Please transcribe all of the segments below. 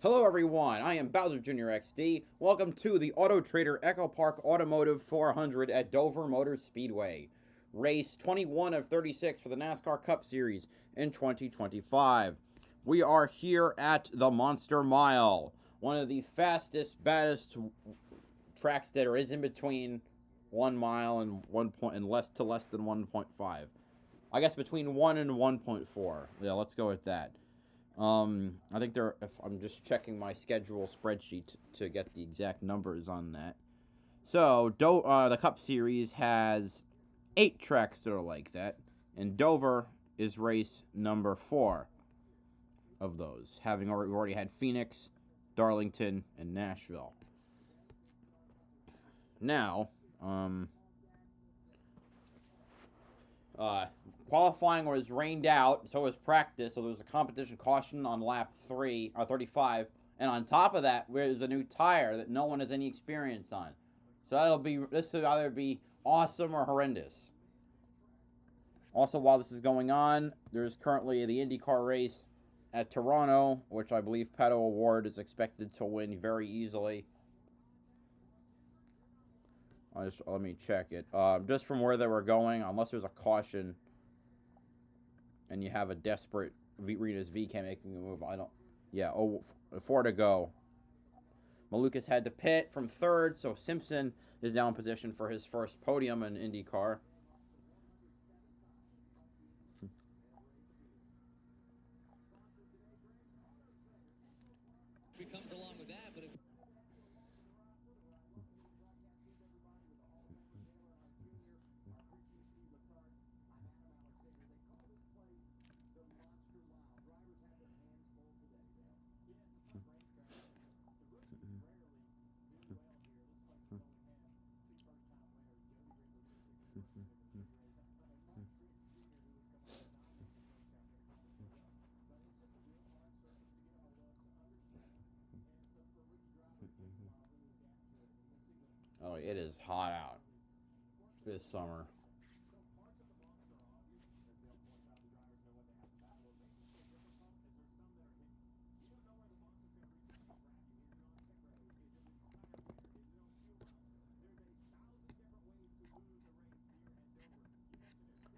Hello everyone, I am BowserJrXD. Welcome to the Autotrader EchoPark Automotive 400 at Dover Motor Speedway. Race 21 of 36 for the NASCAR Cup Series in 2025. We are here at the Monster Mile, one of the fastest, baddest tracks that is in between 1 mile and less than 1.5. I guess between 1 and 1.4. Yeah, let's go with that. I think I'm just checking my schedule spreadsheet to get the exact numbers on that. So, the Cup Series has 8 tracks that are like that, and Dover is race number 4 of those, having already had Phoenix, Darlington, and Nashville. Now, qualifying was rained out, so was practice, so there was a competition caution on lap 35, and on top of that, there's a new tire that no one has any experience on. So this will either be awesome or horrendous. Also, while this is going on, there's currently the IndyCar race at Toronto, which I believe Pato O'Ward is expected to win very easily. Let me check it. Just from where they were going, unless there's a caution and you have a desperate Rena's VK making a move, yeah, 4 to go. Malukas had to pit from 3rd, so Simpson is now in position for his first podium in IndyCar. Comes along with that, but Oh, it is hot out this summer.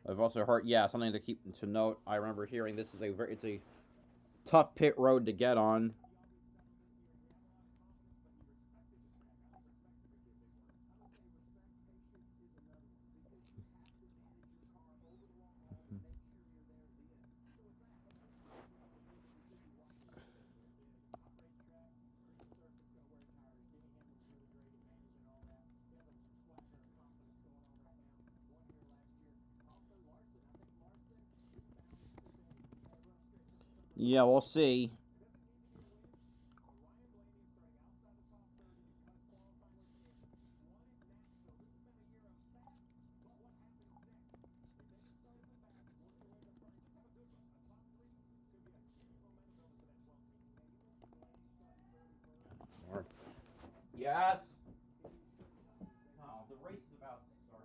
I've also heard, something to note. I remember hearing this is it's a tough pit road to get on. Yeah, we'll see. Yes. No, the race is about to start.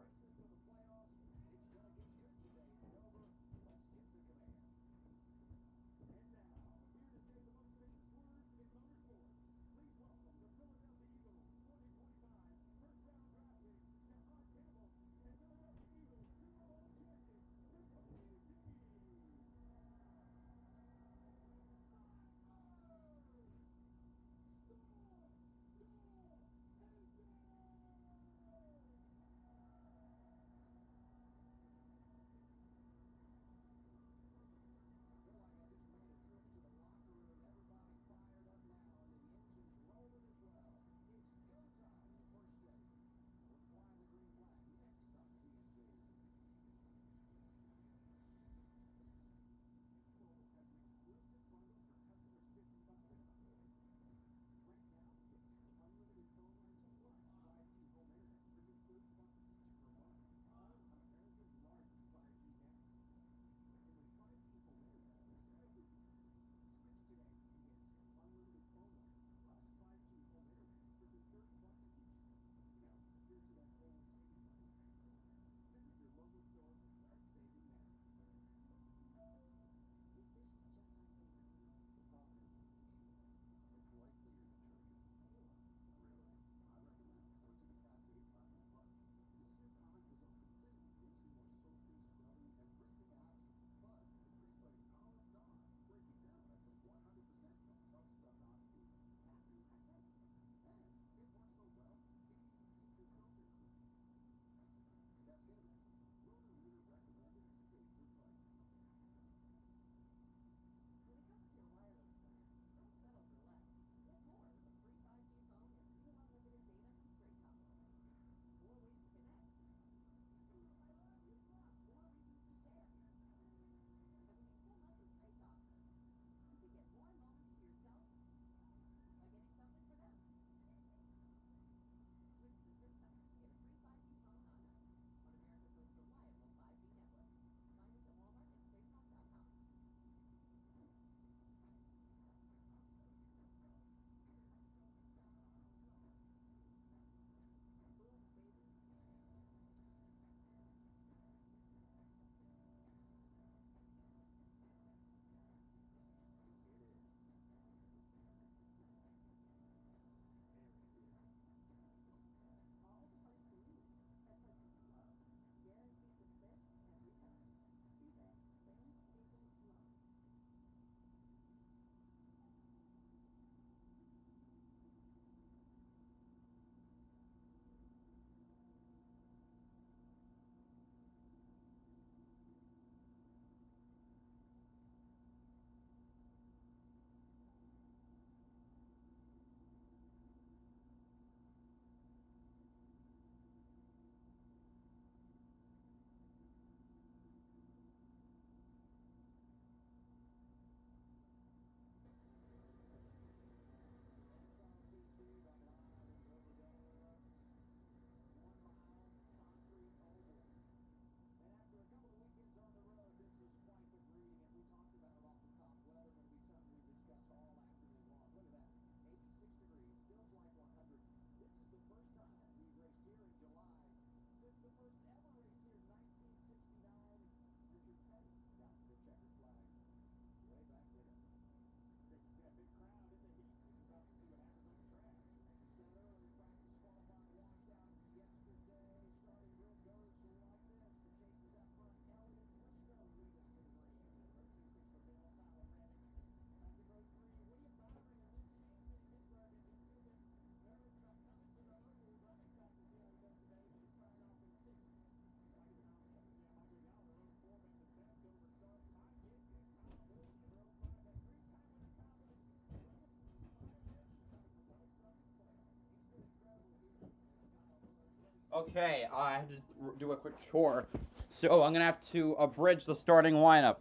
Okay, I have to do a quick chore, so I'm gonna have to abridge the starting lineup.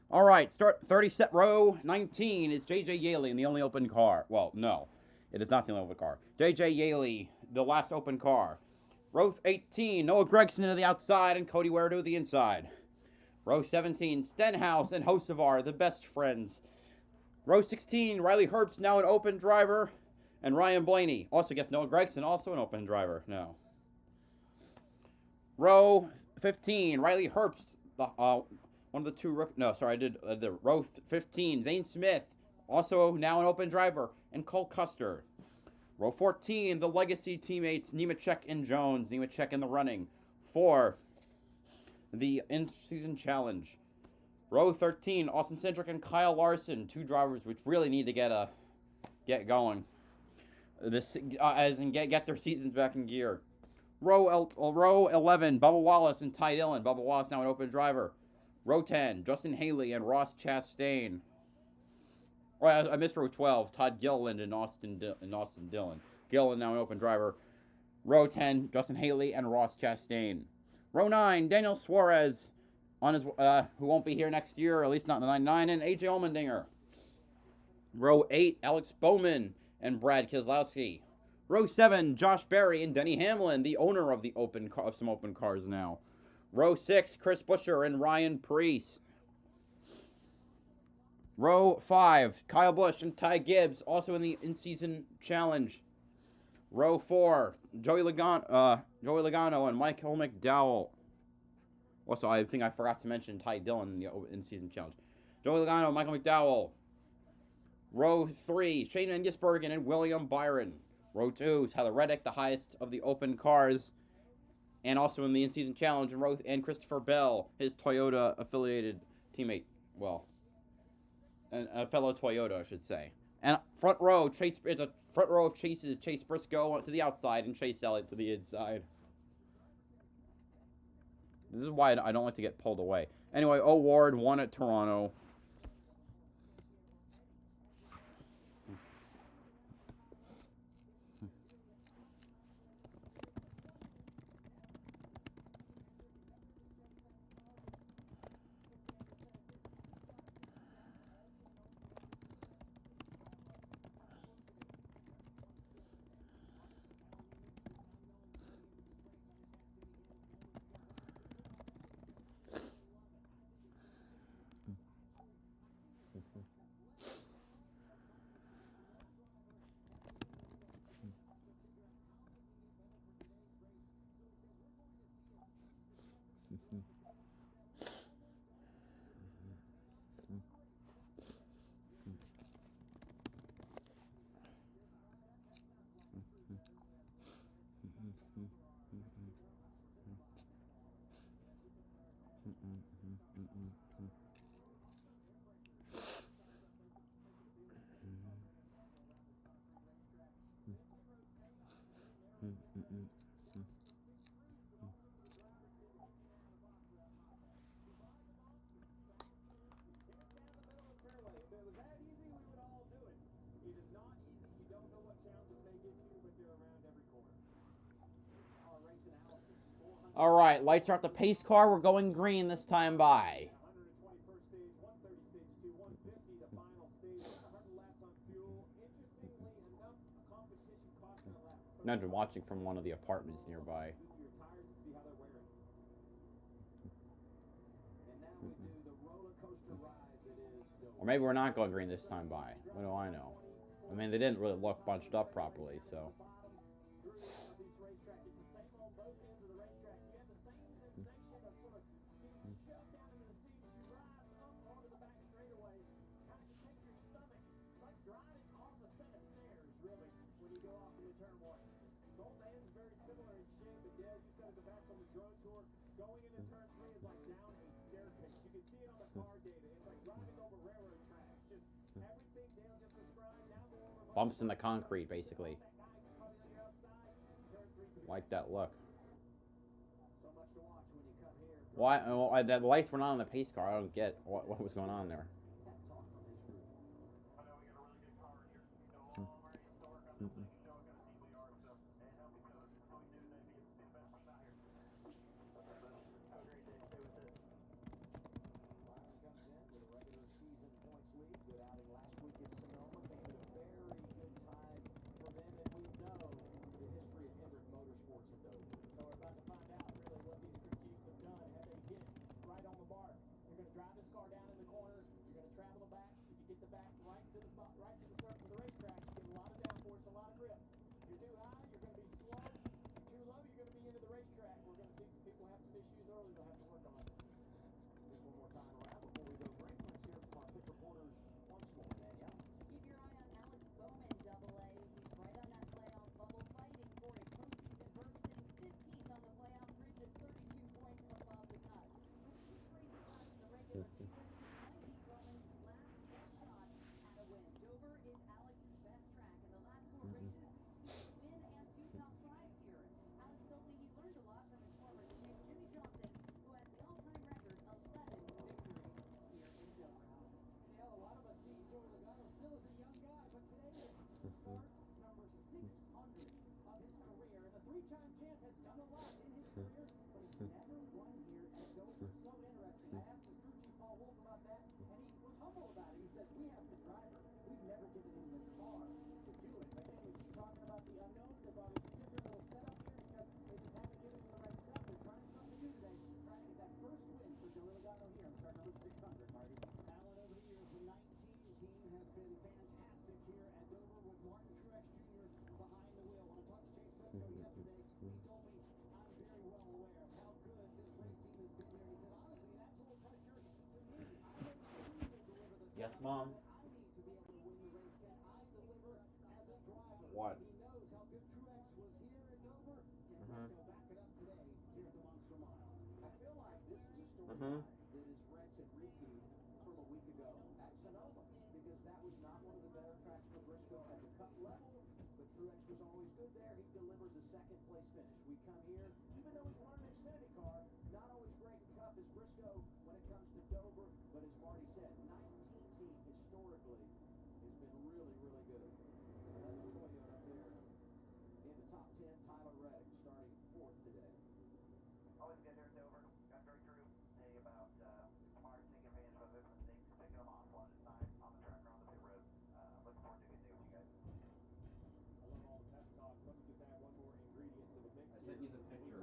All right, start 30 set row 19 is JJ Yaley in the only open car. Well, no, it is not the only open car. JJ Yaley, the last open car. Row 18, Noah Gregson to the outside and Cody Ware to the inside. Row 17, Stenhouse and Hocevar, the best friends. Row 16, Riley Herbst, now an open driver. And Ryan Blaney, also guess Noah Gregson, also an open driver. No. Row 15, Riley Herbst, one of the two. No, sorry, I did the row 15, Zane Smith, also now an open driver, and Cole Custer. Row 14, the legacy teammates Nemechek and Jones. Nemechek in the running for the in-season challenge. Row 13, Austin Cindric and Kyle Larson, two drivers which really need to get going. This as in get their seasons back in gear. Row 11, Bubba Wallace and Ty Dillon. Bubba Wallace now an open driver. Row 10, Justin Haley and Ross Chastain. Oh, I missed row 12, Todd Gilliland and Austin Dillon. Gilliland now an open driver. Row 10, Justin Haley and Ross Chastain. Row 9, Daniel Suarez on his who won't be here next year, or at least not in the 99, and AJ Allmendinger. Row 8, Alex Bowman and Brad Keselowski. Row 7, Josh Berry and Denny Hamlin, the owner of some open cars now. Row 6, Chris Buescher and Ryan Preece. Row 5, Kyle Busch and Ty Gibbs, also in the in-season challenge. Row 4, Joey Logano and Michael McDowell. Also, I think I forgot to mention Ty Dillon in the in-season challenge. Joey Logano, Michael McDowell. Row 3, Shane Engesbergen and William Byron. Row 2 is Tyler Reddick, the highest of the open cars, and also in the in-season challenge. And Christopher Bell, his Toyota-affiliated teammate. Well, a fellow Toyota, I should say. And front row, it's a front row of chases. Chase Briscoe to the outside and Chase Elliott to the inside. This is why I don't like to get pulled away. Anyway, O'Ward won at Toronto. All right, lights are at the pace car. We're going green this time by. Imagine watching from one of the apartments nearby. Or maybe we're not going green this time by. What do I know? I mean, they didn't really look bunched up properly, so. Bumps in the concrete, basically. Like that look. Why? Well, the lights were not on the pace car. I don't get what was going on there. Yes, Mom? What? Mm-hmm. Mm-hmm. I sent you the picture.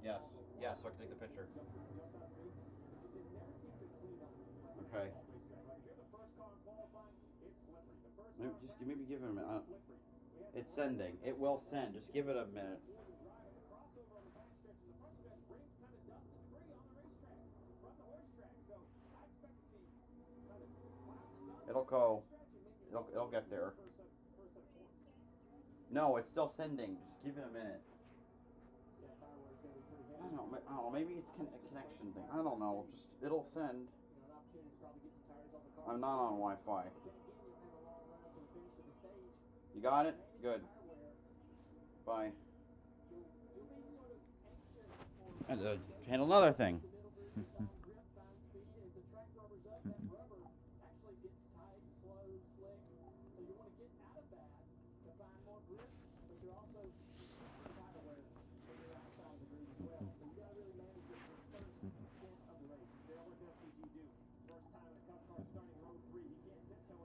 Yes. Yes, so I can take the picture. Okay. Maybe give it a minute. It's sending. It will send. Just give it a minute. It'll go. It'll get there. No, it's still sending. Just give it a minute. I don't know. Maybe it's a connection thing. I don't know. Just it'll send. I'm not on Wi-Fi. You got it? Good. Bye. And handle another thing.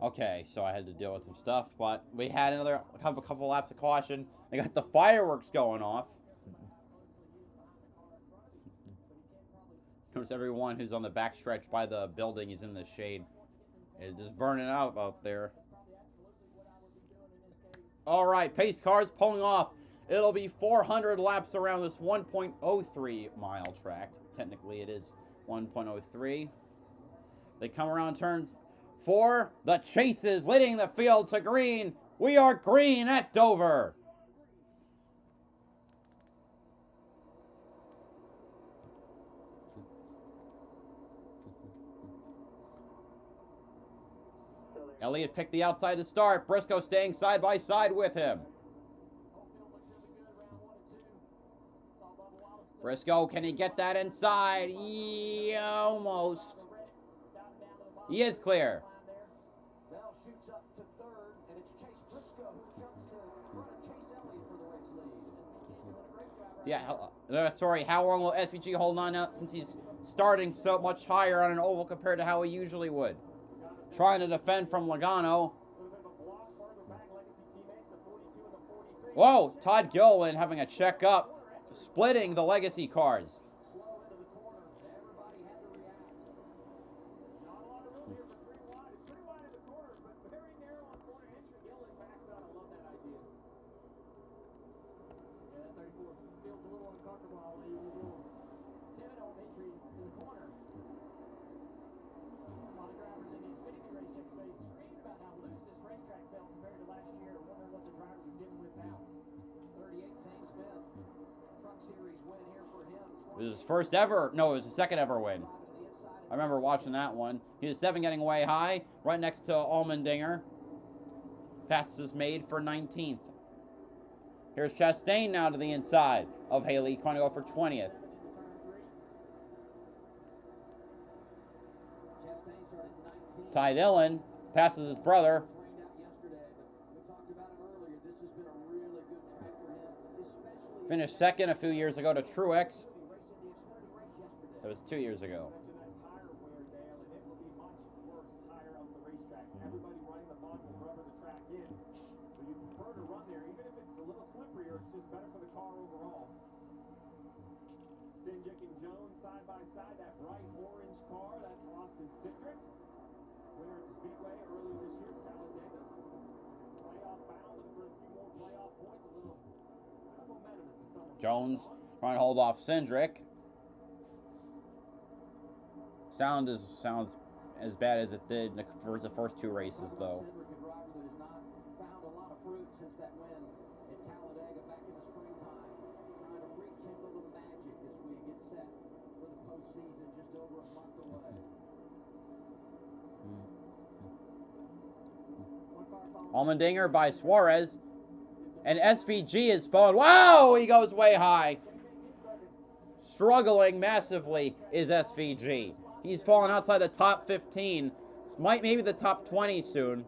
Okay, so I had to deal with some stuff, but we had a couple laps of caution. They got the fireworks going off. Notice everyone who's on the backstretch by the building is in the shade. It's just burning out there. All right, pace cars pulling off. It'll be 400 laps around this 1.03 mile track. Technically, it is 1.03. They come around turns 4. The Chases leading the field to green. We are green at Dover. Elliott picked the outside to start. Briscoe staying side by side with him. Briscoe, can he get that inside? Yeah, almost. He is clear. Yeah, sorry, how long will SVG hold on out since he's starting so much higher on an oval compared to how he usually would? Trying to defend from Logano. Whoa, Todd Gilliland having a check up, splitting the legacy cars. It was his first ever, no, it was his second ever win. I remember watching that one. He was 7 getting away high, right next to Allmendinger. Passes made for 19th. Here's Chastain now to the inside of Haley, trying to go for 20th. Ty Dillon passes his brother. Finished second a few years ago to Truex. That was 2 years ago. Sinjic and Jones side by side, that bright orange car, that's Austin Cindric. Winner at the Speedway earlier this year, Talladega. Playoff bound, looking for a few more playoff points, a little momentum as the summer. Jones trying to hold off Cindric. Sounds as bad as it did for the first two races, though. Cindric, a driver that has not found a lot of fruit since that win at Talladega back in the springtime. Trying to rekindle the magic as we get set for the postseason just over a month away. Allmendinger by Suarez. And SVG is falling. Wow, he goes way high. Struggling massively is SVG. He's fallen outside the top 15. Maybe the top 20 soon.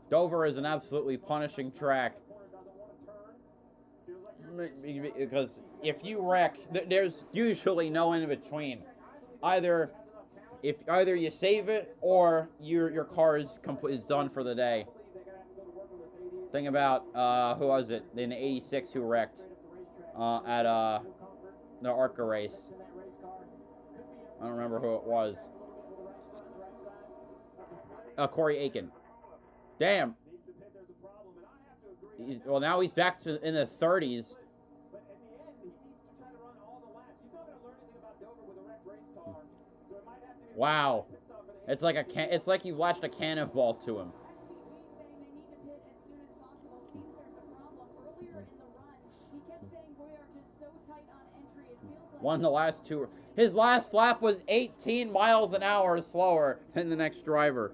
Dover is an absolutely punishing track. Because if you wreck, there's usually no in between. Either you save it or your car is done for the day. Think about who was it in '86 who wrecked at the ARCA race. I don't remember who it was. Corey Aiken. Damn. Well, now he's back to in the 30s. Wow. It's like you've lashed a cannonball to him. Won the last two. His last lap was 18 miles an hour slower than the next driver.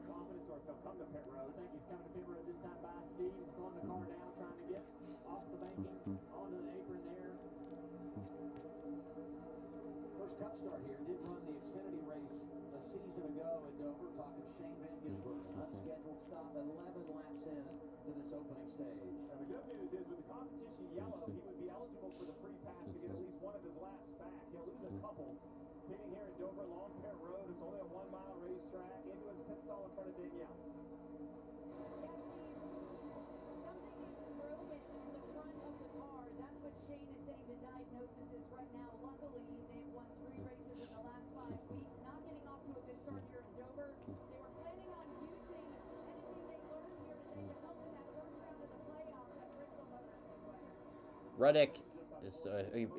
Reddick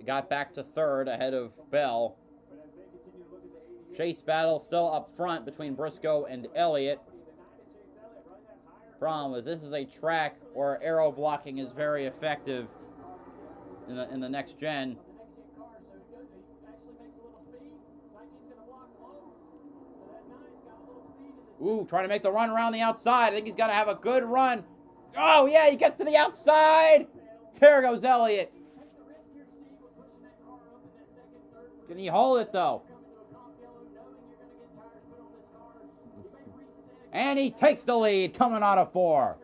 got back to third ahead of Bell. Chase battle still up front between Briscoe and Elliott. Problem is, this is a track where aero blocking is very effective in the next gen. Ooh, trying to make the run around the outside. I think he's got to have a good run. Oh, yeah, he gets to the outside. There goes Elliott. Can he hold it, though? And he takes the lead coming out of 4.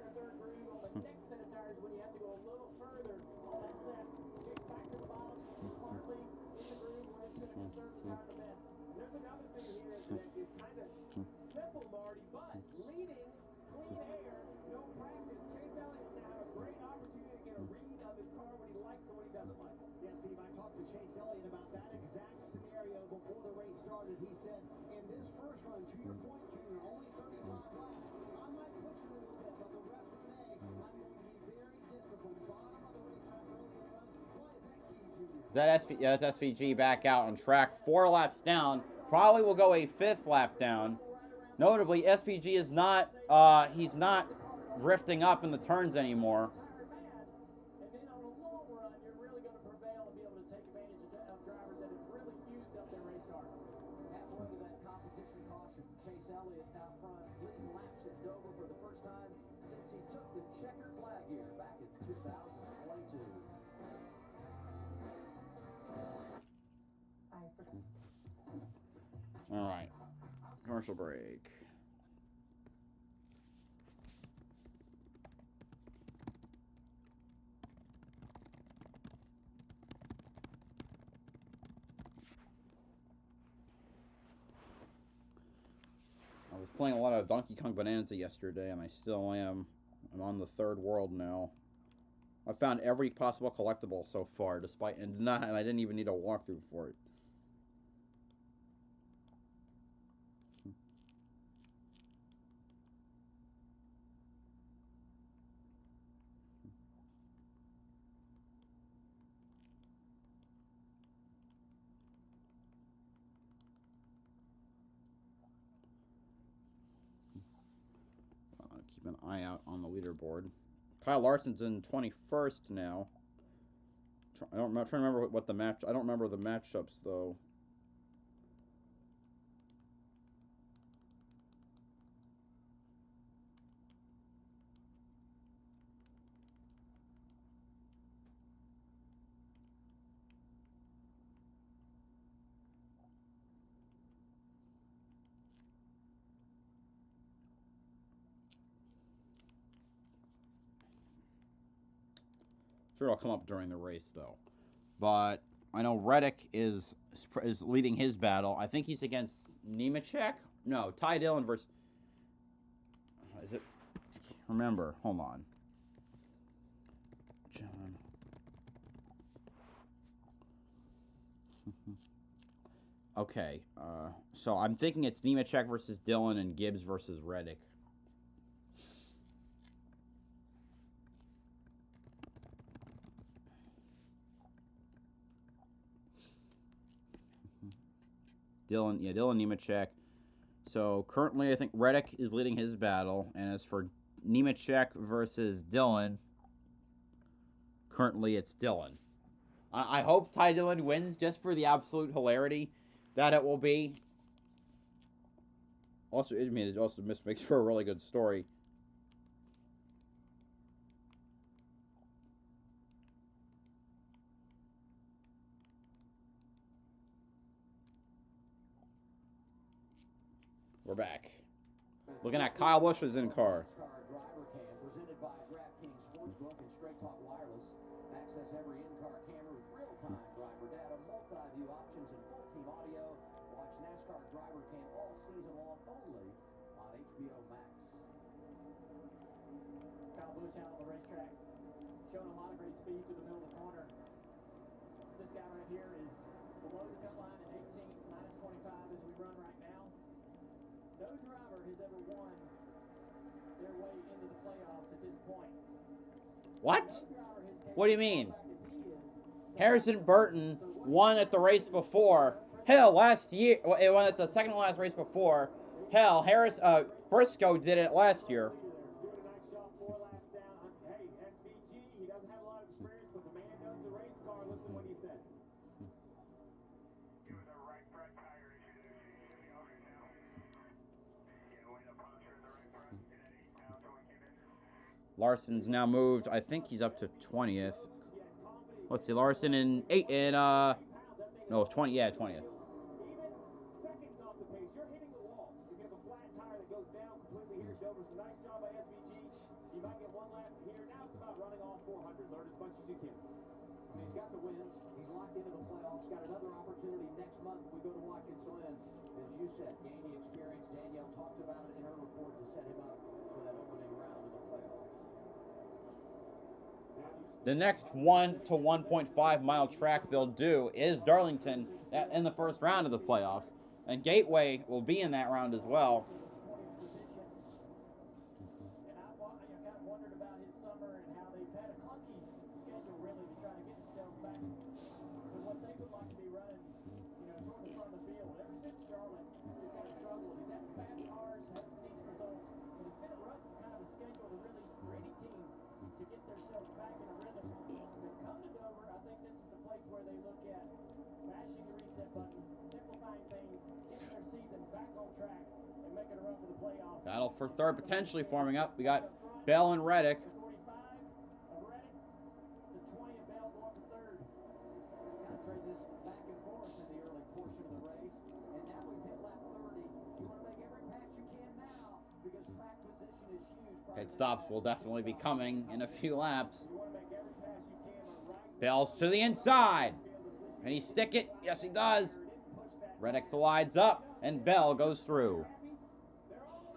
That's SVG back out on track, 4 laps down. Probably will go a 5th lap down. Notably, SVG is not, he's not drifting up in the turns anymore. All right, commercial break. playing a lot of Donkey Kong Bonanza yesterday, and I still am. I'm on the 3rd world now. I found every possible collectible so far, despite and I didn't even need a walkthrough for it. Keep an eye out on the leaderboard. Kyle Larson's in 21st now. I'm trying to remember what the match. I don't remember the matchups though. Sure, it'll come up during the race though. But I know Reddick is leading his battle. I think he's against Nemechek. No, Ty Dillon versus. Is it? Remember, hold on. John. Okay, so I'm thinking it's Nemechek versus Dillon and Gibbs versus Reddick. Dillon Nemechek. So currently, I think Reddick is leading his battle, and as for Nemechek versus Dillon, currently it's Dillon. I hope Ty Dillon wins just for the absolute hilarity that it will be. Also, it also makes for a really good story. We're back. Looking at Kyle Busch's in-car. Driver cam presented by DraftKings Sportsbook and Straight Talk Wireless. Access every in-car camera with real-time driver data, multi-view options, and full-team audio. Watch NASCAR Driver Cam all season long only on HBO Max. Kyle Busch out on the racetrack, showing a lot of great speed through the middle of the corner. This guy right here is below the cut line at 18, minus 25 as we run right now. No driver has ever won their way into the playoffs at this point. What? What do you mean? Harrison Burton won at the race before. Hell, last year, it won at the second to last race before. Hell, Briscoe did it last year. Doing a nice job, 4 laps down. Hey, SVG, he doesn't have a lot of experience, but the man knows the race car. Listen what he said. Larson's now moved. I think he's up to 20th. Let's see, Larson in 20th. Even seconds off the pace, you're hitting the wall. You get a flat tire that goes down completely here at Dover. So nice job by SVG. You might get 1 lap here. Now it's about running all 400. Learn as much as you can. He's got the wins. He's locked into the playoffs. Got another opportunity next month. We go to Watkins Glen. As you said, gain the experience. Danielle talked about it in her report to set him up for that opening round of the playoffs. The next 1 to 1.5 mile track they'll do is Darlington in the first round of the playoffs. And Gateway will be in that round as well. And I kind of wondered about his summer and how they've had a clunky schedule really to try to get themselves back to what they would like to be running, toward the front of the field. Ever since Charlotte, they've kind of struggled. He's had some fast cars, had some decent results, but it's been a rough kind of a schedule to really, for any team, to get themselves back in a rhythm. But come to Dover, I think this is the place where they look at mashing the reset button, simplifying things, getting their season back on track, and making a run for the playoffs. Battle for third potentially forming up. We got Bell and Reddick. 45 of Reddick, the 20 of Bell going for third. Kind of trade this back and forth in the early portion of the race. And now we've hit lap 30. You want to make every pass you can now because track position is huge. Pit stops will definitely be coming in a few laps. You want to make every pass you can on right. Bell's to the inside. Can he stick it? Yes, he does. Reddick slides up, and Bell goes through. They're almost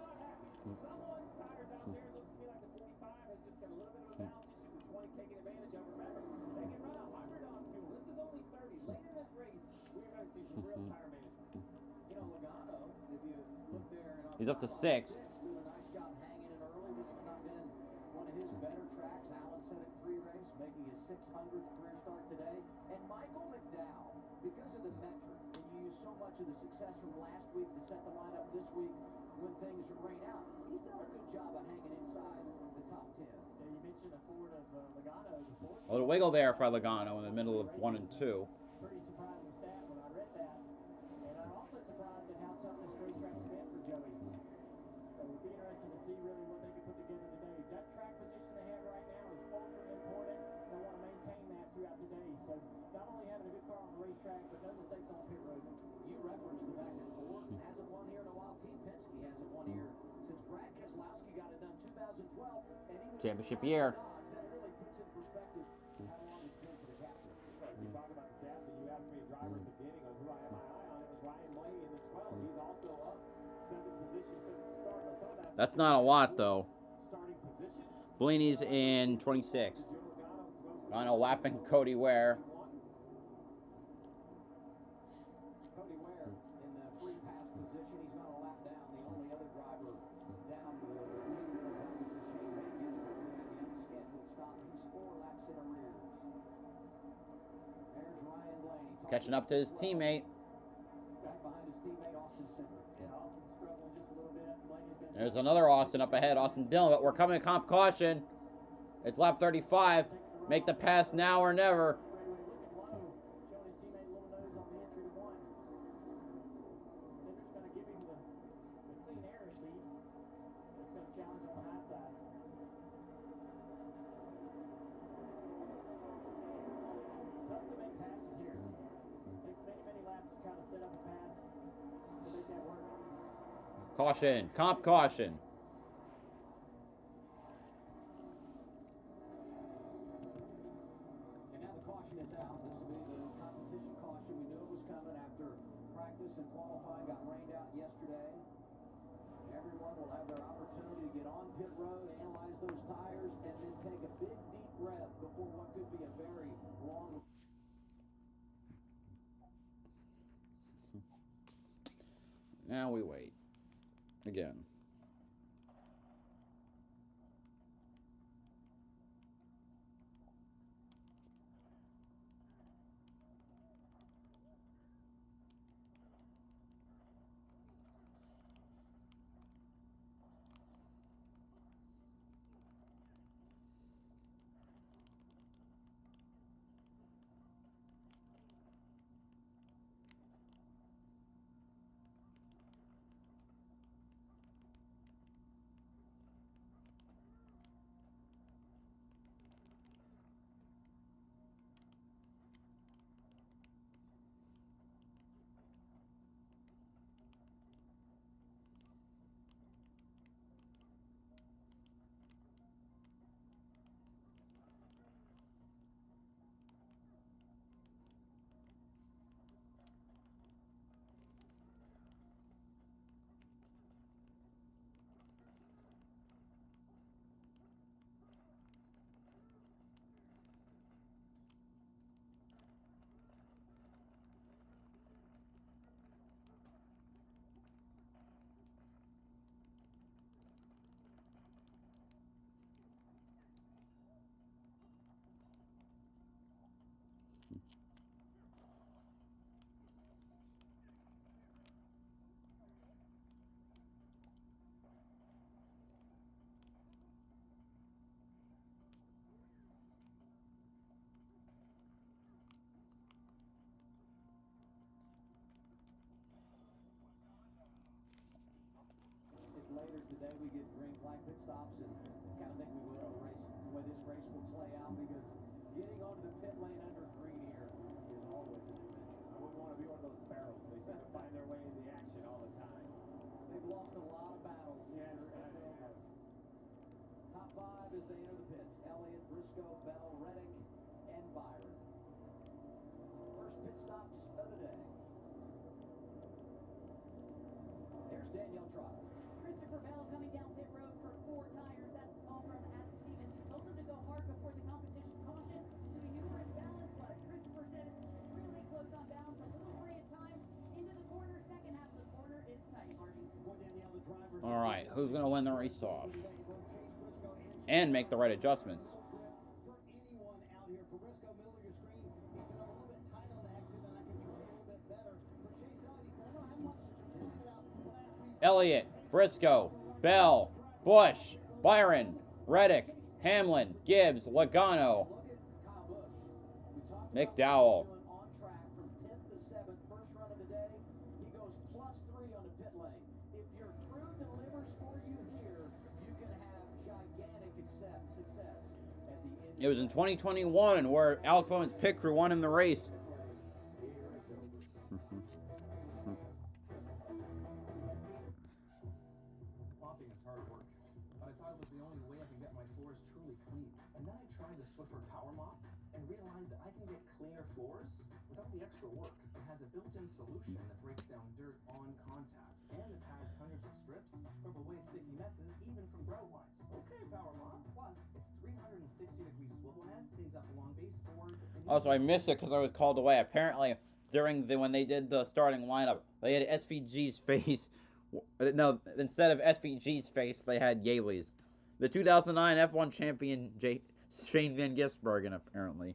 He's up to 6th. Doing a nice job hanging in early. This has not been one of his better tracks. Allen said it pre-race, making his 600th career start today. And Michael McDowell, because of the metric, and you use so much of the success from last week to set the lineup this week when things rain out, he's done a good job of hanging inside the top 10. Yeah, you mentioned a Ford of Logano before. A little wiggle there for Logano in the middle of 1 and 2. Pretty surprising stat when I read that. And I'm also surprised at how tough this racetrack's been for Joey. So it'll be interesting to see really what they can put together today. That track position they have right now is ultra important. They want to maintain that throughout the day. So not only having a good car on the racetrack, but no mistakes on the pit road. You referenced the fact that Ford hasn't won here in a while. Team Penske hasn't won here since Brad Keselowski got it done 2012. And even Championship year. That really puts in perspective how long it's been for the captain. You talk about the captain. You asked me a driver at the beginning of who I had my eye on. It was Ryan Blaney in the 12. He's also up 7 positions since the start. Now, some of That's not a lot, though. starting position. Blaney's in 26th. Logano lapping Cody Ware. Cody Ware in the free pass position. He's going to lap down. The only other driver down the leader of this is Shane Van Gisbergen. The unscheduled stop. He's 4 laps in arrears. There's Ryan Blaney. Catching up to his teammate. Back behind his teammate Austin Cindric. Yeah, Austin's struggling just a little bit. Blaney's going to There's another Austin up ahead, Austin Dillon, but we're coming comp caution. It's lap 35. Make the pass now or never. straightaway looking low, showing his teammate a little nose on the entry to 1. Cindric's going to give him the clean air at least. It's going to challenge on the high side. Tough to make passes here. Takes many, many laps to try to set up a pass to make that work. Caution, comp caution. And now the caution is out. This will be the competition caution. We knew it was coming after practice and qualifying got rained out yesterday. Everyone will have their opportunity to get on pit road, analyze those tires, and then take a big deep breath before what could be a very long. Now we wait. Again. Later today we get green flag pit stops, and kind of think we will race the way this race will play out, because getting onto the pit lane under green here is always an adventure. I wouldn't want to be one of those barrels. They seem to find their way into the action all the time. They've lost a lot of battles. Yeah, they have. Top 5 as they enter the pits: Elliott, Briscoe, Bell, Reddick, and Byron. First pit stops of the day. There's Danielle Trotter. Christopher Bell coming down pit road for 4 tires. That's a call from Adam Stevens, who told him to go hard before the competition caution, so he knew where his balance was. Christopher said it's really close on balance, a little free at times. Into the corner, second half of the corner is tight, Marty. Boy, Danielle, the driver All right, who's going to win the race off? And make the right adjustments. Elliott, Briscoe, Bell, Bush, Byron, Reddick, Hamlin, Gibbs, Logano, McDowell. It was in 2021 where Alex Bowman's pit crew won in the race. Mopping is hard work, but I thought it was the only way I can get my floors truly clean. And then I tried the Swiffer Power Mop and realized that I can get cleaner floors without the extra work. It has a built-in solution that breaks down dirt on contact, and it packs hundreds of strips to scrub away sticky messes, even from grout lines. Okay, Power Mop. Plus, it's 360-degree swivel head, cleans up along baseboards. Also, I missed it because I was called away. Apparently, when they did the starting lineup, they had SVG's face. No, instead of SVG's face, they had Yaley's. The 2009 F1 champion Shane Van Gisbergen, apparently.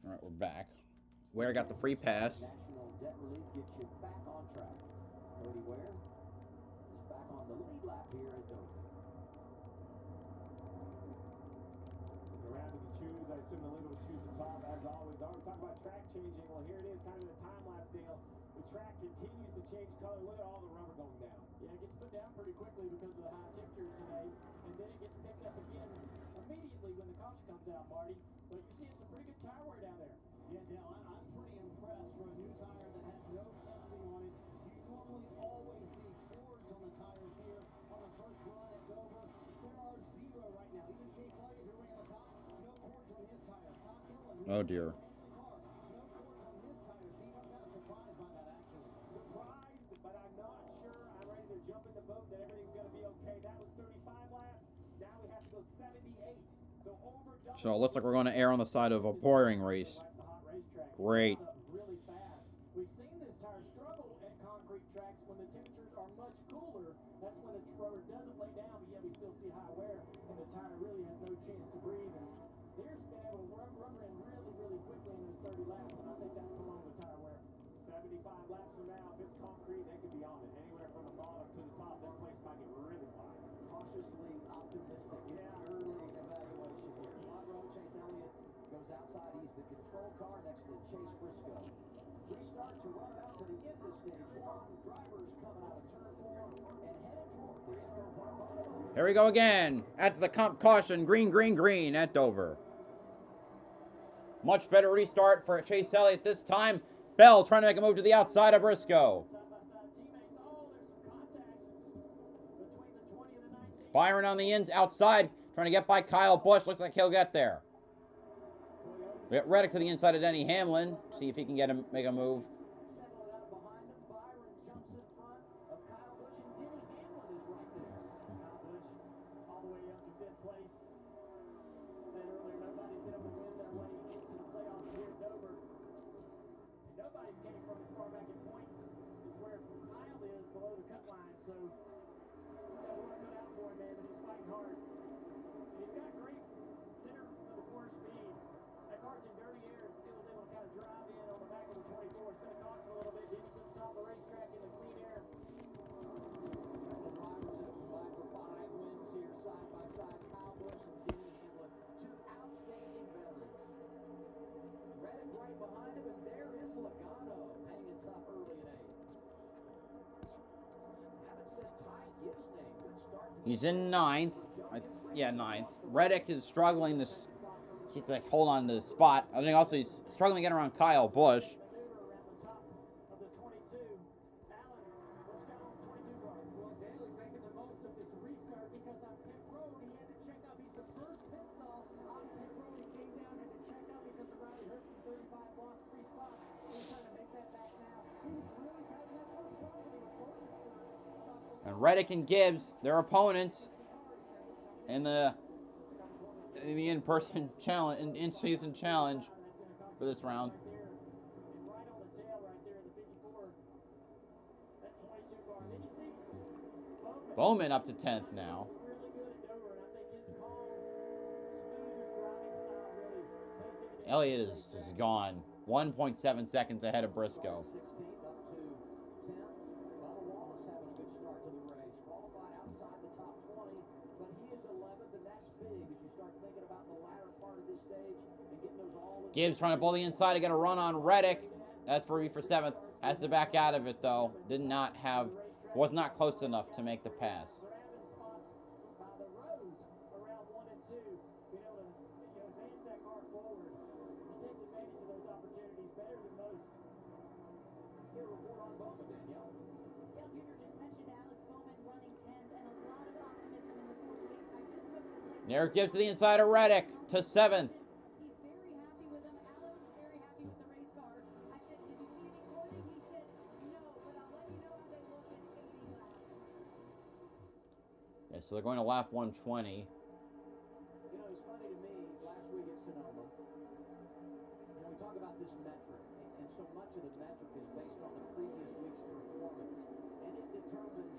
All right, we're back. Ware got the free pass. National debt relief gets you back on track. Cody Ware is back on the lead lap here at Dover. You're happy to choose. I assume the leader will choose the top, as always. Are we talking about track changing? Well, here it is, kind of a time-lapse deal. The track continues to change color. Look at all the rubber going down. Yeah, it gets put down pretty quickly because of the high temperatures today, and then it gets picked up again immediately when the caution comes out, Marty. But you're seeing some pretty good tire wear down there. Yeah, Dale, I'm pretty impressed for a new tire that had no testing on it. You normally always see cords on the tires here on the first run at Dover. There are zero right now. Even Chase Elliott, who ran the top, no cords on his tire. Top Gillen, Oh dear. no cords on his tires. Steve, I'm kind of surprised by that, actually. Surprised, but I'm not sure. I'm ready to jump in the boat that everything's going to be okay. That was 35 laps. Now we have to go 78. So over double. So it looks like we're going to err on the side of a pouring race. Great. Really fast. We've seen this tire struggle at concrete tracks when the temperatures are much cooler. That's when the rubber doesn't lay down, but yet we still see high wear, and the tire really has no chance to breathe. And here's been able to rubber in really quickly in those 30 laps, and I think that's prolonged the tire wear. 75 laps from now, if it's concrete, they can cautiously optimistic in the early evaluation here. Front row, Chase Elliott goes outside. He's the control car next to Chase Briscoe. Restart to run it out to the end of stage one. Drivers coming out of turn 4 and headed toward the EchoPark Automotive. Here we go again. At the comp caution, green, green, green at Dover. Much better restart for Chase Elliott this time. Bell trying to make a move to the outside of Briscoe. Byron on the ends outside, trying to get by Kyle Busch. Looks like he'll get there. We got Reddick to the inside of Denny Hamlin. See if he can get him, make a move. Settle it out behind him. Byron jumps in front of Kyle Busch, and Denny Hamlin is right there. Kyle Busch all the way up to 5th place. Said earlier, nobody's been able to win their way into the playoffs here at Dover. And nobody's came from as far back in points as where Kyle is below the cut line. So he's got work cut out for him, man, but he's fighting hard. And he's got great center of the corner speed. That car's in dirty air and still is able to kind of drive in on the back of the 24. It's going to cost him a little bit. Then he puts top of the racetrack in the clean air. The drivers that have combined for 5 wins here side by side. Kyle Busch and Denny Hamlin, 2 outstanding veterans. Reddick right behind him, and there is Logano hanging tough early in 8th. Haven't said Ty Gibbs' name. Good start. He's in 9th. Yeah, 9th. Reddick is struggling to hold on to the spot. I think also he's struggling to get around Kyle Busch. Maneuver around the top of the 22. Allen, what's going on with the 22 car? Well, Daly's making the most of this restart because on pit road he had to check out. He's the first pit stall on pit road. He came down and had to check out because of Riley Hurts in 35 lost 3 spots. He's trying to make that back now. He was really tight in that first car, but he was fortunate. And Reddick and Gibbs, their opponents in the in-person challenge, in-season challenge for this round. Right there, and right on the tail right there in the 54. That 22 car. And then you see Bowman up to 10th now. really good at Dover, and I think his calm, smooth driving style really pays dividends. Elliott is just gone. 1.7 seconds ahead of Briscoe. 16th up to 10th. Bubba Wallace having a good start to the race. Qualified outside the top 20, but he is 11th, and that's big as you start thinking about the latter part of this stage and getting those all. Gibbs trying to pull the inside to get a run on Reddick. That's for 7th. Has to back out of it though. Was not close enough to make the pass. Grabbing spots by the roads around 1 and 2, being able to advance that car forward. He takes advantage of those opportunities better than most. Let's get a report on Bowman, Danielle. Dale Jr. just mentioned Alex Bowman running 10th and a lot of optimism in the 48. I just spoke to Blake. There Gibbs to the inside of Reddick to 7th. He's very happy with him. Alex is very happy with the race car. I said, did you see any quoting? He said, no, but I'll let you know how they look in 80 laps. Yeah, so they're going to lap 120. You know, it's funny to me, last week at Sonoma, we talk about this metric, and so much of the metric is based on the previous week's performance, and it determines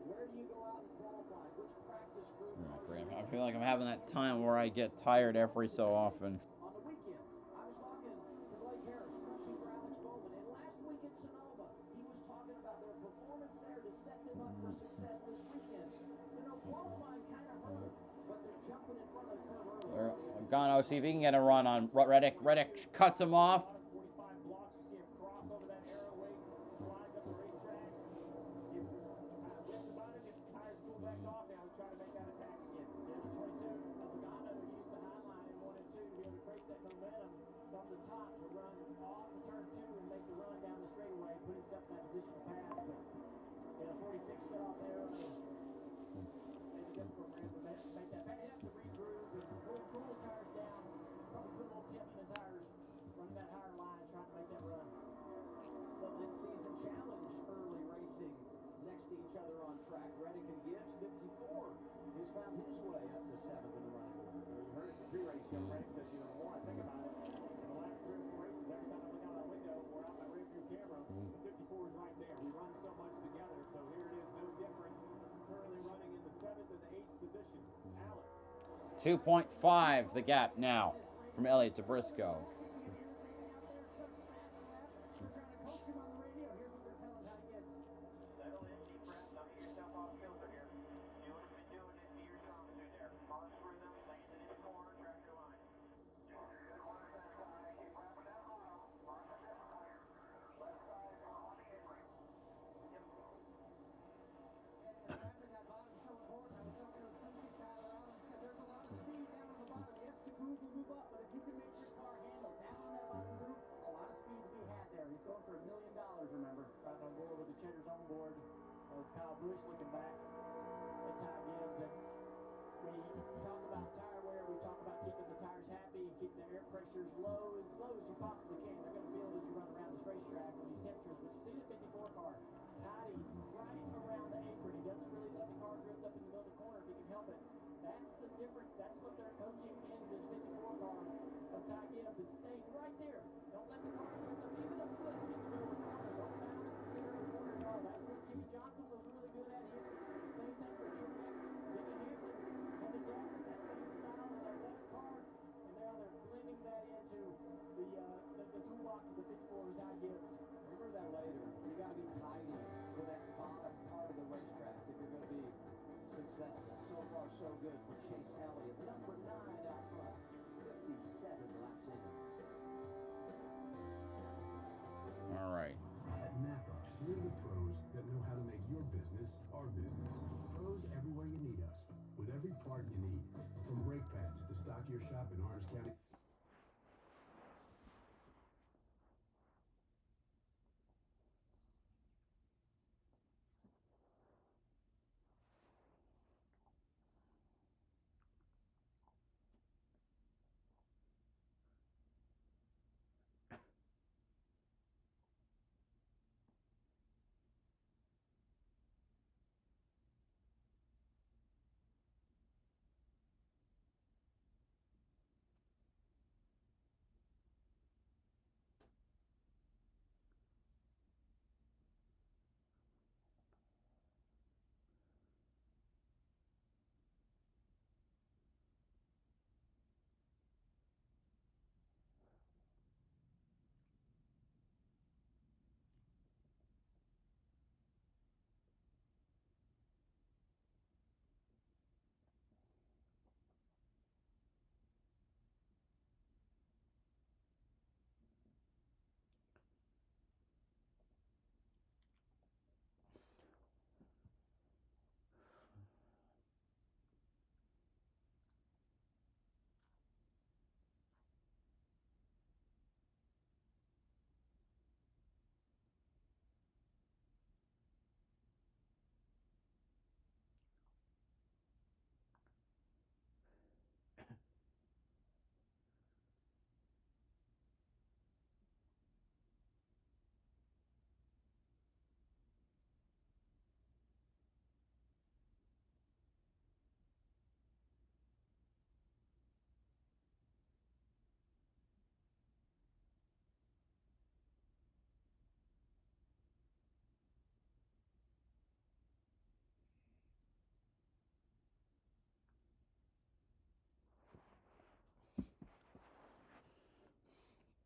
where do you go out and qualify, which practice group Oh, are great. you I in. feel like I'm having that time where I get tired every so often. On the weekend, I was talking to Blake Harris, racing for Alex Bowman, and last week at Sonoma, he was talking about their performance there to set them up for success this weekend. You know, qualifying kind of hurt, but they're jumping in front of the curve early. Gano, see if he can get a run on Reddick. Reddick cuts him off. 45 blocks, you see him cross over that arrow weight, slides up the racetrack, gets his about him, gets his tires pulled back off now, trying to make that attack again. There's the 22 of Logano, who used the high line in 1 and 2 to be able to create that momentum from the top to run off the turn 2 and make the run down the straightaway, put himself in that position to pass. But yeah, the 46 shut off there early. Made it difficult for him to make that. They have to regroup and cool the tires down. Probably put a little tip in the tires, running that higher line, trying to make that run. The mid-season challenge early racing next to each other on track. Reddick and Gibbs, 54, has found his way up to 7th in the running order. You heard it in the pre-race show. Reddick says, the more I think about it, in the last 3 or 4 races, every time I look out that window or out my rear view camera, the 54 is right there. We run so much together, so here it is, no different. Currently running in the 7th and the 8th position. Allen. 2.5 the gap now from Elliott to Briscoe. longboard of Kyle Busch looking back at Ty Gibbs. And we talk about tire wear, we talk about keeping the tires happy and keeping the air pressures low as you possibly can. They're going to feel it as you run around this racetrack with these temperatures. But you see the 54 car, Tidy right around the apron. He doesn't really let the car drift up in the middle of the corner if he can help it. That's the difference. That's what they're coaching in this 54 car of Ty Gibbs, is stay right there. Don't let the car drift up even a foot in the middle of the corner. Don't bound it to zero the corner car. That's what Jimmy Johnson was really good at here. Same thing for Truex. Denny Hamlin has adapted that same style in their better car, and now they're blending that into the toolbox of the 54 with Ty Gibbs. Remember that later. You got to be tidy for that bottom part of the racetrack if you're going to be successful. So far, so good for Chase Elliott. Number 9 out front. 57 laps in. All right. At NASCAR, we're the pros that know how to make your business our business. Pros everywhere you need us, with every part you need. From brake pads to stock your shop in Orange County.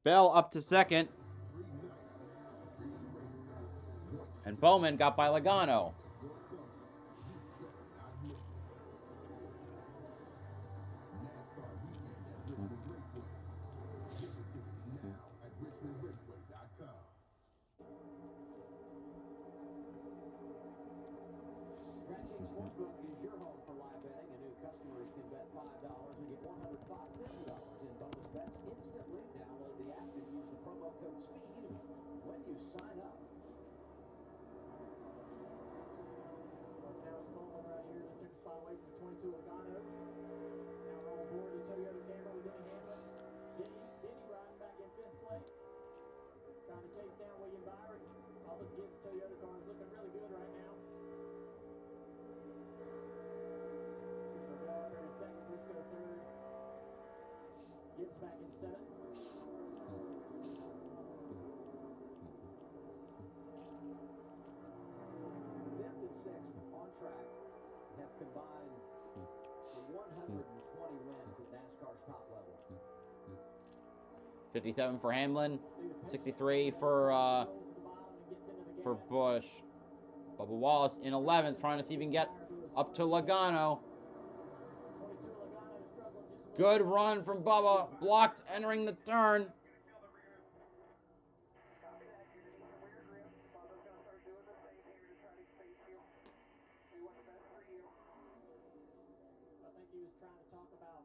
Bell up to second. And Bowman got by Logano. DraftKings Sportsbook is your home for live betting, and new customers can bet $5 and get $150 in bonus bets instantly. Download the app and use the promo code SPEED when you sign up. Now it's Bowman right here, just took a spot away from the 22 Logano. Now we're on board the Toyota Camry with Denny Hamlin. Denny riding back in 5th place. Trying to chase down William Byron. All the Gibbs Toyota cars looking really good right now. Bell in 2nd, Briscoe 3rd. Gibbs back in 7th. 5th and 6th on track have combined for 120 wins at NASCAR's top level. 57 for Hamlin. 63 for Busch. Bubba Wallace in 11th, trying to see if he can get up to Logano. Good run from Bubba. Blocked entering the turn. I think he was trying to talk about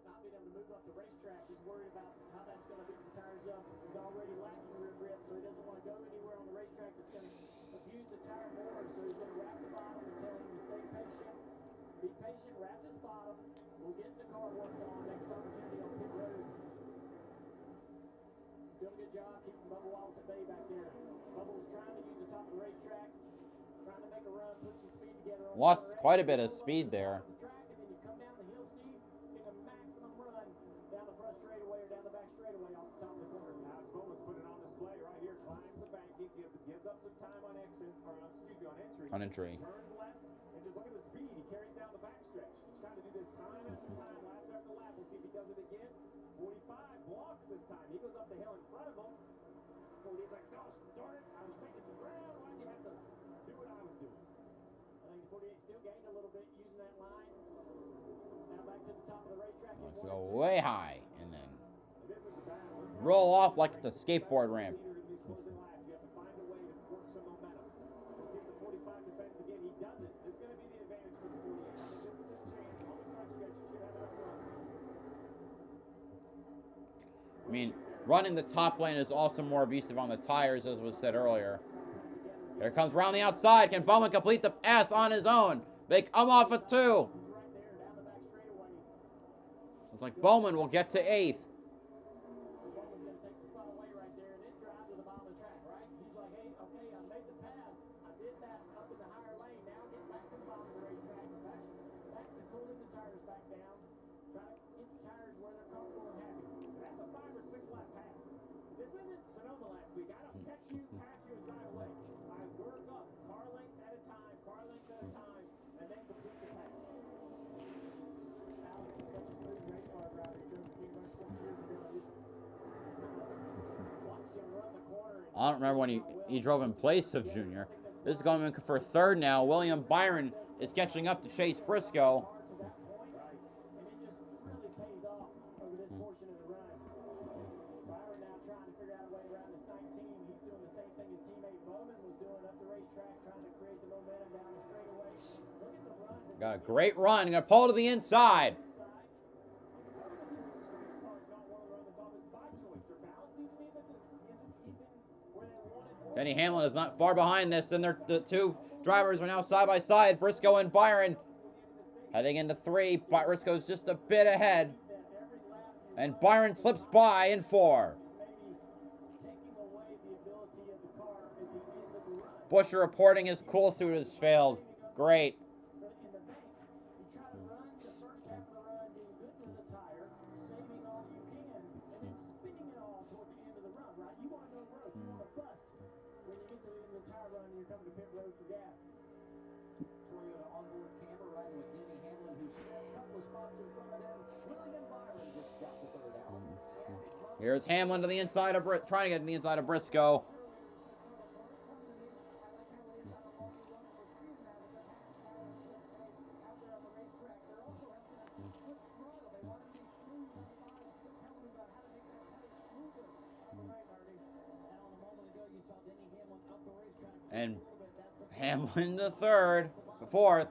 not being able to move up the racetrack. He's worried about how that's going to beat the tires up. He's already lacking rear grip, so he doesn't want to go anywhere on the racetrack that's going to abuse the tire more, so he's going to wrap the bottom and tell him to stay patient. Be patient, wrap this bottom. We'll get the car worked on next opportunity on pit road. He's doing a good job keeping Bubba Wallace at bay back there. Bubba was trying to use the top of the racetrack, trying to make a run, put some speed together. On Lost quite a bit of speed there. the track, and then you come down the hill, Steve, get a maximum run down the front straightaway or down the back straightaway off the top of the corner. Alex Bowman's put it on display right here. Climbs the bank. He gives up some time on exit, or excuse me, on entry. On entry. Turns left, and just look at the speed. He carries down the backstretch. He's trying to do this time after time, lap after lap. We'll see if he does it again. 45 blocks this time. He goes up the hill in front of him. 40's like, gosh darn it, I was making some ground. Why'd you have to do what I was doing? I think 48 still gained a little bit using that line. Now back to the top of the racetrack. Let's go way high and then This is the battle. This is roll off like it's a skateboard ramp. leader in these closing laps. You have to find a way to work some momentum. Let's see if the 45 defends again. He doesn't. It's going to be the advantage for the 48. I think this is his chance. On the front stretch, he should have enough run. I mean, running the top lane is also more abusive on the tires, as was said earlier. Here comes around the outside. Can Bowman complete the pass on his own? They come off of 2. Right there down the back straightaway. It's like Bowman will get to 8th. Bowman's going to take the spot away right there and then drive to the bottom of the track, right? He's like, hey, okay, I made the pass. I did that up in the higher lane. Now get back to the bottom of the racetrack. Back to cooling the tires back down. Try to get the tires where they're comfortable and happy. That's a 5 or 6 lap pass. This isn't Sonoma last week. I don't catch you, pass you, and drive away. I work up car length at a time, and then complete the pass. Alex is such a smooth race car driver. He drove the King Rush 6 years ago. Watched him run the corner. I don't remember when he drove in place of Junior. This is going for 3rd now. William Byron is catching up to Chase Briscoe. To that point, and it just really pays off over this portion of the run. Byron now trying to figure out a way around this 19. He's doing the same thing his teammate Bowman was doing up the racetrack, trying to create the momentum down the straightaway. Look at the run. Got a great run. Gonna pull to the inside. Denny Hamlin is not far behind this. Then the 2 drivers are now side by side. Briscoe and Byron heading into 3. Briscoe's just a bit ahead. And Byron slips by in 4. Busher reporting his cool suit has failed. Great. Toyota onboard camera riding with Denny Hamlin, who's still a couple of spots in front of him. William Byron just got the 3rd out. Here's Hamlin to the inside of trying to get to the inside of Briscoe. And Hamlin to 3rd, 4th,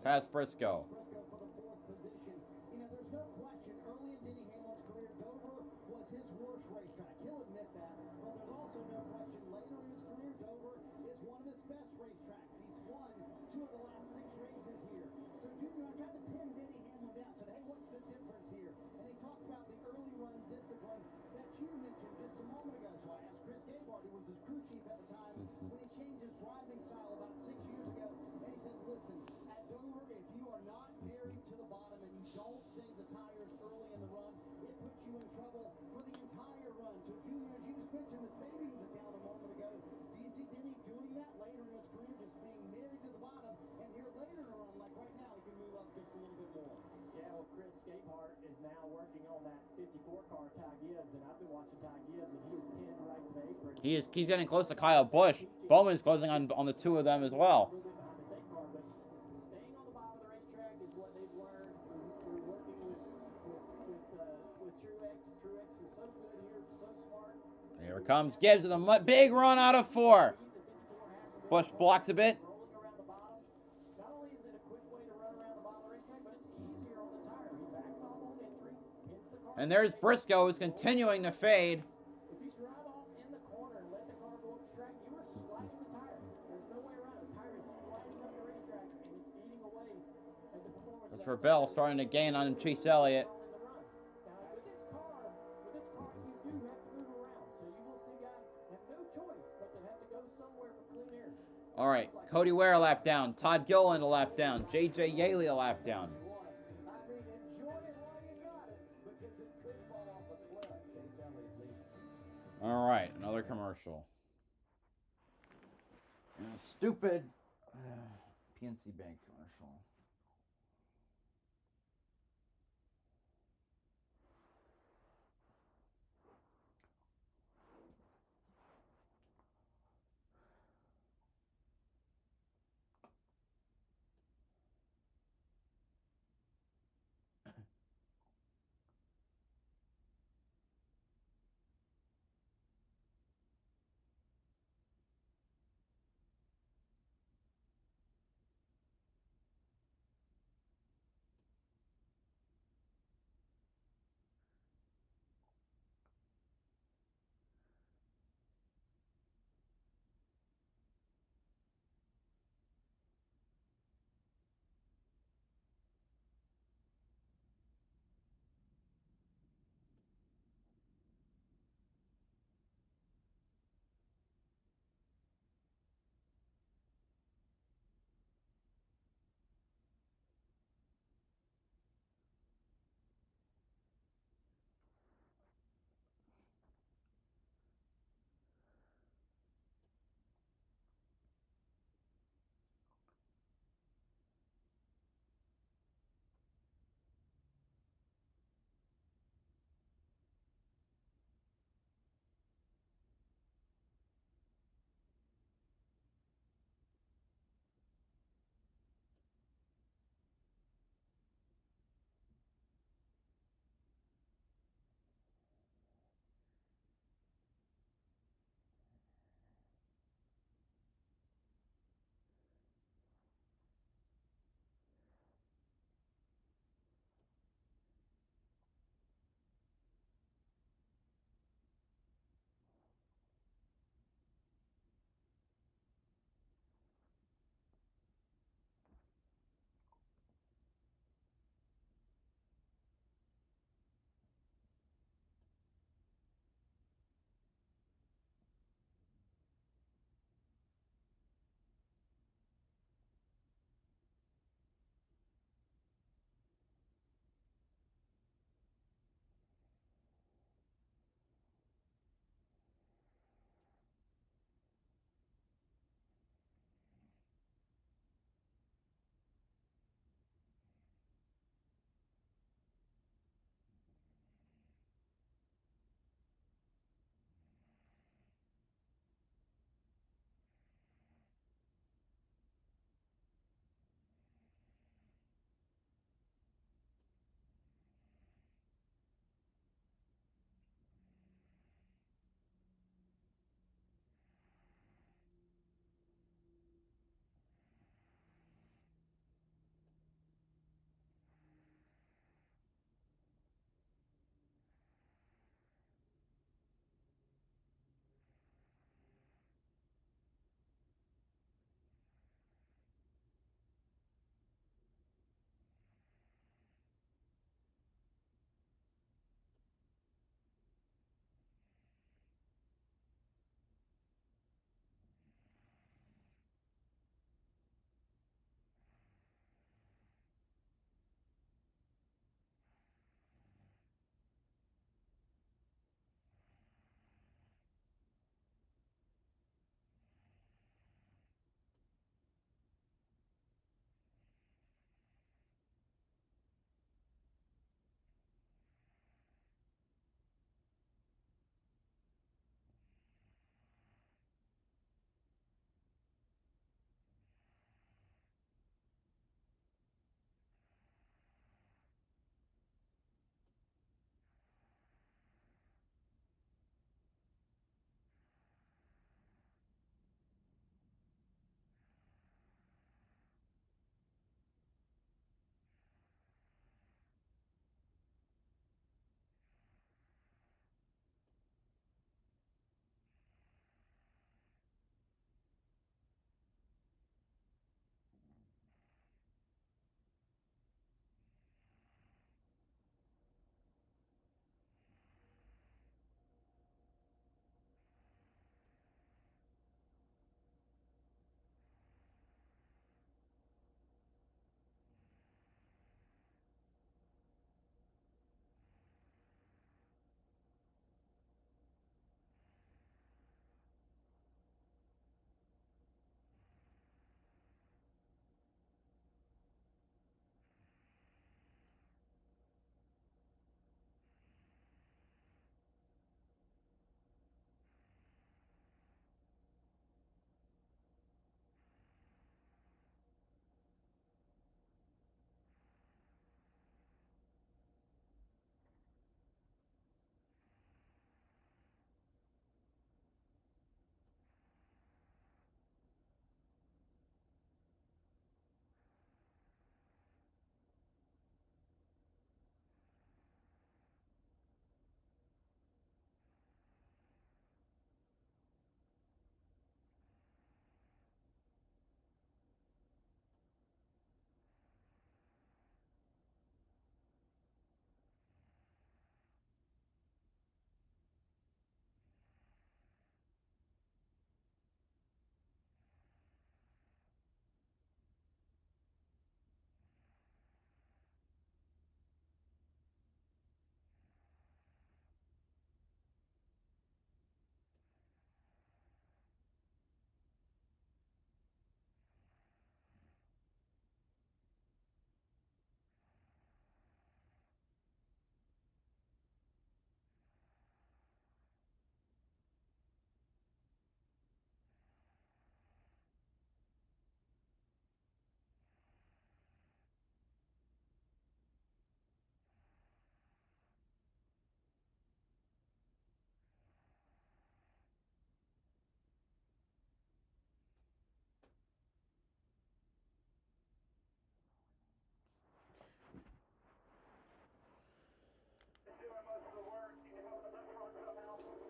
past Briscoe. Briscoe for the 4th position. You know, there's no question, early in Denny Hamlin's career, Dover was his worst racetrack. He'll admit that. But there's also no question, later in his career, Dover is one of his best racetracks. He's won 2 of the last 6 races here. So, Junior, I tried to pin Denny Hamlin down. Said, hey, what's the difference here? And he talked about the early run discipline that you mentioned just a moment ago. So I asked Chris Gabehart, who was his crew chief at the time, when he changed his driving style about 6 years ago. And he said, listen, at Dover, if you are not married to the bottom and you don't save the tires early in the run, it puts you in trouble for the entire run. So, Junior, as you just mentioned the savings account a moment ago, do you see Denny doing that later in his career, just being married to the bottom, and here later in a run, like right now, he can move up just a little bit more? Yeah, well, Chris Gabehart is now working on that 54 car, Ty Gibbs, and I've been watching Ty Gibbs, and he is pinned right to the apron. He's getting close to Kyle Busch. Bowman's closing on the 2 of them as well. A little bit behind the safe car, but staying on the bottom of the racetrack is what they've learned through working with Truex. Truex is so good here, so smart. Here it comes Gibbs with a big run out of 4. Busch blocks a bit. Rolling around the bottom. Not only is it a quick way to run around the bottom of the racetrack, but it's easier on the tire. He backs off on entry, pins the car. And there's Briscoe who's continuing to fade. If you drive off in the corner and let the car go up the track, you are sliding the tire. There's As for Bell, starting to gain on Chase Elliott. Now, with this car, you do have to move around. So you will see guys have no choice but to have to go somewhere for clean air. All right, Cody Ware a lap down. Todd Gilliland a lap down. J.J. Yaley a lap down. I mean, enjoy it while you got it, because it could fall off a cliff. Chase Elliott leading. All right, another commercial. And a stupid PNC Bank commercial.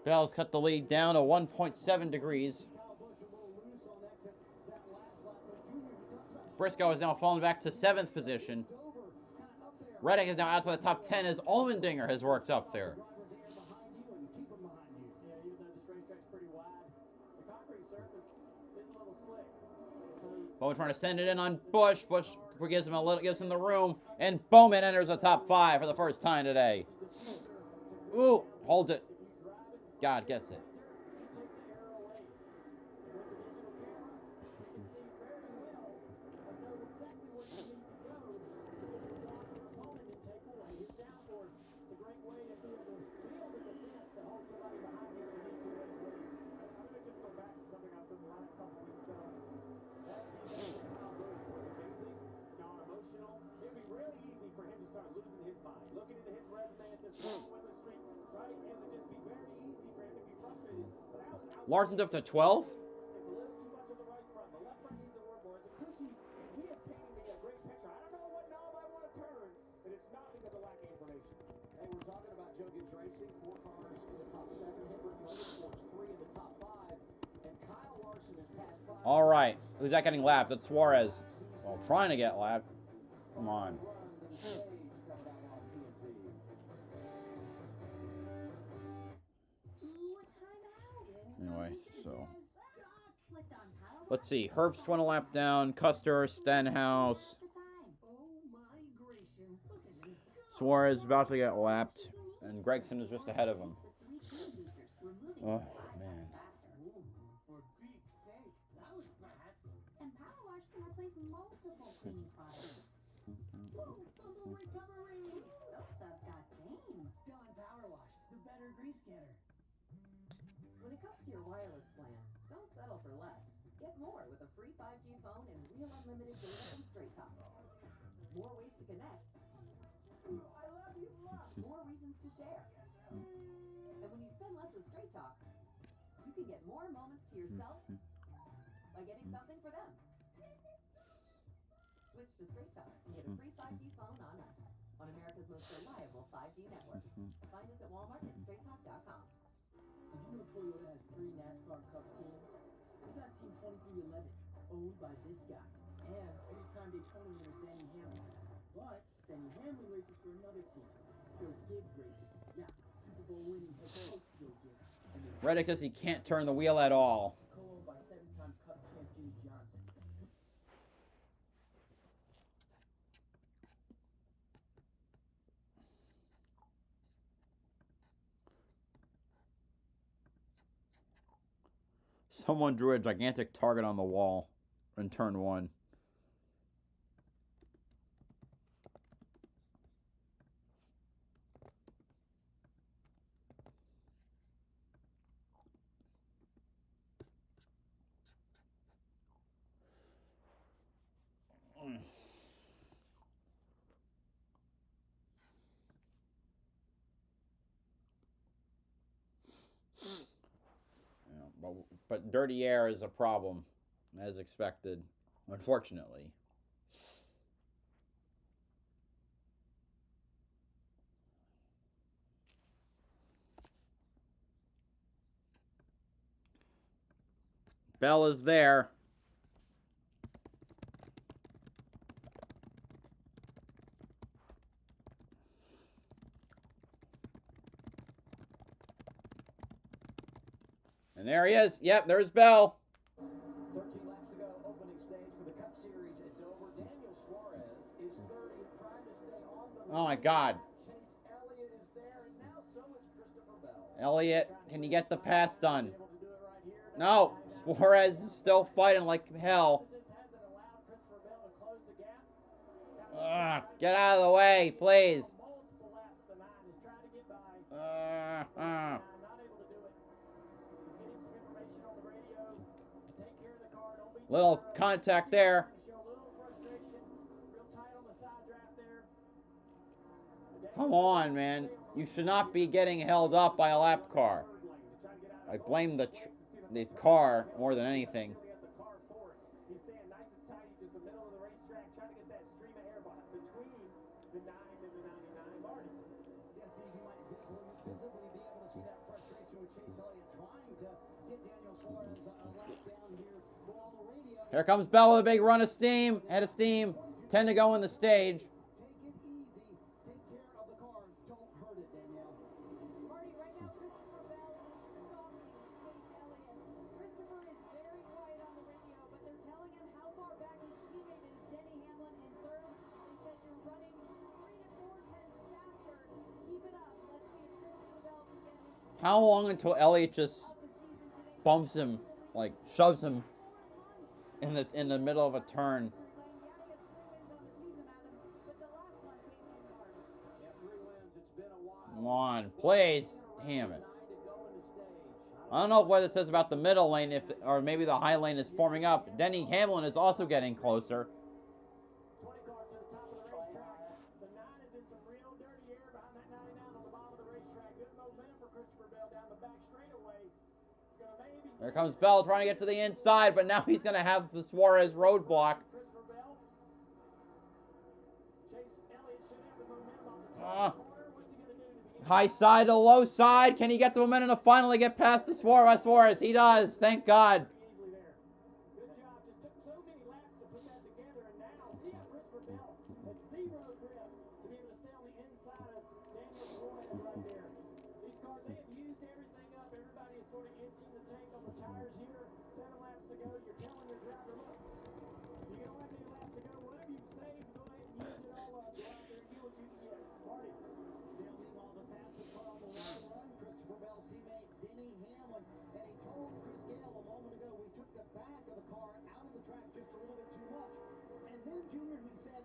Bell's cut the lead down to 1.7 degrees. Briscoe is now falling back to 7th position. Reddick is now out to the top 10 as Allmendinger has worked up there. Yeah, even though this racetrack's pretty wide, the concrete surface is a little slick. So Bowman trying to send it in on Busch. Busch gives him the room, and Bowman enters the top 5 for the first time today. Ooh, holds it. God gets it. Larson's up to 12. All right, who's that getting lapped? That's Suarez. Well, trying to get lapped. Come on. Anyway, so let's see. Herbst went a lap down. Custer, Stenhouse. Suarez is about to get lapped, and Gregson is just ahead of him. Oh man. For Greek's sake, that was fast. And Power Wash can replace multiple cleaning products. Fumble recovery. Those suds got game. Dawn Power Wash, the better grease getter. When it comes to your wireless plan, don't settle for less. Get more with a free 5G phone and real unlimited data from Straight Talk. More ways to connect. I love you, Mom. More reasons to share. And when you spend less with Straight Talk, you can get more moments to yourself by getting something for them. Switch to Straight Talk and get a free 5G phone on us, on America's most reliable 5G network. Find us at Walmart and StraightTalk.com. Did you know Toyota has 3 NASCAR Cup teams? We got Team 2311, owned by this guy, and 3-time Daytona winner Denny Hamlin. But Denny Hamlin races for another team, Joe Gibbs Racing. Yeah, Super Bowl winning head coach Joe Gibbs. Reddick says he can't turn the wheel at all. Co-owned by 7-time Cup champ Jimmy Johnson. Someone drew a gigantic target on the wall in turn 1. But dirty air is a problem, as expected, unfortunately. Bell is there. And there he is. Yep, there's Bell. 13 laps to go, opening stage for the Cup Series at Dover. Daniel Suarez is 30, trying to stay on the Oh my God. Chase Elliott is there, and now so is Christopher Bell. Elliott, can you get the pass done? No, Suarez is still fighting like hell. Get out of the way, please. Little contact there. Come on, man. You should not be getting held up by a lap car. I blame the car more than anything. Here comes Bell with a big run of steam. Head of steam. 10 to go in the stage. Take it easy. Take care of the car. Don't hurt it, Danielle. Marty, right now, Christopher Bell is stalking Chase Elliott. Christopher is very quiet on the radio, but they're telling him how far back his teammate is. Denny Hamlin in third. They said you're running 3 to 4 tenths faster. Keep it up. Let's see if Christopher Bell can get his How long until Elliott just of the season today? bumps him, like shoves him in the middle of a turn? Come on, please. Damn it. I don't know what it says about the middle lane, or maybe the high lane is forming up. Denny Hamlin is also getting closer. 20 car to the top of the racetrack. The 9 is in some real dirty air behind that 99 on the bottom of the racetrack. Good momentum for Christopher Bell down the back straightaway. Gonna maybe. There comes Bell trying to get to the inside, but now he's going to have the Suarez roadblock. Christopher Bell. Chase Elliott should have the momentum on the top corner. What's he gonna do to the High side to low side. Can he get the momentum to finally get past the Suarez? He does. Thank God. easily there? Good job. Just took so many laps to put that together, and now see how Christopher Bell has zero grip to be able to stay on the inside of Daniel Suarez right there. These cars, they have used everything up. Everybody is sort of emptying the tank on the tires here. 7 laps to go. You're telling your driver, look, you don't have any laps to go. Whatever you've saved, go ahead and use it all up. Go out there and get what you can get. Marty. Building on the fastest car on the long run, Christopher Bell's teammate Denny Hamlin, and he told Chris Gale a moment ago, we took the back of the car out of the track just a little bit too much. And then Junior, he said,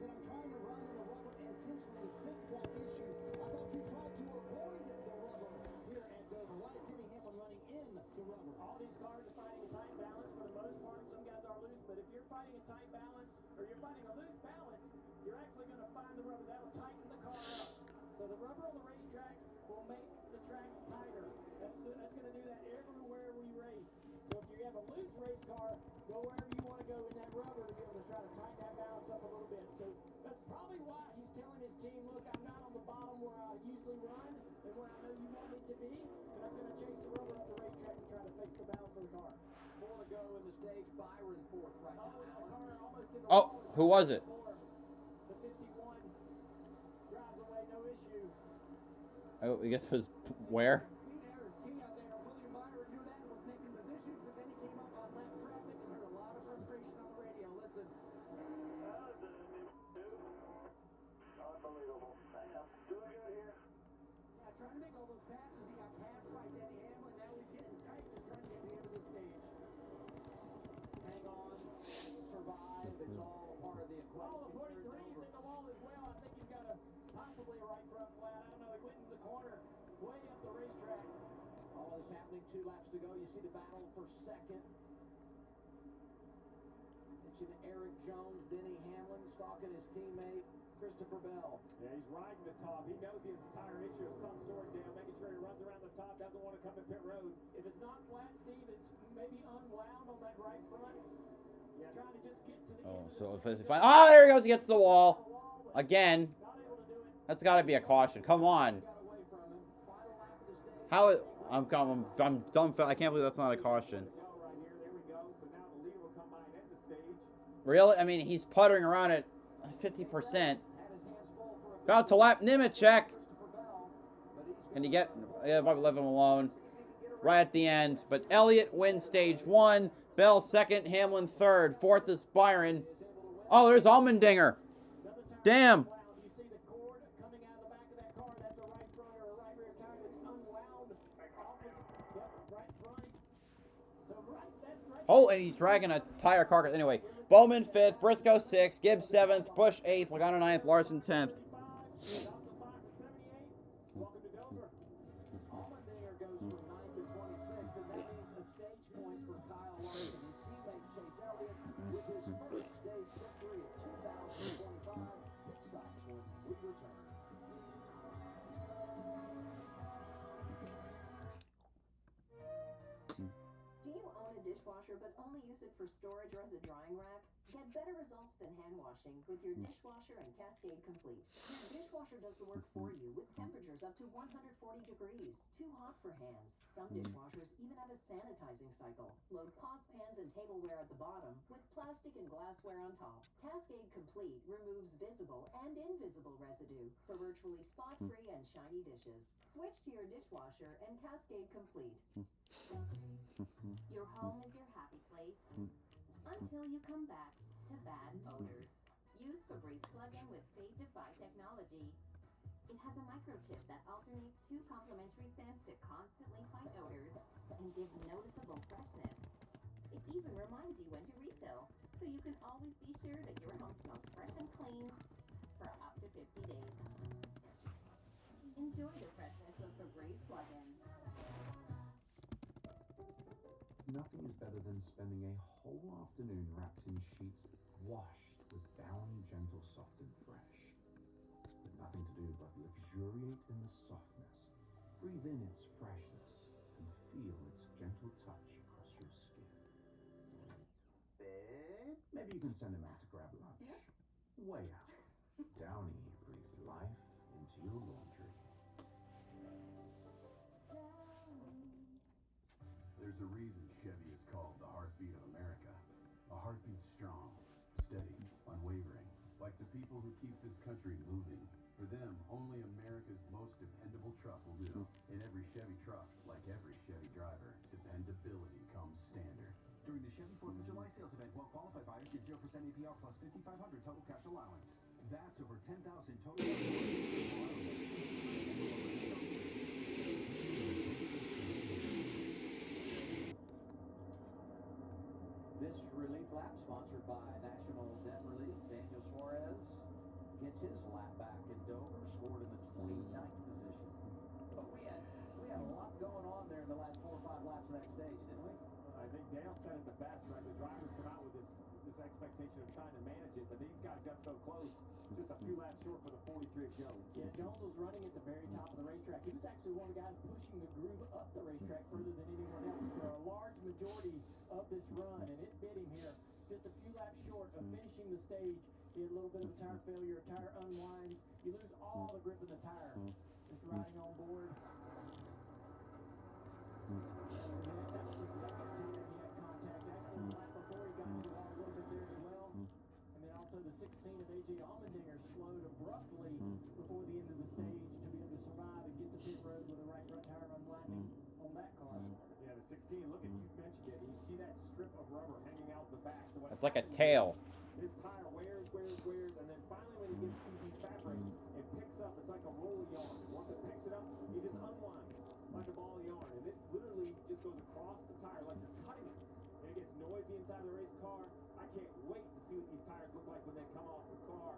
I'm trying to run in the rubber intentionally to fix that issue. I thought you tried to avoid the rubber here at Dover. Why is Denny Hamlin running in the rubber? All these cars are fighting a tight balance for the most part. Some guys are loose, but if you're fighting a tight balance, or you're fighting a loose balance, you're actually going to find the rubber. That'll tighten the car up. So the rubber on the racetrack will make the track tighter. That's going to do that everywhere we race. So if you have a loose race car, go wherever you want to go in that rubber to be able to try to tighten that balance up a little bit. So that's probably why he's telling his team, look, I'm not on the bottom where I usually run and where I know you want me to be, but I'm going to chase the rubber up the racetrack to try to fix the balance of the car. 4 to go in the stage. Byron fourth right now. The car almost in the Oh, wall. who was it? The 51 drives away, no issue. I guess it was where? Speed error is key out there. William Byron knew that and was making positions, but then he came up on lap traffic and heard a lot of frustration on the radio. Listen. Unbelievable. Doing good here. Yeah, trying to make all those passes. He got passed by Denny Hamlin. Now he's getting tight, just trying to get to the end of the stage. Hang on, survive. It's all part of the Oh, the equation. 43 is in the wall as well. I think he's got possibly a right front flat. I don't know. He went into the corner way up the racetrack. All this happening, 2 laps to go. You see the battle for second. Mention Eric Jones, Denny Hamlin stalking his teammate Christopher Bell. Yeah, he's riding the top. He knows he has a tire issue of some sort, Dale, making sure he runs around the top, doesn't want to come to pit road. If it's not flat, Steve, it's maybe unwound on that right front. Yeah. Trying to just get to the Oh, end of so the if stage. oh, there he goes. He gets to the wall But again. not able to do it. That's got to be a caution. Come on. Got away from him. Final lap of the stage. How? I'm dumbfounded. I can't believe that's not a caution. Go right here. There we go. So now the leader will come by and end the stage. Really? I mean, he's puttering around at 50%. Had his hands full for a About to lap Nemechek. Christopher Bell, but he's Can you get? Yeah, probably leave him alone. Right at the end. But Elliott wins stage 1. Bell second. Hamlin third. Fourth is Byron. Oh, there's Allmendinger. Another tire Damn. unwound. You see the cord coming out of the back of that car. That's a right front or a right rear tire that's unwound. Yep, right front. So right. Oh, and he's dragging a tire carcass. Anyway, Bowman 5th. Briscoe 6th. Gibbs 7th. Bush 8th. Logano 9th. Larson 10th. Welcome to Dover. Allmendinger goes from 9th to 26th, and that means a stage point for Kyle Larson. His teammate Chase Elliott with his first stage victory of 2025. Pit stops when we return. Do you own a dishwasher but only use it for storage or as a drying rack? Get better results than hand washing with your dishwasher and Cascade Complete. Your dishwasher does the work for you with temperatures up to 140 degrees. Too hot for hands. Some dishwashers even have a sanitizing cycle. Load pots, pans, and tableware at the bottom with plastic and glassware on top. Cascade Complete removes visible and invisible residue for virtually spot-free and shiny dishes. Switch to your dishwasher and Cascade Complete. Your home is your happy place until you come back to bad odors. Use Febreze plug-in with Fade-Defy technology. It has a microchip that alternates 2 complementary scents to constantly fight odors and give noticeable freshness. It even reminds you when to refill, so you can always be sure that your home smells fresh and clean for up to 50 days. Enjoy the freshness of Febreze plug-in. Nothing is better than spending a whole afternoon wrapped in sheets washed with downy, gentle, soft and fresh. With nothing to do but luxuriate in the softness, breathe in its freshness, and feel its gentle touch across your skin. Babe, maybe you can send him out to grab lunch. Yep. Way out. Downy breathes life into your laundry. There's a reason Chevy is called the heartbeat of America. A heartbeat strong, steady, unwavering, like the people who keep this country moving. For them, only America's most dependable truck will do. In every Chevy truck, like every Chevy driver, dependability comes standard. During the Chevy 4th of July sales event, well-qualified buyers get 0% APR plus $5,500 total cash allowance. That's over $10,000 total This relief lap sponsored by National Debt Relief. Daniel Suarez gets his lap back in Dover, scored in the 29th position. But we had a lot going on there in the last 4 or 5 laps of that stage, didn't we? I think Dale said it the best, right? The drivers come out with this expectation of trying to manage it, but these guys got so close, just a few laps short for the 43 of Jones. Yeah, Jones was running at the very top of the racetrack. He was actually one of the guys pushing the groove up the racetrack further than anyone else for a large majority of this run, and it bit him here. Just a few laps short of finishing the stage. He had a little bit of a tire failure, a tire unwinds. You lose all the grip of the tire. Just riding on board. And that was the second time he had contact. Actually, the lap before he got into the wall a little bit there as well. And then also the 16 of A.J. Allmendinger slowed abruptly before the end of the stage to be able to survive and get to pit road with the right front tire unwinding on that car. Yeah, the 16, look at, you mentioned it, and you see that strip of rubber hanging out the back. So It's like a tail. This tire wears, and then finally when he gets to the fabric, it picks up. It's like a roll of yarn. Once it picks it up, it just unwinds like a ball of yarn, and it literally just goes across the tire like you're cutting it. And it gets noisy inside the race car. I can't wait to see what these tires look like when they come off the car.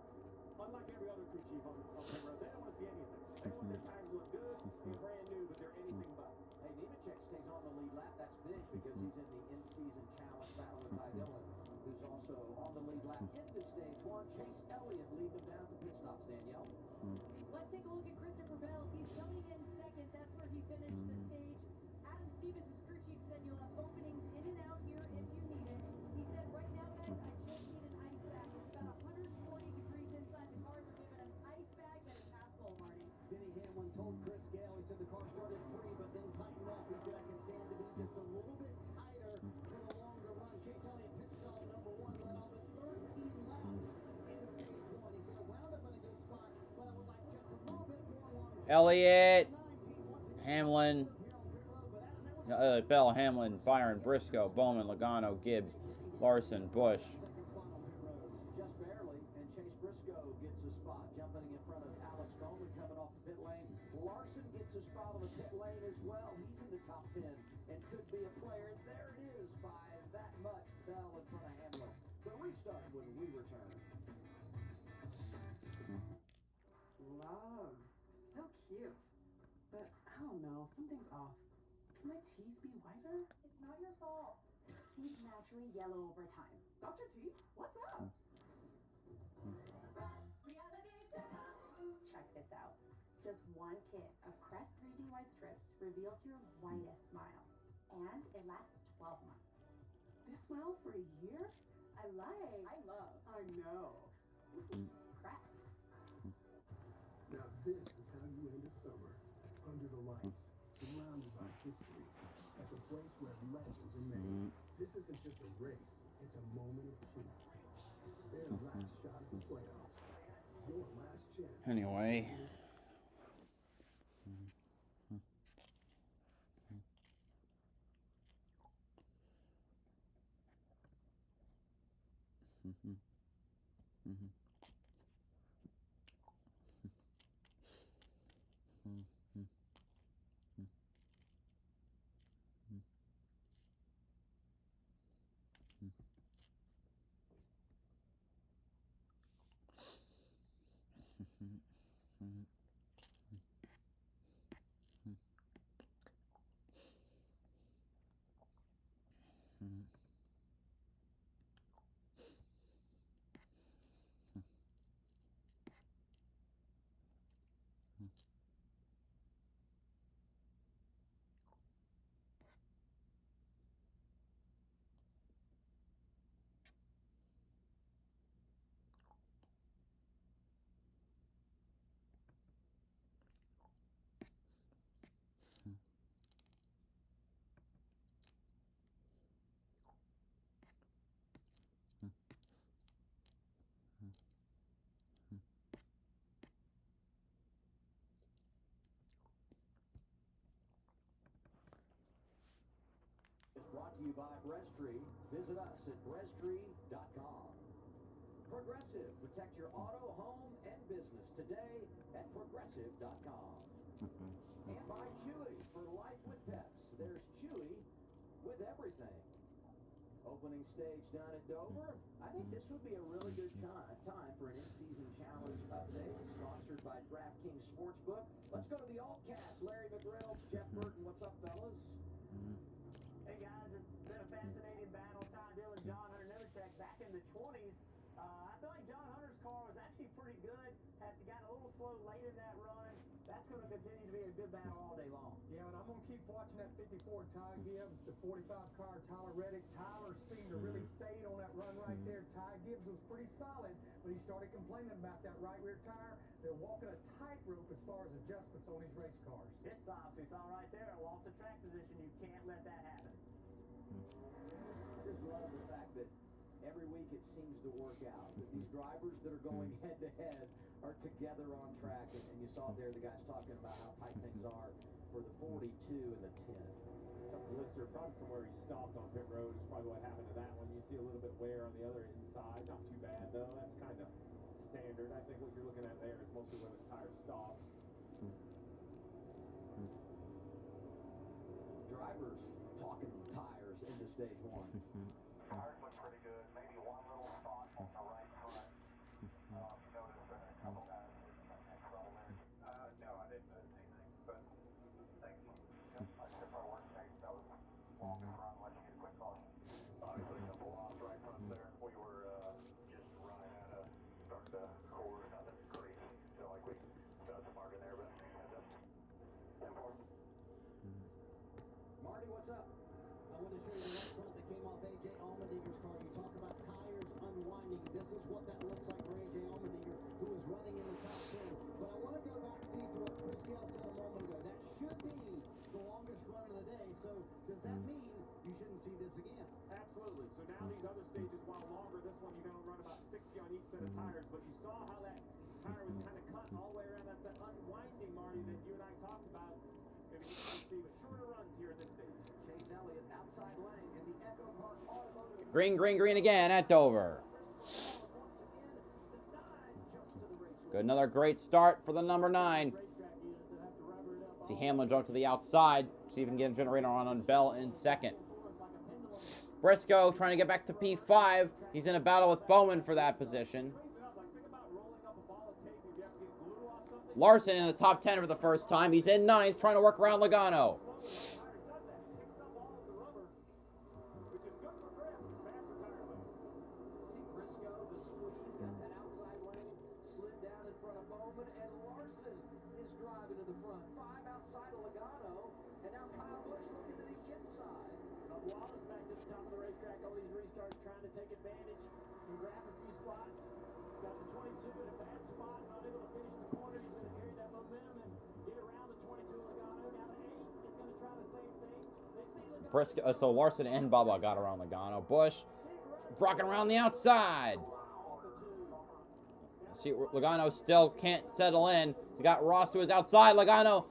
Unlike every other crew chief on pit road, they don't want to see anything. They want their tires to look good and brand new, but they're anything but. Hey, Nemechek stays on the lead lap. That's big because he's in the in-season challenge battle with Ty Dillon, who's also on the lead lap in this stage one. Chase Elliott leading him down to pit stops, Danielle. Let's take a look at Christopher Bell. He's coming in second. That's where he finished the stage. Adam Stevens, his crew chief, said you'll have openings in and out here if you need it. He said, right now, guys, I just need an ice bag. It's about 140 degrees inside the car. We're given an ice bag that is half full, Marty. Denny Hamlin told Chris Gale, he said the car started free, but then tightened up. He said, I can stand to be just a little bit tighter for the longer run. Chase Elliott pit stall number 1, led all but 13 laps in stage 1. He said, I wound up in a good spot, but I would like just a little bit more longevity. Elliott, Hamlin, Bell, Hamlin, Byron, Briscoe, Bowman, Logano, Gibbs, Larson, Busch. Just barely, and Chase Briscoe gets a spot, jumping in front of Alex Bowman coming off the pit lane. Larson gets a spot on the pit lane as well. He's in the top 10 and could be a player. And there it is by that much. Bell in front of Hamlin. The restart when we return. Love. So cute. But I don't know, something's off. Can my teeth be whiter? It's not your fault. Teeth naturally yellow over time. Dr. Teeth, what's up? Check this out. Just one kit of Crest 3D White Strips reveals your whitest smile. And it lasts 12 months. This smile for a year? I I love. I know. Crest. Now this is how you end a summer. Under the lights, surrounded by history, at the place where legends are made. This isn't just a race, it's a moment of truth. Their last shot at the playoffs. Your last chance. Anyway. Brought to you by Breasttree. Visit us at breasttree.com. Progressive. Protect your auto, home, and business today at progressive.com. And by Chewy. For life with pets, there's Chewy with everything. Opening stage down at Dover. I think this would be a really good time for an in-season challenge update, sponsored by DraftKings Sportsbook. Let's go to the alt-cast. Larry McReynolds, Jeff Burton. What's up, fellas? Hey guys, it's been a fascinating battle. Ty Dillon, John Hunter Nemechek back in the 20s. I feel like John Hunter's car was actually pretty good. Had gotten a little slow late in that run. That's going to continue to be a good battle all day long. Yeah, and I'm going to keep watching that 54 Ty Gibbs, the 45 car Tyler Reddick. Tyler seemed to really fade on that run right there. Ty Gibbs was pretty solid, but he started complaining about that right rear tire. They're walking a tightrope as far as adjustments on these race cars. Pit stops, we saw right there, a loss of track position. You can't let that happen. I just love the fact that every week it seems to work out. That these drivers that are going head-to-head are together on track. And you saw there the guys talking about how tight things are for the 42 and the 10. It's a blister, probably from where he stopped on pit road is probably what happened to that one. You see a little bit wear on the other inside. Not too bad, though. That's kind of standard. I think what you're looking at there is mostly where the tire stopped. Drivers talking tires into stage one. Tires look pretty good. Maybe one little spot on the right front. You noticed a couple guys in trouble there. No, I didn't notice anything, but thanks. I took my work safe. I was walking around, let you get a quick caution. Obviously, a couple off right front there. We were just running out of start to core, nothing crazy. Feel like we got some mark in there, but that's important. Marty, what's up? I want to show you the right front that came off A.J. Allmendinger's car. You talk about tires unwinding. This is what that looks like for A.J. Allmendinger, who is running in the top 10. But I want to go back, Steve, to what Chris Gale said a moment ago. That should be the longest run of the day. So does that mean you shouldn't see this again? Absolutely. So now these other stages, while longer, this one you're going to run about 60 on each set of tires. But you saw how that tire was kind of cut all the way around. That's that unwinding, Marty, that you and I talked about. Going to be interesting to see, but shorter runs here in this stage. Chase Elliott outside lane in the EchoPark Automotive. Green, green, green again at Dover. Good, another great start for the number 9. See Hamlin jump to the outside. See if he can get a generator on Bell in second. Briscoe trying to get back to P5. He's in a battle with Bowman for that position. Larson in the top 10 for the first time. He's in 9th, trying to work around Logano. top of the racetrack, all these restarts trying to take advantage and grab a few spots. Got the 22 in a bad spot, not able to finish the corner. He's going to carry that momentum and get around the 22 Logano. Now the 8 is going to try the same thing. They see Logano. So Larson and Bubba got around Logano. Busch rocking around the outside. See, Logano still can't settle in. He's got Ross to his outside. Logano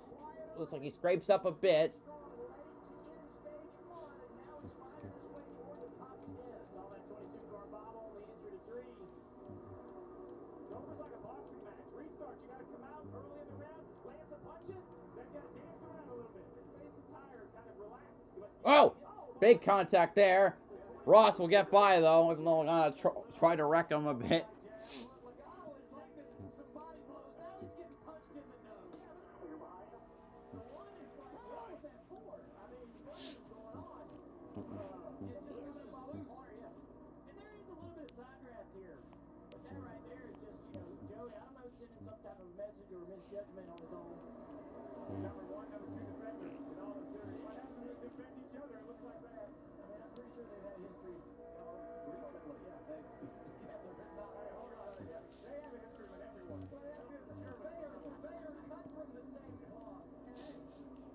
looks like he scrapes up a bit. Oh, big contact there. Ross will get by though, even though Logano try to wreck him a bit. Misjudgment on his own. Number 1, number 2 defender. And all of a sudden, what happened? They defend each other. It looks like that. I mean, I'm pretty sure they've had history. Recently, yeah. They have a history with everyone. They are cut from the same cloth. And hey,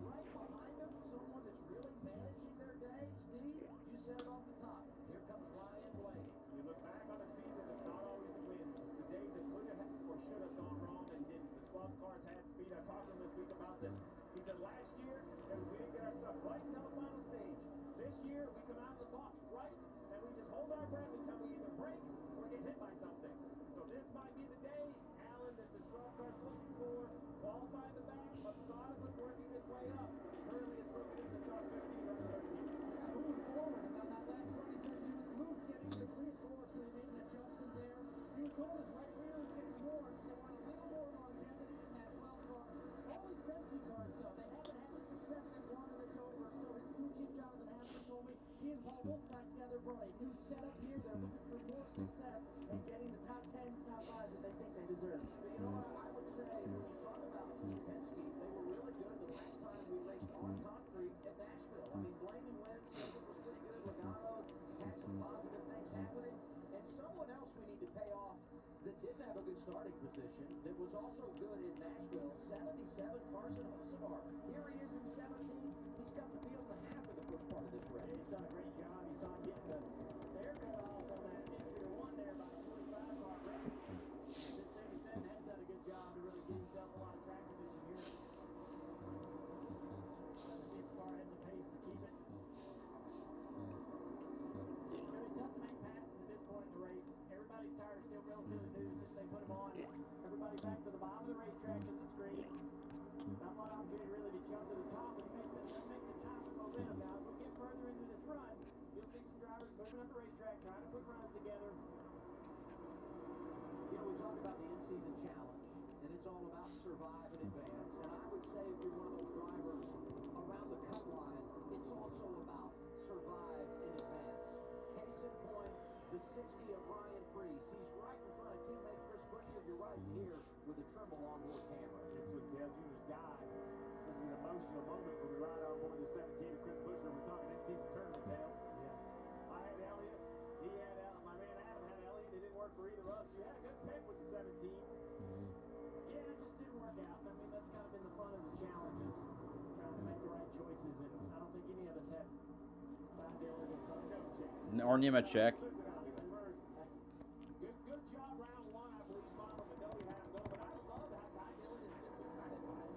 right behind them, someone that's really managing their day. Steve, you said it off the top. Here comes Ryan Blaney. You look back on a season, it's not always the wins. It's the days that could have or should have gone wrong and didn't. The 12 cars had speed. I talked to him this week about this. He said last year, we didn't get our stuff right until the final stage. This year, we come out of the box right, and we just hold our breath until we either break or get hit by something. So this might be the day, Alan, that this 12 car's looking for. Qualify in the back, methodically working his way up. Currently, it's moving in the top 15 or 13. Yeah, moving forward. And on that last run, he says he was loose getting to the clear floor, so he made an adjustment there. He was told his right rear was getting warm. They want a little more longevity in that 12 car. All these Penske cars, though, they haven't had the success they wanted at Dover. So his crew chief, Jonathan Hampton, told me he and Paul Wolf got together, brought a new setup here. They're looking for more success and getting the top 10s, top 5s that they think they deserve. But you know what? I would say when you talk about Team Penske, they were really good the last time we raced on concrete at Nashville. I mean, Blaney wins, Silver was pretty good. Logano had some positive things happening. And someone else we need to pay off that didn't have a good starting position, that was also good in Nashville, 77, Carson Hocevar. Here he is in 17. He's got the field in half of the first part of this race. He's done a great job. You saw him getting the air cut off on that interior 1 there by the 45 car race. This 37 has done a good job to really give himself a lot of track position here. Trying to see if the car has the pace to keep it. It's going to be tough to make passes at this point in the race. Everybody's tires still relatively new since they put them on. Everybody back to the bottom of the racetrack because it's green. Not a lot of opportunity really to jump to the top and make the top momentum. Now, as we get further into this run, you'll see some drivers moving up the racetrack, trying to put runs together. You know, we talk about the in-season challenge, and it's all about survive and advance. And I would say if you're one of those drivers around the cut line, it's also about survive and advance. Case in point, the 60 of Ryan Preece. He's right in front of teammate Chris Buescher. You're right here with the Trimble onboard camera. This was Dale Jr.'s guy. This is an emotional moment when we ride on board the 17 of Chris Buescher. We're talking in-season tournament, Dale. Yeah. I had Elliott. He had my man Adam had Elliott. It didn't work for either of us. You had a good pick with the 17. Yeah, it just didn't work out. I mean, that's kind of been the fun of the challenges, trying to make the right choices. And I don't think any of us have Ty Dillon and some no chance. Or Nemechek. Good job round 1, I believe. Bob and Adobe had him go, but I love how Ty Dillon is just excited by it.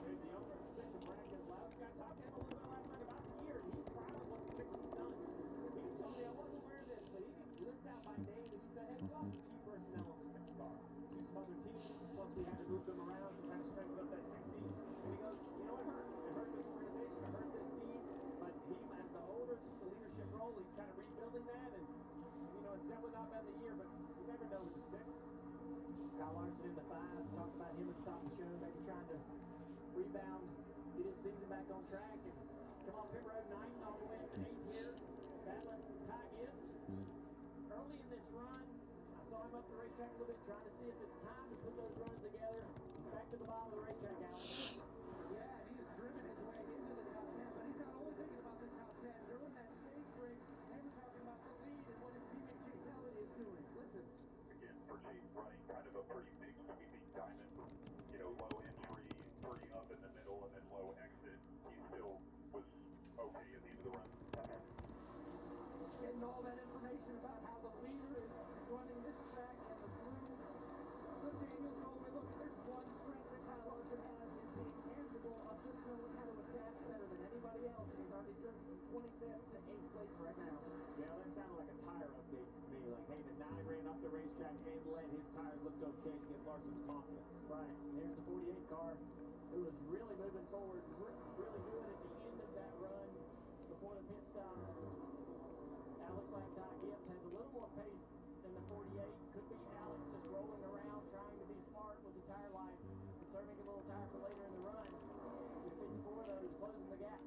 There's the owner of 6 of Brandon Keselowski. I talked to him a little bit last night about the year. He's proud of what the 60's done. He told me I wasn't aware of this, but he listed out by name and he said, hey, we lost some key personnel on the 6 car. To some other teams, plus we had to move them around to kind of strengthen up that 60. And he goes, you know, it hurt. It hurt this organization, it hurt this team. But he, as the holder, the leadership role, he's kind of rebuilding that. And, you know, it's definitely not been the year, but you never know with the 6. Kyle Larson in the 5. Talked about him at the top of the show, maybe trying to rebound, get his season back on track, and come off pit road 9th all the way up to 8th here. Battling Ty Gibbs. Early in this run, I saw him up the racetrack a little bit, trying to see if it's time to put those runs together. He's back to the bottom of the racetrack, Alan. Yeah, and he has driven his way into the top 10, but he's not only thinking about the top 10. During that stage break, else, and he's already jumped from 25th to 8th place right now. Yeah, that sounded like a tire update for me. Like, hey, the 9 ran up the racetrack and led. His tires looked okay to give Larson the confidence. Right. Here's the 48 car, who was really moving forward, really good at the end of that run before the pit stop. Looks like Ty Gibbs has a little more pace than the 48. Could be Alex just rolling around trying to be smart with the tire life, conserving a little tire for later in the run. This 54 though, he's closing the gap.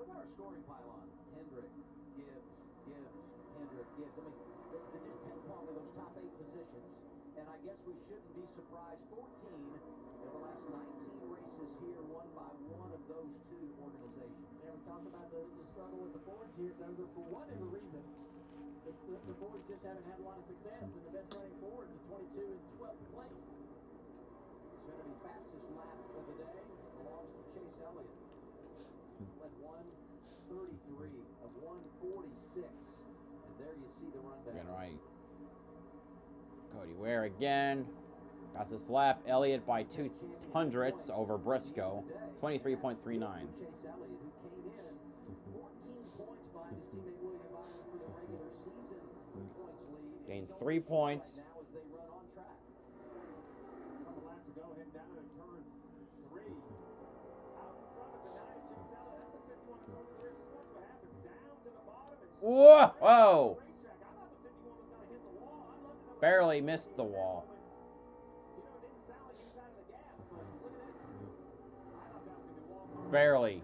Look at our scoring pylon. Hendrick, Gibbs, Hendrick, Gibbs. I mean, they're just ping-pong in those top 8 positions. And I guess we shouldn't be surprised. 14 of the last 19 races here won by one of those 2 organizations. Yeah, we talked about the struggle with the Fords here. Those are for whatever reason. The Fords just haven't had a lot of success. And the best running Ford, the 22 in 12th place. Xfinity fastest lap of the day belongs to Chase Elliott. Led 1:33 of 1:46. And there you see the rundown. Again, right. Cody Ware again. Fastest lap. Elliott by 200ths over Briscoe. 23.39. Chase Elliott, who came in 14 points behind his teammate William Byron for the regular season points lead. Gains 3 points. Now as they run on track. A couple laps ago, heading down to turn 3. Out in front of the 9, Chase Elliott. That's a 51 car career. Just watch what happens. Down to the bottom. And Whoa! Whoa! racetrack. I thought the 51 was going to hit the wall. I'd love to know. Barely missed the wall. You know, it didn't sound like he was out of the gas, but look at this. I thought that was going to be wall. Barely.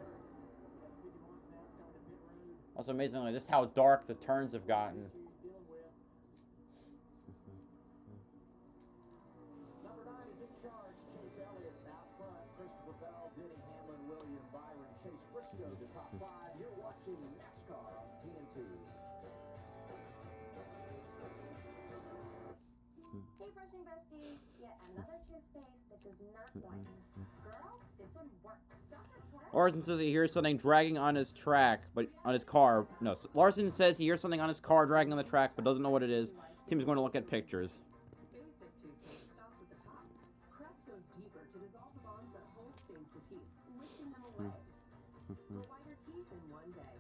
Also amazingly, just how dark the turns have gotten. Number 9 is in charge. Chase Elliott out front. Christopher Bell, Denny Hamlin, William Byron, Chase Briscoe, the top 5. You're watching NASCAR on TNT. Hey, brushing besties. Yet another toothpaste that does not whiten. Girl, this one works. Dr. Twirl. Larson says he hears something dragging on his track, but on his car. No, Larson says he hears something on his car dragging on the track, but doesn't know what it is. Team's going to look at pictures. Basic toothpaste stops at the top. Crest goes deeper to dissolve the bonds that hold stains to teeth, lifting them away. For whiter teeth in one day.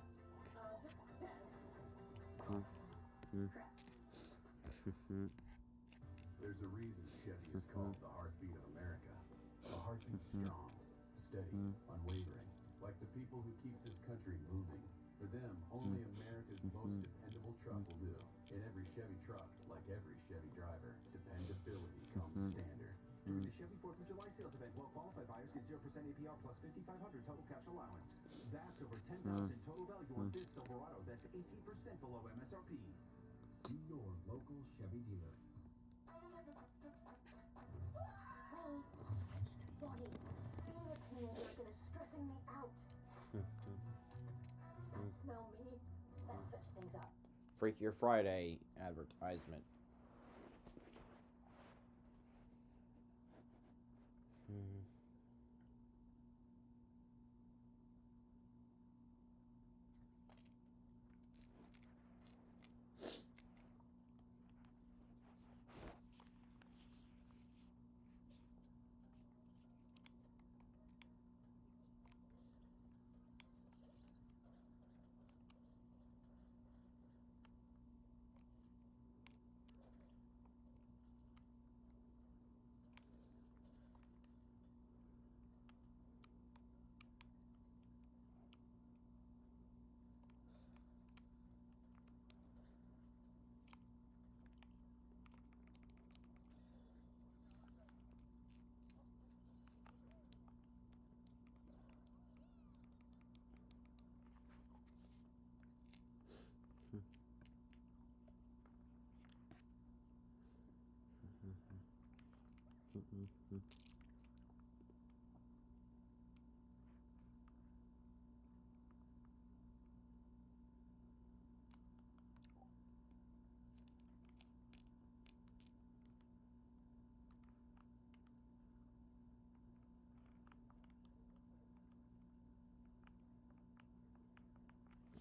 There's a reason Chevy is called the heartbeat of America. A heartbeat strong, steady, unwavering. Like the people who keep this country moving. For them, only America's most dependable truck will do. In every Chevy truck, like every Chevy driver, dependability comes standard. During the Chevy 4th of July sales event, well-qualified buyers get 0% APR plus $5,500 total cash allowance. That's over $10,000 total value on this Silverado. That's 18% below MSRP. See your local Chevy dealer. Switched bodies. Being a teenager is stressing me out. Does that smell me? Let's switch things up. Freakier Friday advertisement.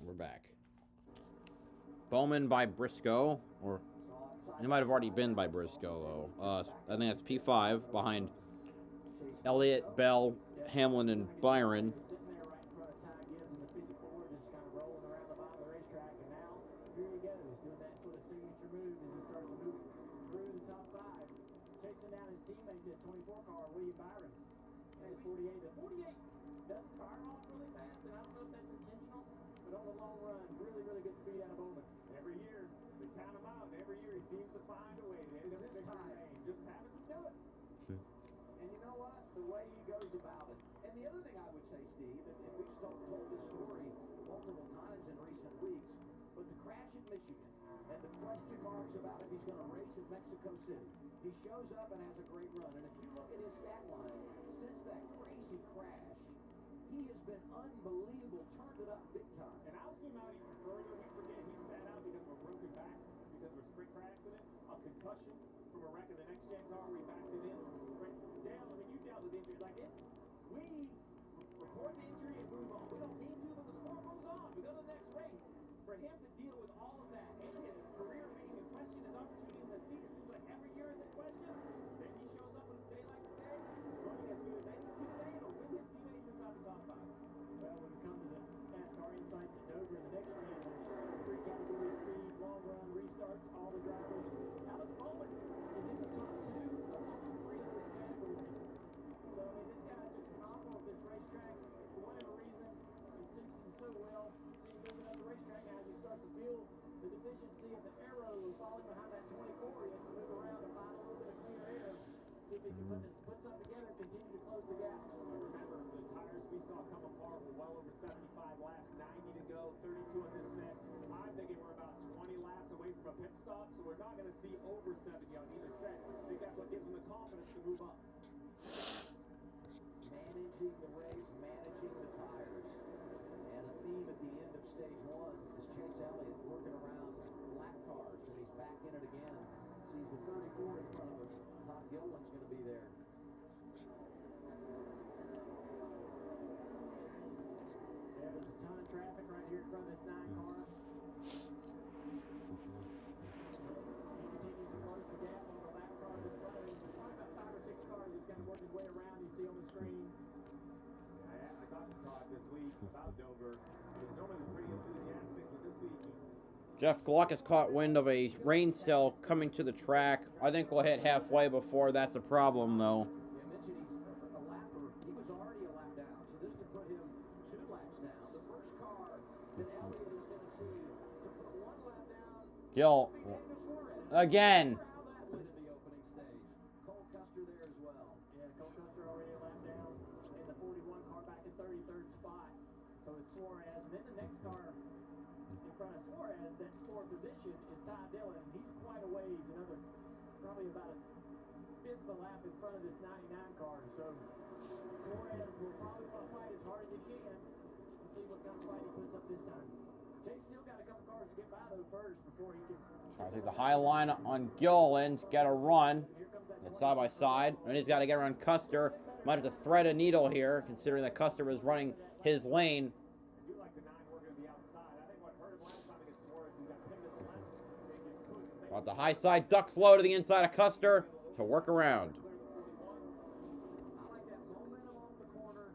We're back. Bowman by Briscoe, or it might have already been by Briscoe though. I think that's P5 behind Elliott, Bell, Hamlin, and Byron. goes, doing that sort of signature move as he starts to move through the top 5. Chasing down his teammate, the 24 car, William Byron. And his 48. The 48 doesn't fire off really fast, and I don't know if that's intentional, but on the long run, really, really good speed out of Bowman. Every year, we count him out, and every year he seems to find a way to hit him in victory lane. Just happens to do it. And you know what? The way he goes about it. And the other thing I would say, Steve, and we've told this story multiple times in recent weeks, but the crash at Michigan and the question marks about if he's going to race in Mexico City, he shows up and has a great run. And if you look at his stat line, since that crazy crash, he has been unbelievable, turned it up big time. And I'll zoom out even further. We forget he sat out because of a broken back, because of a sprint car accident, a concussion from a wreck of the next gen car where he backed it in. Right? Dale, I mean, you dealt with injuries like it's. We report the injury and move on. We don't need to, but the sport moves on. We go to the next race. For him to deal with all of that and his career being in question, his opportunity in the seat, it seems like every year is in question. Then he shows up on a day like today, running as good as any teammate or with his teammates inside the top 5. Well, when we come to the NASCAR Insights at Dover in the next year, there's 3 categories: speed, long run, restarts, all the drivers. Alex Bowman is in the top 2 of all 3 of those categories. So, I mean, this guy's just phenomenal at this racetrack. For whatever reason, it suits him so well. See him moving up the racetrack now as he starts to feel the deficiency of the aero falling behind that 24. He has to move around to find a little bit of cleaner air. See if he can put something together and continue to close the gap. Remember, the tires we saw come apart were well over 75 laps, 90 to go, 32 on this set. I'm thinking we're about 20 laps away from a pit stop, so we're not going to see over 70 on either set. I think that's what gives them the confidence to move up. Managing the race, managing the tires. And a theme at the end of stage 1 is Chase Elliott working around lap cars, and he's back in it again. Sees the 34 in front of him. Todd Gilliland's going to be there. Yeah, there's a ton of traffic right here in front of this 9 car. He continues to close the gap on the lap car in front of him. There's probably about 5 or 6 cars just kind of working his way around. You see on the screen. I talked to Todd this week about Dover. He's normally pretty enthusiastic, but this week Jeff Gluck has caught wind of a rain cell coming to the track. I think we'll hit halfway before that's a problem, though. Yeah, mentioned he's a lapper. He was already a lap down, so this to put him 2 laps down. The first car that Elliott is going to see to put 1 lap down. Gil, again. How that went in the opening stage. Cole Custer there as well. Yeah, Cole Custer already a lap down. And the 41 car back in 33rd spot. So it's Suarez. And then the next car in front of Suarez, that score position, is Ty Dillon. He's quite a ways, another probably about a 5th of a lap in front of this 99 car. So Suarez will probably want to fight as hard as he can and see what kind of fight he puts up this time. Chase still got a couple cars to get by though first before he can. Trying to take the high line on Gilliland, get a run. It's side by side, and he's got to get around Custer. Might have to thread a needle here, considering that Custer was running his lane. I do like the 9 working to the outside. I think what hurt him last time against Suarez, he got pinned to the left. They just couldn't make But the high side ducks low to the inside of Custer to work around. I like that momentum off the corner.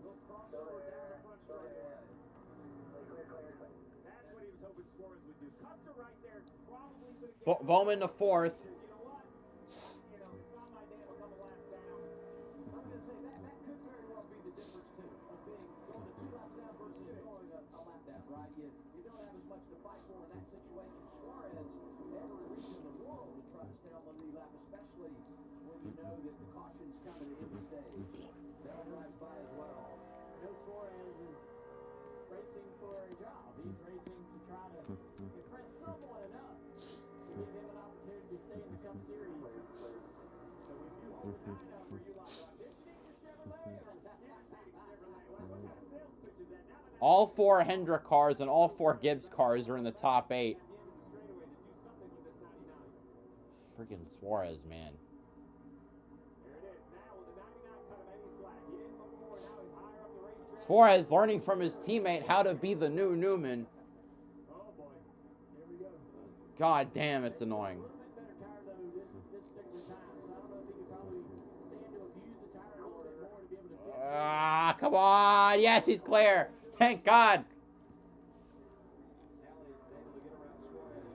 Little crossover down the front straightaway. That's what he was hoping Suarez would do. Custer right there probably could have given Bowman to 4th. you know what? You know, it's not my day of a couple laps down. I'm going to say that could very well be the difference too, of being going to 2 laps down versus going a lap down, right? You don't have as much to fight for in that situation. Suarez, every reason in the world would try to stay on the lead lap, especially when you know that the caution's coming to hit the stage. Dell drives by as well. No, Suarez is racing for a job. He's racing to try to impress someone enough to give him an opportunity to stay in the Cup Series. So if you hold the 9 up, are you like auditioning for Chevrolet or irritating Chevrolet? What kind of sales pitch is that? Now that All 4 Hendrick cars and all 4 Gibbs cars are in the top 8. at the end of the straightaway to do something with this 99. Freaking Suarez, man. There it is. Now with the 99 cut him any slack. He didn't before. Now he's higher up the racetrack. Suarez learning from his teammate how to be the new Newman. Oh boy, here we go. God damn, it's annoying. A little bit better tire though this particular time, so I don't know if he could probably stand to abuse the tire a little bit more to be able to get. Ah, come on. Yes, he's clear. Thank God. Elliott able to get around Suarez.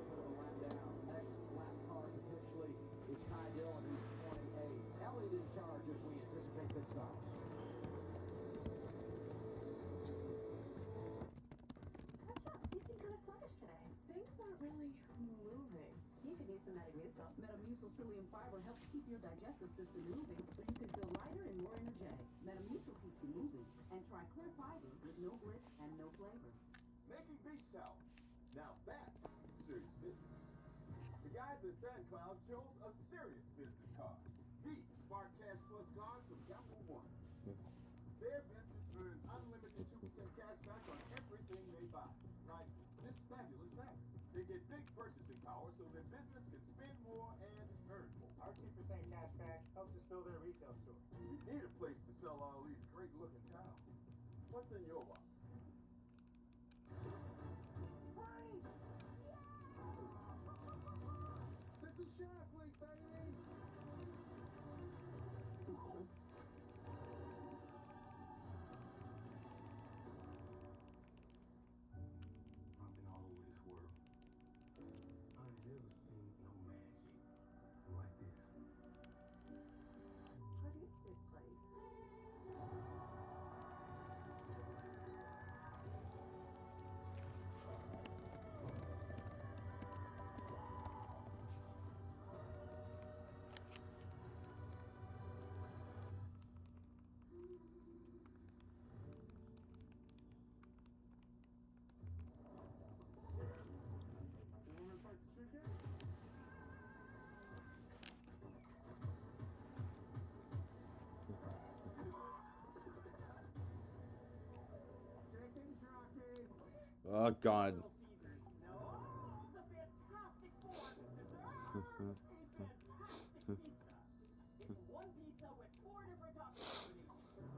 psyllium fiber helps keep your digestive system moving so you can feel lighter and more energetic. Metamucil keeps you moving. And try clear fiber with no grit and no flavor. Making beach towel. Now that's serious business. The guys at SandCloud chose a serious business card. The Spark Cash Plus card from Capital One. Their business earns unlimited 2% cash back on everything they buy. Like this fabulous fabric. They get big purchasing power so their business can spend more and earn more. Our 2% cash back helps us build their retail store. We need a place to sell all these great looking towels. What's in your wallet? This is Shark Week, baby! I've been all over this world. I ain't never seen no magic like this. What is this place? You want me to fight the suitcase? Chicken jockey! Oh God. Little Caesars. No, the Fantastic Four deserve a fantastic pizza. It's one pizza with 4 different topping combinations.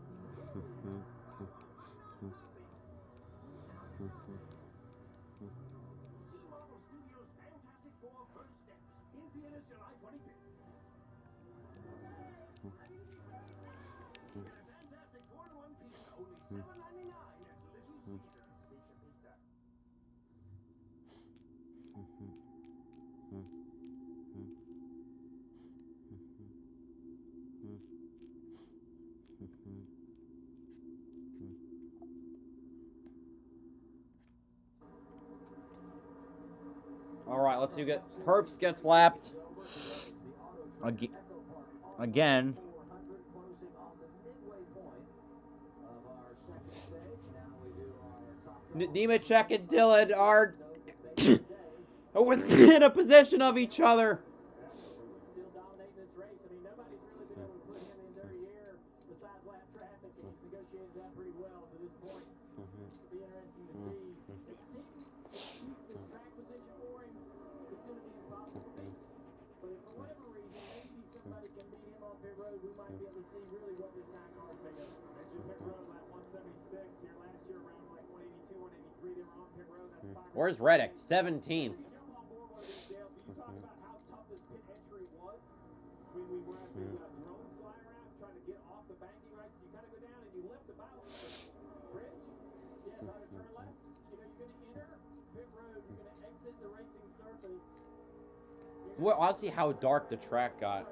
See Marvel Studios' Fantastic Four First Steps in theaters July 25th. Get a Fantastic 4-in-1 pizza, only $7.99 at Little Caesars. Pizza, pizza. All right, let's see. Herbst gets lapped again. Nemechek and Dillon are within a position of each other. Still dominating this race. I mean, nobody's really been able to put him in their ear besides lap traffic, and he's negotiated that pretty well to this point. It'll be interesting to see. If the team keeps this track position for him, it's going to be impossible to beat. But if for whatever reason, maybe somebody can beat him on pit road, we might be able to see really what this NASCAR is made of. Mentioned pit road lap 176 here last year, around like 182, 183. They were on pit road. That's 5. Where's Reddick? 17th. You jump on board one of these, Dale. You talk about how tough this pit entry was when we were at the drone flyer out trying to get off the banking rights. You kind of go down and you lift about bridge. Yes, out of turn left. You know, you're going to enter pit road. You're going to exit the racing surface. Well, I'll see how dark the track got.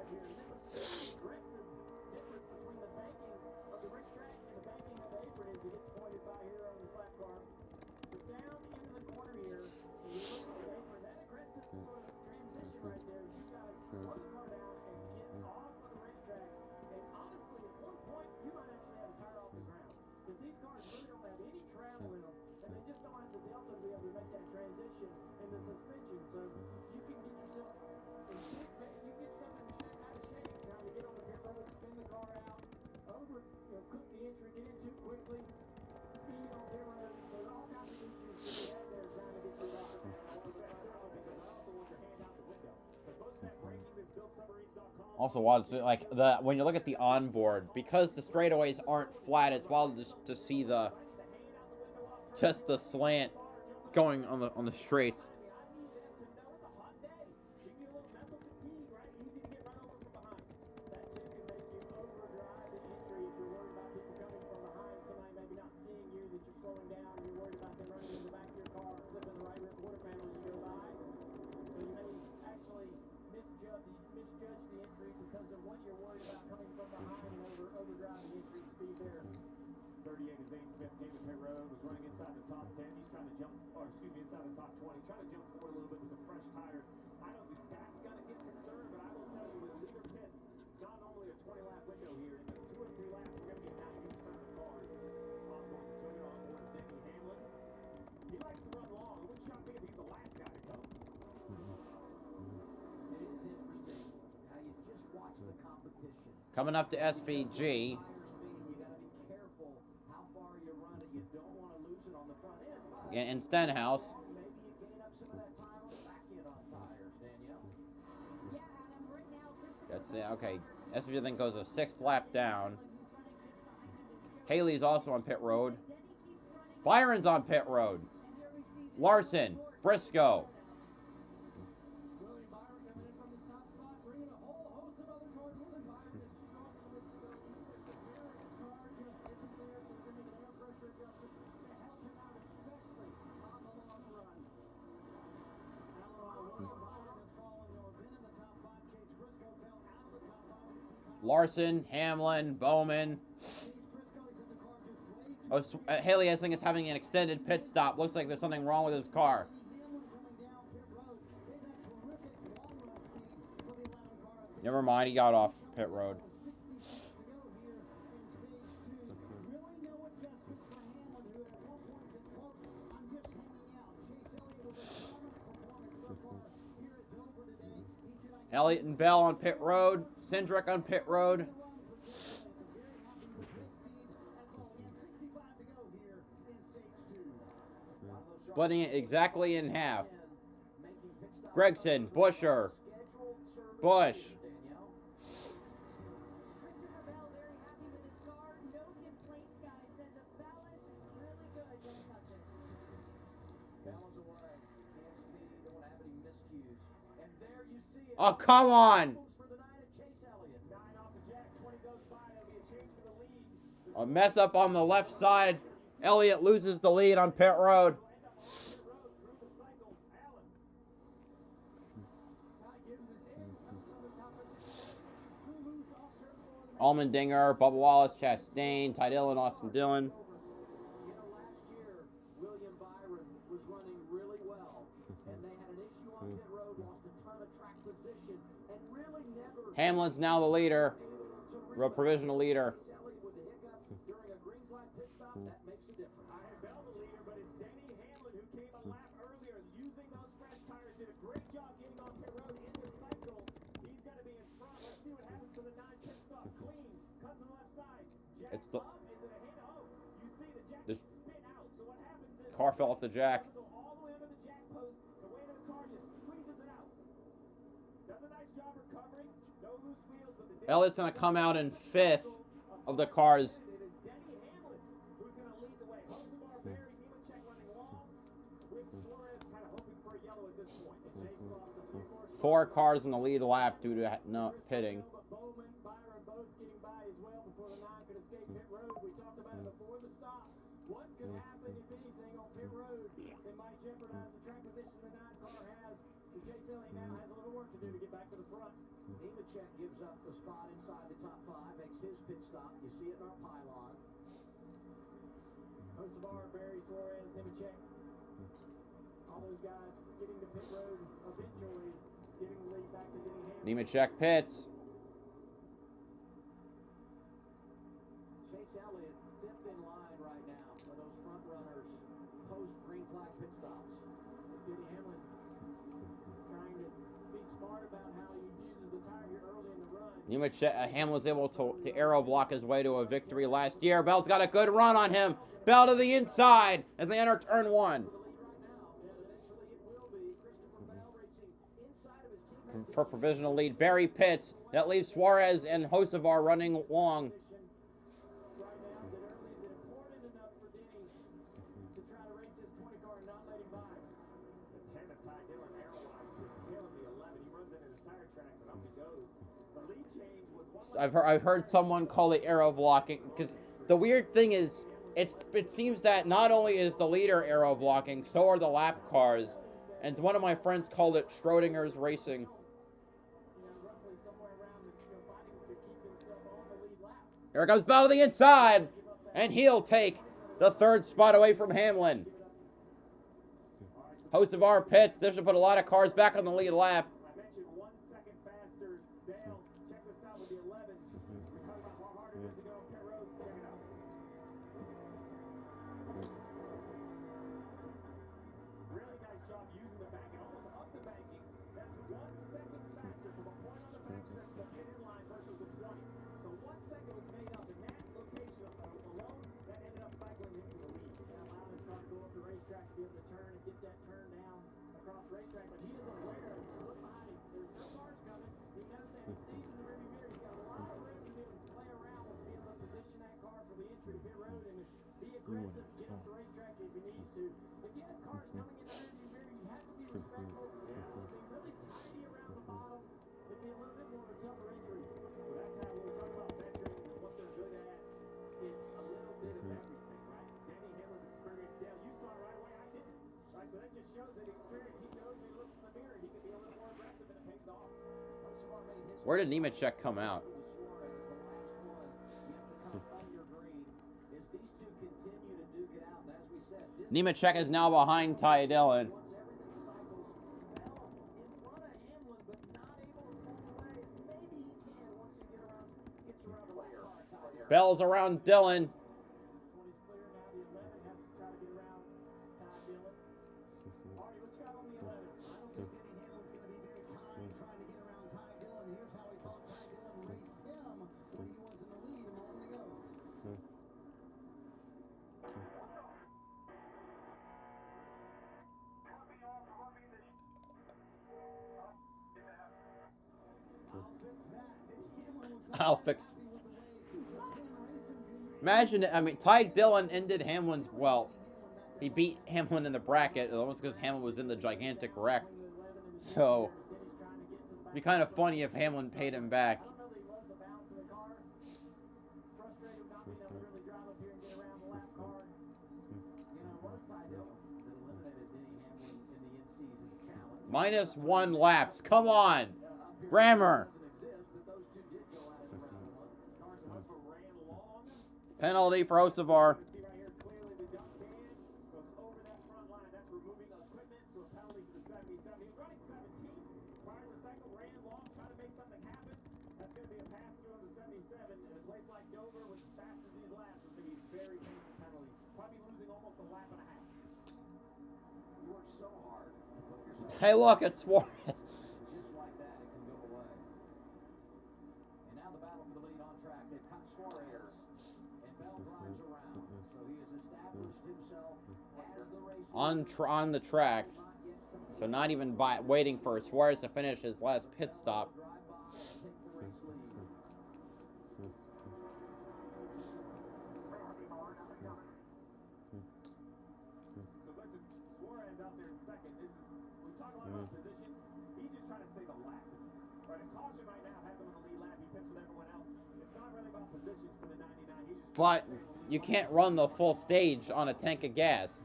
Aggressive difference between the banking of the racetrack and the banking of the apron as it gets pointed by here on the lap car. But down into the corner here, and you look at the apron, that aggressive sort of transition right there, you got to slow the car down and get off of the racetrack. And honestly, at one point, you might actually have a tire off the ground. Because these cars really don't have any travel in them, and they just don't have the delta to be able to make that transition in the suspension. So you can get yourself in shape, you get yourself in out of shape trying to get on the pit road, spin the car out, cook the entry, get in too quickly, speed on pit road. So there's all kinds of issues to be had there trying to get through that. Certainly, because I also want your hand out the window. But most of that braking that's built submarines.com. Also, wild like when you look at the onboard, because the straightaways aren't flat, it's wild just to see the slant going on the straights. Misjudge the entry because of what you're worried about coming from behind and overdriving entry speed there. 38 Zane Smith came to pit road, was running inside the top 10. He's trying to jump, inside the top 20. Trying to jump forward a little bit with some fresh tires. I don't think that's going to get concerned, but I will tell Coming up to SVG. You got to be careful how far you run it. You don't want to lose it on the front end. But In Stenhouse. maybe you gain up some of that time on the back end on tires, Danielle. Yeah, Adam, right now, Christopher That's it. Bell's Okay. car SVG then goes a 6th lap down. who's running just behind him is Joe. Haley's also on pit road. Denny keeps running. Byron's on pit road. And here we see Larson, Briscoe. William Byron coming in from his top spot, bringing a whole host of other cars with him. Byron is struggling as he goes. He says the rear of his car just isn't there, so he's going to make an air pressure adjustment to help him out, especially on the long run. William Byron has fallen or been in the top 5. Chase Briscoe fell out of the top 5. We see Larson, Hamlin, Bowman. Chase Briscoe, he said the car just way too Haley, I think, is having an extended pit stop. Looks like there's something wrong with his car. Hamlin coming down pit road. They've had terrific long run speed for the 11 car. Never mind, he got off pit road. 60 seconds to go here in stage 2. Really no adjustments for Hamlin, who at one point said, quote, I'm just hanging out. Chase Elliott with a dominant performance so far here at Dover today. He said, I Elliott and Bell on pit road. Cindric on pit road. Splitting it exactly in half. Gregson, Busher, Bush. Christopher Bell very happy with his car. No complaints, guys. Said the balance is really good. Don't touch it. Balance away. Can't speed. Don't want to have any miscues. And there you see it. Oh, come on. For the 9 at Chase Elliott. 9 off the jack, 20 goes by. That'll be a change for the lead. A mess up on the left side. Elliott loses the lead on pit road. Allmendinger, Bubba Wallace, Chastain, Ty Dillon, Austin Dillon. You know, last year, William Byron was running really well, and they had an issue on pit road, lost a ton of track position, and really never Hamlin's now the leader, real provisional leader. Chase Elliott with a hiccup during a green flag pit stop, that makes a difference. I had Bell the leader, but it's Denny Hamlin who came a lap earlier using those fresh tires. Did a great job getting on pit road in the cycle. He's got to be in front. Let's see what happens for the 9 pit stop. Clean. Cut to the left side. Jack It's the up. Is it a hand? Oh, you see the jack This- spin out. So what happens is car fell off the jack. doesn't go all the way under the jack post. The weight of the car just squeezes it out. Does a nice job recovering. No loose wheels, but the Elliott's going to come out in 5th of the cars. it is Denny Hamlin who's going to lead the way. Hosevar, Barry, Nemechek running long. With Suarez kind of hoping for a yellow at this point. And Chase lost a few more. 4 cars in the lead lap due to no pitting. But Bowman, Byron both getting by as well before the 9 could escape pit road. We talked about it before the stop. What could happen, if anything, on pit road? It might jeopardize the track position the 9 car has. And Chase Elliott now has a little work to do to get back to the front. Nemechek gives up a spot inside the top 5, makes his pit stop. You see it in our pylon. Hosevar, Barry, Suarez, Nemechek. All those guys getting to pit road eventually, giving the lead back to Denny Hamlin. Nemechek pits. Chase Elliott, 5th in line right now for those front runners post green flag pit stops. Denny Hamlin trying to be smart about how he uses the tire here early in the run. Hamlin was able to aero block his way to a victory last year. Bell's got a good run on him. Bell to the inside as they enter turn 1. For provisional lead, Barry pits. That leaves Suarez and Hosevar running long. Right now, is it early? Is it important enough for Denny to try to race his 20 car and not let him by? The 10 of Ty Dillon aero-wise just killing the 11. He runs into his tire tracks and up he goes. The lead change was one. I've heard someone call it aero blocking because the weird thing is it seems that not only is the leader aero blocking, so are the lap cars, and one of my friends called it Schrodinger's racing. Roughly somewhere around fighting to keep himself on the lead lap. Here comes Bell to the inside, and he'll take the 3rd spot away from Hamlin. Hosevar pits. This should put a lot of cars back on the lead lap. I mentioned 1 second faster. Dale, check this out with the 11. We talked about how hard it is to go on pit road. Check it out. Really nice job using the back and almost up the banking. That's 1 second faster from a point on the back stretch to get in line versus the 20. So just shows that experience. He knows when he looks in the mirror, he can be a little more aggressive, and it pays off. Where did Nemechek come out? Nemechek is now behind Ty Dillon. Bell's around Dillon. 20's clear now. The 11 has to try to get around Ty Dillon. Marty, what you got on the 11? I don't think Denny Hamlin's going to be very kind trying to get around Ty Dillon. Here's how he thought Ty Dillon raced him when he was in the lead a moment ago. I'll fix. Imagine, I mean, Ty Dillon ended Hamlin's, well, he beat Hamlin in the bracket, almost because Hamlin was in the gigantic wreck. So, it'd be kind of funny if Hamlin paid him back. -1 laps. Come on. Grammar. Penalty for Osavar. Hey, look, it's Suarez. Just like that, it can go away. And now the battle for the lead on track. They've cut Suarez, and Bell drives around. So he has established himself as the race On the track. So not even waiting for Suarez to finish his last pit stop. But you can't run the full stage on a tank of gas.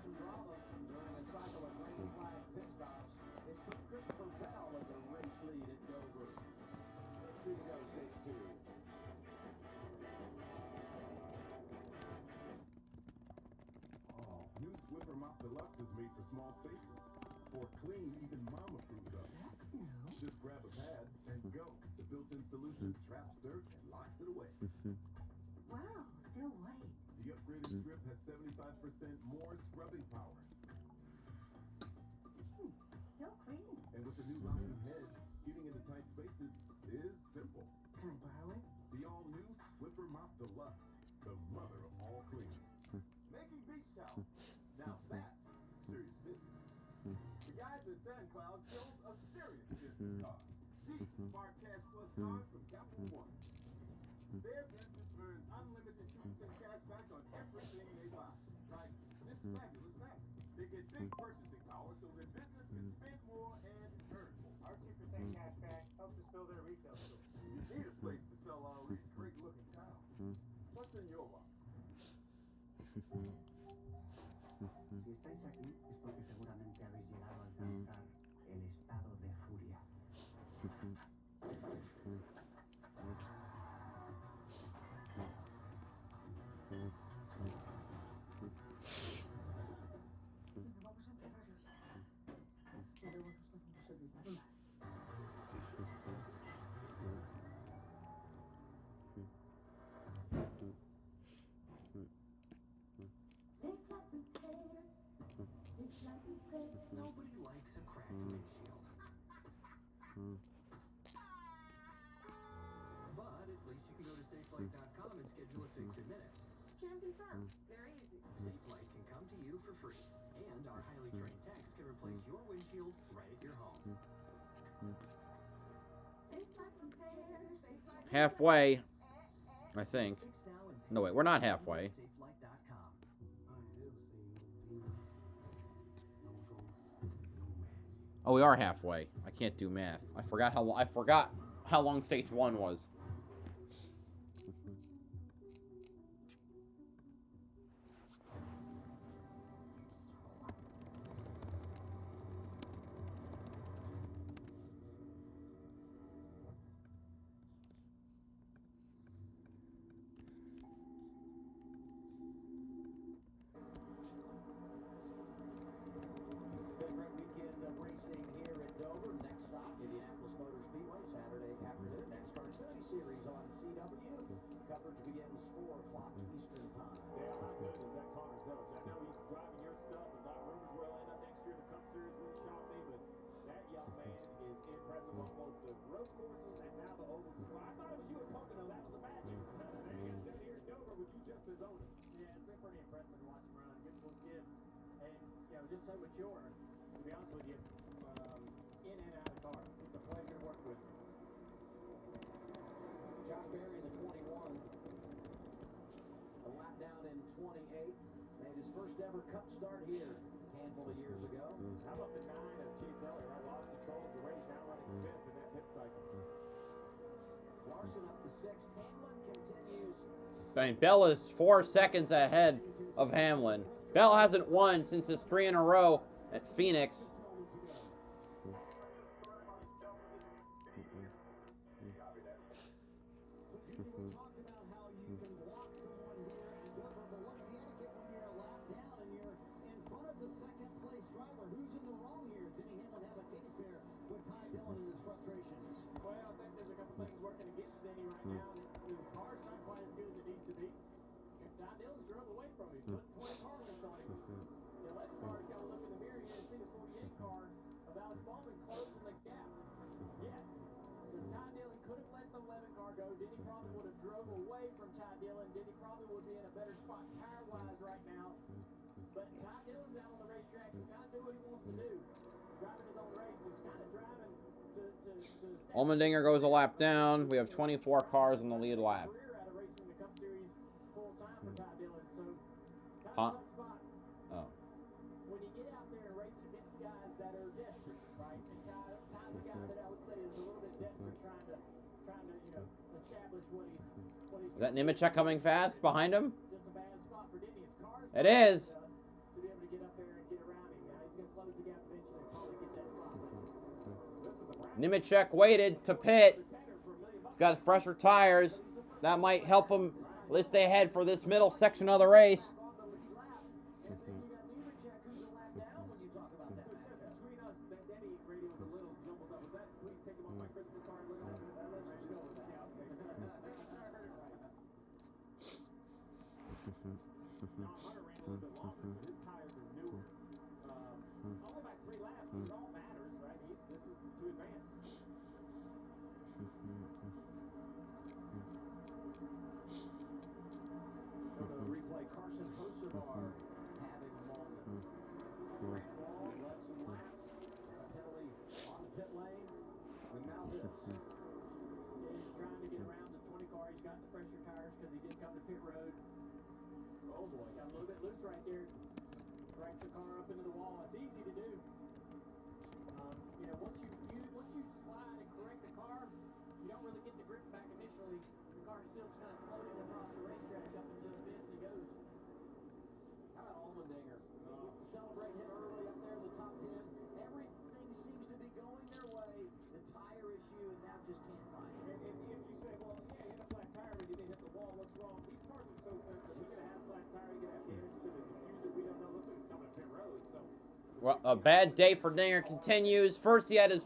New Swiffer Mop Deluxe is made for small spaces. For clean, even mama proves up. That's new. Just grab a pad and go. The built-in solution traps dirt and locks it away. Wow, still white. The upgraded strip has 75% more scrubbing power. Still clean. And with the new locking head, getting into tight spaces is simple. Can I borrow it? The all-new Swiffer Mop Deluxe, the mother of all cleans. Making beach towel. Now that's serious business. The guys at SandCloud chose a serious business card. The Smart Cash Plus card from Capital One. Their business earns unlimited 2% cash back on everything they buy. Like this fabulous pack. They get big purchasing power so their business can spend more and earn more. Our 2% cash back helps us build our retail store. You need a place to sell all these great looking towels. What's in your box? Si estáis aquí es porque seguramente habéis llegado a alcanzar el estado de furia. Vamos a enterrarlo ya. Y luego nos vamos a olvidar. Safe flight repair. Safe flight replace. Nobody likes a cracked windshield. But at least you can go to safelight.com and schedule a fix in minutes. Can confirm. Very easy. SafeLight can come to you for free. And our highly trained techs can replace your windshield right at your home. Safe flight repair. Safe flight Halfway, I think. No, wait, we're not halfway. SafeLight.com. Oh, we are halfway. I can't do math. I forgot how long stage 1 was. coverage begins 4 o'clock Eastern time. Yeah, how good is that Connor Zilch? I know he's driving your stuff and thought rumors were he'll end up next year in the Cup Series. Wouldn't shock me, but that young man is impressive on both the road courses and now the ovals as well. I thought it was you at Pocono. That was the magic. There he is down here at Dover with you just as owner. Yeah, it's been pretty impressive to watch him run. Good little kid. And, you know, just so mature, to be honest with you, in and out of the car. Just a pleasure to work with. Josh Berry in the 21. A lap down in 28. Made his first ever Cup start here a handful of years ago. How about the 9 of Chase Elliott? I lost control of the race, now running 5th in that pit cycle. Larson up to 6th. Hamlin continues. Saying Bell is 4 seconds ahead of Hamlin. Bell hasn't won since his 3 in a row at Phoenix. Denny probably would have drove away from Ty Dillon. Denny probably would be in a better spot tire-wise right now. But Ty Dillon's out on the racetrack and kind of do what he wants to do. Driving his own race. He's kind of driving to Allmendinger goes a lap down. We have 24 cars in the lead lap. out of racing the Cup Series full time for Ty Dillon. So kind of Huh? tough spot. Oh. When you get out there and race against guys that are desperate, right? And Ty's a guy that I would say is a little bit desperate, trying to you know, establish what he's Is that Nemechek coming fast behind him? just a bad spot for Denny. His car's It is. to be able to get up there and get around him. Now he's going to close the gap eventually and probably get that spot. But Nemechek waited to pit. He's got fresher tires. That might help him at least stay ahead for this middle section of the race. between us, that Denny radio was a little jumbled up. Was that, please take him off my Christmas card? Let's just go with that. Yeah, okay. Make sure I heard it right. Now, Hunter ran a little bit longer, so his tires are newer. Only by 3 laps, but it all matters, right? This is to advance. For the replay, Carson Hocevar having a moment. Randall led some laps. A penalty on the pit lane. And now this. Yeah, he's trying to get around the 20 car. He's got the fresher tires because he did come to pit road. Oh boy, got a little bit loose right there. Drags the car up into the wall. It's easy to do. You know, once you slide and correct the car, you don't really get the grip back initially. The car's still kind of floating across the racetrack up into the fence and goes. How about Allmendinger? Celebrate him early up there in the top 10. Everything seems to be going their way. The tire issue, and now just can't find it. If you say, well, yeah, you hit a flat tire, but you didn't hit the wall, what's wrong? These cars are so sensitive. You're going to have flat tire, you're going to have damage to the diffuser. We don't know. Looks like it's coming to pit road. So Well, a bad day for Dinger continues. First, he had his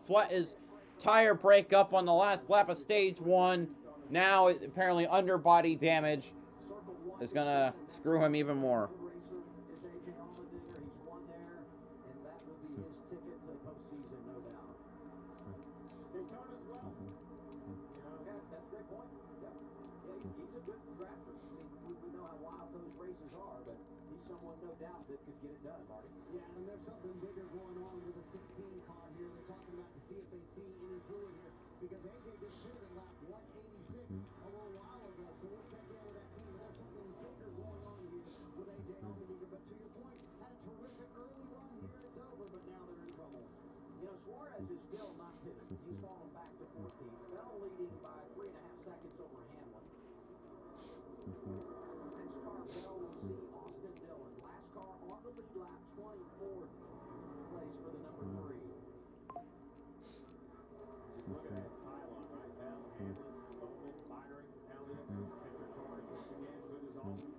tire break up on the last lap of stage 1. Now, apparently, underbody damage is going to screw him even more. Is A.J. Allmendinger. He's won there, and that will be his ticket to the postseason, no doubt. Daytona as well. Yeah, that's a great point. Yep. Yeah, he's a good drafter. I mean, we know how wild those races are, but he's someone, no doubt, that could get it done, Marty. Yeah, and there's something bigger going on with the 16 car here. They're talking about to see if they see any fluid here because AJ just pitted at lap 186 a little while ago. So we'll check in with that team. There's something bigger going on here with AJ Allmendinger. But to your point, had a terrific early run here at Dover, but now they're in trouble. You know, Suarez is still not pitted. He's fallen back to 14th. Bell leading by 3.5 seconds over Hamlin. Next car, Bell will see Austin Dillon. Last car on the lead lap, 24th place for the number 3. Just look at that pylon right now. Hamlin, Bowman, Byron, Elliott, Hendrick cars once again, good as always.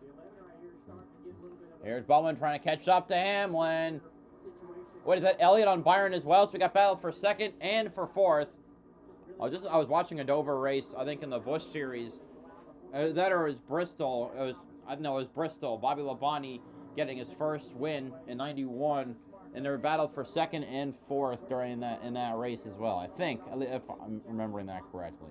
The 11 right here is starting to get a little bit of a Here's Bowman trying to catch up to Hamlin. situation. What is that? Elliott on Byron as well. So we got battles for 2nd and for 4th. I was watching a Dover race, I think in the Busch Series That or it was Bristol. I don't know. It was Bristol. Bobby Labonte getting his first win in '91, and there were battles for second and fourth during that race as well. I think, if I'm remembering that correctly.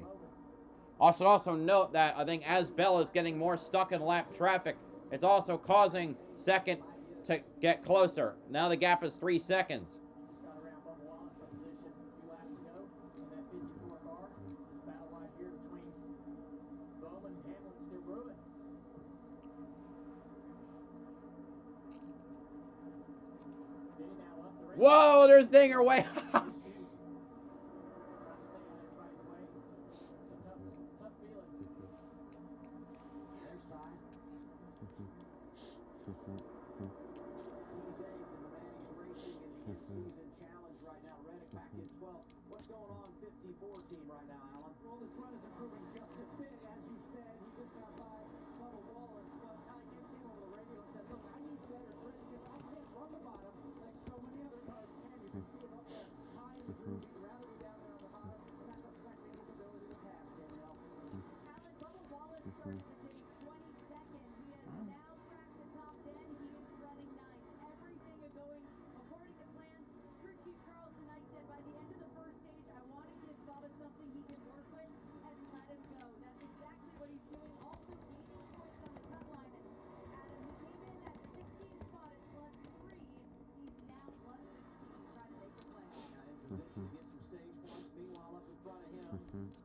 Also note that I think as Bell is getting more stuck in lap traffic, it's also causing second to get closer. Now the gap is 3 seconds. Whoa, there's Dinger way.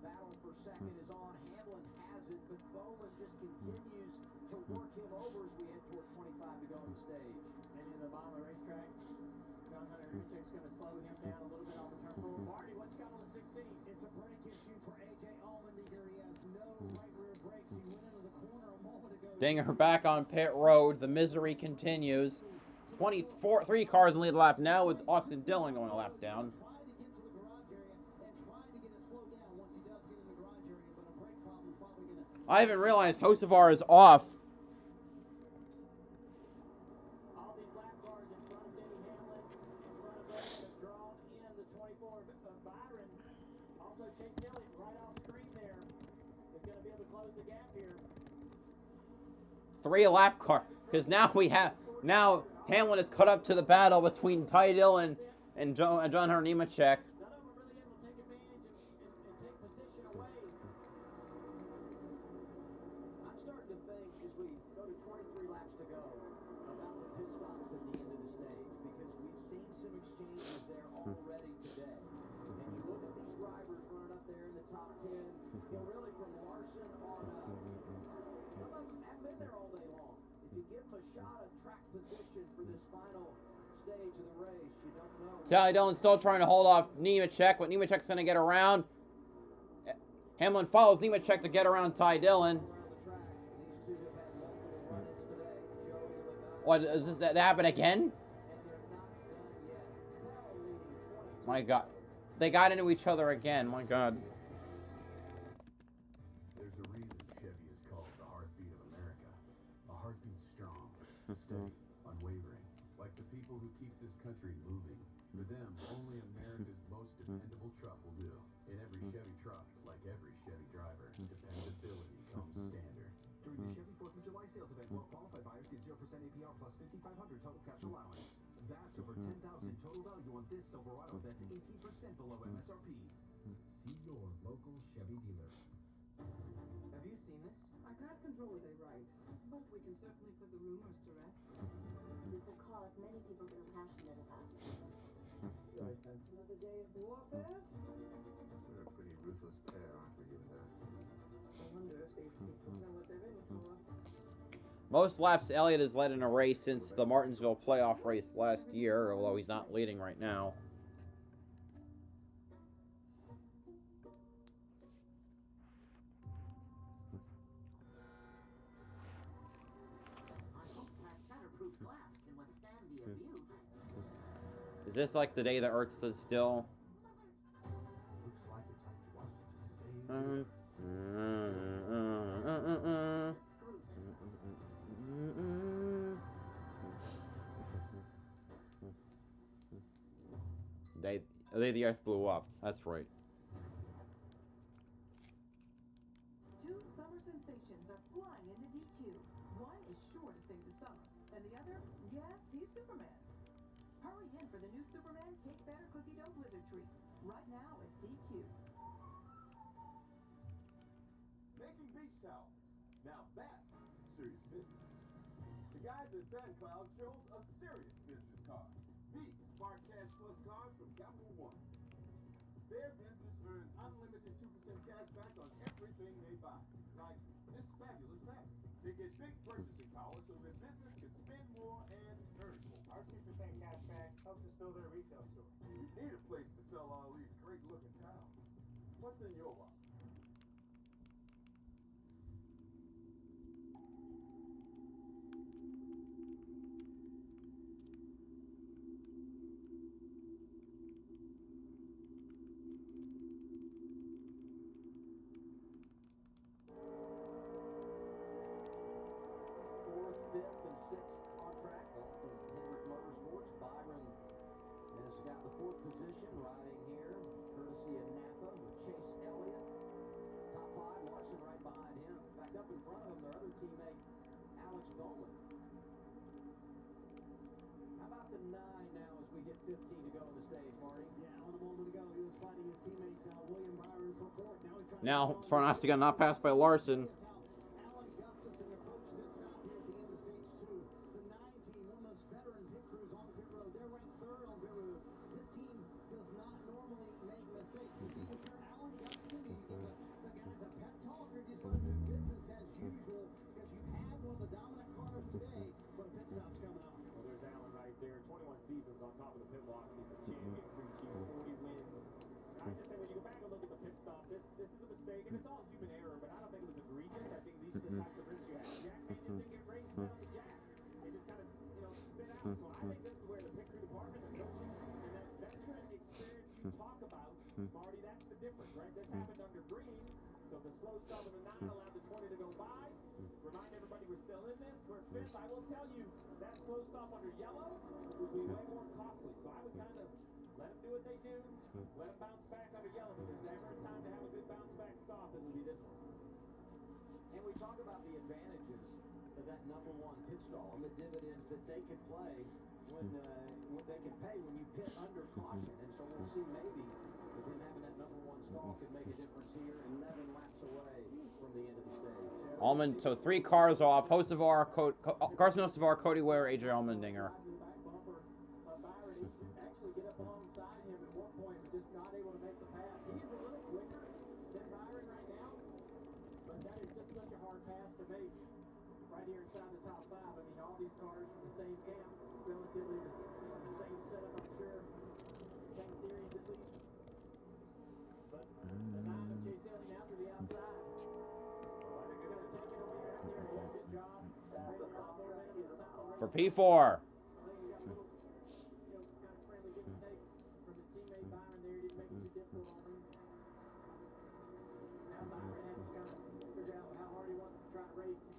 Battle for second is on. Hamlin has it, but Bowman just continues to work him over as we head toward 25 to go on the stage. Maybe the bottom of the racetrack. John Hunter Nemechek's going to slow him down a little bit off the turn 4. Marty, what's got on the 16? It's a brake issue for A.J. Allmendinger. He has no right rear brakes. He went into the corner a moment ago. Dinger back on pit road. The misery continues. 3 cars in the lead lap now with Austin Dillon going a lap down. I even realized Hocevar is off. All these lap cars in front of Denny Hamlin, in front of us, have drawn in the 24 of Byron. Also, Chase Elliott right off screen there is going to be able to close the gap here. 3 lap car, because now Hamlin is caught up to the battle between Ty Dillon and John Hunter Nemechek. Ty Dillon still trying to hold off Nemechek, but Nemechek's going to get around. Hamlin follows Nemechek to get around Ty Dillon. What, does this happen again? My God. They got into each other again, my God. There's a reason Chevy is called the heartbeat of America. A heartbeat strong, steady, unwavering. Like the people who keep this country moving. For them, only America's most dependable truck will do. In every Chevy truck, like every Chevy driver, dependability comes standard. During the Chevy 4th of July sales event, well-qualified buyers get 0% APR plus $5,500 total cash allowance. That's over $10,000 total value on this Silverado. That's 18% below MSRP. See your local Chevy dealer. Have you seen this? I can't control what they write, but we can certainly put the rumors to rest. It's a cause many people feel passionate about. I sense another day of warfare. We're a pretty ruthless pair, aren't we, you and I? I wonder if these people know what they're in for. Most laps Elliott has led in a race since the Martinsville playoff race last year, although he's not leading right now. Is this like the day the Earth stood still? Looks like it's up to us to The day the Earth blew up. That's right. Two summer sensations Right now at DQ. Making beach towels. Now that's serious business. The guys at SandCloud chose a serious business card. The Spark Cash Plus card from Capital One. Their business earns unlimited 2% cash back on everything they buy. Like this fabulous fabric. They get big purchasing power so their business can spend more and earn more. Our 2% cash back helps us build our retail store. We need a place to sell all these great looking towels. What's in your wallet? Fourth, fifth, and sixth on track. All from Hendrick Motorsports. Byron has got the fourth position riding here, courtesy of Napa with Chase Elliott. Top five, Larson right behind him. In fact, up in front of him, their other teammate, Alex Bowman. How about the 9 now as we hit 15 to go on the stage, Marty? Yeah, on a moment ago, he was fighting his teammate William Byron for fourth. Now he's trying Now, to Farnassi got not passed by Larson. Alan Gustafson approaches this stop here at the end of stage 2. The 9 team, one of those veteran pit crews on the pit road. They're ranked third on pit road. This team does not normally make mistakes. If you're Alan Gustafson, do you give the guys a pep talk, or just let them do business as usual? Because you've had one of the dominant cars today, but a pit stop's coming up. Well, there's Allen right there. 21 seasons on top of the pit box. He's a champion crew chief, 40 wins. I just think when you go back and look at the pit stop, this is a mistake, and it's all human error, but I don't think it was egregious. I think these are the types of risks you have. Jack May just didn't get raised out of the jack. They just kind of, spit out. So I think this is where the pit crew department, the coaching, and that veteran experience you talk about, Marty, that's the difference, right? This happened under Green, so the slow start of the 9 allowed the 20 to go by. Remind everybody we're still in this. We're fifth. I will tell you, that slow stop under yellow would be way more costly. So I would kind of let them do what they do. Let them bounce back under yellow. If there's ever a time to have a good bounce back stop, it would be this one. And we talk about the advantages of that number 1 pit stall and the dividends that they can play when they can pay when you pit under caution. And so we'll see maybe if him having that number 1 stall could make a difference here. 11 laps away from the end of the stage. Allman, so 3 cars off. Hocevar, Carson Hocevar, Cody Ware, AJ Allmendinger. Byron actually get up alongside him at one point, but just not able to make the pass. He is a little quicker than Byron right now, but that is just such a hard pass to make right here inside the top 5. I mean, all these cars from the same camp, relatively the same setup, I'm sure. Same theories at least. But the 9 of Chase Elliott now to the outside. You're going to take it away right there. Yeah, good job. Created a lot more momentum at the top of the race. For P4.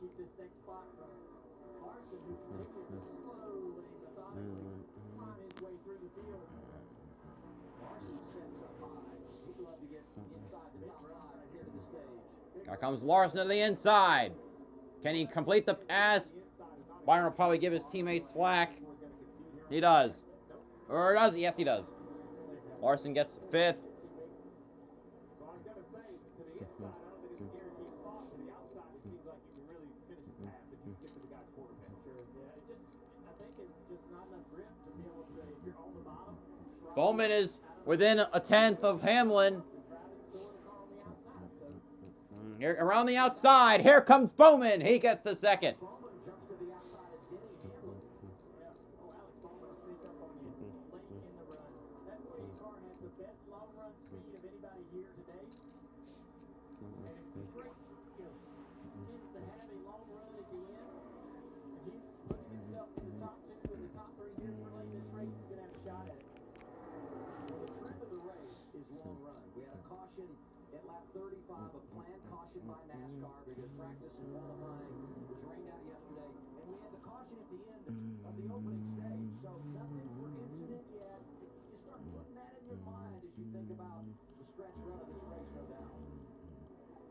Keep this next spot from Larson, who continues to slowly, methodically climb his way through the field. Larson steps up high. He'd love to get inside the top 5 here to the stage. Here comes Larson to the inside. Can he complete the pass? Byron will probably give his teammate slack. He does. Or does he? Yes, he does. Larson gets 5th. So I was going to say, to the inside, I don't think it's a guaranteed spot. To the outside, it seems like you can really finish the pass if you get to the guy's quarterback. Sure. Yeah, I think it's just not enough grip to be able to, if you're on the bottom. Bowman is within a 10th of Hamlin. Here, around the outside, here comes Bowman. He gets the 2nd. At lap 35, a planned caution by NASCAR because practice and qualifying was rained out yesterday. And we had the caution at the end of the opening stage. So nothing for incident yet. You start putting that in your mind as you think about the stretch run of this race, no doubt.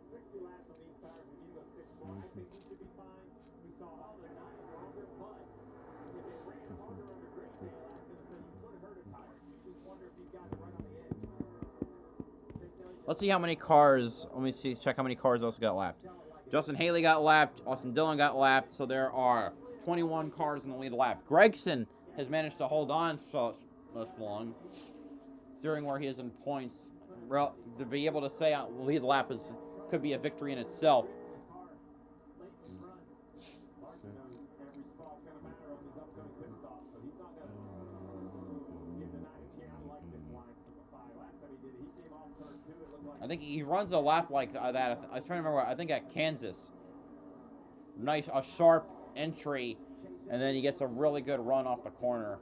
60 laps on these tires. We need to go 6-4. I think he should be fine. We saw all the 9s longer, but if it ran harder under Greendale, I was going to say you could have hurt a tire. You just wonder if these guys are right on the edge. Let's see how many cars. Let me see. Check how many cars also got lapped. Justin Haley got lapped. Austin Dillon got lapped. So there are 21 cars in the lead lap. Gregson has managed to hold on so long, considering where he is in points. To be able to say lead lap could be a victory in itself. I think he runs a lap like that. I was trying to remember. I think at Kansas. Nice, a sharp entry, and then he gets a really good run off the corner.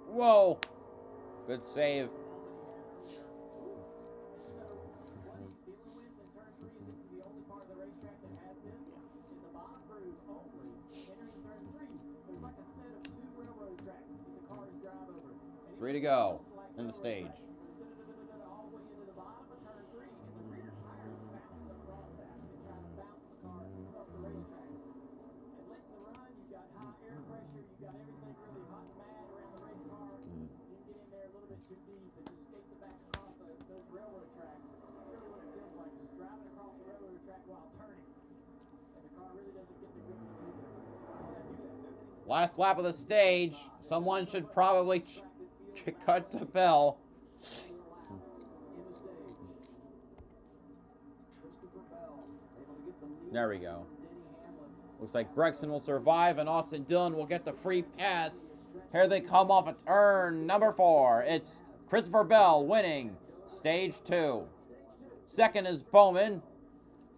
Whoa! Good save. Three to go in the stage. Last lap of the stage. Someone should probably cut to bell. There we go. Looks like Gregson will survive and Austin Dillon will get the free pass. Here they come off a turn number 4. It's Christopher Bell winning stage 2. Second is Bowman.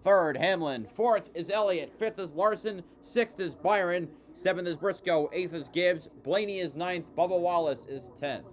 Third, Hamlin. Fourth is Elliott. Fifth is Larson. Sixth is Byron. Seventh is Briscoe. Eighth is Gibbs. Blaney is ninth. Bubba Wallace is 10th.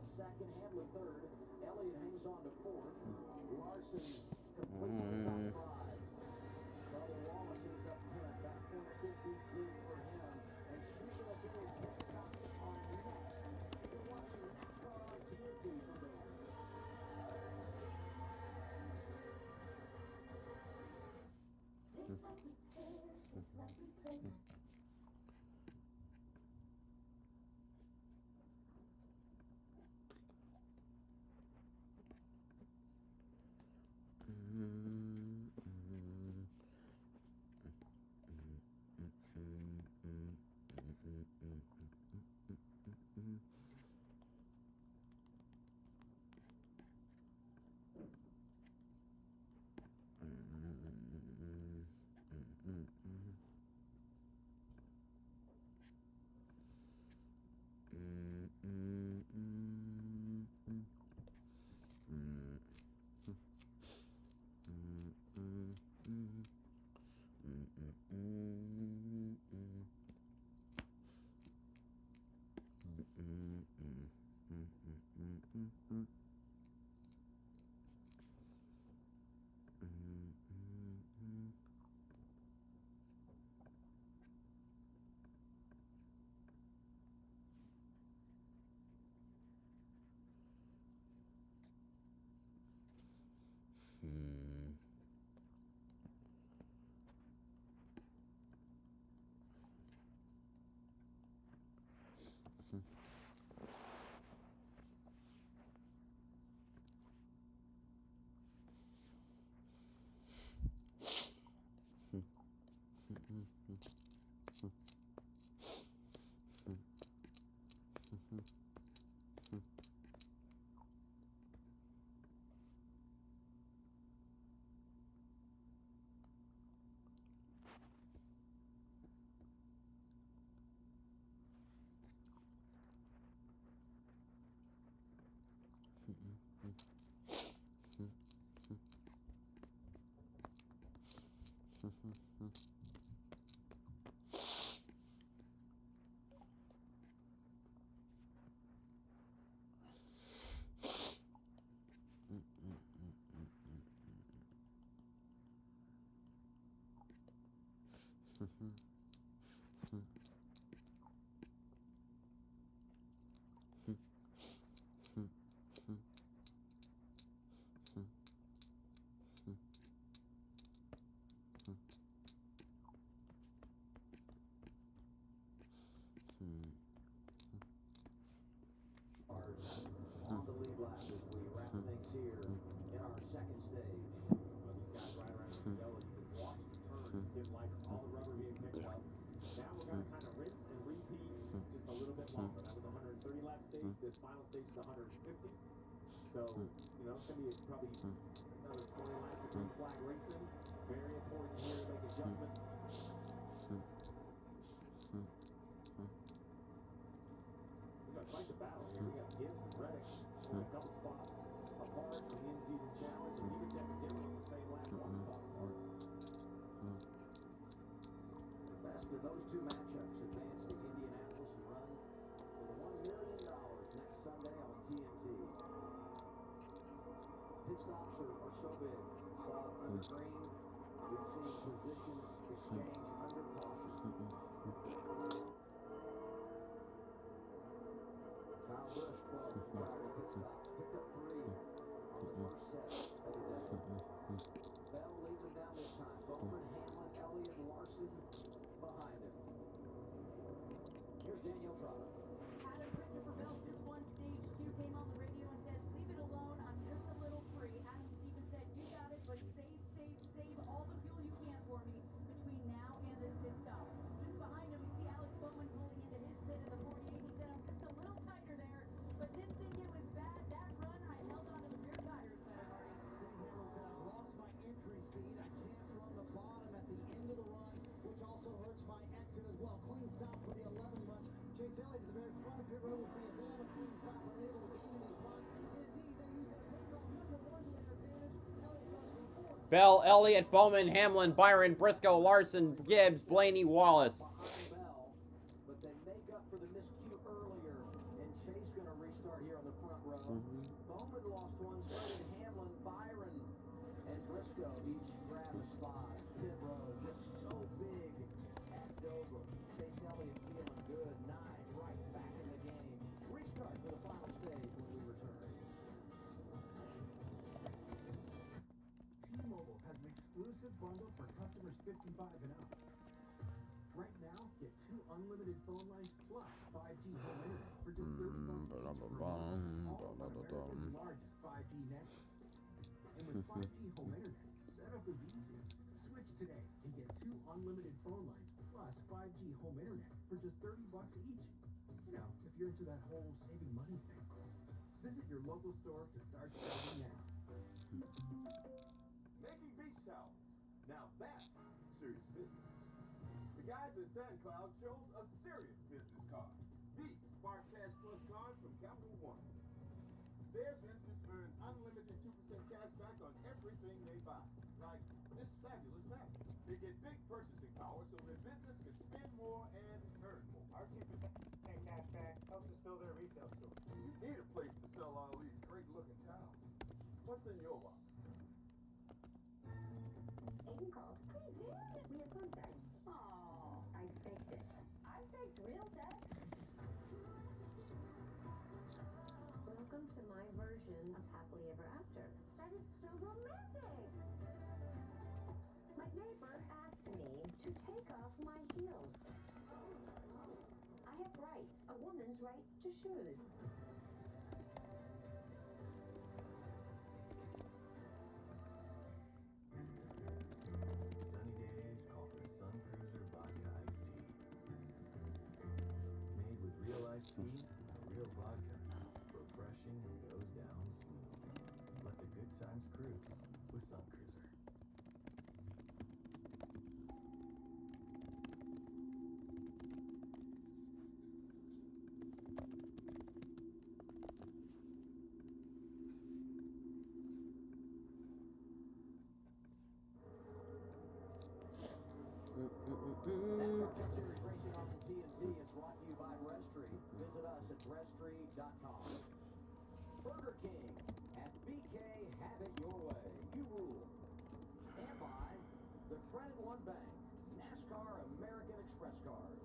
lap stage. This final stage is 150. So, you know, it's going to be probably another 20 laps of green flag racing. Very important here to make adjustments. We got quite the battle here. We got Gibbs and Reddick only a couple spots apart from the in-season challenge, and Leadertech and Dillon on the same lap, one spot apart. The best of those two matchups advance to Indianapolis and run for the $1 million next Sunday on TNT. Pit stops are so big. Saw it under green. We've seen positions exchange under caution. Kyle Busch, 12 prior to pit stops. Picked up 3 on the first set of the day. Bell leading them down this time. Bowman, Hamlin, Elliott, Larson behind him. Here's Daniel Trotta. Adam Christopher Bell just won stage 2, came on the radio and said, leave it alone, I'm just a little free. Adam Stevens said, you got it, but save all the fuel you can for me between now and this pit stop. Just behind him, you see Alex Bowman pulling into his pit in the 48. He said, I'm just a little tighter there, but didn't think it was bad. That run, I held onto the rear tires better, Marty. Hamlin said, I've lost my entry speed. I can't run the bottom at the end of the run, which also hurts my exit as well. Clean stop for the 11 bunch. Chase Elliott to the very front of pit road. We'll see if they have a clean stop. Are able to gain any spots. Indeed, they use that pit stop number 1 to their advantage. Elliott goes from 4th. Bell, Elliott, Bowman, Hamlin, Byron, Briscoe, Larson, Gibbs, Blaney, Wallace. Behind Bell, but they make up for the miscue earlier, and Chase going to restart here on the front row. Bowman lost one, so did Hamlin, Byron, and Briscoe each grab a spot. Pit road just so big at Dover. Chase Elliott feeling good, 9 right back in the game. Restart for the final stage when we return. T-Mobile has an exclusive bundle for customers 55 and up. Right now, get 2 unlimited phone lines plus 5G home internet for just $30 each per month. All on America's largest 5G network. And with 5G home internet, setup is easy. Switch today and get 2 unlimited phone lines plus 5G home internet for just $30 each. You know, if you're into that whole saving money thing. Visit your local store to start saving now. Making beach towels. Now that's serious business. The guys at SandCloud chose a serious business card. The Spark Cash Plus card from Capital One. Their business earns unlimited 2% cash back on everything they buy. Like this fabulous fabric. They get big purchasing power so their business can spend more and earn more. Our 2% cash back helps us build their retail store. You need a place to sell all these great looking towels. What's in your wallet? Aiden called. We did. We had phone sex. Oh, I faked it. I faked real sex. Welcome to my version of happily ever after. That is so romantic. My neighbor asked me to take off my heels. I have rights. A woman's right to shoes. Sunny days call for Sun Cruiser Vodka Iced Tea. Made with real iced tea, real vodka. Refreshing and goes down smooth. Let the good times cruise with Sun Cruiser. NASCAR Series racing on the TNT is brought to you by Restry. Visit us at restry.com. Burger King at BK, have it your way. You rule. And by the Credit One Bank, NASCAR American Express card.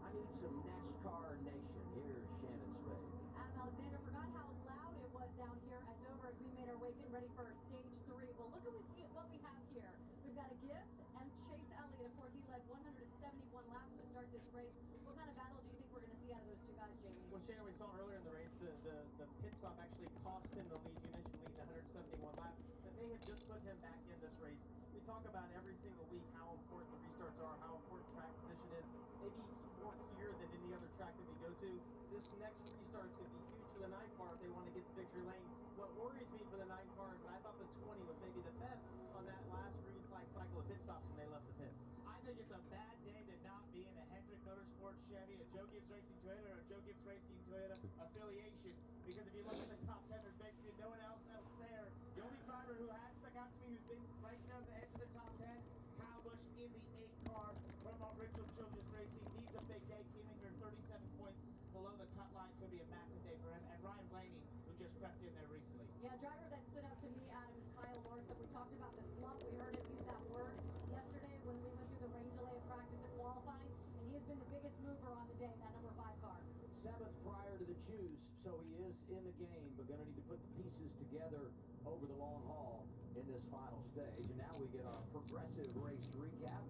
I need some NASCAR Nation. Here's Shannon Spade. Adam Alexander forgot how loud it was down here at Dover as we made our way getting ready for stage 3. Well, look at what we have here. We've got a Gibbs and Chase Elliott. Of course, he led 171 laps to start this race. What kind of battle do you think we're going to see out of those two guys, Jamie? Well, Shannon, we saw earlier in the race, the pit stop actually cost him the lead. You mentioned leading 171 laps. That may have just put him back in this race. We talk about every single week how important the restarts are, how important track position is. Maybe more here than any other track that we go to. this next restart's going to be huge for the 9 car if they want to get to victory lane. What worries me for the 9 cars, and I thought the 20 was maybe the best on that last green flag cycle of pit stops when they left the pits. I think it's a bad day to not be in a Hendrick Motorsports Chevy, a Joe Gibbs Racing Toyota, or a Joe Gibbs Racing Toyota affiliation. Because if you look at the top 10, there's basically no one else there. The only driver who has stuck out to me, who's been right there at the edge of the top 10, Kyle Busch in the 8 car from Richard Childress Racing. Needs a big day. Came in here 37 points below the cut line. Could be a massive day for him. And Ryan Blaney, who just crept in there recently. Yeah, driver that stood out to me, Adam, is Kyle Larson. We talked about the slump. We heard him use that word yesterday when we went through the rain delay of practice and qualifying, and he has been the biggest mover on the day, that number 5 car. 7th prior to the choose, so he is in the game, but going to need to put the pieces together over the long haul in this final stage. And now we get our progressive race recap.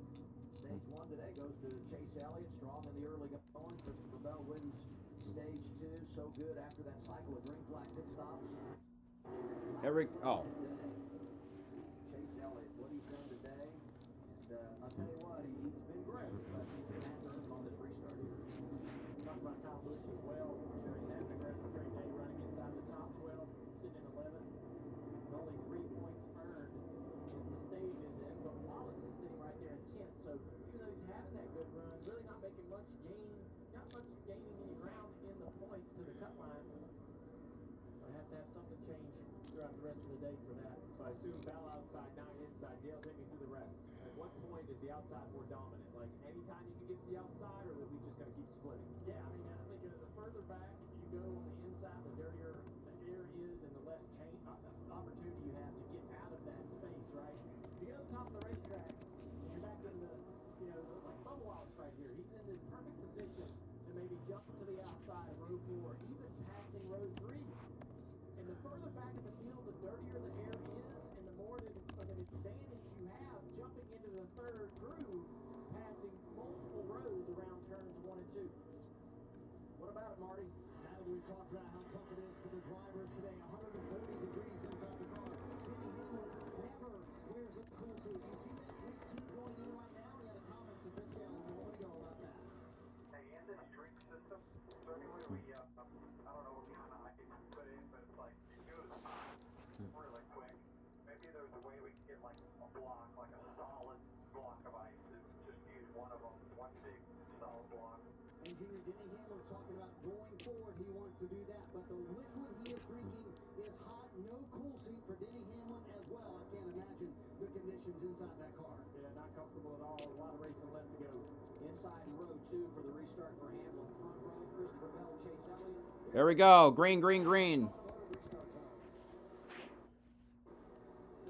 Stage 1 today goes to Chase Elliott, strong in the early going. Christopher Bell wins stage 2, so good after that cycle of green flag pit stops. Eric, oh. Chase Elliott, what he's done today, and I'll tell you what, he's been great, but he's been after him on this restart here. Talk about Kyle Busch as well. You know, he's having a great day running inside the top 12, sitting in 11th. Only 3 points earned as the stage is in, but Wallace is sitting right there in 10th. So even though he's having that good run, really not making much gain, not much gaining any ground in the points to the cut line. I have to have something change throughout the rest of the day for that. So I assume Bell outside, 9 inside. Dale, take me through the rest. At what point is the outside more dominant? Like anytime you can get to the outside, or are we just going to keep splitting? Yeah, I mean, I think the further back you go on the inside, the dirtier the air is, and the less opportunity you have to get out of that space, right? If you go to the top of the racetrack, and you're back in the, you know, like Bubba Wallace right here. He's in this perfect position to maybe jump to the outside of row 4, even passing row 3. And the further back in the field, the dirtier the air is, and the more of an advantage you have jumping into the 3rd groove, passing multiple rows around turns 1 and 2. What about it, Marty? Now that we've talked about how tough it is for the drivers today, 140 degrees inside the car. Denny Hamlin never wears a cool suit. You see that streak keep going in right now? He had a comment to Biscale a moment ago about that. Hey, in this streak system, certainly we, I don't know what kind of hype we put in, but it's like, it goes really quick. Maybe there's a way we can get like a block, like a solid block of ice, and just use one of them, one big solid block. Engineer Denny Hamlin's talking about going forward. He wants to do that, but the liquid he is drinking is hot. No cool seat for Denny Hamlin as well. I can't imagine the conditions inside that car. Yeah, not comfortable at all. A lot of racing left to go. Inside row 2 for the restart for Hamlin. Front row, Christopher Bell, Chase Elliott. There we go. Green, green, green.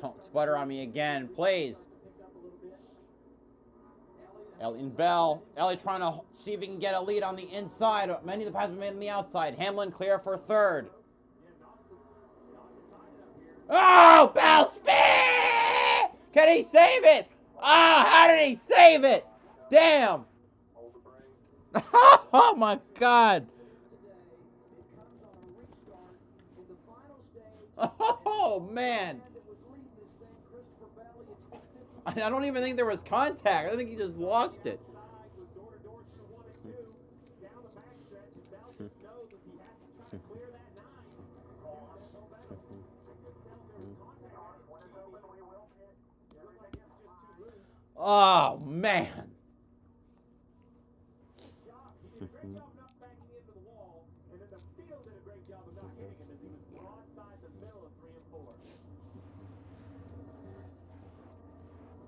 Don't sputter on me again, please. Elliott and Bell. Elliott trying to see if he can get a lead on the inside. Many of the passes made on the outside. Hamlin clear for 3rd. Oh, Bell speed! Can he save it? Oh, how did he save it? Damn. Oh my God. Oh man. I don't even think there was contact. I think he just lost it. Oh man.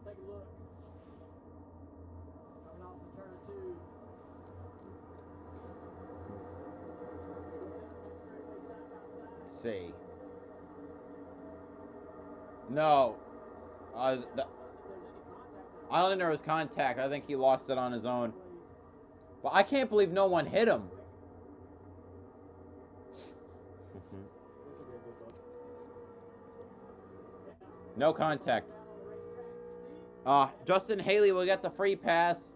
Take a look. Coming off of turn 2. Let's see. No. I don't think there was contact. I think he lost it on his own. But I can't believe no one hit him. No contact. Justin Haley will get the free pass.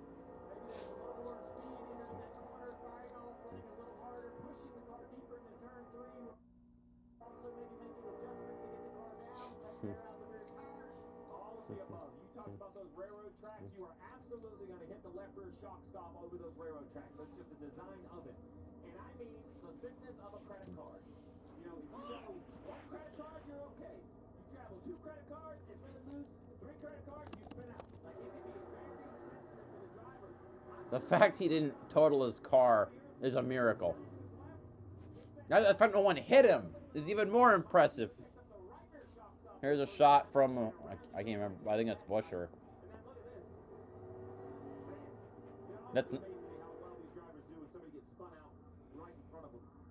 You are absolutely going to hit the left rear shock stop over those railroad tracks. That's just the design of it. And I mean the thickness of a credit card. You know, if you travel one credit card, you're okay. You travel 2 credit cards, it's really loose. 3 credit cards, you spin out. Like, it can be very sensitive for the driver. The fact he didn't total his car is a miracle. Now the fact no one hit him is even more impressive. Here's a shot from, I can't remember, I think that's Busher. That's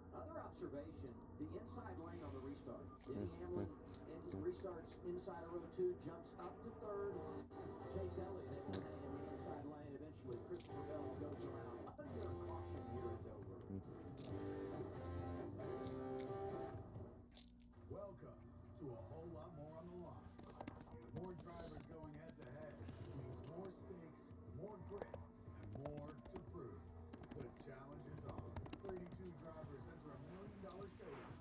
Other observation, the inside lane on the restart. Denny Hamlin restarts inside of row 2, jumps up to 3rd. Chase Elliott able to hang in the inside lane. Eventually, Christopher Bell goes around under caution here at Dover. Welcome to a whole lot more on the line. More drivers going head to head means more stakes, more grit, and more to prove. The challenge is on. 32 drivers enter a $1 million showdown.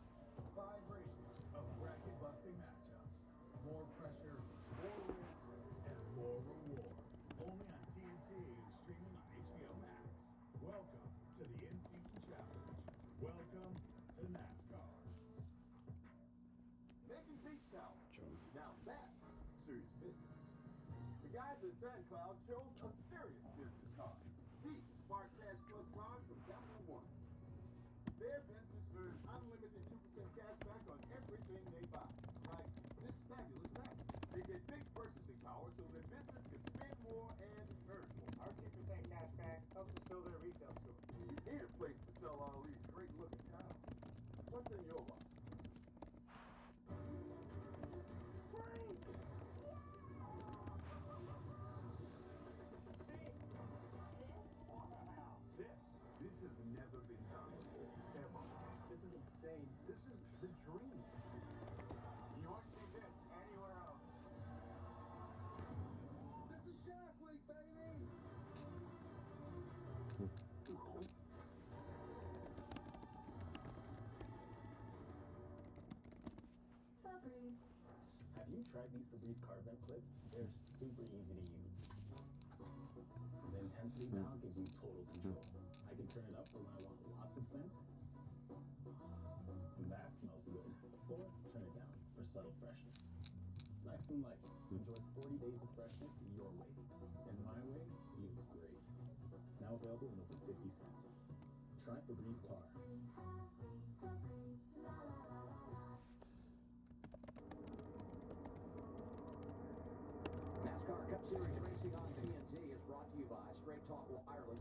5 races of bracket-busting matchups. More pressure, more risk, and more reward. Only on TNT and streaming on HBO Max. Welcome to the in-season challenge. Welcome to NASCAR. Making beach towels. Now that's serious business. The guys at SandCloud chose a serious business card. The Smart Cash Plus card from Capital One. Their business earns unlimited 2% cash back on everything they buy. Like this fabulous map. They get big purchasing power so their business can spend more and earn more. Our 2% cash back helps us build our retail store. You need a place to sell all these great looking towels. What's in your wallet? This has never been done before, ever. This is insane. This is the dream. You won't see this anywhere else. This is Shark Week, baby! Febreze. Have you tried these Febreze car vent clips? They're super easy to use. The intensity now gives you total control. I can turn it up for when I want lots of scent. That smells good. Or turn it down for subtle freshness. Nice and light. Enjoy 40 days of freshness your way. And my way feels great. Now available in over 50 cents. Try Febreze car. NASCAR Cup Series racing on TNT is brought to you by Straight Talk Wireless.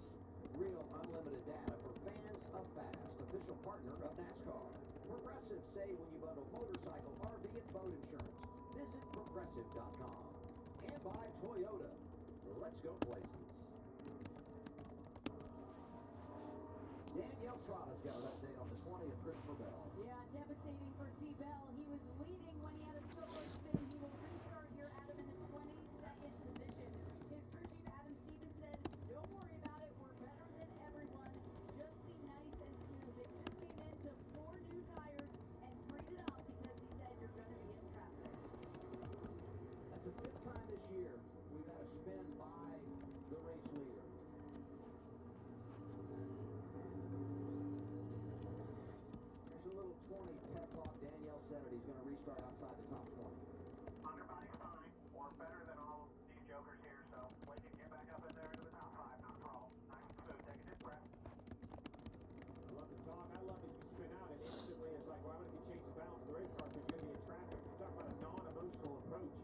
Real unlimited data for fans of fast. Official partner of NASCAR. Progressive say when you bundle motorcycle, RV, and boat insurance. Visit progressive.com. And by Toyota. Let's go places. Danielle Trotta's got an update on the 20 of Christopher Bell. Yeah, devastating for C. Bell. He was leading when he had a solo spin. He will restart here, Adam, in the 22nd position. His crew chief, Adam Stevens, said, don't worry about it. We're better than everyone. Just be nice and smooth. They just came into 4 new tires and freed it up because he said you're going to be in traffic. That's the 5th time this year we've had a spin by the race leader. There's a little 20 pep talk. Danielle said it. He's going to restart outside the top 20. Underbody's fine, or better than all these jokers here, so when you get back up in there into the top 5, not a problem. Nice and smooth, take a deep breath. I love the talk. I love that you spin out and instantly it's like, well, I'm going to change the balance of the race car because you're going to be in traffic. You talk about a non-emotional approach.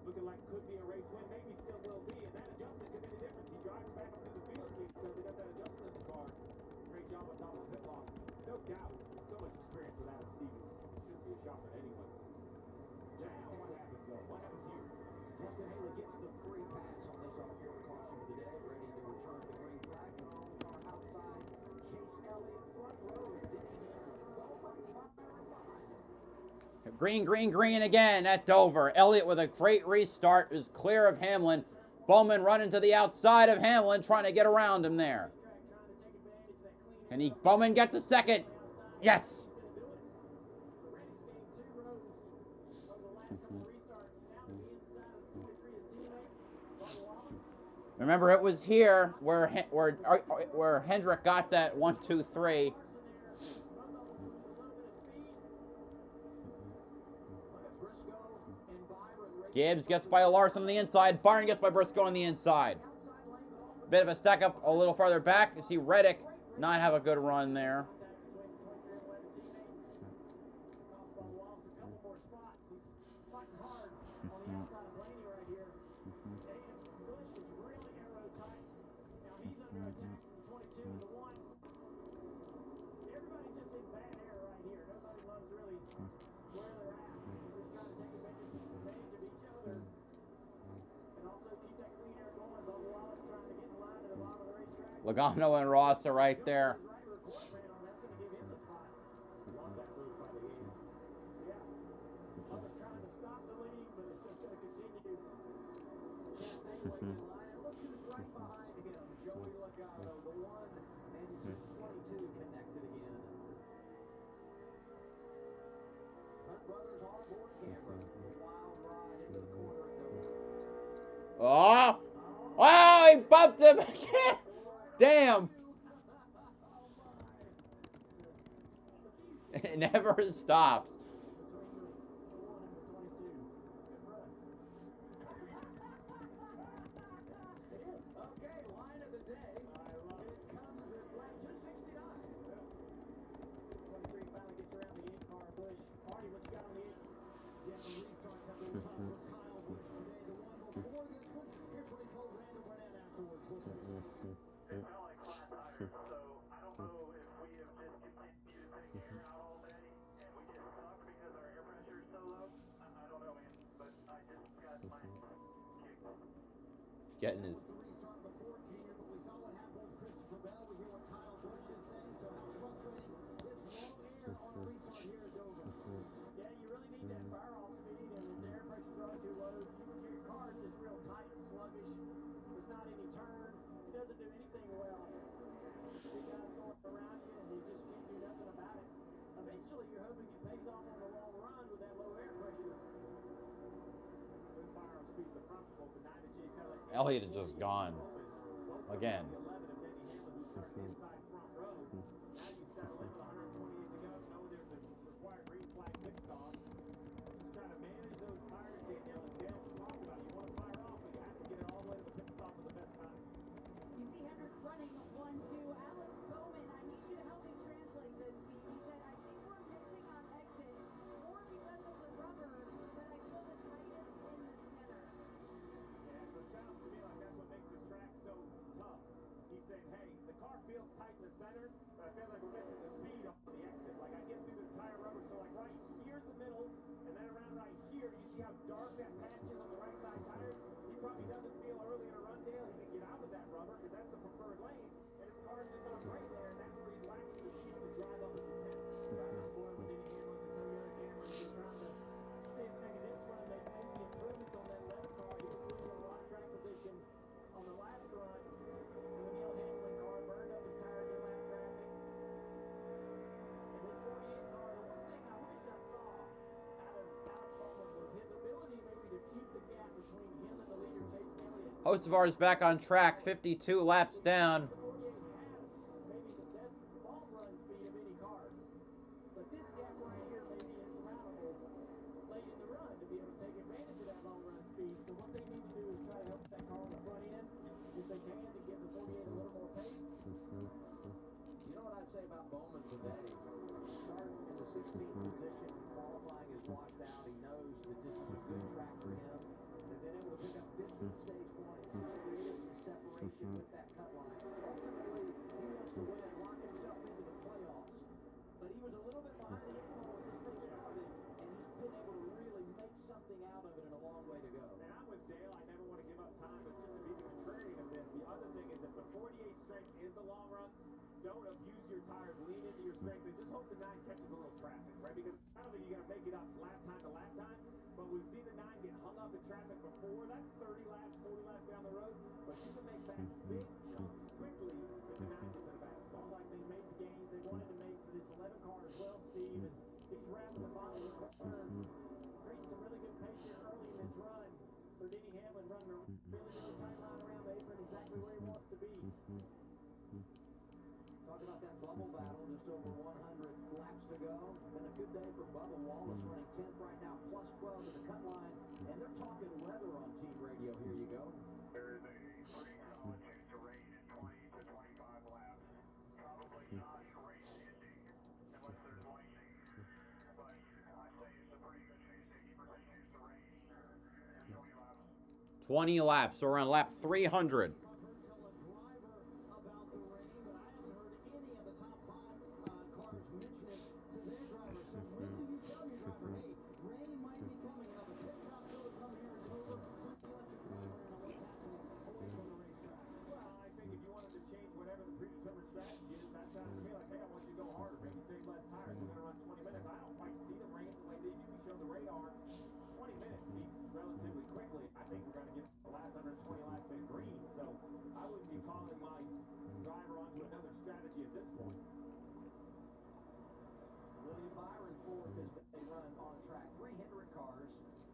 Looking like could be a race win, maybe still will be, and that adjustment could be the difference. He drives back up to the field because they got that adjustment in the car. Great job on top of the pit box. No doubt. So much experience with Adam Stevens. Shouldn't be a shocker to anyone. Now, what happens though? What happens here? Justin Haley gets the free pass on this off-road caution of the day. Ready to return the green flag. Control car outside. Chase Elliott front row with Denny Hamlin. Bowman firing behind him. Green, green, green again at Dover. Elliott with a great restart is clear of Hamlin. Bowman running to the outside of Hamlin, trying to get around him there. Can he, Bowman, get the second? Yes. Remember, it was here where Hendrick got that 1, 2, 3 Gibbs gets by Larson on the inside. Byron gets by Briscoe on the inside. Bit of a stack up a little farther back. You see Reddick not have a good run there. Logano and Ross are right there. Oh! Oh, he bumped him again! Damn! It never stops. Okay, line of the day. It comes at lap 269. 23 finally gets around the 8-car push. Marty, what you got on the 8? Yeah, the restarts have been tough for Kyle Busch today. The one before this one, here's what he told Randall Burnett afterwards. Listen. It felt like flat tires, so I don't know if we have just continued putting air out all day and we get stuck because our air pressure is so low. I don't know, man, but I just got my kicked. He's getting his. The restart before Junior, but we saw what happened with Christopher Bell. We hear what Kyle Busch is saying. So how frustrating is low air on a restart here at Dover? Yeah, you really need that fire off speed, and if the air pressure's running too low, your car is just real tight, sluggish. There's not any turn. It doesn't do anything well. Big guys going around you, and you just can't do nothing about it. Eventually, you're hoping it pays off on the long run with that low air pressure. Good fire off speed, the front spoke the 9 to Chase Elliott. Elliott is just gone. Again. The 11 of Denny Hamlin, who started inside front row. Now you settle in with 128 to go. Know there's a required green flag pit stop. Just trying to manage those tires, Danielle, as Dale talked about. You want to fire off, but you have to get it all the way to the pit stop with the best time. You see Hendrick running 1-2. Alex Bowman, I need you to help me translate this, Steve. He said, I think we're missing on exit, more because of the rubber, but I feel the tightest in the center. Yeah, so it sounds to me like that's what makes this track so tough. He's saying, hey, the car feels tight in the center, but I feel like we're missing the speed on the exit. Like I get through the tire rubber, so like right here's the middle, and then around right here, you see how dark that patch is on the right side tire? He probably doesn't feel early in a run, Dale, he can get out of that rubber, because that's the preferred lane, and his car's just not great there, and that's where he's lacking the speed to drive up into 10. Right on board with Denny Hamlin, the Toyota Camry, he's trying to see if maybe this run they made the improvements on that left car. He was losing a lot of track position on the last run. The Neil Hamlin car burned up his tires in lap traffic. And this 48 car, the one thing I wish I saw out of Alex Bowman was his ability maybe to keep the gap between him and the leader, Chase Elliott. Hocevar is back on track, 52 laps down. The 48 has maybe the best long run speed of any car. But this gap right here may be insurmountable late in the run to be able to take advantage of that long run speed. So what they need to do is try to help that car on the front end, if they can, to give the 48 a little more pace. You know what I'd say about Bowman today? Starting in the 16th position, qualifying is washed out. He knows that this is a good track for him. They've been able to pick up 15 stage points, created some separation with that cut line. Ultimately, he wants to win, lock himself into the playoffs. But he was a little bit behind the 8 ball when this thing started, and he's been able to really make something out of it and a long way to go. And I'm with Dale. I never want to give up time, but just to be the contrarian of this, the other thing is if the 48 strength is the long run, don't abuse your tires, lean into your strength, and just hope the 9 catches a little traffic, right? Because I don't think you're going to make it up lap time to lap time, but we've seen the 9 get hung up in traffic before. That's 30 laps, 40 laps down the road, but you can make that big jumps quickly if the 9 gets in a bad spot. Like they made the gains they wanted to make for this 11 car as well, Steve, as he's wrapping the bottom of the third. Creating some really good pace here early in this run for Denny Hamlin, running a really tight line around the apron, exactly where he wants to be. Talk about that bubble battle, just over 100 laps to go. Been a good day for Bubba Wallace, running 10th right now, plus 12 to the cut line. And they're talking weather on team radio. Here you go. There is a pretty solid chance to range 20 to 25 laps. Probably not a race ending unless there's lightning. But I'd say it's a pretty good chance, 80% chance to range 20 laps. 20 laps. So we're on lap 300. William Byron fourth as they run on track. 3 Hendrick cars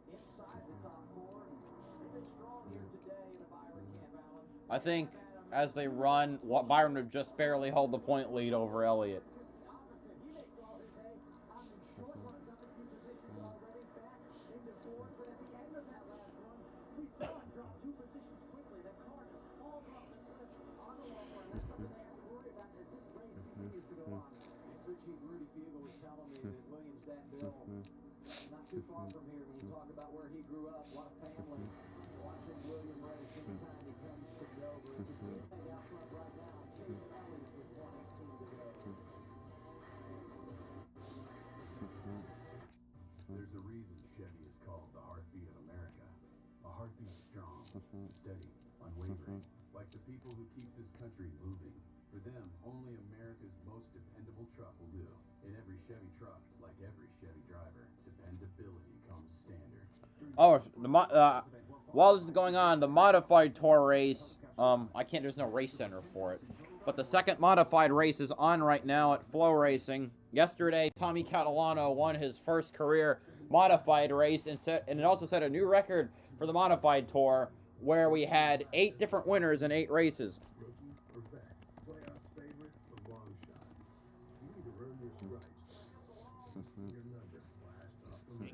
inside the top 4, and they've been strong here today in a Byron camp, Alan. I think as they run, Byron would just barely hold the point lead over Elliott. Rudy Fugle was telling me that Williams-Danville, not too far from here, when you talk about where he grew up, a lot of family watching William race anytime he comes to Dover. It's his teammate out front right now, Chase Elliott, with 118 to go. There's a reason Chevy is called the heartbeat of America. A heartbeat strong, steady, unwavering, like the people who keep this country moving. For them, only America's most dependable truck will do. In every Chevy truck, like every Chevy driver, dependability comes standard. Oh, while this is going on, the modified tour race, there's no race center for it. But the second modified race is on right now at Flow Racing. Yesterday, Tommy Catalano won his first career modified race, and it also set a new record for the modified tour, where we had 8 different winners in 8 races.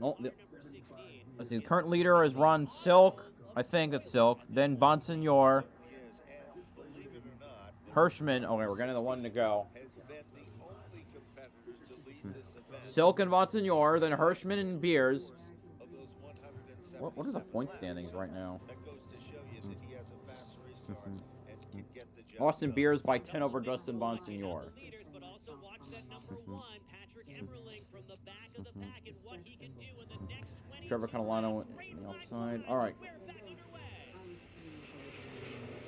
Oh, let's see, the current leader is Ron Silk. I think it's Silk. Then Bonsignor. Hirschman. Okay, we're getting the one to go. Silk and Bonsignor. Then Hirschman and Beers. What are the point standings right now? Austin Beers by 10 over Justin Bonsignor. Trevor Catalano on the outside. All right.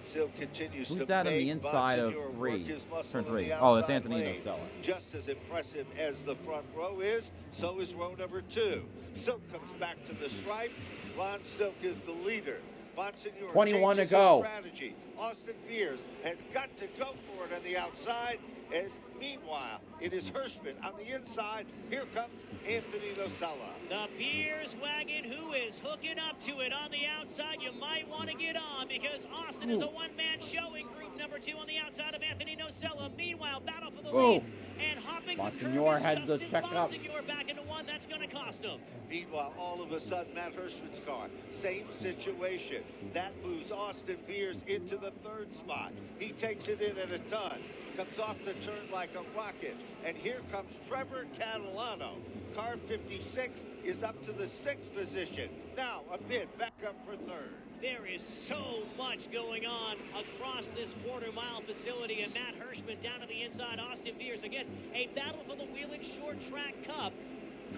Still continues Who's to that on the make inside of Bonsignor 3? work his muscle Turn on 3. the Oh, that's outside Anthony lane. Nocella. Just as impressive as the front row is, so is row number 2. Silk comes back to the stripe. Von Silk is the leader. Bonsignor 21 to changes go. his strategy. Austin Beers has got to go for it on the outside. As meanwhile, it is Hirschman on the inside. Here comes Anthony Nocella. The Beers wagon, who is hooking up to it on the outside. You might want to get on, because Austin is a one-man show in group number 2 on the outside of Anthony Nocella. Meanwhile, battle for the lead. And hopping Bonsignor had to check up. Bonsignor back into 1. That's going to cost him. Meanwhile, all of a sudden, Matt Hirschman's car, same situation. That moves Austin Beers into the 3rd spot. He takes it in at a ton, comes off the turn like a rocket. And here comes Trevor Catalano. Car 56 is up to the 6th position. Now a bit back up for 3rd. There is so much going on across this quarter-mile facility, and Matt Hirschman down to the inside. Austin Beers, again, a battle for the Wheeling Short Track Cup.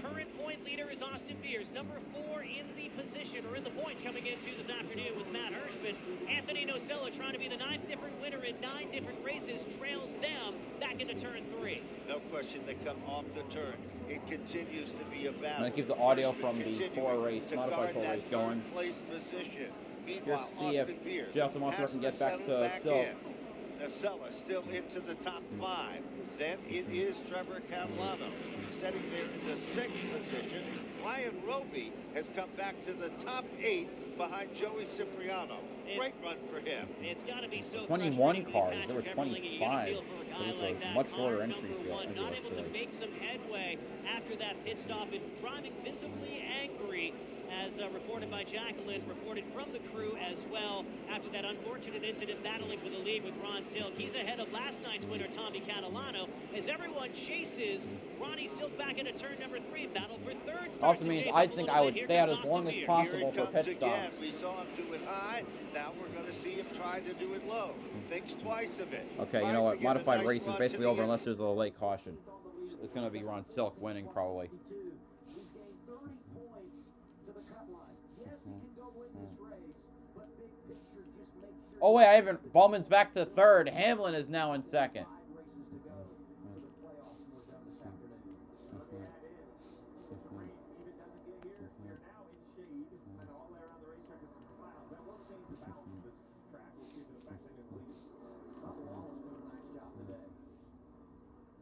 Current point leader is Austin Beers. Number 4 in the position, or in the points coming into this afternoon, was Matt Hirschman. Anthony Nocella, trying to be the 9th different winner in 9 different races, trails them back into turn 3. No question, they come off the turn. It continues to be a battle. I'm going to keep the audio Hirschman from the tour race, modified tour race going. Place position. Here's Meanwhile, to see if Austin Beers Jeff Lamontra has can get back settle to Silk. in. Nocella still into the top 5. Then it is Trevor Catalano setting there in the 6th position. Ryan Roby has come back to the top 8 behind Joey Cipriano. Great run for him. It's got to be so 21 frustrating to be cars. There were Patrick Everling, and you 25. gotta feel for a So guy it's like a that. much Car shorter entry number field. one, not able to make some headway after that pit stop and driving visibly angry, as reported by Jacqueline, reported from the crew as well after that unfortunate incident battling for the lead with Ron Silk. He's ahead of last night's winner, Tommy Catalano, as everyone chases Ronnie Silk back into turn number 3. Battle for third. Also means I think I would stay out as long as possible for pit Again. stops. We saw him do it high. Now we're going to see him try to do it low. Thinks twice of it. Okay, you know what? Modified race is basically over unless there's a late caution. It's going to be Ron Silk winning probably. He's gained 30 points to the cut line. Yes, he can go win this race, but big picture, just make sure. Oh wait, I haven't. Bowman's back to third. Hamlin is now in second. 5 races to go to the playoffs when we're done this afternoon. Even doesn't get here. We're now in shade, and all the way around the racetrack with some clouds. That will change the balance of this track. We'll see if it affects any of the leaders. Bubba Wallace doing a nice job today.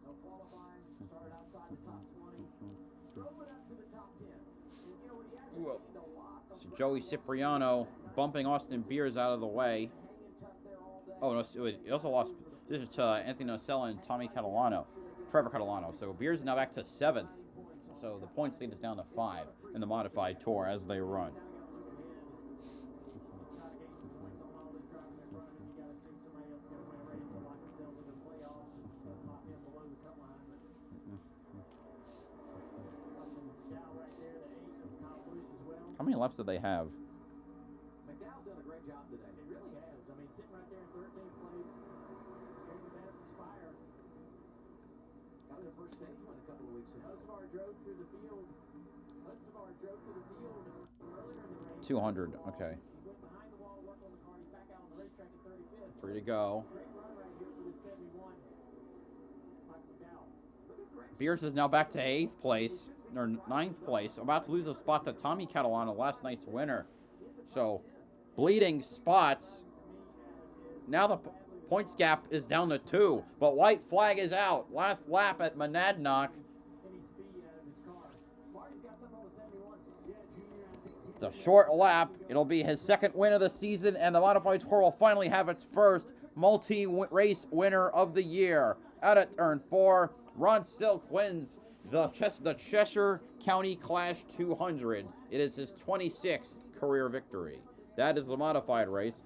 No qualifying, started outside the top 20, drove it up to the top 10. And you know what, he hasn't gained a lot of So Joey Cipriano bumping Austin Beers out of the way. Oh no, it also lost position to Anthony Nocella and Tommy Catalano, Trevor Catalano. So Beers is now back to 7th. So the points lead is down to 5 in the modified tour as they run. How many laps do they have? McDowell's done a great job today. He really has. I mean, sitting right there in 13th place, gave the benefit of fire. Got their first stage win a couple of weeks ago. Hutzavar drove through the field. Earlier in the race. 200. Okay. He went behind the wall, worked on the car. He's back out on the racetrack at 35th. Free to go. Great run right here for the 71. Mike McDowell. Beers is now back to 8th place, or 9th place. About to lose a spot to Tommy Catalano, last night's winner. So, bleeding spots. Now the points gap is down to 2, but white flag is out. Last lap at Monadnock. It's a short lap. It'll be his 2nd win of the season, and the modified tour will finally have its first multi-race winner of the year. Out at turn 4, Ron Silk wins the Cheshire County Clash 200. It is his 26th career victory. That is the modified race.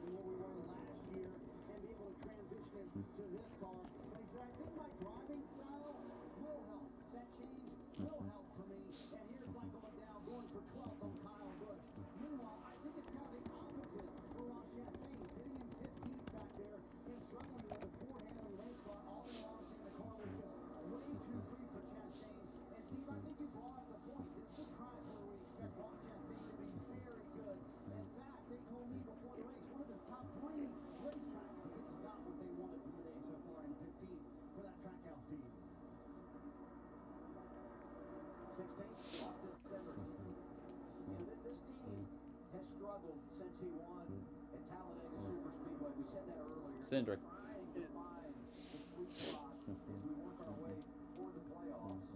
Since he won at Talladega Super Speedway. We said that earlier. Cindric. Trying to find the sweet spot as we work our way toward the playoffs.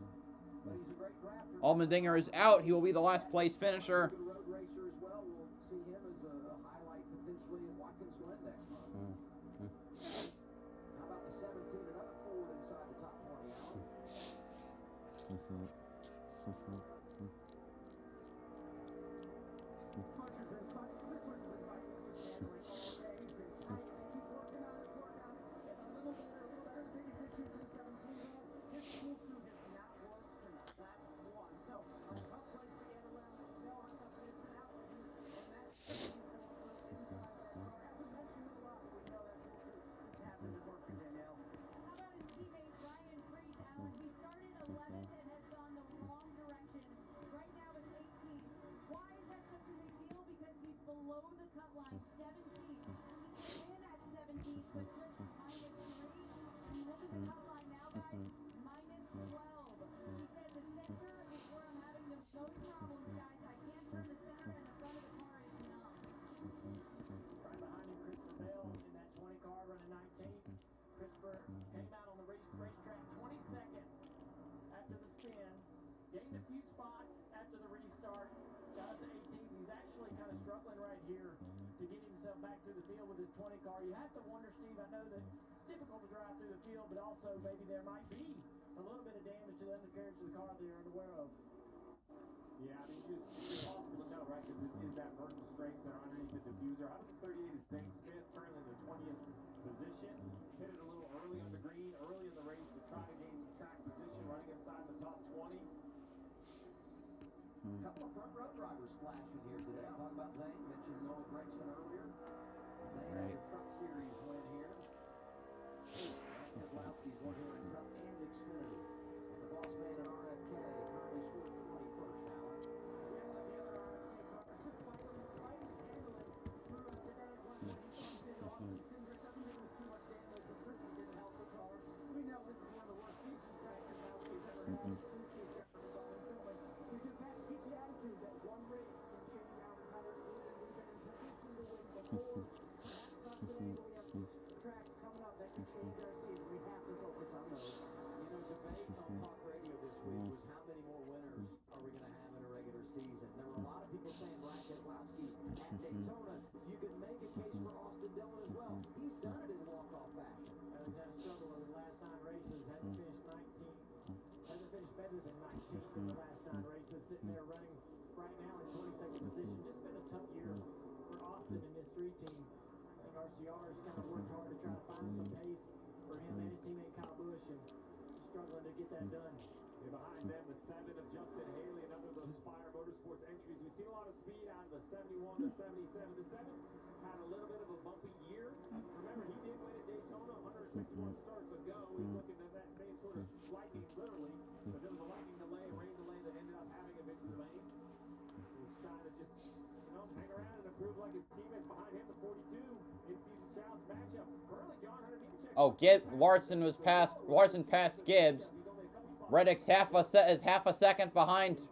But he's a great drafter. Allmendinger is out. He will be the last place finisher. Good road racer as well. We'll see him as a highlight potentially in Watkins Glen next month. How about the 17? Another Ford inside the top 20 out. out back to the field with his 20 car. You have to wonder, Steve, I know that it's difficult to drive through the field, but also maybe there might be a little bit of damage to the undercarriage of the car that you're unaware of. Yeah, I mean, it's impossible to know, right? Because it is that vertical strengths that are underneath the diffuser. Out of the 38 is Zane Smith, currently in the 20th position. Hit it a little early on the green, early in the race to try to gain some track position, running inside the top 20. A couple of front row drivers flashing here today. Talk about Zane. Mentioned Noah Gregson earlier. Zane has a Truck Series win here. Keselowski's won here in Cup and Xfinity. And the boss man at RFK currently scored 21st, Alan. Yeah, the other RFK cars just slightly handling through today. One of the Austin Cindric doesn't think it was too much damage, but certainly didn't help the car. We know this is one of the worst seasons track Keselowski's ever had. Two chief drivers on his film. You just have to keep the attitude that one race can change our entire season. We've been in position to win before. Perhaps not today, but we have some tracks coming up that can change our season. We have to focus on those. You know, debate on talk radio this week was how many more winners are we going to have in a regular season. There were a lot of people saying Brad Keselowski at Daytona. You could make a case for Austin Dillon as well. He's done it in walk-off fashion. He's had a struggle over the last 9 races. Hasn't finished 19. Hasn't finished better than 19 in the last 9 races. Sitting there running right now in 22nd position. Just been a tough year for Austin and his 3 team. I think RCR's kind of worked hard to try to find some pace for him and his teammate Kyle Busch, and struggling to get that done. And behind them, the 7 of Justin Haley, another of those Spire Motorsports entries. We've seen a lot of speed out of the 71 to 77. The 7's had a little bit of a bumpy year. Remember, he did win at Daytona 161 starts ago. He's looking at that same sort of lightning, literally. But there was a lightning delay, rain delay that ended up having a victory lane. So he's trying to just, hang around and improve like his teammates behind him. The 42 in-season challenge matchup. Currently, John Hunter Nemechek. Oh, Larson passed Gibbs. Reddick's half a second behind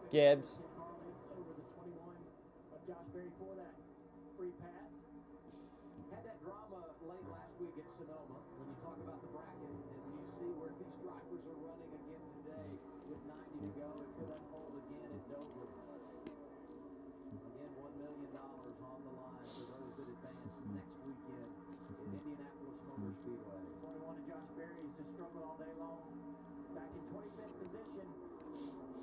Gibbs. Over the 21 of Josh Berry for that free pass. Had that drama late last week at Sonoma when you talk about the bracket and when you see where these drivers are running again today with 90 to go. It could unfold again at Dover. Again, $1 million on the line for those that advance next weekend at Indianapolis Motor Speedway. 21 of Josh Berry has just struggled all day long. Back in 25th position.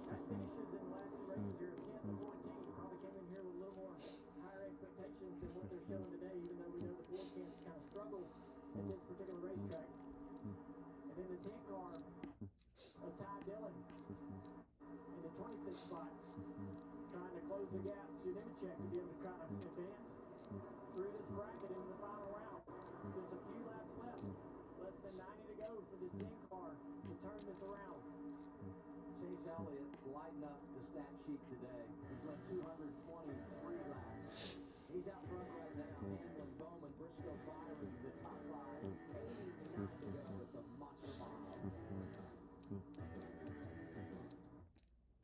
That finishes in the last 2 races here of 10th and 14. Probably came in here with a little more higher expectations than what they're showing today, even though we know the Ford camps kind of struggle at this particular racetrack. And in the 10 car of Ty Dillon in the 26th spot, trying to close the gap to Nemechek to be able to try to advance through this bracket into the final round. Just a few laps left. Less than 90 to go for this 10 car to turn this around. Chase Elliott lighting up the stat sheet today. He's led 223 laps. He's out front right now. Hamlin, Bowman, Briscoe, Byron, the top 5. 89 to go with the monster mile.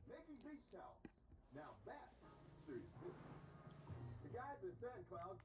Making beach towels. Now that's serious business. The guys at Sand Cloud.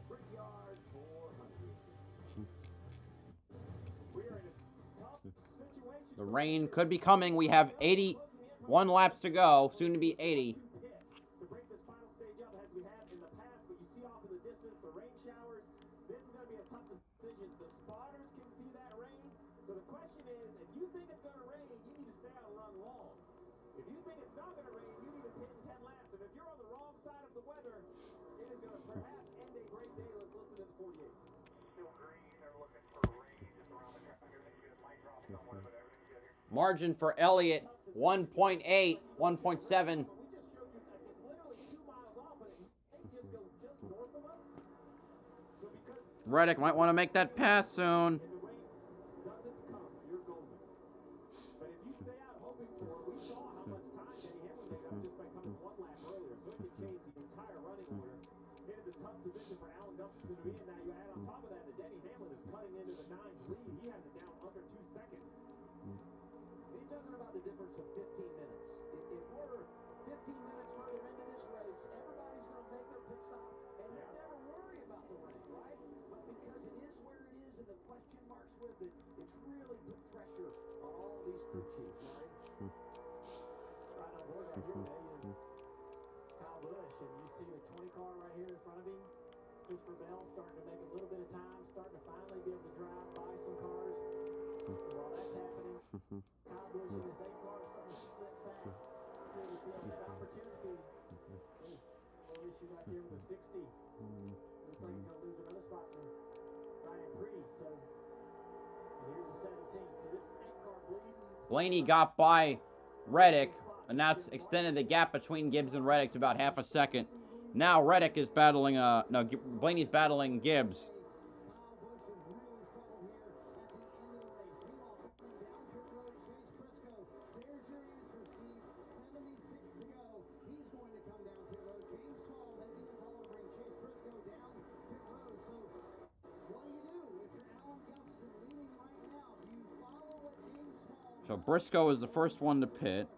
Brickyard 400. We are in a tough situation. The rain could be coming. We have 81 laps to go, soon to be 80. To break this final stage up as we have in the past, but you see off in the distance the rain showers. This is going to be a tough decision. The spotters can see that rain. So the question is, if you think it's going to rain, you need to stay out and run long. If you think it's not going to rain, you need to pit in 10 laps. And if you're on the wrong side of the weather, it is going to perhaps end a great day. Let's listen to the 48. Still green. They're looking for rain just around the track. Everything's good. It might drop somewhere, but everything's good here. Margin for Elliott, 1.8, 1.7. We just showed you that it's literally 2 miles off, but it may just go just north of us. So because Reddick might want to make that pass soon. if the rain doesn't come, you're golden. But if you stay out hoping for it, we saw how much time Denny Hamlin made up just by coming 1 lap earlier. So it can change the entire running order. It is a tough position for Alan Gustafson to be in. Now you add on top of that that Denny Hamlin is cutting into the 9's lead. He has it down under 2 seconds. You're talking about the difference of 15 minutes. If we're 15 minutes further into this race, everybody's going to make their pit stop, and you never worry about the rain, right? But because it is where it is and the question marks with it, it's really put pressure on all these crew chiefs, right? Right on board right here, Dave. Kyle Busch, and you see the 20 car right here in front of him. Christopher Bell starting to make a little bit of time, starting to finally be able to drive by some cars. While that's happening, Kyle Busch in his 8 car starting to slip back. Really feels that opportunity. Little issue right there with the 60. Looks like he's going to lose another spot for Ryan Preece. So here's the 17. So this 8 car bleeding. Blaney got by Reddick, and that's extended the gap between Gibbs and Reddick to about half a second. Now Reddick is battling, Blaney's battling Gibbs. So Briscoe is the first one to pit.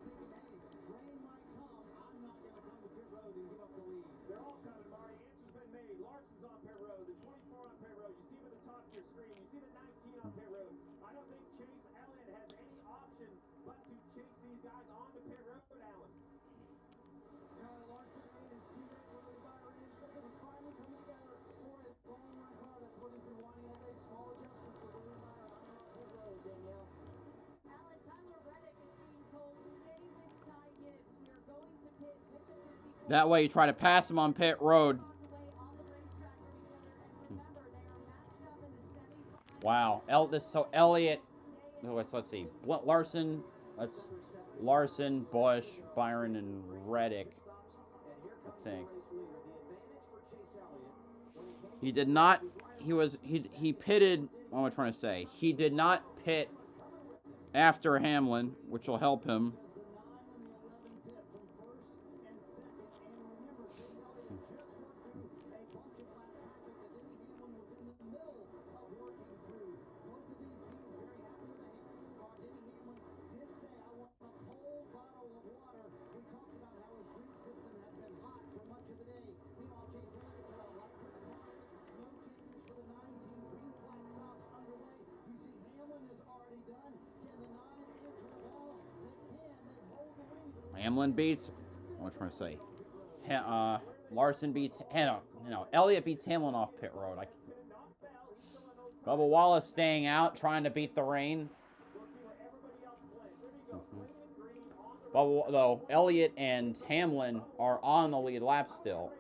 They're all coming, Marty. Answer's been made. Larson's on pit road. The 24 on pit road. You see him at the top of your screen. You see the 19 on pit road. I don't think Chase Elliott has any option but to chase these guys onto pit road, Alan. Larson and his teammate Willie Byron said it was finally coming together for his bowling run car. That's what he's been wanting. And a small adjustment for Willie Byron on pit road, Danielle. Alan, Tyler Reddick is being told, stay with Ty Gibbs. We are going to pit with the 54. That way you try to pass him on pit road. Wow. So Elliott, let's see. Larson, Larson, Busch, Byron, and Reddick, I think. He did not, he pitted, what am I trying to say? He did not pit after Hamlin, which will help him. Hamlin beats, what am I trying to say? Larson beats, Elliott beats Hamlin off pit road. Bubba Wallace staying out, trying to beat the rain. Though Elliott and Hamlin are on the lead lap still.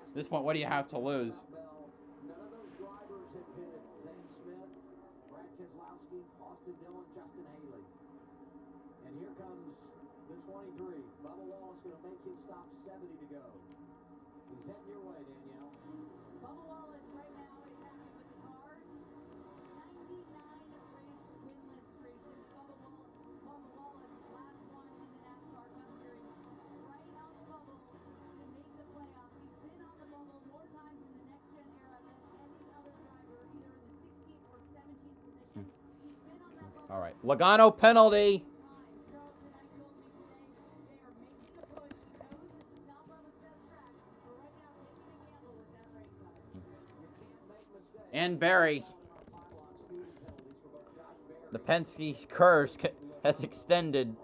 At this point, what do you have to lose? None of those drivers have pitted. Zane Smith, Brad Keselowski, Austin Dillon, Justin Haley. And here comes the 23. Bubba Wallace going to make his stop, 70 to go. He's heading your way, Danielle. Bubba Wallace right now is happy with the car. 99 race winless streak since Bubba Wallace last won in the NASCAR Cup Series. Right on the bubble to make the playoffs. He's been on the bubble more times in the next-gen era than any other driver, either in the 16th or 17th position. right. Logano penalty. And Barry. The Penske curse has extended.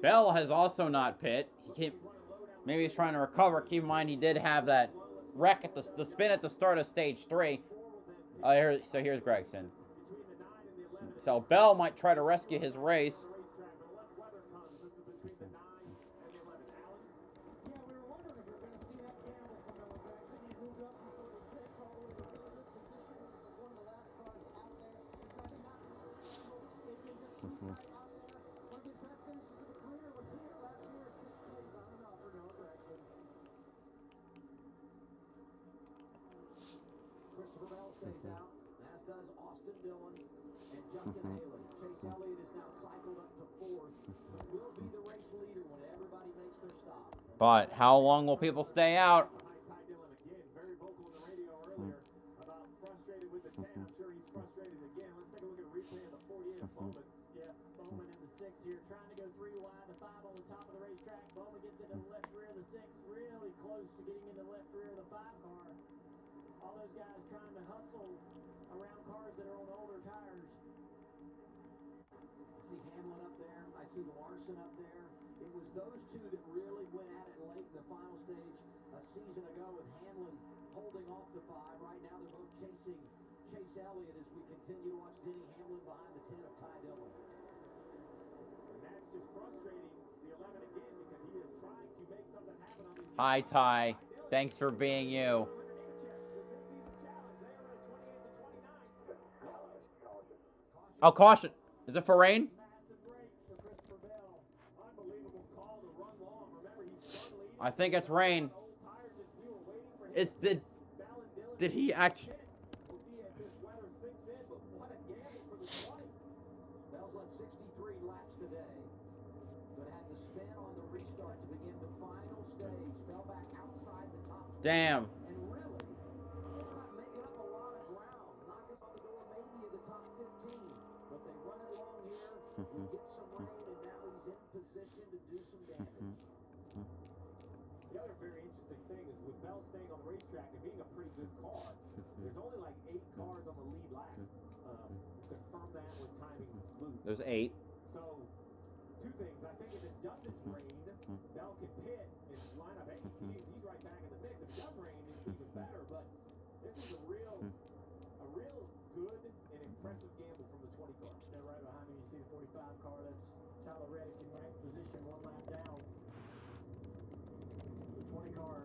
Bell has also not pit. Maybe he's trying to recover. Keep in mind he did have that wreck at the spin at the start of stage 3. So here's Gregson. So Bell might try to rescue his race. Christopher Bell stays out, as does Austin Dillon and Justin Haley. Chase Elliott is now cycled up to 4th, but will be the race leader when everybody makes their stop. But how long will people stay out? Very vocal on the radio earlier about frustrated with the 10. I'm sure he's frustrated again. Let's take a look at a replay of the 48 of Bowman. Yeah, Bowman in the 6 here, trying to go 3 wide. The 5 on the top of the racetrack. Bowman gets into the left rear of the 6, really close to getting in the left rear of the 5 car. All those guys trying to hustle around cars that are on older tires. I see Hamlin up there. I see Larson up there. It was those two that really went at it late in the final stage a season ago with Hamlin holding off the 5. Right now they're both chasing Chase Elliott as we continue to watch Denny Hamlin behind the 10 of Ty Dillon. And that's just frustrating the 11 again because he is trying to make something happen on these. Hi, Ty. Thanks for being you. Oh, caution. Is it for rain? I think it's rain. Did he actually? Bell's led 63 laps today, but had the spin on the restart to begin the final stage. Fell back outside the top 10. Damn. And really, they're not making up a lot of ground. Knocking on the door maybe of the top 15. But they run it along here. We get some rain, and now he's in position to do some damage. The other very interesting thing is with Bell staying on the racetrack and being a pretty good car, there's only like 8 cars on the lead lap. Confirm that with timing loop. There's 8. So, 2 things. I think if it doesn't rain, Bell can pit and line up. Hey, he's right back in the mix. If it does rain, it's even better. But this is a real good and impressive gamble from the 20 car. Yeah, right behind me, you see the 45 car. That's Tyler Reddick in ninth position, 1 lap down. The 20 car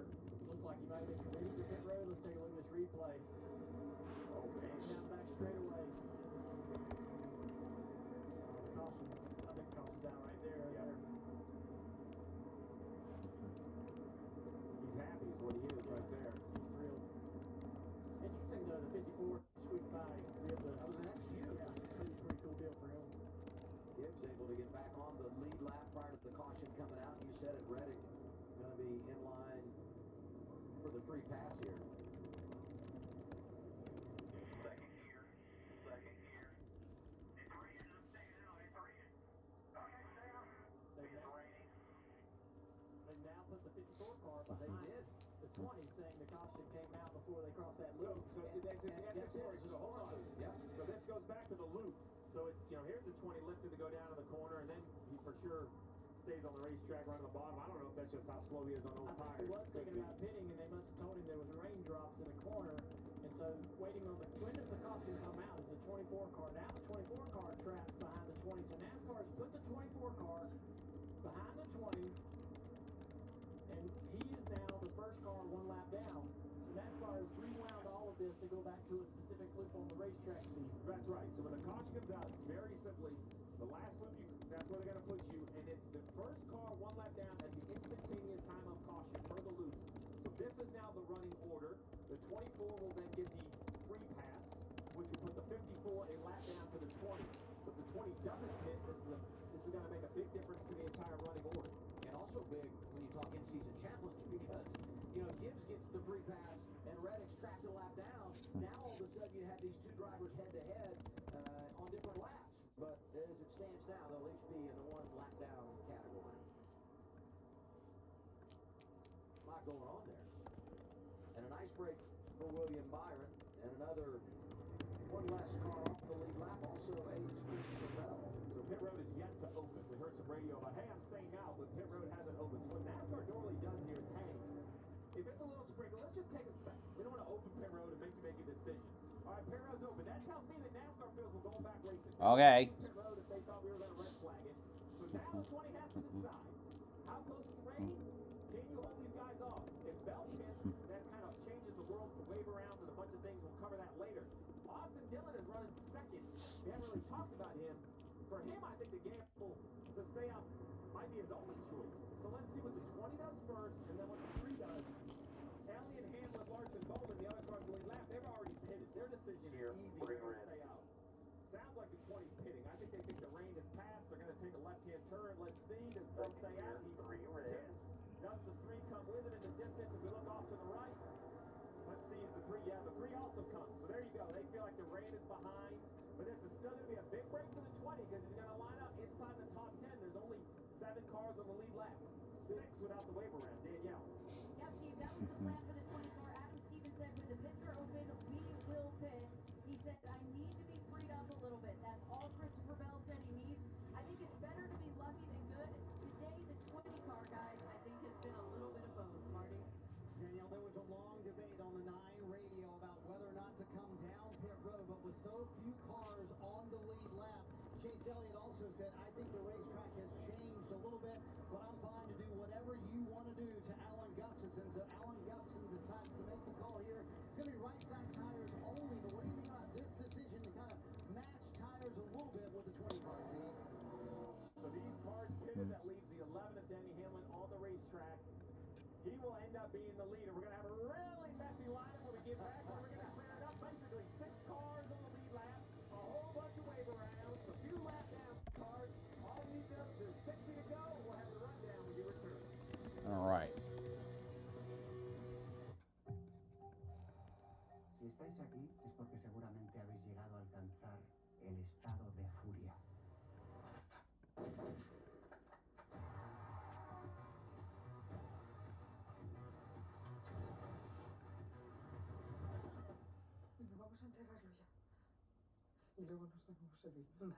looked like he might have been committed to pit road. Let's take a look at this replay. Oh, man, down back straight away. Caution. I think caution's down right there. Yeah. He's happy is what he is right there. He's thrilled. Interesting though, the 54 squeaked by. That's huge. Yeah, pretty cool deal for him. Gibbs able to get back on the lead lap prior to the caution coming out. You said it, Reddick going to be in line for the free pass here. They now put the 54 car behind the 20, saying the caution came out before they crossed that loop. So hold on. Yeah. So this goes back to the loops. So here's the 20 lifted to go down to the corner, and then he for sure stays on the racetrack right on the bottom. I don't know if that's just how slow he is on old tires. He was thinking about pitting, and they must have told him there was raindrops in the corner, and so waiting on when does the caution come out? It's the 24 car. Now the 24 car trapped behind the 20. So NASCAR has put the 24 car behind the 20, and he is now the first car 1 lap down. So NASCAR has rewound all of this to go back to a specific loop on the racetrack speed. That's right. So when the caution comes out, very simply, the last loop, that's where they're going to put you, and it's the first car 1 lap down at the instantaneous time of caution for the loops. So this is now the running 20 doesn't pit, this is going to make a big difference to the entire running order. And also big when you talk in-season challenge because, you know, Gibbs gets the free pass and Reddick's tracked a lap down. Now all of a sudden you have these two drivers head-to-head on different laps. But as it stands now, they'll each be in the one lap down category. A lot going on there. And a nice break for William Byron. And another one less car off the lead lap also aids Christopher Bell. So pit road is yet to open. We heard some radio about, hey, I'm staying out, but pit road hasn't opened. So what NASCAR normally does here is, hey, if it's a little sprinkle, let's just take a second. We don't want to open pit road and make you make a decision. All right, pit road's open. That tells me that NASCAR feels we're going back racing. Okay. Pit road if they thought we were going to red flag it. So now the 20 has to decide. How close to the rain? Can you hold these guys off? If Bell pits, that kind of changes the world for waiver rounds and a bunch of things. We'll cover that later. Austin Dillon is running second. We haven't really talked about him. For him, I think the gamble to stay out might be his only choice. So let's see what the 20 does first, and then what the 3 does. Elliott, Hamlin, Larson, Bowman, the other cars in the lead lap, they've already pitted. Their decision is easy. They're going to stay out. Sounds like the 20's pitting. I think they think the rain has passed. They're going to take a left-hand turn. Let's see. Does Bell stay out? He pits. Does the 3 come with him in the distance? If we look off to the right, let's see, is the 3, yeah, the 3 also comes. So there you go. They feel like the rain is behind. But this is still going to be a big break for the 20 because he's going to line up inside the top 10. There's only 7 cars on the lead lap. 6 without the waiver round. Danielle. Yeah, Steve, that was the plan for the 20 car. Adam Stevens said, when the pits are open, we will pit. He said, I need to be freed up a little bit. That's all Christopher Bell said he needs. I think it's better to be lucky than good. Today, the 20 car, guys, I think has been a little bit of both, Marty. Danielle, there was a long debate on the 9 radio about whether or not to come down pit road, but with so few cars on the lead lap, Chase Elliott also said, I think the racetrack has changed a little bit, but I'm fine to do whatever you want to do to Alan Gustafson. So Alan Gustafson decides to make the call here. It's going to be right side tires only, but what do you think about this decision to kind of match tires a little bit with the 20 car seat? So these cars pitted, that leaves the 11 of Denny Hamlin on the racetrack. He will end up being the leader. We're going to have a really messy lineup when we get back, but we're going to clear it up. Basically, 6 cars on the lead lap, a whole bunch of waiver rounds, a few lap down cars. All we need is 60 to go. We'll have the rundown when you return. All right. Si estáis aquí es porque seguramente habéis llegado a alcanzar el estado de furia. Vamos a enterrarlo ya. Y luego nos damos el vino. Vale.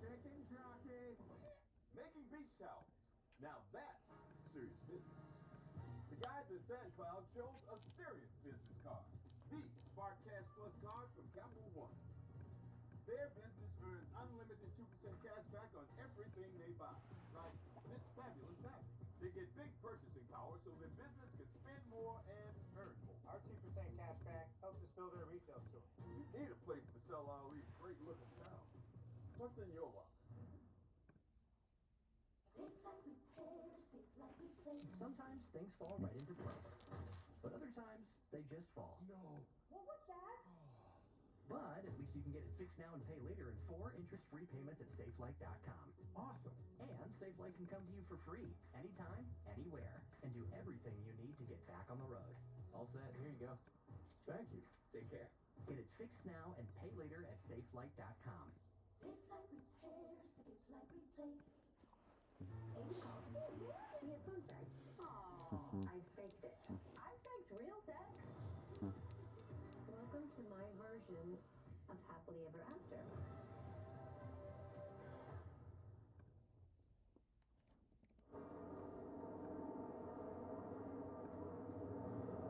Chicken jockey. Making beach towels. Now that's serious business. The guys at SandCloud chose a serious business card. The Spark Cash Plus card from Capital One. Their business earns unlimited 2% cash back on everything they buy. Like this fabulous package. They get big purchasing power so their business can spend more and earn more. Our 2% cash back helps us build our retail store. You need a place to sell all these great looking towels. What's in your wallet? Sometimes things fall right into place, but other times they just fall. No. What was that? But at least you can get it fixed now and pay later in 4 interest-free payments at SafeLight.com. Awesome. And SafeLight can come to you for free, anytime, anywhere, and do everything you need to get back on the road. All set. Here you go. Thank you. Take care. Get it fixed now and pay later at SafeLight.com. SafeLight Repair, SafeLight Replace. Your phone starts. Aw, I faked it. I faked real sex. Welcome to my version of happily ever after.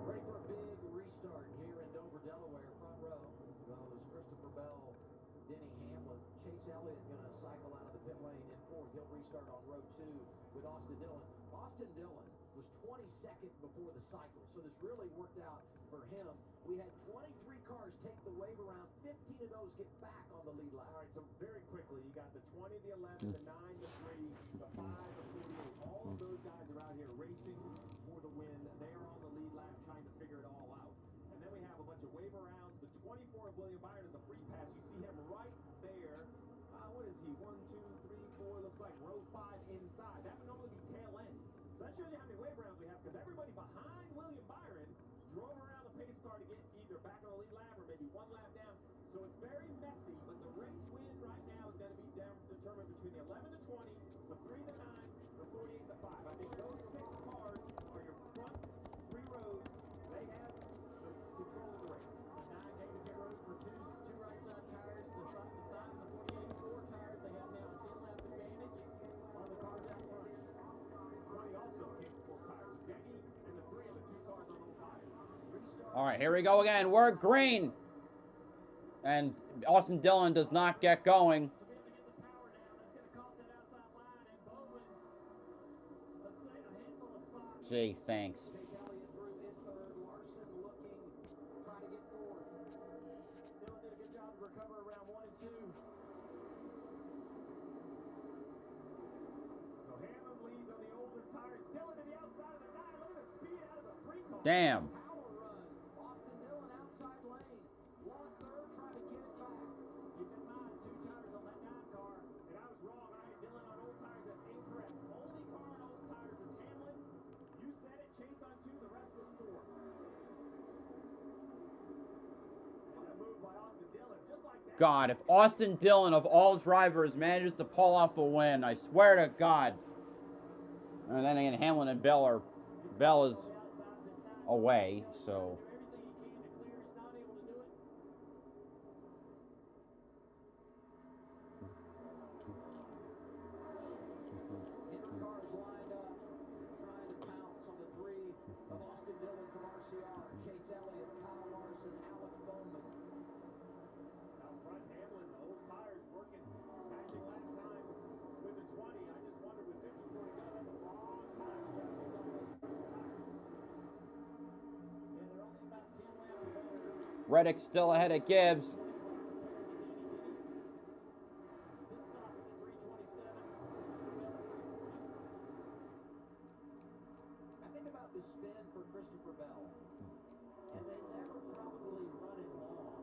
Ready for a big restart here in Dover, Delaware. Front row goes Christopher Bell, Denny Hamlin. Chase Elliott going to cycle out of the pit lane in 4th. He'll restart on row 2 with Austin Dillon. Austin Dillon was 20 22nd before the cycle, so this really worked out for him. We had 23 cars take the wave around. 15 of those get back on the lead lap. All right, so very quickly, you got the 20, the 11, the 9, the 3, the 5, the 48. All of those guys are out here racing for the win. They are on the lead lap trying to figure it all out. And then we have a bunch of wave arounds. The 24 of William Byron is the free pass. You see him right there. What is he? 1, 2, 3, 4. Looks like row 5 inside. That would normally be tail end. So that shows you how many wave rounds we have, because everybody behind William Byron drove around the pace car to get either back on the lead lap or maybe one lap down. So it's very messy, but the race win right now is going to be determined between the 11 to 20, the 3 to 9, the 48 to 5. I think those 6 cars are your front 3 rows. They have the control of the race. The 9 came to pit road for two right side tires. The 5 and the 48 4 tires. They have now a 10-lap advantage on the cars out front. 20 also came with 4 tires. So Denny and the 3 are the 2 cars on those tires. All right, here we go again. We're green. And Austin Dillon does not get going. Gee, thanks. Damn. Austin Dillon outside lane. Lost third, trying to get it back. Keep in mind, 2 tires on that 9 car. And I was wrong. I had Dillon on old tires. That's incorrect. Only car on old tires is Hamlin. You said it. Chase on 2. The rest was 4. And a move by Austin Dillon. Just like that. God, if Austin Dillon, of all drivers, manages to pull off a win, I swear to God. And then again, Hamlin and Bell is away, so. Getting cars lined up, trying to pounce on the 3 of Austin Dillon from RCR. Chase Elliott, Kyle Larson, Alex Bowman. Out front, Hamlin, the old tires working, matching lap times with the 20. I just wonder with 54 to go, that's a long time to try to hold on those tires. Yeah, they're only about 10 laps better. Reddick still ahead of Gibbs. I think about the spin for Christopher Bell, and they never probably run it long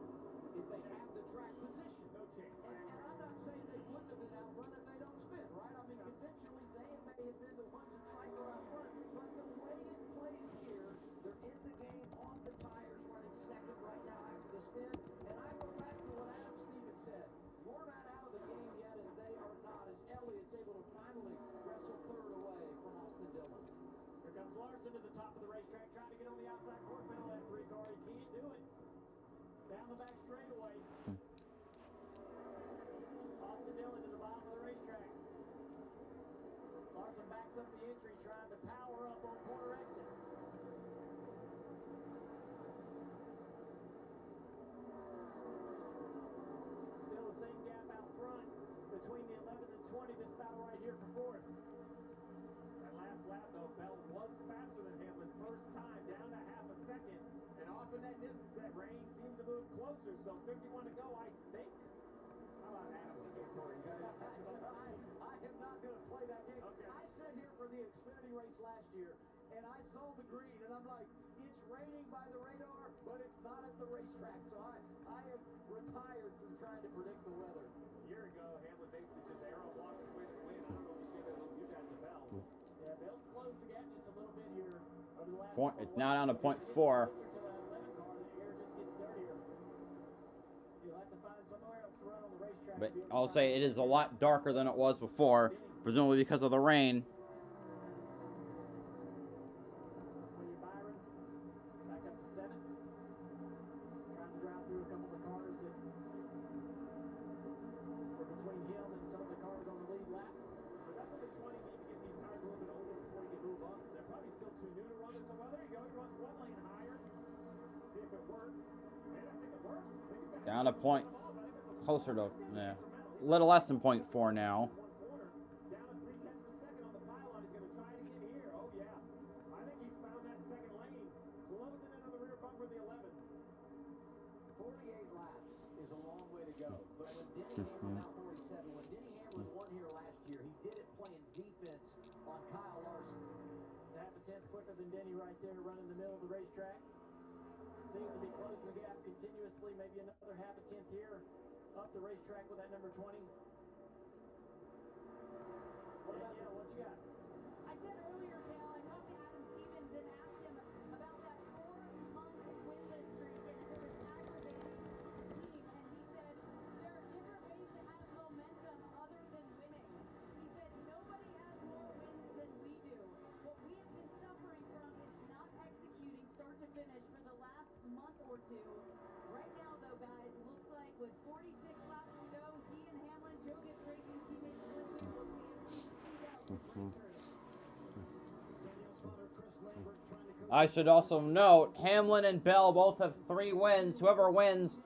if they have the track position. No chance. And I'm not saying they wouldn't have been out front if they don't spin, right? I mean, eventually they may have been the ones that cycle out front, but the way it plays here, they're in the game on the tires, running second right now after the spin. And I go back to what Adam Stevens said. We're not out of the game yet, and they are not, as Elliott's able to finally wrestle third away from Austin Dillon. Here comes Larson to the top of the racetrack, trying to get on the outside court pedal that 3 car. He can't do it. Down the back straightaway. Austin Dillon to the bottom of the racetrack. Larson backs up the entry, trying to power up on corner exit. Still the same gap out front between the 11 and 20. This battle right here for 4th. That last lap, though, Bell was faster than Hamlin. First time, down to half a second. And off in that distance, that rain seems to move closer. So 51 to go, I think. How about Adam? Corey, you got it? I am not going to play that game. Okay. I sat here for the Xfinity race last year, and I saw the green, and I'm like, it's raining by the radar, but it's not at the racetrack. So I have retired from trying to predict the weather. A year ago, Hamlin basically just arrow walked his way to the win. I don't know if he's going to do that to Bell. Yeah, Bell's closed the gap just a little bit here over the last Point, couple it's of now laps. down to point It gets 4. closer to that 11 car, the air just gets dirtier. You'll have to find somewhere else to run on the racetrack. But to be able to I'll find say it is a lot darker than it was before, presumably because of the rain. William Byron back up to 7th. Trying to drive through a couple of the cars that were between him and some of the cars on the lead lap. So that's what the 20 need to get these tires a little bit older before he can move up. They're probably still too new to run until, well, there you go. He runs 1 lane higher. See if it works. Man, I think it works. I think he's got Down to point, closer to, yeah, a little less than point 4 now. down at 0.3 of a second on the pylon. He's going to try it again here. Oh, yeah. I think he's 48 laps is a long way to go. But when Denny Hamlin, now 47, when Denny Hamlin won here last year, he did it playing defense on Kyle Larson. Half a tenth quicker than Denny right there, running the middle of the racetrack. Seems to be closing the gap continuously. Maybe another half a tenth here up the racetrack with that number 20. Danielle, what you got? I said earlier, Dale, I talked to Adam Stevens and asked him about that 4-month winless streak and if it was aggravating the team. And he said there are different ways to have momentum other than winning. He said nobody has more wins than we do. What we have been suffering from is not executing start to finish for the last month or two. Right now, though, guys, looks like with 46 laps to go, he and Hamlin, Joe Gibbs Racing teammates 1-2, will see I should also note, Hamlin and Bell both have 3 wins. Whoever wins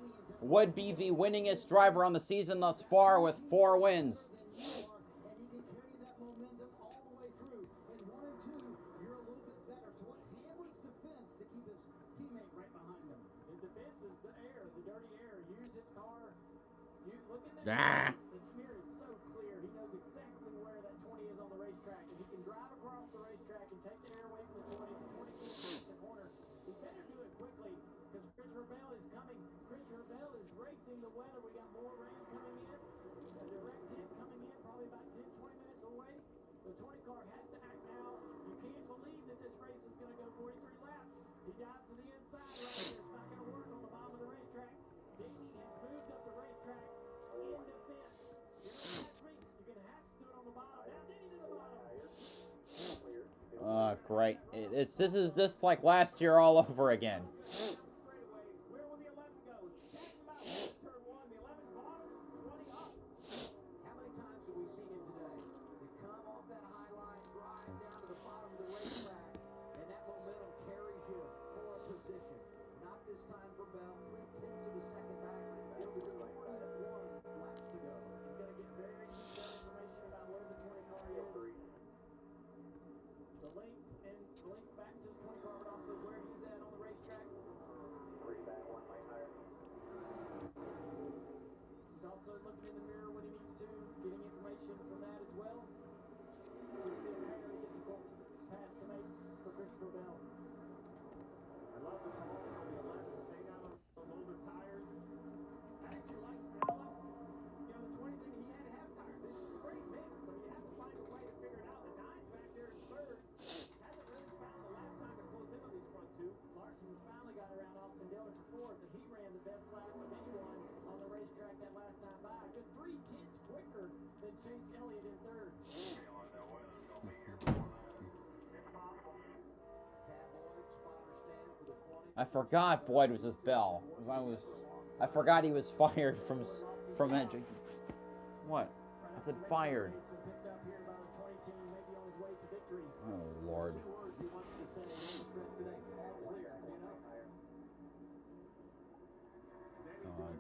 would be the winningest driver on the season thus far with 4 wins. His defense is the air, the dirty air. Use his car. You look at that. Ah. The mirror is so clear. He knows exactly where that 20 is on the racetrack. If he can drive across the racetrack and take the air away from the 20 can't cross the corner. He better do it quickly because Christopher Bell is coming. Christopher Bell is racing the weather. We got more rain coming in. A direct hit coming in probably about 10, 20 minutes away. The 20 car has to act now. You can't believe that this race is going to go 43 laps. He dives to the inside right here. It's not going to work on the bottom of the racetrack. Danny has moved up the racetrack in defense. You're going to have to do it on the bottom. Now Danny to the bottom. Great. This is just like last year all over again. Where will the 11 go? Turn 1, the 11 bottom, 20 up. How many times have we seen it today? You come off that high line, drive down to the bottom of the racetrack, and that momentum carries you for a position. Not this time for Bell. 3/10 of a second back. It'll be 41 laps to go. He's going to get very detailed information about where the 20 car is. The link back to the 20 car, but also where he's at on the racetrack. 3 back, 1 lane higher. He's also looking in the mirror when he needs to, getting information from that as well. It's been a very difficult pass to make for Christopher Bell. I love the call on the 11, staying out on those older tires. I actually like, the 20 thing, he had to have tires. It's a great mix, so you have to find a way to figure it out. The 9's back there in third. Hasn't really found a lap time to close in on these front two. Larson's finally got around Austin Dillon for fourth, and he ran the best lap of anyone on the racetrack that last time by. A good 3/10 quicker than Chase Elliott in third. I forgot Boyd was with Bell. I forgot he was fired from Edge. What? I said fired. Oh Lord.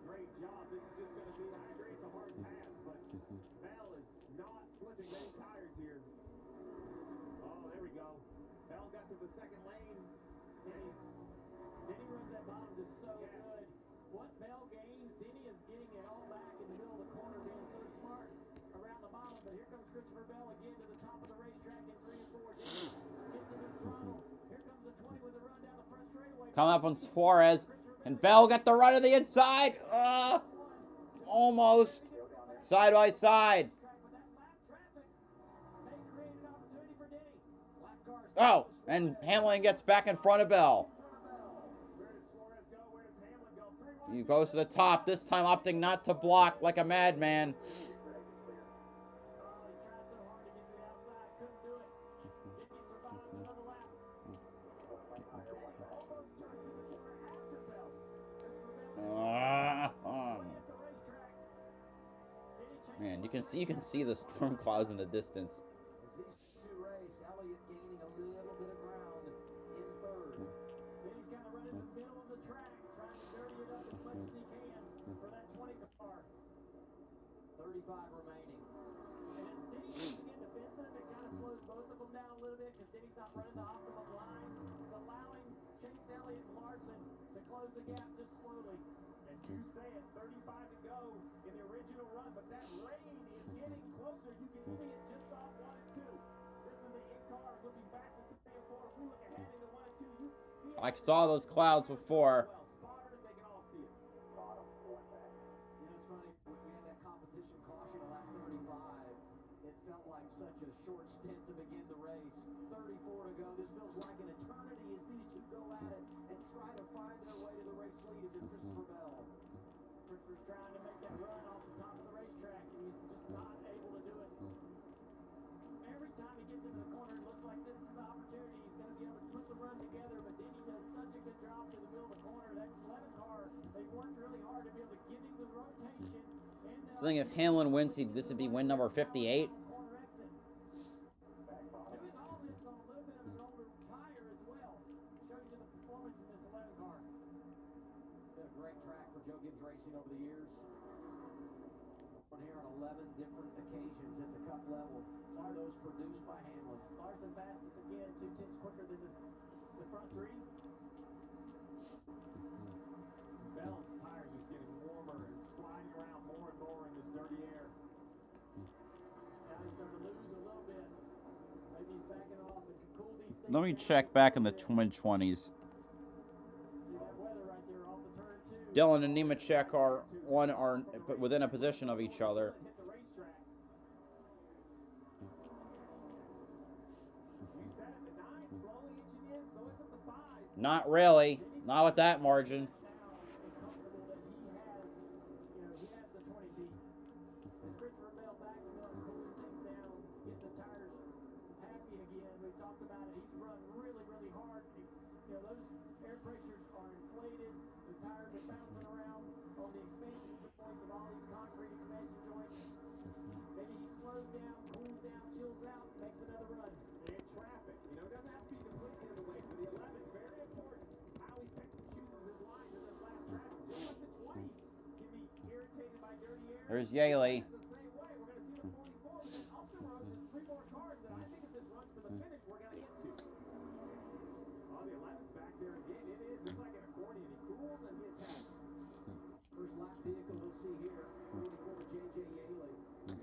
Great job. This is just going to be, I agree, it's a hard pass, but Bell is not slipping many tires here. Oh, there we go. Bell got to the second lane. Denny runs that bottom just so good. What Bell gains, Denny is getting it all back in the middle of the corner, being so smart around the bottom. But here comes Christopher Bell again to the top of the racetrack in 3 and 4. Denny gets him in throttle. Here comes the 20 with the run down the front straightaway. Come up on Suarez. And Bell got the run of the inside. Almost. Side by side. Oh, and Hamlin gets back in front of Bell. He goes to the top, this time opting not to block like a madman. Man, you can see the storm clouds in the distance. As these two race, Elliott gaining a little bit of ground in third. He's kind of running in the middle of the track, trying to dirty it up as much as he can for that 20 car. 35 remaining. And as Denny needs to get defensive, it kind of slows both of them down a little bit because Denny's not running the optimum line. It's allowing Chase Elliott and Larson to close the gap just slowly. And as you said, 35 to go in the original run, but that rain is getting closer. You can see it just off 1 and 2. This is the in-car looking back to 3 and 4. If we look ahead into 1 and 2, you see it. I saw those clouds before. Well, spotters, they can all see it. You know, it's funny, we had that competition caution at lap 35. It felt like such a short stint to begin the race. 34 to go. This feels like an eternity as these two go at it and try to find their way to the race lead if you're Christopher Bell. Christopher's trying to make that run off the top of the racetrack, and he's just not able to do it. Every time he gets into the corner, it looks like this is the opportunity. He's going to be able to put the run together, but then he does such a good job to the middle of the corner. That 11 car, they've worked really hard to be able to give him the rotation. So I think if Hamlin wins, this would be win number 58. Doing all this on a little bit of an older tire as well. Shows you the performance in this 11 car. Been a great track for Joe Gibbs Racing over the years. On here on 11 different occasions at the Cup level. Two of those produced by Hamlin. Larson fastest again, 2/10 quicker than the front three. Bell's tires just getting warmer and sliding around more and more in this dirty air. Now he's starting to lose a little bit. Maybe he's backing off and can cool these things. Let me check back in the mid-20s. See that weather right there off the turn 2. Dylan and Nemechek are within a position of each other. Hit the racetrack. We set at the 9, slowly inching in, so it's at the 5. Not really. Not with that margin. Comfortable that he has the 20 feet. As Christopher Bell back and cooling things down, get the tires happy again. We talked about it. He's run really, really hard. Those air pressures are inflated. The tires are bouncing around on the expansion joints of all these concrete expansion joints. Maybe he slows down, cools down, chills out, makes another run. In traffic, it doesn't have to be completely in the way. For the 11, very important how he picks and chooses his lines in this last traffic. Just like the 20 can be irritated by dirty air. There's Yaley. It's the same way. We're going to see the 44. But then up the road, there's 3 more cars that I think if this runs to the finish, we're going to get to. Oh, the 11's back there again. It is. It's like an accordion. He cools and he attacks. First lap vehicle we'll see here. 44 J.J. Yaley.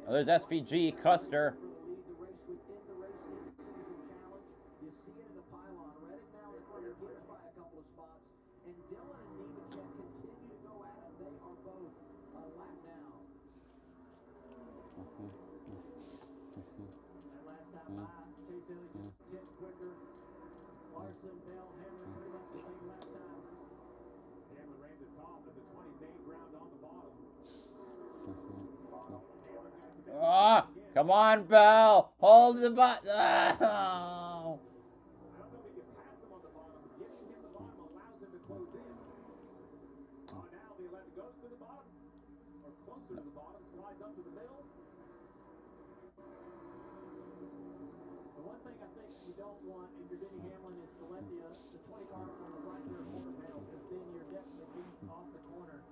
Oh, there's SVG Custer. For the lead, the race within the race in-season challenge. You see it in the pylon. Reddick now in front of Gibbs by a couple of spots. And Dylan and Nemechek continue to go at it. They are both a lap down. That last time by, Chase Elliott just 10 quicker. Larson, Bell, Hamlin pretty much the same last time. Hamlin ran the top, and the 20 made ground on the bottom. Ah, come on, Bell. Hold the button. Oh. I don't know if he can pass him on the bottom. Giving him the bottom allows him to close in. Oh, now the 11 goes to the bottom, or closer to the bottom, slides up to the middle. The one thing I think you don't want if you're Denny Hamlin is to let the 20 car on the right rear quarter panel, because then you're definitely being off the corner.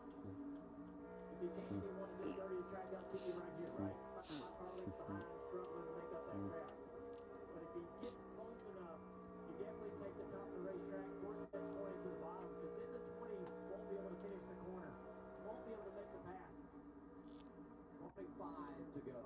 If you can't, you want to just dirty the track up to you right here, right? Carly behind, struggling to make up that gap. But if he gets close enough, you definitely take the top of the racetrack, force that 20 to the bottom, because then the 20 won't be able to finish the corner, won't be able to make the pass. 25 to go.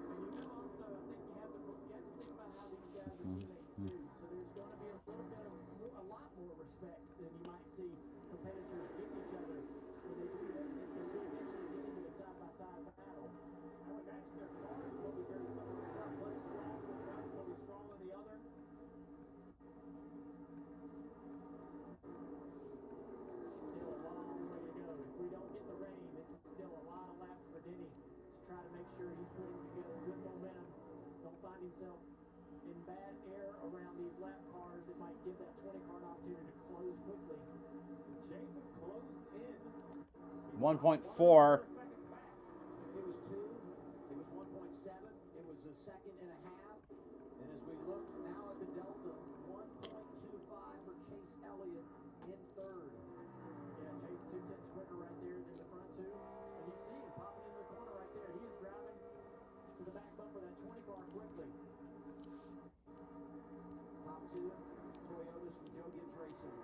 And also, I think you have to think about how these guys are teammates too. So there's going to be a little bit of a lot more respect than you might see competitors give each other when they do that. If they do eventually get into a side-by-side battle. I would imagine their cars will be very similar. One's strong, one's will be strong on the other. Still a long way to go. If we don't get the rain, this is still a lot of laps for Denny to try to make sure he's putting together good momentum. Don't find himself in bad air around these lap cars. It might give that 20 car an opportunity to close quickly. Chase is closed in. 1.4. It was 2. It was 1.7. It was a second and a half. And as we look now at the delta, 1.25 for Chase Elliott in third. Yeah, Chase 2/10 quicker right there than the front two. And you see him popping into the corner right there. He is driving to the back bumper of that 20 car quickly. Top 2, Toyotas from Joe Gibbs Racing.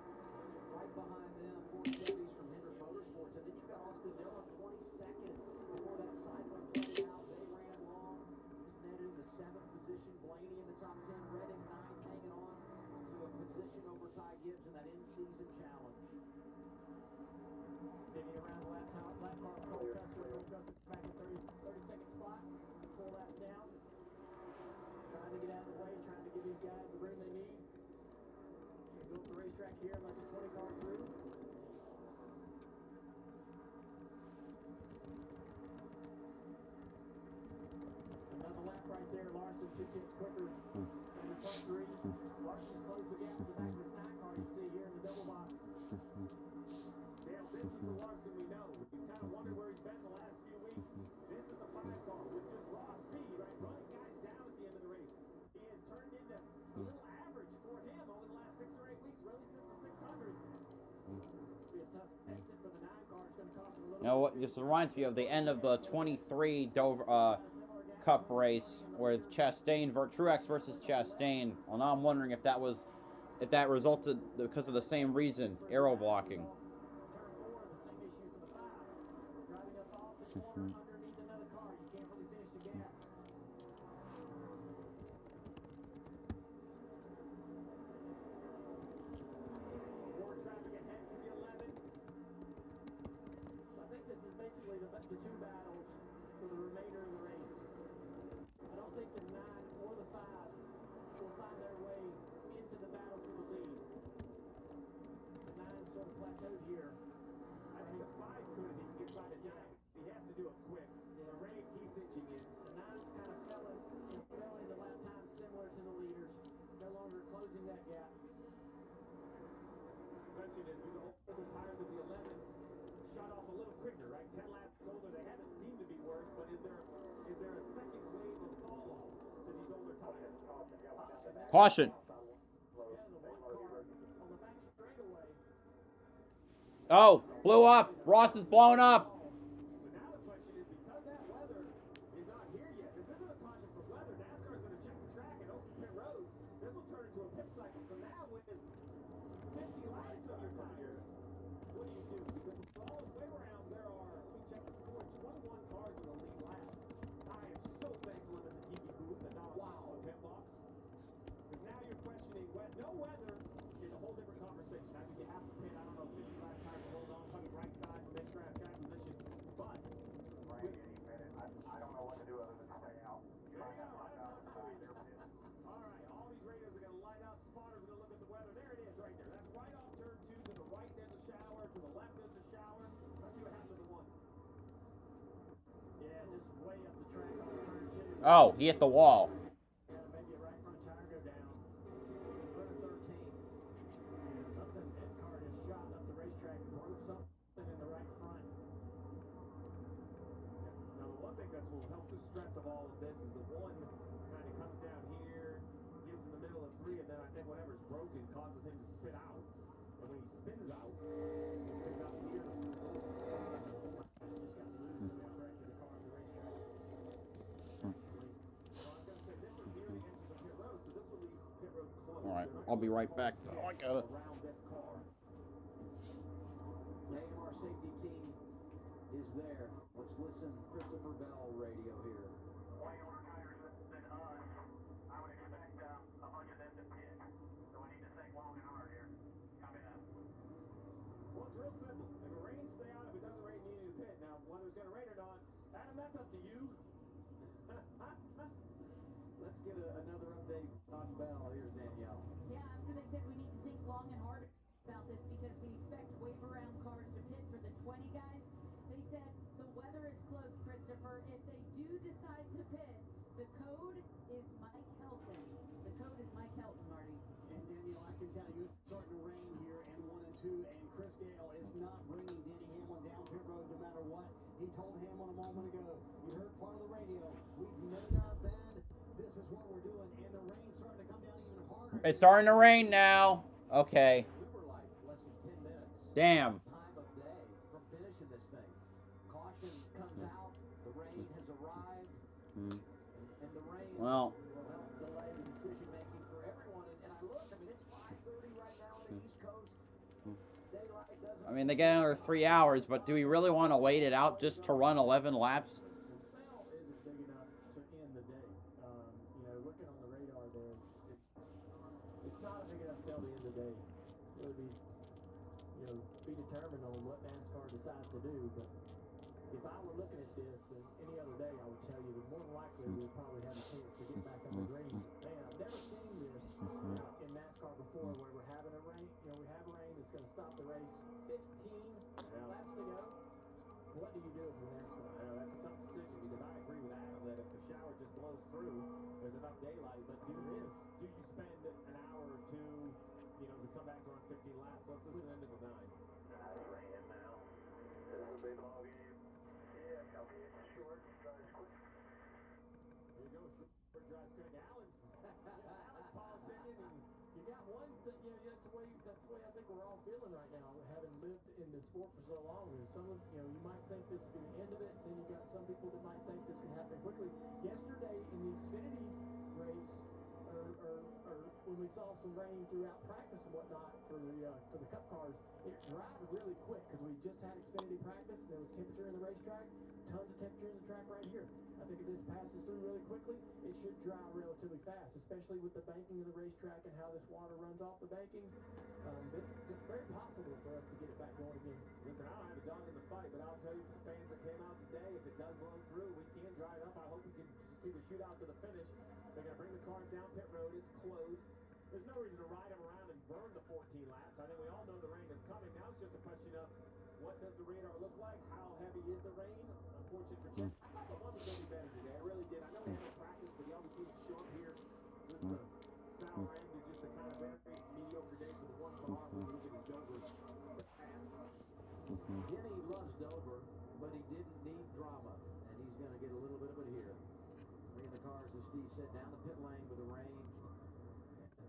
Right behind them, 4 Chevys from Hendrick Motorsports. And then you've got Austin Dillon, 22nd. Before that sideline played out, they ran long. Just netted in the 7th position. Blaney in the top 10. Redding 9th, hanging on to a position over Ty Gibbs in that in-season challenge. Digging around the lap car, Cole Custer back in 32nd spot. 4 laps down. Trying to get out of the way, trying to give these guys the room they need. Can't go up the racetrack here and let the 20 car through. Another lap right there. Larson 2/10 quicker than the front 3. Larson's closed the gap to the back of the snack car you see here in the double box. Dale, this is the Larson we know. We kind of wondered where he's been the last few weeks. This is the 5 car with just raw speed, right? Running guys down at the end of the race. He has turned into a little average for him over the last 6 or 8 weeks, really since the 600. It'll be a tough exit for the 9 car. It's going to cost him a little. You know what? This reminds me of the end of the 23 Dover Cup race with Chastain, Truex versus Chastain. Well, now I'm wondering if that resulted because of the same reason, aero blocking. The 2 battles for the remainder of the race. I don't think the 9 or the 5 will find their way into the battle for the lead. The 9 sort of plateaued here. I think the 5 could if he can get by the 9. He has to do it quick. The rain keeps inching in. The 9's kind of fell into lap time similar to the leaders. No longer closing that gap. The question is, do the older tires of the 11 shut off a little quicker, right? 10 laps older, they haven't seemed to be worse, but is there a second wave of fall off to these older tires? Caution. Oh, blew up. Ross is blown up. So now the question is, because that weather is not here yet, this isn't a caution for weather. NASCAR is going to check the track and open pit road. This will turn into a pit cycle. So now with 50 laps of your tires, what do you do? Because for all those wave rounds, there are, let me check the score, 21 cars in the lead lap. I am so thankful I'm in the TV booth and not on pit box. Because now you're questioning, no weather is a whole different conversation. I mean, you have to pit, I don't know, 50 lap time to hold on, fucking right side, make sure I have track position. But, I don't know what to do other than stay out. all right, all these radios are going to light up. Spotters are going to look at the weather. There it is right there. That's right off turn 2. To the right, there's a shower. To the left, there's a shower. Let's see what happens with the 1. Yeah, just way up the track on turn 2. Oh, he hit the wall. Yeah, maybe a right front tire go down. Turn 13. Yeah, something, that car just shot up the racetrack, broke something in the right front. Now, the one thing that will help the stress of all of this is the 1 kind of comes down here, gets in the middle of 3, and then I think whatever's broken causes him to spin out. And when he spins out here. Just got loose, corrected the car on the racetrack. So I'm going to say this is near the entrance of pit road, so this will leave pit road closed. All right, I'll be right back. Oh, I got it. Around this car. The AMR safety team is there. Let's listen. Christopher Bell radio here. Way older tires than us. I would expect a bunch of them to pit. So we need to think long and hard here. Copy that. Well, it's real simple. If it rains, stay out. If it doesn't rain, you need to pit. Now, whether it's going to rain or not, Adam, that's up to you. Let's get another update on Bell. Here's Danielle. Yeah, after they said we need to think long and hard about this because we expect wave around cars to pit for the 20 guys. They said the weather is close, Christopher. If they do decide to pit, the code is Mike Helton. The code is Mike Helton, Marty. And Danielle, I can tell you it's starting to rain here in 1 and 2, and Chris Gale is not bringing Denny Hamlin down pit road no matter what. He told Hamlin a moment ago, you heard part of the radio, we've made our bed, this is what we're doing, and the rain's starting to come down even harder. It's starting to rain now. Okay. We were like less than 10 minutes. Damn. Time of day from finishing this thing. Caution comes out, the rain has arrived, and the rain Well, will help delay the decision making for everyone. And I look, I mean, it's 5:30 right now on the East Coast. I mean, they get another 3 hours, but do we really want to wait it out just to run 11 laps? The cell isn't big enough to end the day. You know, looking on the radar there, it's not a big enough cell to end the day. It would be, you know, be determined on what NASCAR decides to do. But if I were looking at this and any other day, I would tell you that more than likely we'll probably have a chance to get back on the green. Man, I've never seen this in NASCAR before where we're having a rain. You know, we have a rain that's going to stop the race. 15 laps to go. What do you do if you're NASCAR? I know that's a tough decision because I agree with Adam that if the shower just blows through, there's enough daylight. But do you spend an hour or two, you know, to come back to run 15 laps? Let's just end it with 9. It's raining now. This is a big ball game. Yeah, copy it. Short, drives quick. There you go. Short drives quick. Alan's politicking, and you got one. You know, that's the way I think we're all feeling right now, having lived in the sport for so long. Is some of, you know, you might think this would be the end of it, and then you got some people that might think this can happen quickly. Yesterday in the Xfinity race, or when we saw some rain throughout practice and whatnot for the Cup cars, it dried really quick because we just had Xfinity practice and there was temperature in the racetrack, tons of temperature in the track right here. I think if this passes through really quickly, it should dry relatively fast, especially with the banking of the racetrack and how this water runs off the banking. It's very possible for us to get it back going again. Listen, I don't have a dog in the fight, but I'll tell you, for the fans that came out today, if it does blow through, we can dry it up. I hope we can see the shootout to the finish. They're going to bring the cars down pit road. It's closed. There's no reason to ride them around and burn the 14 laps. I think we all know the rain is coming. Now it's just a question of what does the radar look like? How heavy is the rain? Unfortunate for Jeff. I thought the one was going to be better today. I really did. I know we had no practice, but he always seems to show up here. So this is a sour end to just a kind of very mediocre day for the one car. When you look at his Dover stats. Denny loves Dover, but he didn't need drama, and he's going to get a little bit of it here. Look at the cars, as Steve said, down the pit lane with the rain.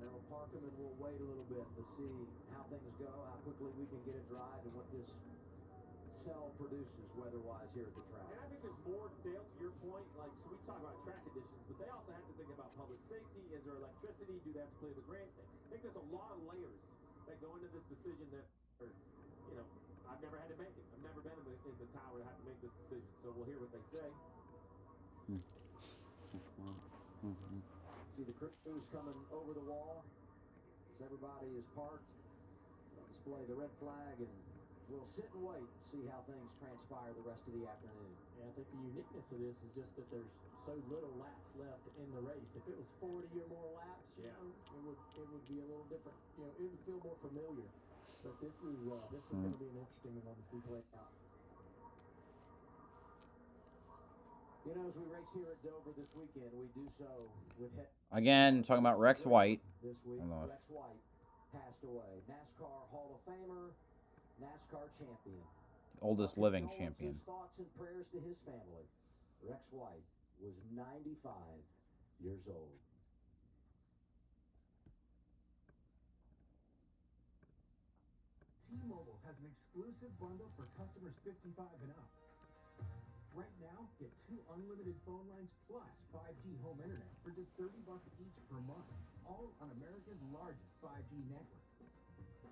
And they'll park them, and we'll wait a little bit to see how things go, how quickly we can get it dried, and what this cell produces weather-wise here at the track. And I think there's more, Dale, to your point. Like, so we talk about track conditions, but they also have to think about public safety. Is there electricity? Do they have to clear the grandstand? I think there's a lot of layers that go into this decision that are, you know, I've never had to make it. I've never been in the tower to have to make this decision. So we'll hear what they say. See the crews coming over the wall as everybody is parked. They'll display the red flag, and we'll sit and wait and see how things transpire the rest of the afternoon. Yeah, I think the uniqueness of this is just that there's so little laps left in the race. If it was 40 or more laps, you know, it would be a little different. You know, it would feel more familiar. But this is going to be an interesting one to see play out. You know, as we race here at Dover this weekend, we do so with again, talking about Rex White. This week, Rex White passed away. NASCAR Hall of Famer, NASCAR champion. Oldest living champion. Thoughts and prayers to his family. Rex White was 95 years old. T-Mobile has an exclusive bundle for customers 55 and up. Right now, get 2 unlimited phone lines plus 5G home internet for just $30 each per month, all on America's largest 5G network.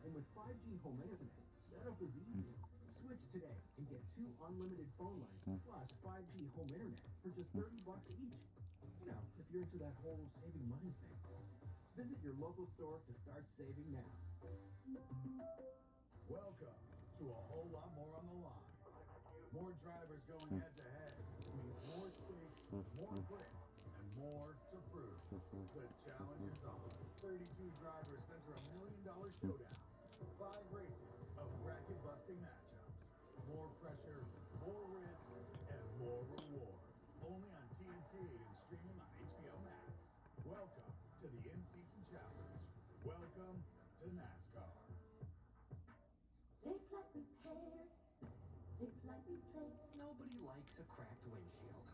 And with 5G home internet, setup is easy. Switch today and get 2 unlimited phone lines plus 5G home internet for just $30 each. You know, if you're into that whole saving money thing. Visit your local store to start saving now. Welcome to a whole lot more on the line. More drivers going head-to-head means more stakes, more grit, and more to prove. The challenge is on. 32 drivers enter a $1 million showdown. 5 races of bracket-busting matchups. More pressure, more risk, and more reward. Only on TNT and streaming on HBO Max. Welcome to the in-season challenge. Welcome to NASCAR. Safe like repaired, safe like replaced. Nobody likes a cracked windshield.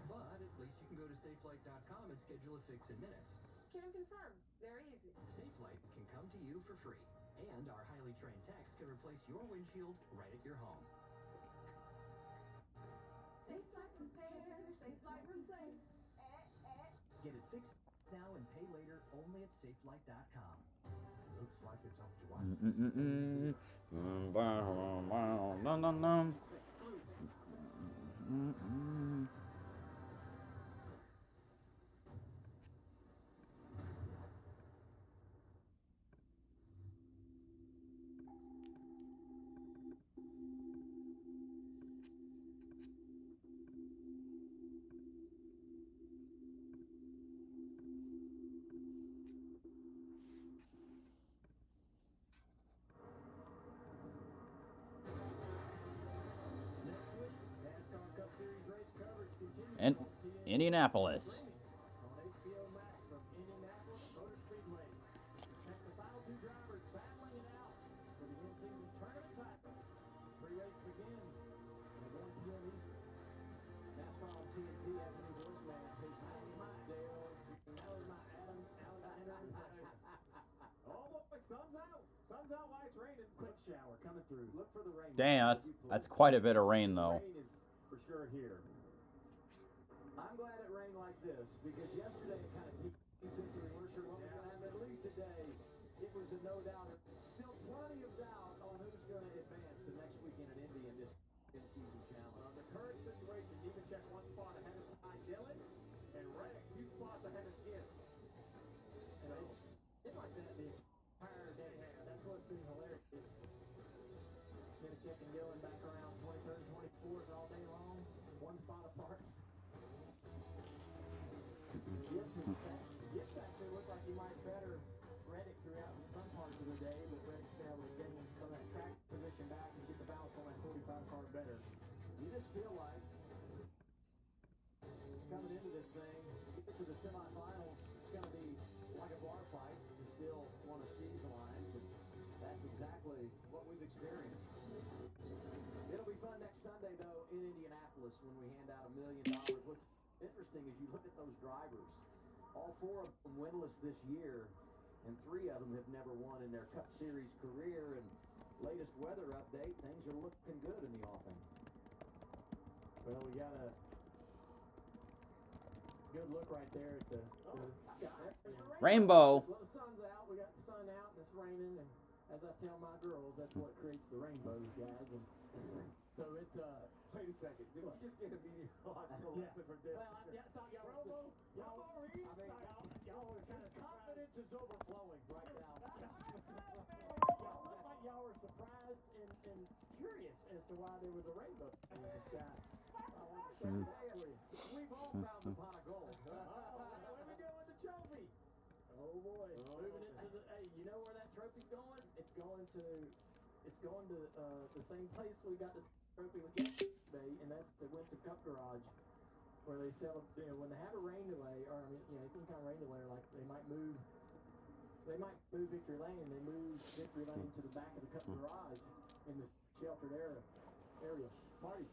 But at least you can go to SafeLight.com and schedule a fix in minutes. Can confirm. Very easy. SafeLight can come to you for free. And our highly trained techs can replace your windshield right at your home. Safe like repair, safe like replace. Get it fixed now and pay later only at SafeLight.com. Looks like it's up to us. Next week, NASCAR Cup Series race coverage continues And on TNT Indianapolis. on HBO Max from Indianapolis Motor Speedway. That's the final two drivers battling it out for the in-season tournament title. Pre-race begins at 1 p.m. Eastern. NASCAR on TNT has a new voice man. His name is Dale. That was my Adam Alexander. Oh boy, sun's out. Sun's out while it's raining. Quick shower coming through. Look for the rain. Damn, that's quite a bit of rain though. Rain is for sure here. I'm glad it rained like this because yesterday it kind of teased us and we weren't sure what was going to happen. At least today, it was a no doubt. Still plenty of doubt on who's going to advance the next weekend in Indy in this in-season challenge. The current situation, Nemechek 1 spot ahead of Ty Dillon, and Reddick 2 spots ahead of Gibbs. And it's like that the entire day. That's what's been hilarious. Nemechek and Dillon back around 23rd, 24th all day long, 1 spot apart. Gibbs actually looked like he might better Reddick throughout some parts of the day, but Reddick's been able to get him some of that track position back and get the balance on that 45 car better. You just feel like coming into this thing, get to the semifinals, it's going to be like a bar fight to still one of Steve's lines, and that's exactly what we've experienced. It'll be fun next Sunday, though, in Indianapolis when we hand out $1 million. What's interesting is you look at those drivers. All 4 of them winless this year, and 3 of them have never won in their Cup Series career. And latest weather update, things are looking good in the offing. Well, we got a good look right there at the sky. Rainbow. Well, the sun's out. We got the sun out, and it's raining. And as I tell my girls, that's what creates the rainbows, guys. And so it. Wait a second. Did we just get a meteorological lesson from Dale? Well, I thought y'all were Confidence is overflowing right now. Y'all look like y'all were surprised and curious as to why there was a rainbow in the sky. We've all found the pot of gold. Let me go with the trophy. Oh boy, moving into the. Hey, you know where that trophy's going? It's going to the same place we got the trophy with yesterday, and that's the Winston Cup Garage, where they sell. When they have a rain delay, or any kind of rain delay, like they might move Victory Lane, and they move Victory Lane to the back of the Cup Garage in the sheltered area. Marty.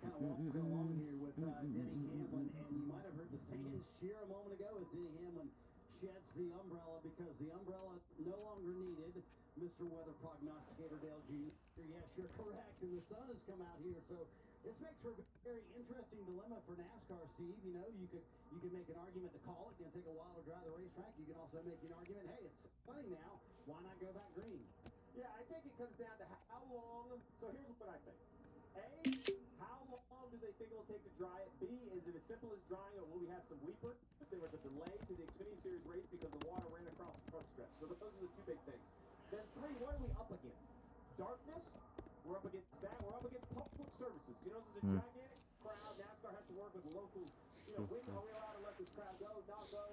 Kind of walking along here with Denny Hamlin, and you might have heard the fans cheer a moment ago as Denny Hamlin sheds the umbrella because the umbrella no longer needed. Mr. Weather Prognosticator Dale Jr. Yes, you're correct, and the sun has come out here, so this makes for a very interesting dilemma for NASCAR, Steve. You know, you could make an argument to call it, going to take a while to drive the racetrack. You can also make an argument, hey, it's sunny now, why not go back green? Yeah, I think it comes down to how long. So here's what I think. A, how long do they think it'll take to dry it? B, is it as simple as drying it? Will we have some weepers? There was a delay to the Xfinity Series race because the water ran across the front stretch. So those are the 2 big things. Then 3, what are we up against? Darkness? We're up against that. We're up against public services. You know, this is a gigantic crowd. NASCAR has to work with the local, when are we allowed to let this crowd go, not go?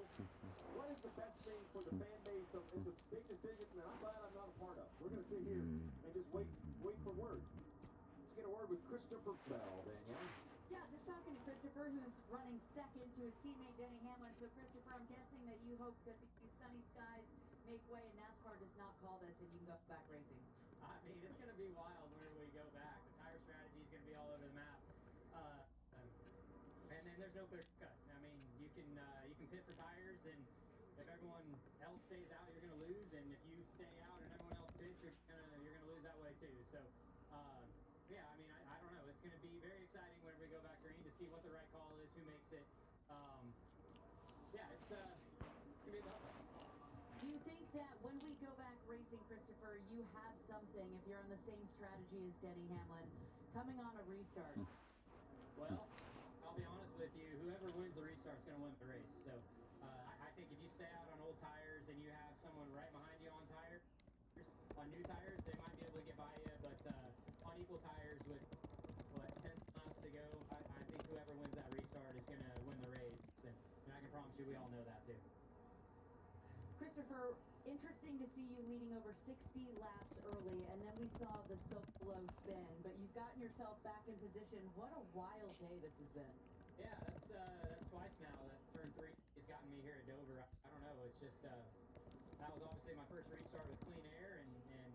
What is the best thing for the fan base? So it's a big decision that I'm glad I'm not a part of. We're going to sit here and just wait for word. Let's get a word with Christopher Bell, Danielle. Yeah, just talking to Christopher, who's running second to his teammate Denny Hamlin. So, Christopher, I'm guessing that you hope that these sunny skies make way and NASCAR does not call this and you can go back racing. I mean, it's going to be wild whenever we go back. The tire strategy is going to be all over the map. And then there's no clear cut. I mean, you can pit for tires, and if everyone else stays out, you're going to lose. And if you stay out and everyone else pits, you're going to lose that way too. So, yeah, I mean, I don't know. It's going to be very exciting whenever we go back green to see what the right call is, who makes it. Yeah, it's going to be the. Do you think that, when we go back racing, Christopher, you have something if you're on the same strategy as Denny Hamlin coming on a restart. Well, I'll be honest with you, whoever wins the restart is going to win the race. So I think if you stay out on old tires and you have someone right behind you on new tires, they might be able to get by you, but on equal tires with, 10 laps to go, I think whoever wins that restart is going to win the race, and I can promise you we all know that too. Christopher, interesting to see you leading over 60 laps early, and then we saw the solo spin, but you've gotten yourself back in position. What a wild day this has been. Yeah, that's twice now that turn 3 has gotten me here at Dover. I don't know, it's just, that was obviously my first restart with clean air, and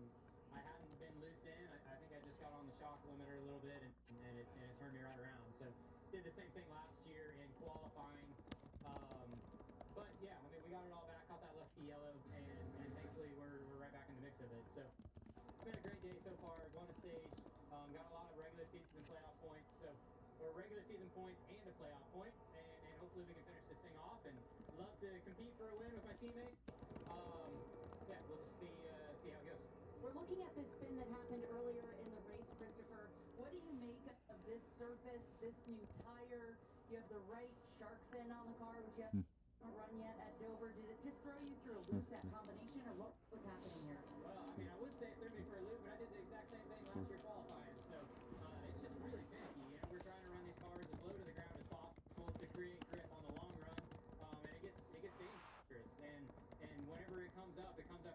I hadn't been loose in. I think I just got on the shock limiter a little bit, and it turned me right around. So did the same thing last year in qualifying. But yeah, I mean, we got it all back, caught that lucky yellow, and thankfully we're right back in the mix of it. So it's been a great day so far. Won a stage, got a lot of regular season playoff points, or regular season points and a playoff point, and hopefully we can finish this thing off. And love to compete for a win with my teammate. Yeah, we'll just see how it goes. We're looking at this spin that happened earlier in the race, Christopher. What do you make of this surface, this new tire? You have the right shark fin on the car, which you haven't run yet at Dover. Did it just throw you through a loop, that combination, or what was happening here? Well, I mean, I would say it threw me for a loop, but I did the exact same thing last year qualifying. So it's just really finicky. You know, we're trying to run these cars as low to the ground as possible to create grip on the long run, and it gets dangerous. And whenever it comes up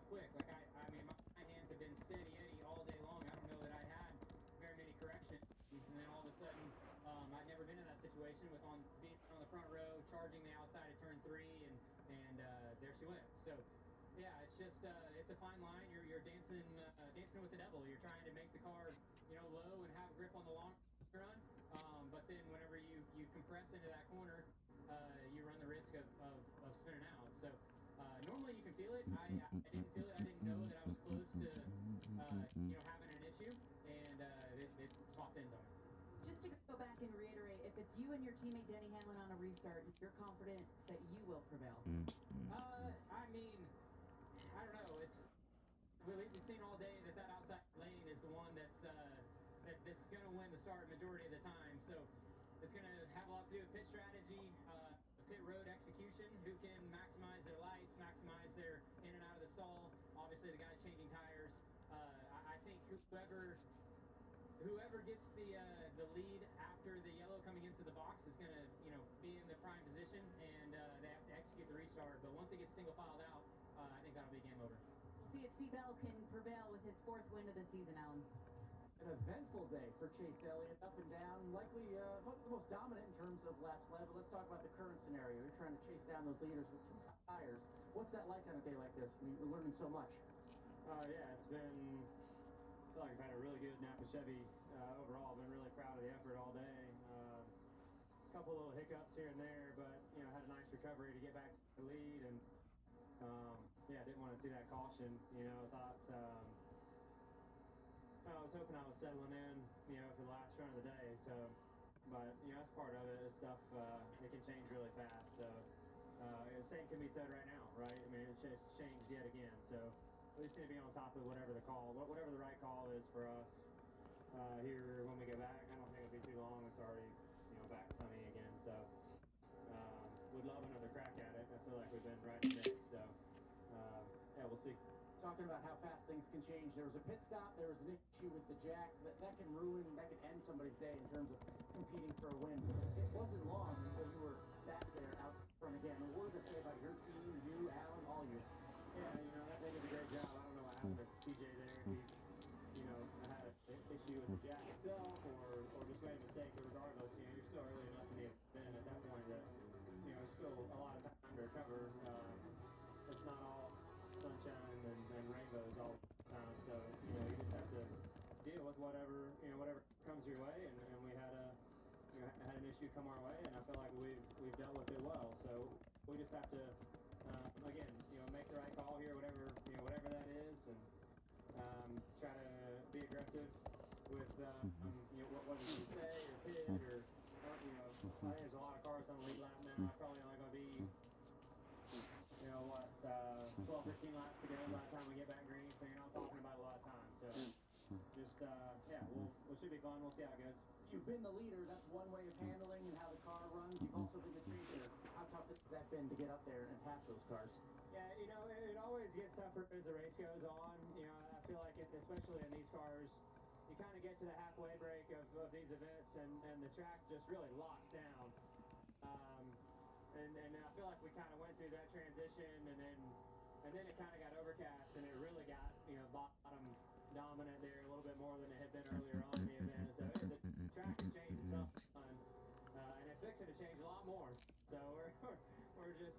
quick. Like I mean, my hands have been steady Eddie all day long. I don't know that I had very many corrections, and then all of a sudden, I'd never been in that situation with being on the front row, charging the outside of turn 3, and there she went. So yeah, it's just it's a fine line. You're dancing with the devil. You're trying to make the car, low and have grip on the long run, but then whenever you compress into that corner, you run the risk of spinning out. So normally you can feel it. I didn't feel it. I didn't know that I was close to having an issue, and it swapped ends on me. Just to go back and reiterate, if it's you and your teammate Denny Hamlin on a restart, you're confident that you will prevail? I mean, I don't know. We've seen all day that outside lane is the one that's going to win the start majority of the time. So it's going to have a lot to do with pit strategy, pit road execution, who can maximize their lights, maximize their in and out of the stall. Obviously, the guys changing tires. I think whoever gets the lead after the yellow coming into the box is going to be in the prime position, and they have to execute the restart. But once it gets single filed out, I think that'll be game over. We'll see if Seabell can prevail with his 4th win of the season, Alan. An eventful day for Chase Elliott, up and down, likely the most dominant in terms of laps led. But let's talk about the current scenario. You're trying to chase down those leaders with 2 tires. What's that like on a day like this? We're learning so much. Yeah, it's been, I feel like I've had a really good Napa Chevy overall. I've been really proud of the effort all day. A couple little hiccups here and there, but had a nice recovery to get back to the lead, and yeah, didn't want to see that caution. Thought I was hoping I was settling in, for the last run of the day. So, but that's part of it. This stuff it can change really fast. So, the same can be said right now, right? I mean, it's just changed yet again. So, we just need to be on top of whatever the right call is for us here when we get back. I don't think it'll be too long. It's already back sunny again. So, would love another crack at it. I feel like we've been right in the mix. So, yeah, we'll see. Talking about how fast things can change. There was a pit stop. There was an issue with the jack. That can end somebody's day in terms of competing for a win. It wasn't long until you were back there out front again. And what does it say about your team, you, Alan, all you? Yeah, they did a great job. I don't know what happened to TJ there. If he, had an issue with the jack itself or just made a mistake. But regardless, you're still early enough in the event at that point that, there's still a lot of time to recover. It's not all sunshine and rainbows all the time. So, you just have to deal with whatever comes your way. And we had an issue come our way, and I feel like we've dealt with it well. So we just have to, again, make the right call here, whatever that is, and try to be aggressive with, whether you stay or pit or, I think there's a lot of cars on the lead lap now. I'm probably only going to be, 12, 15 laps to go. yeah, we should be fun. We'll see how it goes. You've been the leader. That's one way of handling and how the car runs. You've also been the chaser. How tough has that been to get up there and pass those cars? Yeah, you know, it always gets tougher as the race goes on. You know, I feel like, especially in these cars, you kind of get to the halfway break of these events, and the track just really locks down. And I feel like we kind of went through that transition, and then it kind of got overcast, and it really got, you know, bottom dominant there a little bit more than it had been earlier on in the event. So the track has changed a ton, and it's fixing to change a lot more. So we're just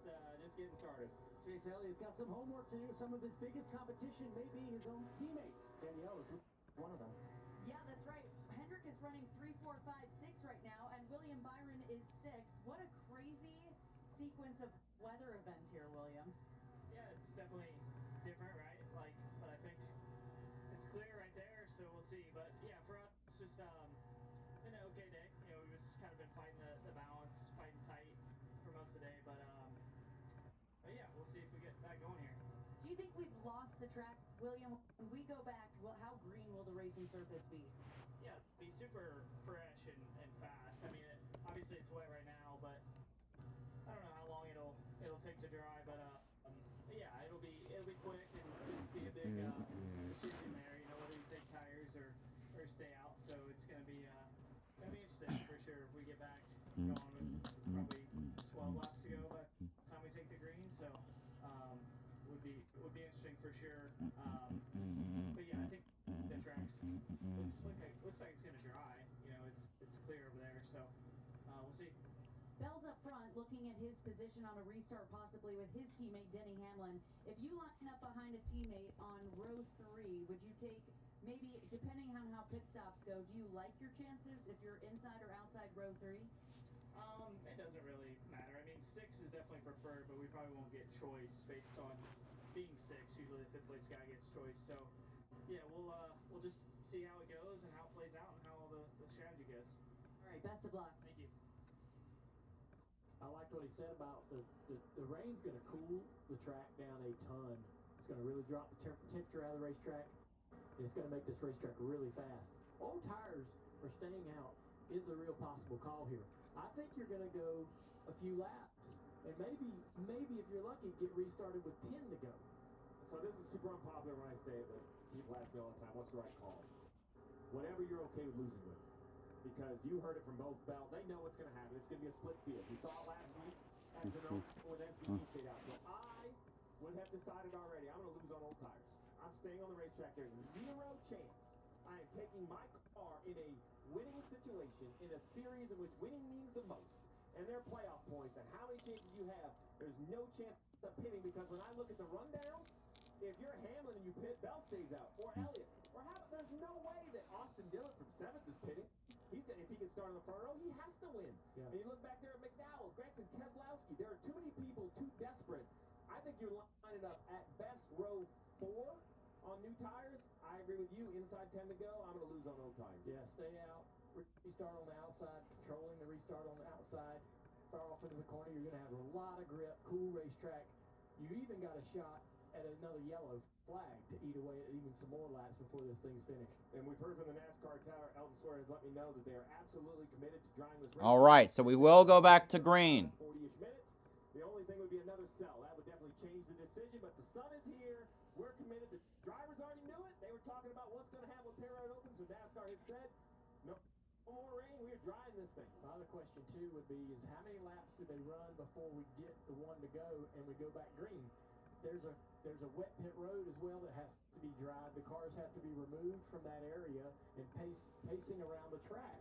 getting started. Chase Elliott's got some homework to do. Some of his biggest competition may be his own teammates. Danielle is one of them. Yeah, that's right. Hendrick is running 3, 4, 5, 6 right now, and William Byron is 6. What a crazy sequence of weather events here, William. Yeah, it's definitely different, right? But I think it's clear right there, so we'll see. But yeah, for us, just been an okay day. You know, we've just kind of been fighting the balance, fighting tight for most of the day. But yeah, we'll see if we get back going here. Do you think we've lost the track, William? When we go back, how green will the racing surface be? Yeah, be super fresh and fast. I mean, obviously it's wet right now, but I don't know how long it'll take to dry. But yeah, it'll be quick and just be a big decision there. You know, whether you take tires or stay out. So it's gonna be interesting for sure if we get back going with probably 12 laps to go by the time we take the green. So would be interesting for sure. But yeah, I think the track's looks like it's gonna dry. You know, it's clear over there. So we'll see. Bell's up front looking at his position on a restart, possibly with his teammate Denny Hamlin. If you line up behind a teammate on row 3, would you take, maybe depending on how pit stops go, do you like your chances if you're inside or outside row 3? It doesn't really matter. I mean, 6 is definitely preferred, but we probably won't get choice based on being 6. Usually the 5th place guy gets choice. So yeah, we'll just see how it goes and how it plays out and how the strategy goes. All right, best of luck. Thank you. I liked what he said about the rain's going to cool the track down a ton. It's going to really drop the temperature out of the racetrack. And it's going to make this racetrack really fast. Old tires are staying out is a real possible call here. I think you're going to go a few laps. And maybe if you're lucky, get restarted with 10 to go. So this is super unpopular when I say it, but people ask me all the time, what's the right call? Whatever you're okay with losing with. Because you heard it from both Bell. They know what's going to happen. It's going to be a split field. We saw it last week as an open when SVG stayed out. So I would have decided already I'm going to lose on old tires. I'm staying on the racetrack. There's zero chance I am taking my car in a winning situation in a series in which winning means the most. And their playoff points and how many chances you have, there's no chance of pitting because when I look at the rundown, if you're Hamlin and you pit, Bell stays out, or Elliott, or there's no way that Austin Dillon from 7th is pitting. If he can start on the front row, he has to win. Yeah. And you look back there at McDowell, Gregson, Keselowski, there are too many people too desperate. I think you're lining up at best row 4 on new tires. I agree with you. Inside 10 to go, I'm going to lose on old tires. Yeah, stay out. Restart on the outside, controlling the restart on the outside. Far off into the corner, you're going to have a lot of grip, cool racetrack. You even got a shot at another yellow flag to eat away at even some more laps before this thing's finished. And we've heard from the NASCAR tower, Elton Sawyer has let me know that they are absolutely committed to driving this race. All right, so we will go back to green. 40-ish minutes. The only thing would be another cell. That would definitely change the decision, but the sun is here. We're committed to drivers already knew it. They were talking about what's going to happen when pit road opens, so NASCAR had said, no more rain, we're driving this thing. My other question, too, would be is how many laps do they run before we get the one to go and we go back green? There's a wet pit road as well that has to be dried. The cars have to be removed from that area and pacing around the track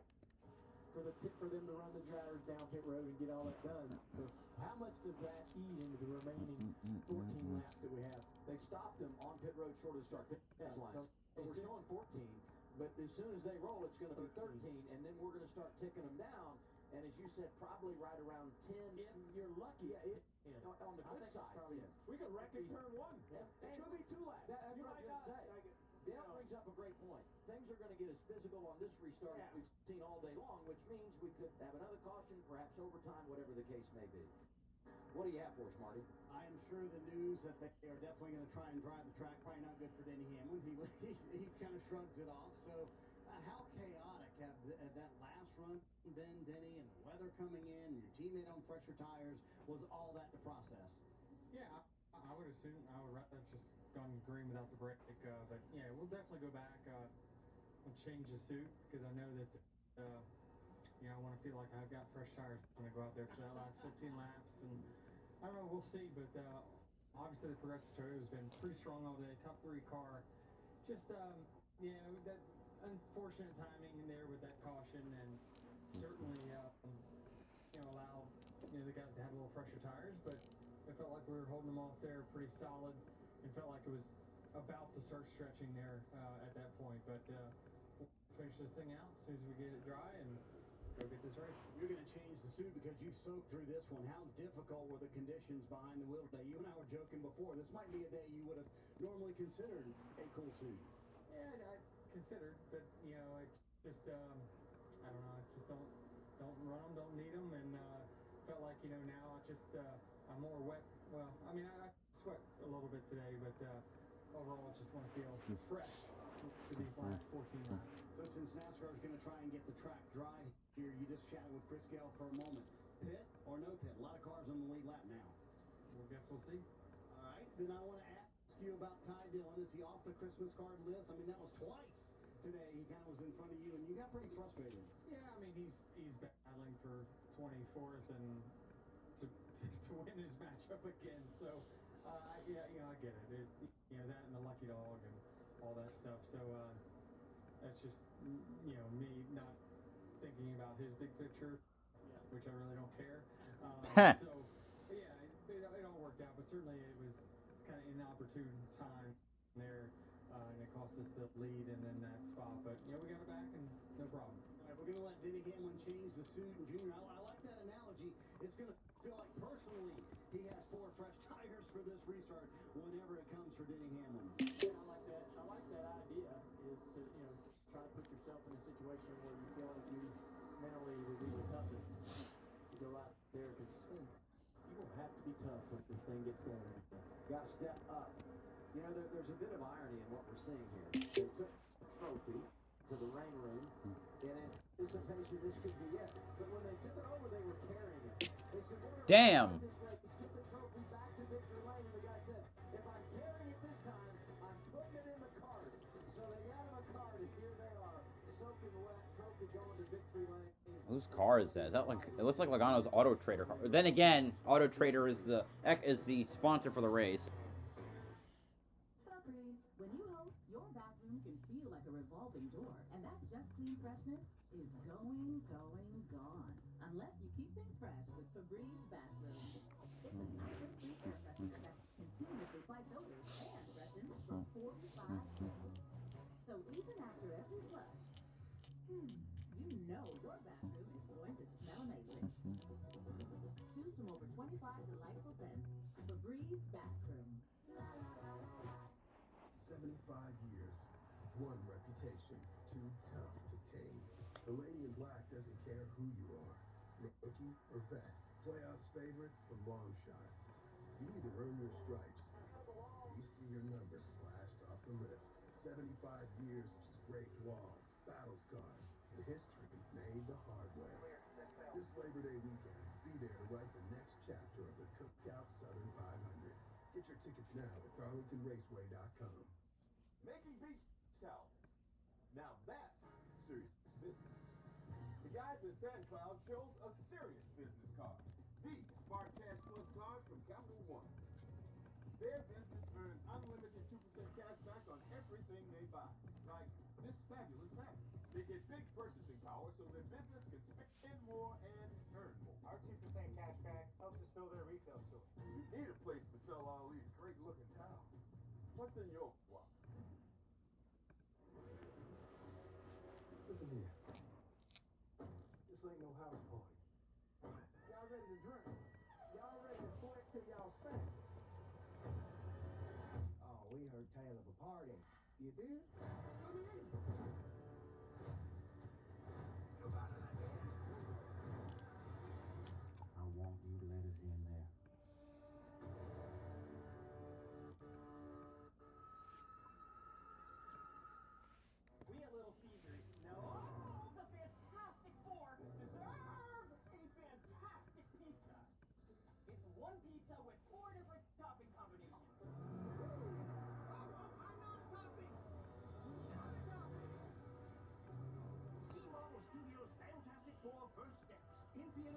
for them to run the drivers down pit road and get all that done. So how much does that eat into the remaining 14 laps that we have? They stopped them on pit road short of the start finish line. So we're showing 14, but as soon as they roll, it's going to be 13, and then we're going to start ticking them down. And as you said, probably right around 10. If you're lucky, on the good side. We could wreck in turn 1. It could be 2 laps. That's what I was going to say. Dale brings up a great point. Things are going to get as physical on this restart as we've seen all day long, which means we could have another caution, perhaps overtime, whatever the case may be. What do you have for us, Marty? I am sure the news that they are definitely going to try and drive the track, probably not good for Denny Hamlin. He kind of shrugs it off. So how chaotic have that last run been, Denny, and the weather coming in, and your teammate on fresher tires, was all that to process? Yeah, I would assume I would rather have just gone green without the brake. But yeah, we'll definitely go back and change the suit because I know that I want to feel like I've got fresh tires when I go out there for that last 15 laps. And I don't know, we'll see. But obviously the Progressive Toyota has been pretty strong all day. Top 3 car. Just that unfortunate timing in there with that caution, and certainly allow the guys to have a little fresher tires. But it felt like we were holding them off there pretty solid, and felt like it was about to start stretching there at that point. But we'll finish this thing out as soon as we get it dry and go get this race. You're going to change the suit because you soaked through this one. How difficult were the conditions behind the wheel today? You and I were joking before. This might be a day you would have normally considered a cool suit. Yeah, I considered, but it's just I don't know. I just don't run them, don't need them, and felt like now I'm more wet. Well, I mean I sweat a little bit today, but overall just want to feel fresh for these last 14 laps. So since NASCAR is going to try and get the track dry here, you just chatted with Chris Gale for a moment. Pit or no pit? A lot of cars on the lead lap now. Well, guess we'll see. All right, then I want to ask you about Ty Dillon. Is he off the Christmas card list? I mean, that was twice today. He kind of was in front of you, and you got pretty frustrated. Yeah, I mean he's battling for 24th and to win his matchup again. So I get it. That and the lucky dog and all that stuff. So that's just me not thinking about his big picture, which I really don't care. So yeah, it all worked out, but certainly it was kind of inopportune time there, and it cost us the lead and then that spot. But we got it back and no problem. All right, we're going to let Denny Hamlin change the suit. And Junior, I like that analogy. It's going to feel like personally he has 4 fresh tires for this restart whenever it comes for Denny Hamlin. Yeah, I like that. I like that idea, is to try to put yourself in a situation where you feel like you mentally would be the toughest to go out there, because you will have to be tough when this thing gets going. Got to step up. There's a bit of irony in what we're seeing here. They took a trophy to the rain room in anticipation this could be it. But when they took it over, they were carrying it. They said, damn. This race, get the trophy back to victory lane. And the guy said, if I'm carrying it this time, I'm putting it in the cart. So they got him a cart, and here they are, soaking wet, trophy going to victory lane. Whose car is that? Is that like, it looks like Logano's Autotrader car. Then again, Autotrader is the sponsor for the race. Febreze. When you host, your bathroom can feel like a revolving door, and that Just Clean freshness is going, gone. Unless you keep things fresh with Febreze Bathroom. It's a nitrogen-free air freshener that continuously fights odors and freshens for 45 minutes. So even after every flush, your bathroom is going to smell amazing. Choose from over 25 delightful scents. Febreze Bathroom. 75 years, one reputation, too tough to tame. The Lady in Black doesn't care who you are, rookie or vet, playoffs favorite or long shot. You either earn your stripes, or you see your number slashed off the list. 75 years of scraped walls, battle scars, and history made the hard way. This Labor Day weekend, be there to write the next chapter of the Cookout Southern 500. Get your tickets now at darlingtonraceway.com. Making beach towels. Now that's serious business. The guys at Sand Cloud chose a serious business card. The Spark Cash Plus card from Capital One. Their business earns unlimited 2% cash back on everything they buy. Like this fabulous bag. They get big purchasing power so their business can spend more and earn more. Our 2% cash back helps us build their retail store. You need a place to sell all these great looking towels. What's in your wallet? Listen here. This ain't no house party. Y'all ready to drink? Y'all ready to sweat till y'all stank? Oh, we heard tale of a party. You did? Come in. I want you to let us in there.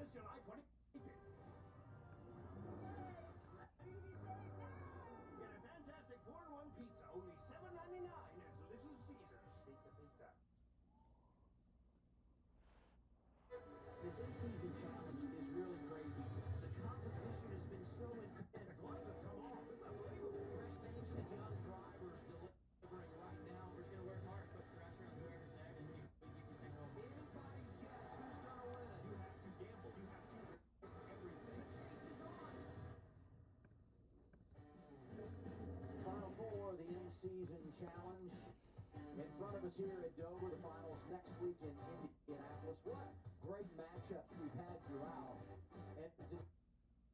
this July 25th. Ready to be safe now! Get a fantastic 4-in-1 pizza, only $7.99 at Little Caesars. Pizza. This in-season challenge is really crazy. The competition has been so intense. The gloves have come off. It's unbelievable. Fresh names and young drivers delivering right now. We're just gonna work hard, put pressure on whoever's next, and see if we keep this thing going. Anybody's guess who's gonna win. You have to gamble. You have to risk everything. Chase is on. Final four, the in-season challenge. In front of us here at Dover, the finals next week in Indianapolis. What great matchups we've had throughout. And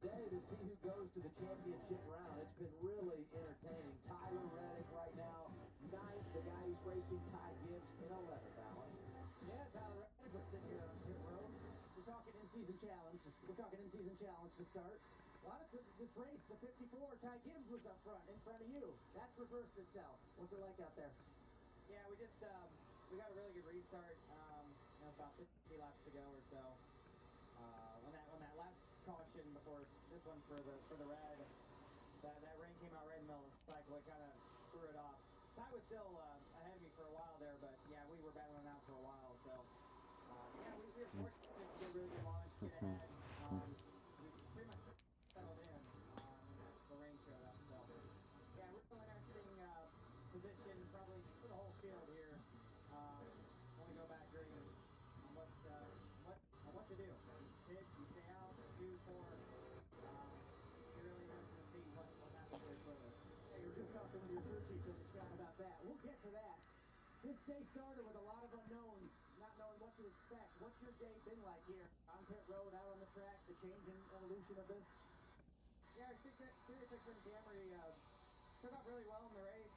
today to see who goes to the championship round, it's been really entertaining. Tyler Reddick right now, ninth. The guy who's racing Ty Gibbs in 11th, Alan. Yeah, Tyler Reddick was sitting here on pit road. We're talking in-season challenge. To start. A lot of this race, the 54, Ty Gibbs was up front, in front of you. That's reversed itself. What's it like out there? Yeah, we just we got a really good restart. About 50 laps to go or so. When that last caution before this one for the red, that rain came out right in the middle of the cycle. It kind of threw it off. Ty was still ahead of me for a while there, but yeah, we were battling out for a while. So yeah, we were fortunate to get a really good launch, get ahead. We pretty much settled in the rain showed up. So yeah, we're still in interesting position probably for the whole field here. Want to go back green on what to do. Pit, you stay out, 2, 4. You're really interested to see what happens there further. Hey, you're just talking with your crew chief in the shot about that. We'll get to that. This day started with a lot of unknowns, not knowing what to expect. What's your day been like here on pit road, out on the track, the change in evolution of this? Yeah, our Series 6 Camry took off really well in the race.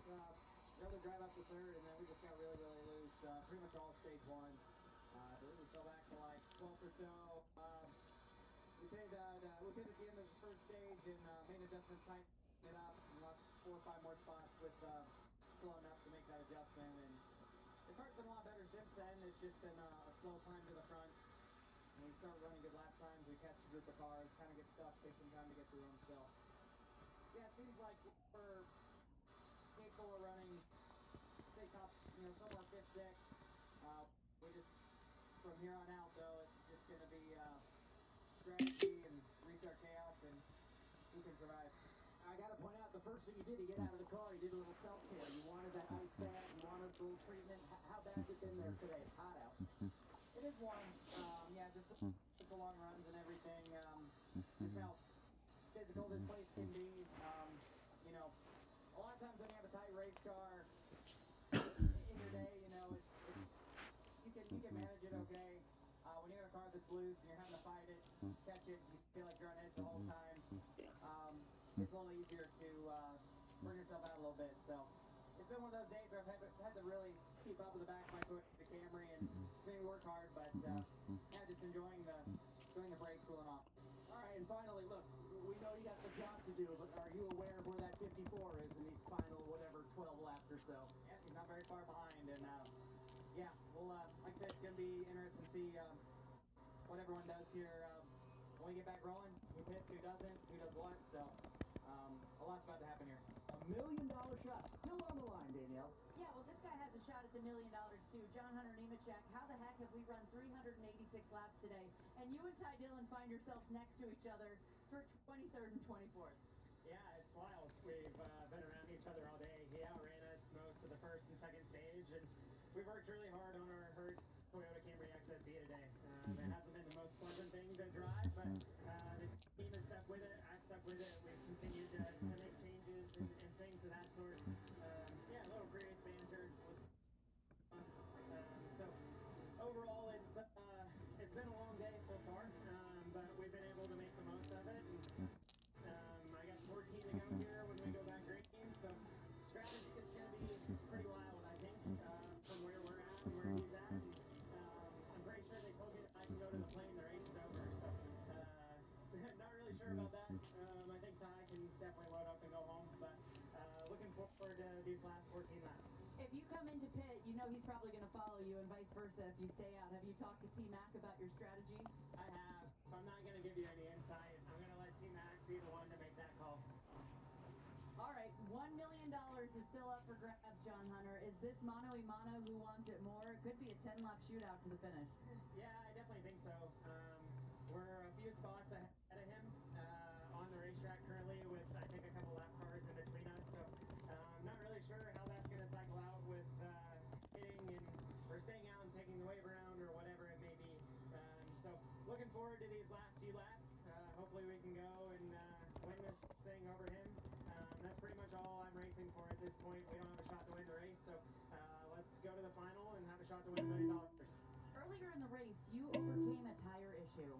Another drive up to third, and then we just got really, really loose. Pretty much all stage 1. I believe we fell back to like 12th or so. We pitted at the end of the first stage and made adjustments, tightened it up, and lost 4 or 5 more spots with slow enough to make that adjustment. And the car's been a lot better since then. It's just been a slow climb to the front. When we start running good lap times, we catch a group of cars, kind of get stuck, take some time to get through them. So yeah, it seems like we're capable of running, say top, somewhere 5th, 6th. We just, from here on out though, it's just going to be strategy and restart chaos and who can survive. I got to point out, the first thing you did, you get out of the car, you did a little self-care. You wanted that ice bath, you wanted a little treatment. How bad has it been there today? It's hot out. It is warm. Yeah, just the long runs and everything. Just how physical this place can be. A lot of times when you have a tight race car in your day, you can manage it okay. When you have a car that's loose and you're having to fight it, catch it, you feel like you're on edge the whole time. It's a little easier to bring yourself out a little bit. So it's been one of those days where I've had to really keep up with the back of my foot, the Camry, and maybe work hard, but yeah, just enjoying the break, cooling off. All right, and finally, look, we know you got the job to do, but are you aware of where that 54 is in these final, 12 laps or so? Yeah, he's not very far behind, and yeah, we'll, like I said, it's going to be interesting to see what everyone does here. When we get back rolling, who pits, who doesn't, who does what, so a lot's about to happen here. $1 million shot still on the line, Danielle. Yeah, well, this guy has a shot at the $1 million too. John Hunter Nemechek, how the heck have we run 386 laps today? And you and Ty Dillon find yourselves next to each other for 23rd and 24th. Yeah, it's wild. We've been around each other all day. He outran us most of the first and second stage, and we've worked really hard on our Hertz Toyota Camry XSE today. It hasn't been the most pleasant thing to drive, but the team has stuck with it. I've stuck with it. We've continued to make changes and things of that sort. Yeah, a little previous banter was fun. So overall, it's been a long day so far, but we've been able to make the most of it. And, I got 14 to go here when we go back green, so strategy is going to be pretty wild, I think, from where we're at and where he's at. And, I'm pretty sure they told me that I can go to the plane, the race is over, so not really sure about that. I think Ty can definitely load up and go home, but looking forward to these last 14 laps. If you come into pit, you know he's probably going to follow you and vice versa if you stay out. Have you talked to T-Mac about your strategy? I have. I'm not going to give you any insight. I'm going to let T-Mac be the one to make that call. All right, $1 million is still up for grabs, John Hunter. Is this mano a mano who wants it more? It could be a 10-lap shootout to the finish. Yeah, I definitely think so. We're a few spots ahead of him on the racetrack currently with, I think, a couple lap cars in between us. So I'm not really sure how that's going to cycle out with hitting and or staying out and taking the wave around or whatever it may be. So looking forward to these last few laps. Hopefully we can go and win this thing over him. That's pretty much all I'm racing for at this point. We don't have a shot to win the race, so let's go to the final and have a shot to win $1 million. Earlier in the race, you overcame a tire issue.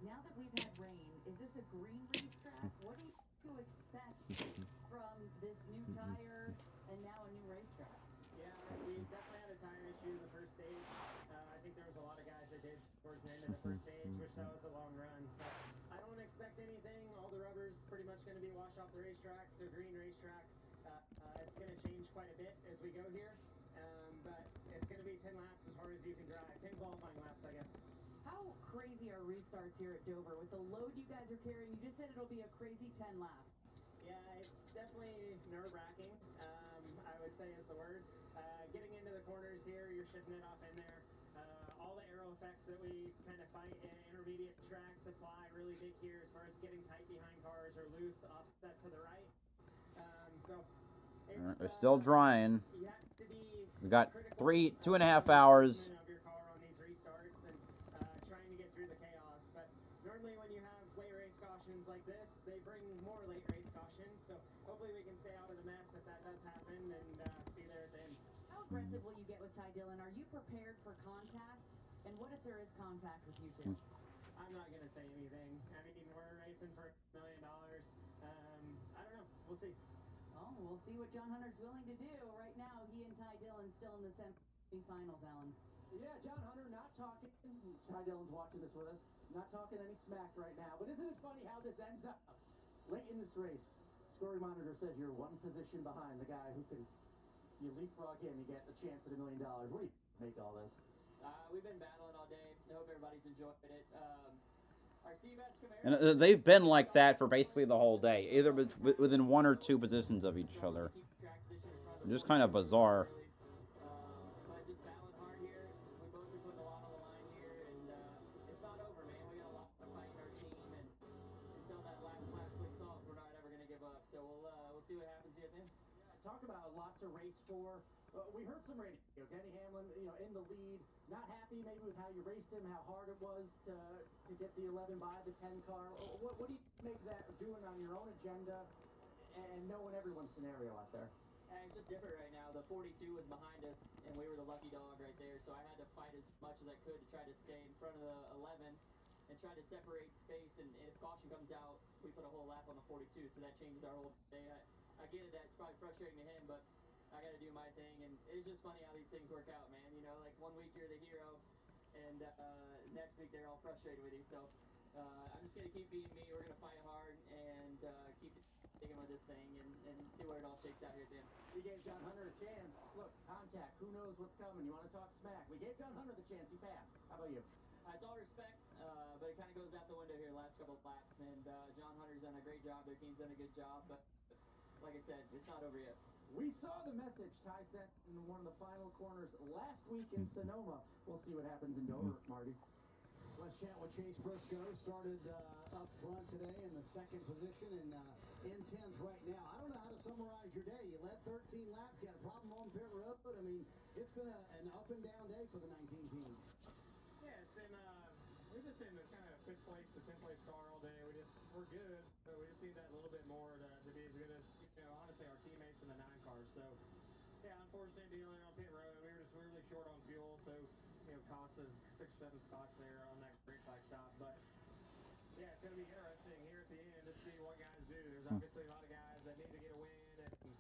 Now that we've had rain, is this a green racetrack? What do you expect from this new tire and now a new racetrack? Yeah, we definitely had a tire issue in the first stage. I think there was a lot of guys that did towards the end of the first stage, which that was a long run. So I don't expect anything. All the rubber's pretty much going to be washed off the racetrack, so green racetrack. It's going to change quite a bit as we go here, but it's going to be 10 laps as hard as you can drive. 10 qualifying laps, I guess. How crazy are restarts here at Dover with the load you guys are carrying? You just said it'll be a crazy 10 lap. Yeah, it's definitely nerve-wracking, I would say is the word. Getting into the corners here, you're shipping it off in there. All the aero effects that we kind of fight in intermediate tracks apply really big here as far as getting tight behind cars or loose, offset to the right. So it's, they're still drying. you have to be We got critical 2.5 hours. of your car on these restarts and trying to get through the chaos. But normally when you have late race cautions like this, they bring more late race cautions. So hopefully we can stay out of the mess if that does happen and be there at the end. How aggressive will you get with Ty Dillon? Are you prepared for contact? And what if there is contact with you two? I'm not going to say anything. I mean, we're racing for $1 million. I don't know. We'll see. Oh, we'll see what John Hunter's willing to do. Right now, he and Ty Dillon still in the semi-finals, Alan. Yeah, John Hunter not talking. Ty Dillon's watching this with us. Not talking any smack right now. But isn't it funny how this ends up? Late in this race, scoring monitor says you're one position behind the guy who can, you leapfrog him, you get a chance at $1 million. What do you make all this? We've been battling all day. I hope everybody's enjoyed it. Our CVAS Camaro... And they've been like that for basically the whole day, either within 1 or 2 positions of each other. Just kind of bizarre. But just battling hard here. We both been putting a lot on the line here, and it's not over, man. We got a lot to fight in our team, and until that last lap clicks off, we're not ever going to give up. So we'll see what happens here at the end. Talk about a lot to race for. We heard some radio. Denny Hamlin, in the lead. Not happy maybe with how you raced him, how hard it was to get the 11 by the 10 car. What do you make that doing on your own agenda and knowing everyone's scenario out there? It's just different right now. The 42 was behind us, and we were the lucky dog right there. So I had to fight as much as I could to try to stay in front of the 11 and try to separate space. And if caution comes out, we put a whole lap on the 42, so that changes our whole day. I get it, that's probably frustrating to him, but I got to do my thing, and it's just funny how these things work out, man. Like 1 week you're the hero, and next week they're all frustrated with you. So I'm just going to keep being me. We're going to fight hard and keep digging with this thing and see where it all shakes out here at the end. You gave John Hunter a chance. Look, contact. Who knows what's coming? You want to talk smack? We gave John Hunter the chance. He passed. How about you? It's all respect, but it kind of goes out the window here the last couple of laps, and John Hunter's done a great job. Their team's done a good job, but like I said, it's not over yet. We saw the message Ty sent in one of the final corners last week in Sonoma. We'll see what happens in Dover, Marty. Let's chat with Chase Briscoe. Started up front today in the second position and in 10th right now. I don't know how to summarize your day. You led 13 laps, got a problem on pit road. I mean, it's been an up and down day for the 19 team. Yeah, it's been, we've just been kind of 5th place to 10th place car all day. We're good, but we just need that a little bit more to be as good as, honestly, our teammates in the 9 cars. So, yeah, unfortunate deal there on pit road. We were just really short on fuel, so, cost us 6 or 7 spots there on that brake flag stop. But, yeah, it's going to be interesting here at the end to see what guys do. There's obviously a lot of guys that need to get a win, and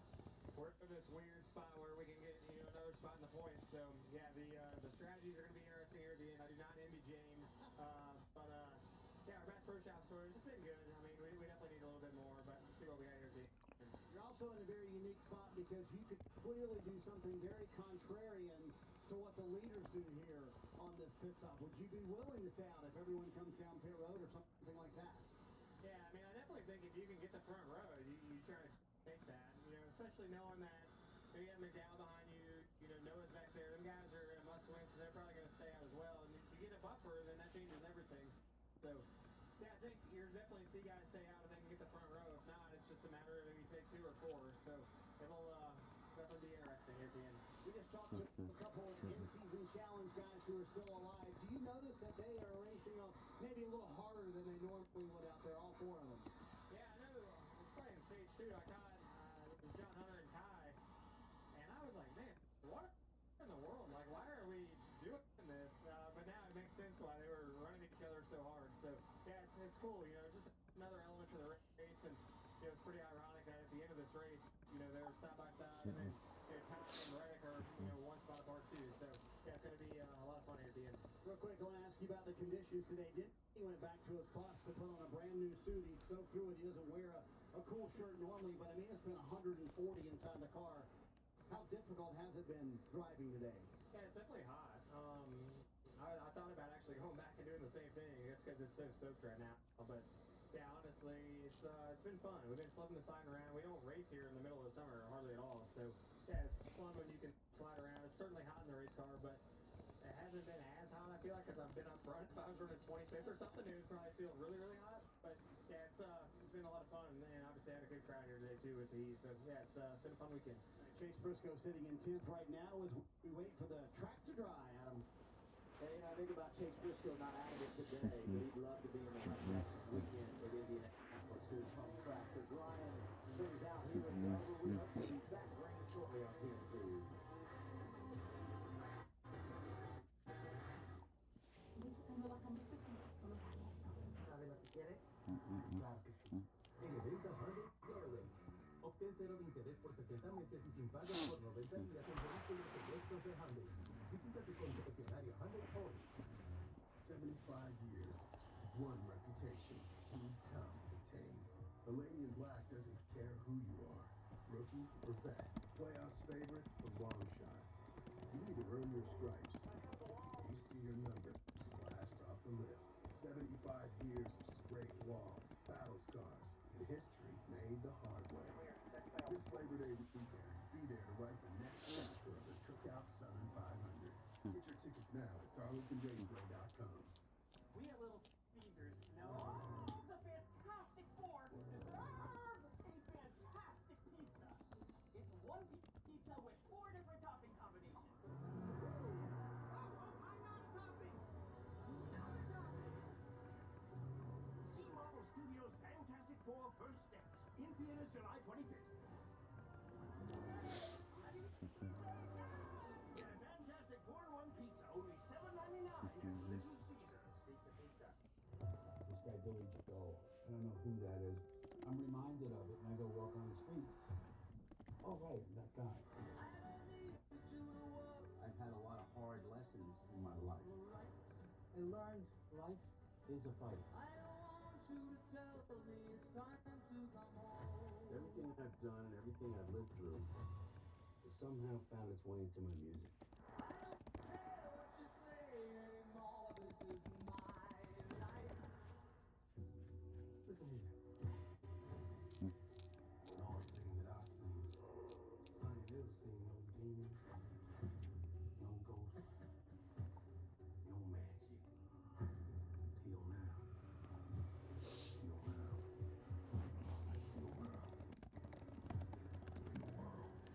we're in this weird spot where we can get, another spot in the points. So, yeah, the strategies are going to be interesting here at the end. I do not envy James, but, yeah, our best first half score has just been good. I mean, we definitely need a little bit more, but let's see what we got here at the end. You're also in a very unique spot because you could clearly do something very contrarian to what the leaders do here on this pit stop. Would you be willing to stay out if everyone comes down pit road or something like that? Yeah, I mean, I definitely think if you can get the front row, you try to take that, you know, especially knowing that you have McDowell behind you, you know, Noah's back there. Them guys are in a must-win, so they're probably going to stay out as well. And if you get a buffer, then that changes everything. So, yeah, I think you're definitely see guys stay out if they can get the front row. If not, it's just a matter of if you take 2 or 4. So it'll definitely be interesting at the end. We just talked to a couple of in-season challenge guys who are still alive. Do you notice that they are racing up maybe a little harder than they normally would out there, all 4 of them? Yeah, I know. It's playing stage 2. I caught John Hunter and Ty, and I was like, man, what in the world? Like, why are we doing this? But now it makes sense why they were running each other so hard. So, yeah, it's cool. You know, just another element to the race. And, you know, it's pretty ironic that at the end of this race, you know, they're side by side. And then, you know, Ty and Reddick are, you know, 1 spot apart too. So, yeah, it's going to be a lot of fun here at the end. Real quick, I want to ask you about the conditions today. He went back to his bus to put on a brand new suit. He's soaked through it. He doesn't wear a cool shirt normally, but I mean, it's been 140 inside the car. How difficult has it been driving today? Yeah, it's definitely hot. I thought about actually going back and doing the same thing. It's because it's so soaked right now. But yeah, honestly, it's been fun. We've been slipping and sliding around. We don't race here in the middle of the summer hardly at all. So yeah, it's fun when you can slide around. It's certainly hot in the race car, but it hasn't been as hot, I feel like, because I've been up front. If I was running 25th or something, it would probably feel really, really hot. But yeah, it's been a lot of fun, and obviously I had a good crowd here today too with the heat. So yeah, it's been a fun weekend. Chase Briscoe sitting in 10th right now as we wait for the track to dry, Adam. Hey, and I think about Chase Briscoe not out of it today, but he'd love to be in the hunt next weekend at Indianapolis. His home track for drying things out here at Dover. We hope to be back very shortly on TNT. ¿Sabe lo que quiere? Claro que sí. En el venta Hyundai Doorway. Obtén 0 de interés por 60 meses y sin pago por 90 días en vehículos eléctricos de Hyundai. Visita tu concesionario Hyundai hoy. 75 years, one reputation, too tough to tame. The Lady in Black doesn't care who you are, rookie or vet, playoffs favorite or long shot. You either earn your stripes, or you see your number slashed off the list. 75 years of scraped walls, battle scars, and history made the hard way. This Labor Day weekend, be there to write the next chapter of the Cookout Southern 500. Get your tickets now at darlingtonraceway.com. We at Little Caesars know the Fantastic Four deserve a fantastic pizza. It's one pizza with 4 different topping combinations. I'm not a topping. Not a topping. See Marvel Studios' Fantastic Four First Steps in theaters July 25th. Get a Fantastic 4-in-1 pizza, only $7.99 at Little Caesars. Pizza. This guy Billy Joel. I don't know who that is. I'm reminded of it when I go walk on the street. Oh, right, that guy. I've had a lot of hard lessons in my life. I learned life is a fight. Everything I've done and everything I've lived through has somehow found its way into my music. Listen here. With all the things that I've seen, I ain't never seen no demons, no ghosts, no magic. Till now. Your world. Your world.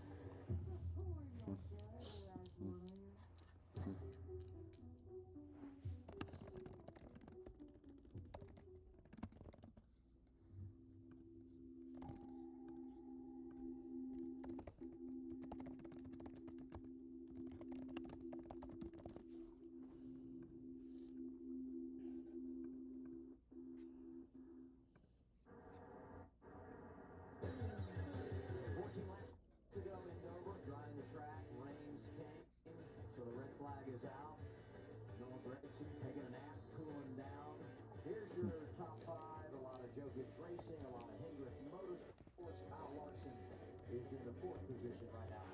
Out. Noah Gragson taking a nap, cooling down. Here's your top 5. A lot of Joe Gibbs Racing, a lot of Hendrick Motorsports. Kyle Larson is in the 4th position right now.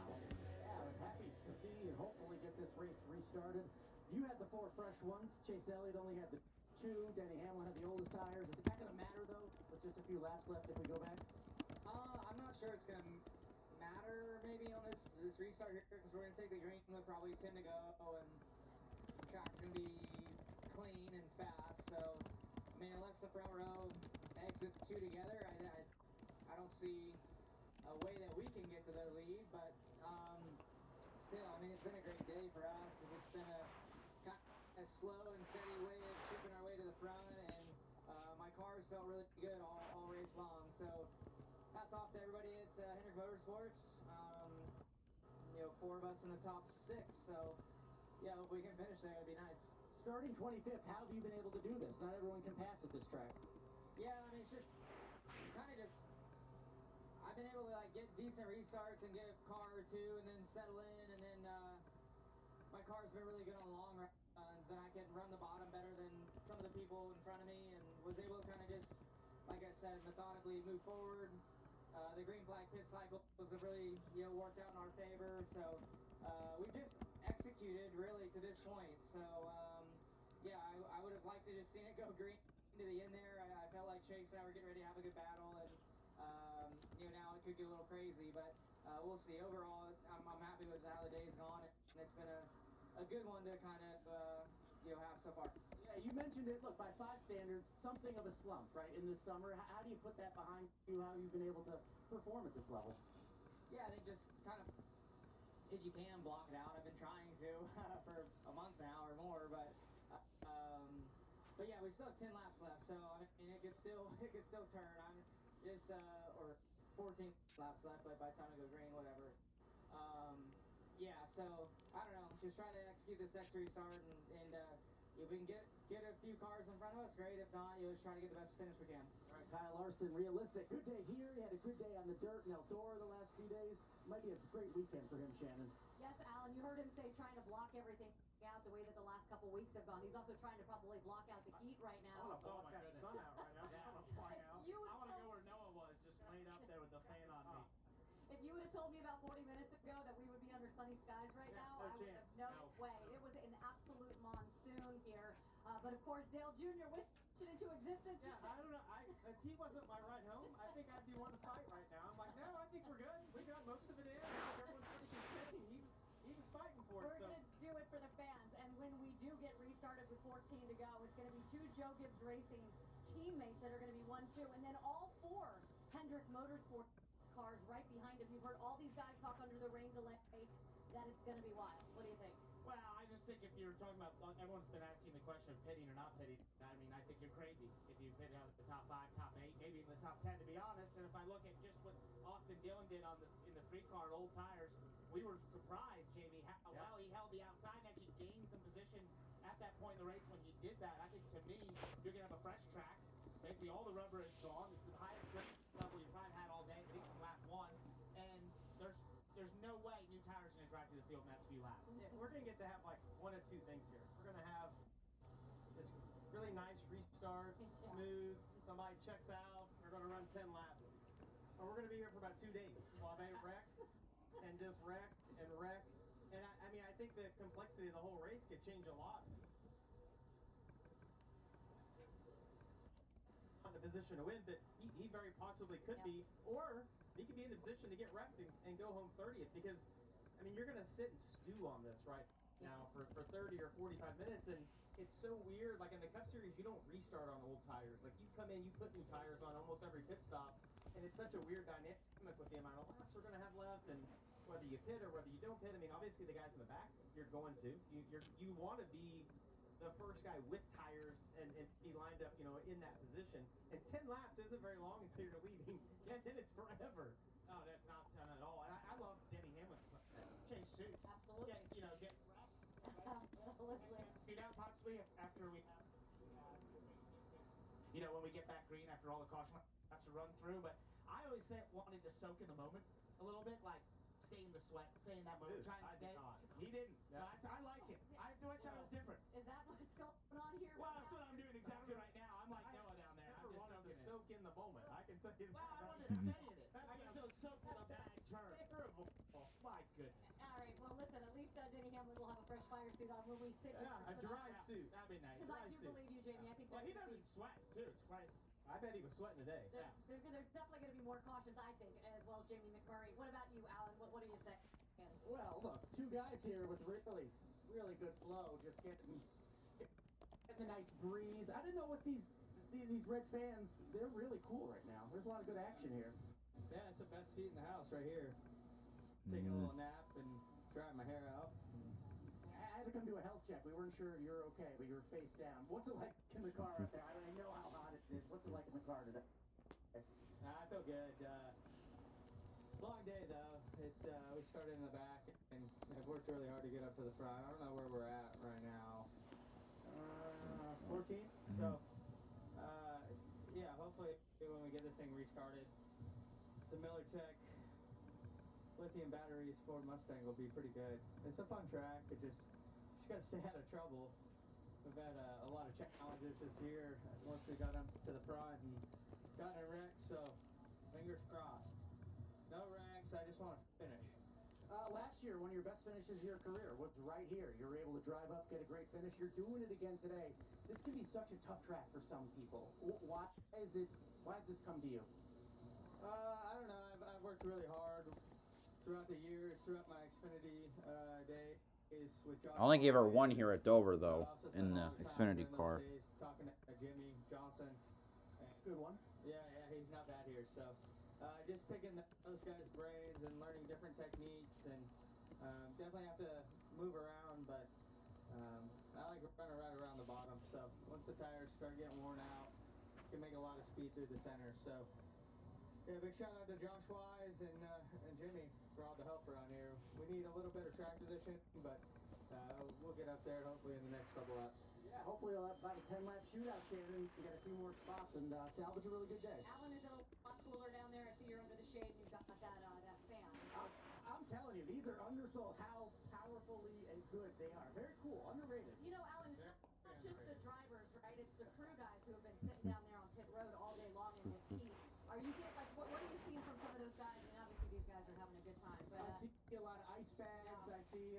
Yeah, I'm happy to see and hopefully get this race restarted. You had the 4 fresh ones. Chase Elliott only had the 2. Denny Hamlin had the oldest tires. Is that going to matter, though, with just a few laps left if we go back? I'm not sure it's going to matter maybe on this restart here, because we're going to take the green with probably 10 to go, and the track's going to be clean and fast. So, I mean, unless the front row exits 2 together, I don't see a way that we can get to the lead, but still, I mean, it's been a great day for us. It's been a kind of slow and steady way of chipping our way to the front, and my cars felt really good all race long. So hats off to everybody at Hendrick Motorsports. 4 of us in the top 6. So yeah, if we can finish there, it'd be nice. Starting 25th, how have you been able to do this? Not everyone can pass at this track. Yeah, I mean, it's just kind of just I've been able to like get decent restarts and get a car or 2 and then settle in, and then my car's been really good on the long runs, and I can run the bottom better than some of the people in front of me, and was able to kind of just, like I said, methodically move forward. The green flag pit cycle was really worked out in our favor, so we've just executed really to this point. So yeah, I would have liked to just seen it go green to the end there. I felt like Chase and I were getting ready to have a good battle, and now it could get a little crazy, but we'll see. Overall, I'm happy with how the day's gone, and it's been a good one to kind of have so far. Yeah, you mentioned it. Look, by 5 standards, something of a slump, right, in the summer. How do you put that behind you? How you've been able to perform at this level? Yeah, I think just kind of, if you can, block it out. I've been trying to for a month now or more, but yeah, we still have 10 laps left, so I mean, it could still turn. I'm just or 14 laps left, but by the time I go green, whatever. Yeah, so I don't know. Just try to execute this next restart, and if we can get a few cars in front of us, great. If not, just try to get the best finish we can. All right, Kyle Larson, realistic. Good day here. He had a good day on the dirt in Eldora the last few days. Might be a great weekend for him, Shannon. Yes, Alan, you heard him say trying to block everything out the way that the last couple weeks have gone. He's also trying to probably block out the heat right now. I want to block that sun out right now. I want to fly out. I want to go where Noah was, just laid up there with the fan on me. If you would have told me about 40 minutes ago that we would be under sunny skies right now, I would have no way. It was an absolute monsoon here. But of course, Dale Jr. wished it into existence. Yeah, I don't know. If he wasn't my ride home, I think I'd be wanting to fight right now. I'm like, no, I think we're good. We got most of it in. Everyone's pretty content. He was fighting for it. We're going to do it for the fans. And when we do get restarted with 14 to go, it's going to be 2 Joe Gibbs Racing teammates that are going to be 1-2. And then all 4 Hendrick Motorsports cars right behind him. You've heard all these guys talk under the rain delay that it's going to be wild. What do you think? Well, I just think if you're talking about, everyone's been asking the question of pitting or not pitting. I mean, I think you're crazy if you pit out the top 5, top 8, maybe even the top 10, to be honest. And if I look at just what Austin Dillon did in the 3-car old tires, we were surprised, Jamie, how well he held the outside and actually gained some position at that point in the race when he did that. I think, to me, you're going to have a fresh track. Basically, all the rubber is gone. It's the highest grip level you've probably had all day, at least in lap 1. And there's no way new tires are going to drive through the field in that few laps. Yeah, we're going to get to have like 1 of 2 things here. We're going to have this really nice restart, smooth. Somebody checks out. We're going to run 10 laps. Or we're going to be here for about 2 days while they wreck and just wreck and wreck. And I mean, I think the complexity of the whole race could change a lot. In the position to win, but he very possibly could be, or he could be in the position to get wrecked and go home 30th, because I mean, you're going to sit and stew on this right now for 30 or 45 minutes, and it's so weird. Like in the Cup Series, you don't restart on old tires. Like you come in, you put new tires on almost every pit stop, and it's such a weird dynamic with the amount of laps we're going to have left, and whether you pit or whether you don't pit. I mean, obviously the guys in the back, you're going to. You want to be the first guy with tires and be lined up, in that position. And 10 laps isn't very long until you're leading. 10 minutes forever. No, that's not 10 at all. And I love Denny Hamlin's change suits. Absolutely. Get Absolutely. beat out possibly after we, when we get back green after all the caution laps to run through. But I always wanted to soak in the moment a little bit, like stay in the sweat, stay in that moment, trying to stay. He didn't. No. I like it. I wish I was different. Is that what's going on here? Well, that's what I'm doing exactly right now. I'm like Noah down there. I wanted to soak in the moment. I can say that. Well, I wanted to stay in it. I can still soak in a bad turn. Terrible. Oh, my goodness. All right. Well, listen. At least Denny Hamlin will have a fresh fire suit on when we sit here. Yeah, a dry suit. That'd be nice. Because I do believe you, Jamie. I think Well, he gonna doesn't be, sweat, too. It's crazy. I bet he was sweating today. there's definitely going to be more cautions, I think, as well as Jamie McMurray. What about you, Alan? What do you say? Well, look, two guys here with really, really good flow, just getting a nice breeze. I didn't know what these red fans, they're really cool right now. There's a lot of good action here. Yeah, it's the best seat in the house right here. Taking a little nap and drying my hair out. I had to come do a health check. We weren't sure you're okay, but you were face down. What's it like in the car out there? I don't know how hot it is. What's it like in the car today? I feel good. Long day though. We started in the back and have worked really hard to get up to the front. I don't know where we're at right now. 14. So, yeah, hopefully when we get this thing restarted, the Miller Tech lithium batteries Ford Mustang will be pretty good. It's a fun track. It just got to stay out of trouble. We've had a lot of challenges this year once we got up to the front and got in a wreck, so fingers crossed. No wrecks, I just want to finish. Last year, one of your best finishes of your career was right here. You were able to drive up, get a great finish. You're doing it again today. This can be such a tough track for some people. Why has this come to you? I don't know. I've worked really hard throughout the years, throughout my Xfinity days with John. I only gave her one here at Dover, though, in the Xfinity car. Talking to Jimmy Johnson. Good one. Yeah, he's not bad here. So just picking those guys' brains and learning different techniques, and definitely have to move around, but I like running right around the bottom. So once the tires start getting worn out, you can make a lot of speed through the center. So yeah, big shout out to Josh Wise and Jimmy for all the help around here. We need a little bit of track position, but we'll get up there hopefully in the next couple laps. Yeah, hopefully we'll have about a 10-lap shootout, Shannon. You get a few more spots and salvage a really good day. Alan, is it a lot cooler down there? I see you're under the shade and you've got that fan. I'm telling you, these are undersold how powerfully and good they are. Very cool, underrated. You know, Alan, it's not just the drivers, right? It's the crew guys who have been sitting down there on pit road all day long in this heat. Are you getting, like, what are you seeing from some of those guys? I mean, obviously these guys are having a good time, but I see a lot of ice bags. Yeah. I see,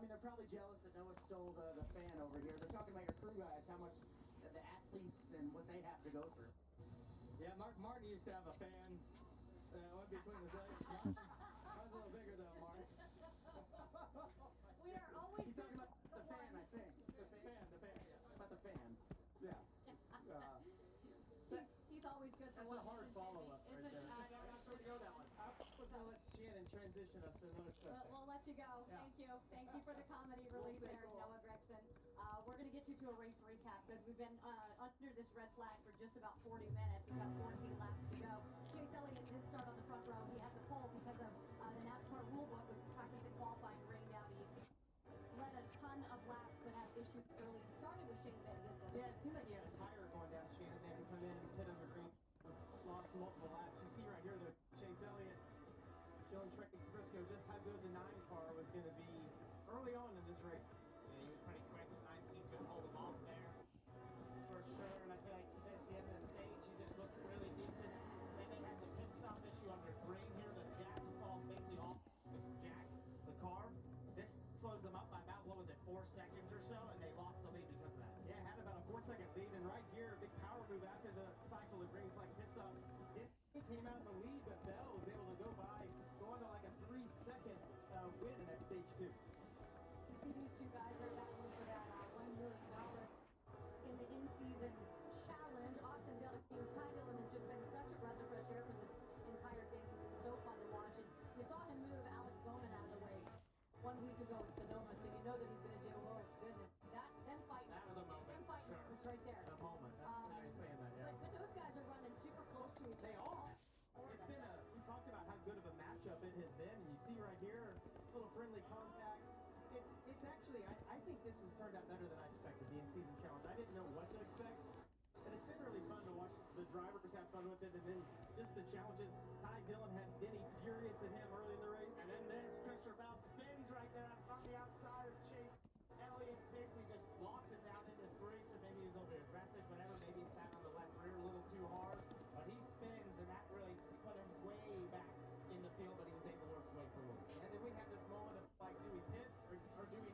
they're probably jealous that Noah stole the fan over here. They're talking about your crew guys, how much the athletes and what they have to go through. Yeah, Martin used to have a fan one between his legs. Mine's a little bigger though, Martin. We are always He's talking about the fan, I think. The fan, yeah. About the fan. Yeah. He's always good for That's a hard follow-up right there. I don't know where to go that one. I was going to let Shannon transition us to another subject. We'll let you go. Yeah. Thank you for the comedy relief there, Noah Grexon. We're going to get you to a race recap because we've been under this red flag for just about 40 minutes. We've got 14 laps to go. Chase Elliott did start on the front row. He had the pole because of the NASCAR rulebook with practice and qualifying raining down. He led a ton of laps but had issues early. It started with Shane Van Gisbergen. Yeah, it seemed like he had a tire going down Shannon. They had to come in and pit him green. Lost multiple laps. You see right here that Chase Elliott showing Trace Briscoe just how good the 9 car was going to be early on in this race. Yeah, he was pretty quick. The 19 could hold him off there for sure. And I feel like at the end of the stage, he just looked really decent. Then they had the pit stop issue on their green here. The jack falls basically off the car. This slows them up by about, 4 seconds or so, and they lost the lead because of that. Yeah, had about a 4-second lead, and right here, big power move after the cycle of green flag pit stops. He came out in the lead, but Bell was able to go on to like a 3-second win in that stage 2. You see these two guys, they're battling for that $1 million in the in-season challenge. Austin Dillon, Ty Dillon has just been such a breath of fresh air for this entire thing. He's been so fun to watch, and you saw him move Alex Bowman out of the way 1 week ago in Sonoma, so you know that he's going to do, oh goodness, them fighting. That was a moment. Them fighting, sure. it's right there. A moment. Now you're saying that, yeah. But those guys are running super close to each other. They are. It's been we talked about how good of a matchup it has been, and you see right here, a little friendly contact. It's actually, I think this has turned out better than I expected, the in-season challenge. I didn't know what to expect, and it's been really fun to watch the drivers have fun with it, and then just the challenges. Ty Dillon had Denny furious at him early in the race. And then this, Christopher Bell spins right there on the outside of Chase Elliott. Basically just lost it down into 3, so maybe he was over aggressive, whatever. Maybe it sat on the left rear a little too hard. But he spins, and that really put him way back in the field, but he was able to work his way through. And then we had this moment of, like, do we pit or do we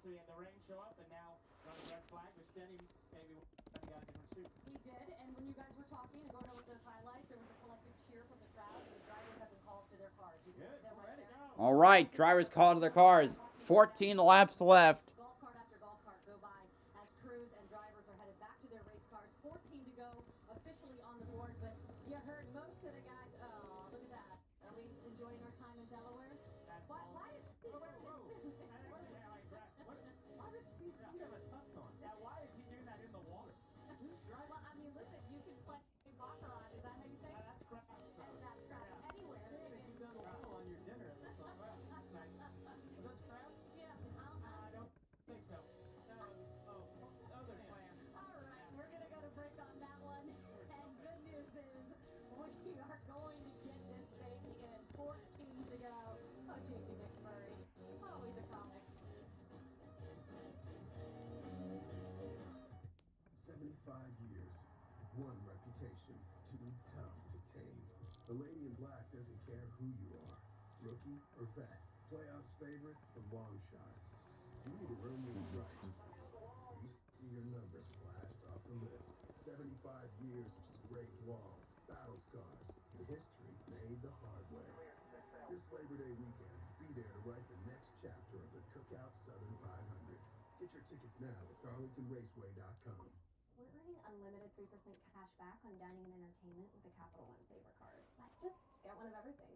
so he had the rain show up, and now on the red flag, which Denny maybe got a different suit. He did, and when you guys were talking and going over those highlights, there was a collective cheer from the crowd, and the drivers have been called to their cars. You can Good, see them right there. All right, drivers called to their cars. 14 laps left. Golf cart after golf cart go by as crews and drivers are headed back to their race cars. 14 to go, officially on the board, but you heard most of the guys. Oh, look at that. Are we enjoying our time in Delaware? Why is he wearing this suit? Why does TC have a tux on? Yeah, why is he doing that in the water? Well, I mean, listen, you can play baccarat. Is that how you say it? That's craps. That's craps. Anywhere. You've done well on your dinner. It looks like. Are those crabs? Yeah. I don't think so. Other plans. All right, we're going to go to break on that one. And good news is we are going to get this baby in. 14 to go. Oh, J.P. McMurray. Always a comic. 75 years, one reputation, too tough to tame. The Lady in Black doesn't care who you are, rookie or vet, playoffs favorite or long shot. You need to earn your stripes. You see your number slashed off the list. 75 years of scraped walls, battle scars, and history made the hard way. This Labor Day weekend, be there to write the next chapter of the Cookout Southern 500. Get your tickets now at darlingtonraceway.com. We're earning unlimited 3% cash back on dining and entertainment with the Capital One Saver card. Let's just get one of everything.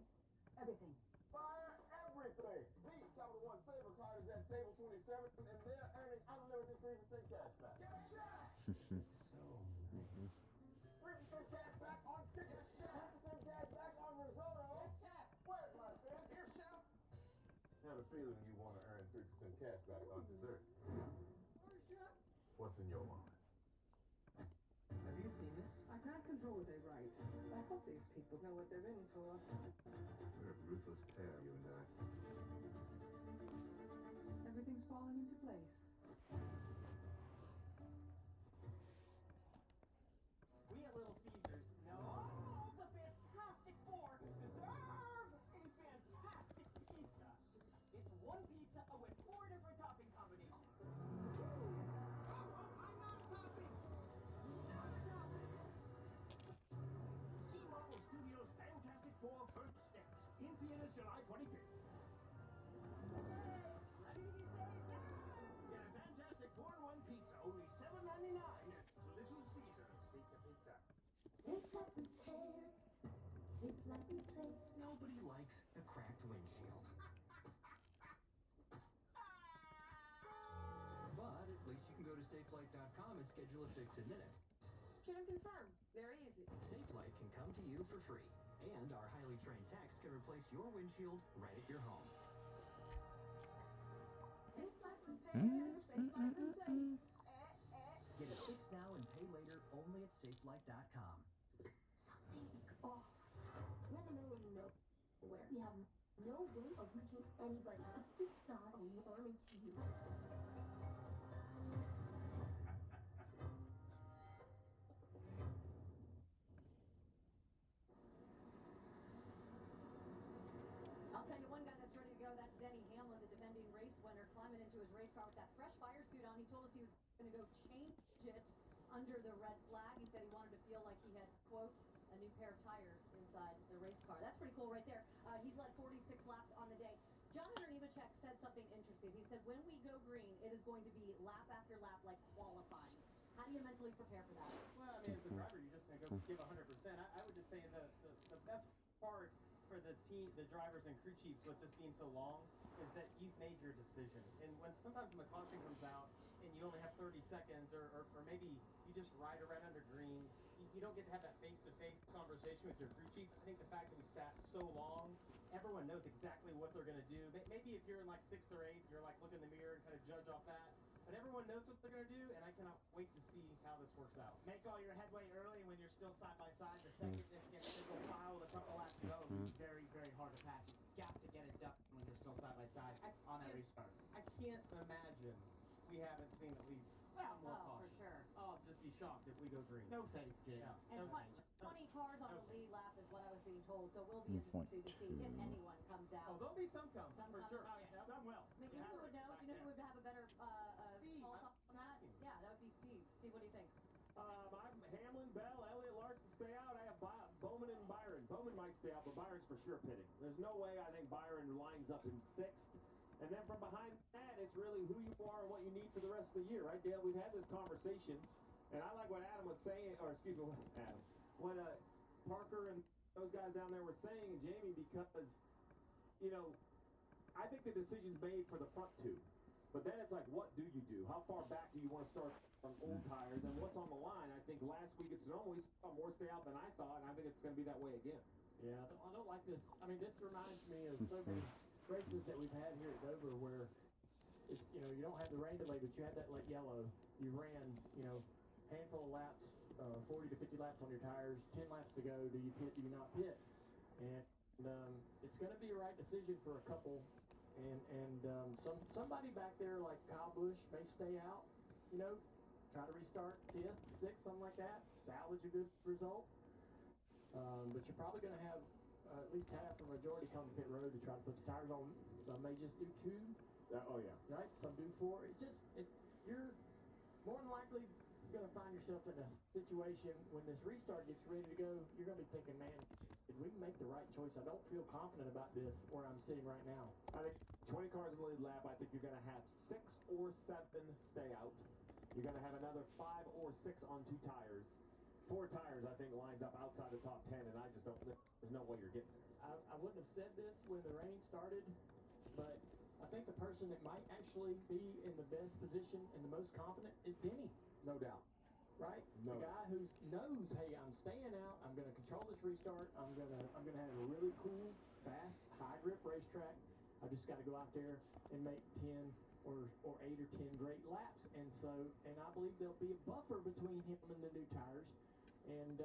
Everything. Fire everything. The Capital One Saver card is at table 27, and they're earning unlimited 3% cash back. Get a shot! This is so nice. 3% cash back on chicken. Get a shot. 3% cash back on risotto. Yes, chef. Where's my stand? Here, chef. I have a feeling you want to earn 3% cash back on dessert. Sorry, chef. What's in your wallet? Have you seen this? I can't control what they write. I hope these people know what they're in for. We're a ruthless pair, you and I. Everything's falling into place. We at Little Caesars know the Fantastic Four deserve a fantastic pizza. It's one pizza with 4 different topping combinations. See Marvel Studios' Fantastic Four First Steps in theaters July 25th. Ready to be safe? Get a Fantastic Four-in-1 pizza, only $7.99 at Little Caesars. Pizza. Safe like repair, safe like replace. Nobody likes the cracked windshield. But at least you can go to safelight.com and schedule a fix in minutes. Can confirm. Very easy. SafeLight can come to you for free, and our highly trained techs can replace your windshield right at your home. Safe like repair, safe like replace. Get it fixed now and pay later only at safelight.com. Something's off. We're in the middle of nowhere. We have no way of reaching anybody. Is this not alarming to you? I'll tell you one guy that's ready to go. That's Denny Hamlin, the defending race winner, climbing into his race car with that fresh fire suit on. He told us he was going to go change it under the red flag. He said he wanted to feel like he had, quote, a new pair of tires inside the race car. That's pretty cool right there. He's led 46 laps on the day. Jonathan Nemechek said something interesting. He said, when we go green, it is going to be lap after lap like qualifying. How do you mentally prepare for that? Well, I mean, as a driver, you're just going to go give 100%. I would just say the best part for the team, the drivers and crew chiefs with this being so long is that you've made your decision. And when sometimes when the caution comes out and you only have 30 seconds or maybe you just ride around under green, you don't get to have that face-to-face conversation with your crew chief. I think the fact that we sat so long, everyone knows exactly what they're going to do. Maybe if you're in like 6th or 8th, you're like look in the mirror and kind of judge off that. But everyone knows what they're going to do, and I cannot wait to see how this works out. Make all your headway early when you're still side by side. The second this gets single file with a couple laps to go, it's very, very hard to pass. You've got to get it done when you're still side by side on that restart. I can't imagine we haven't seen at least some more caution. For sure. I'll just be shocked if we go green. No faith, Jay. Yeah. And 20 cars on the lead lap is what I was being told, so we'll be interested to see if anyone comes out. Oh, there'll be some come, for sure. Oh, yeah, some will. you know who would know? You know who would have a better pulse on that? Yeah, that would be Steve. Steve, what do you think? I'm Hamlin, Bell, Elliott, Larson stay out. I have Bowman and Byron. Bowman might stay out, but Byron's for sure pitting. There's no way I think Byron lines up in 6th. And then from behind that, it's really who you are and what you need for the rest of the year, right, Dale? We've had this conversation, and I like what Adam was saying, or excuse me, what Parker and those guys down there were saying, and Jamie, because, you know, I think the decision's made for the front 2. But then it's like, what do you do? How far back do you want to start from old tires? And what's on the line? I think last week at Sonoma, we saw more stay out than I thought, and I think it's going to be that way again. Yeah, I don't like this. I mean, this reminds me of so many races that we've had here at Dover where it's, you know, you don't have the rain delay, but you had that late yellow. You ran, you know, handful of laps, 40 to 50 laps on your tires, 10 laps to go. Do you pit? Do you not pit? And it's going to be a right decision for a couple. And somebody back there like Kyle Busch may stay out, you know, try to restart 5th, 6th, something like that, salvage a good result. But you're probably going to have at least half or majority come to pit road to try to put the tires on. Some may just do 2. Oh, yeah. Right? Some do 4. You're more than likely going to find yourself in a situation when this restart gets ready to go, you're going to be thinking, man, did we make the right choice? I don't feel confident about this where I'm sitting right now. I think 20 cars in the lead lap, I think you're going to have 6 or 7 stay out. You're going to have another 5 or 6 on 2 tires. 4 tires, I think, lines up outside the top 10, and I just don't think there's no way you're getting there. I wouldn't have said this when the rain started, but I think the person that might actually be in the best position and the most confident is Denny. No doubt. Right? No. The guy who knows, hey, I'm staying out, I'm going to control this restart, I'm going to have a really cool, fast, high grip racetrack. I just got to go out there and make 10 or 8 or 10 great laps. And I believe there'll be a buffer between him and the new tires, and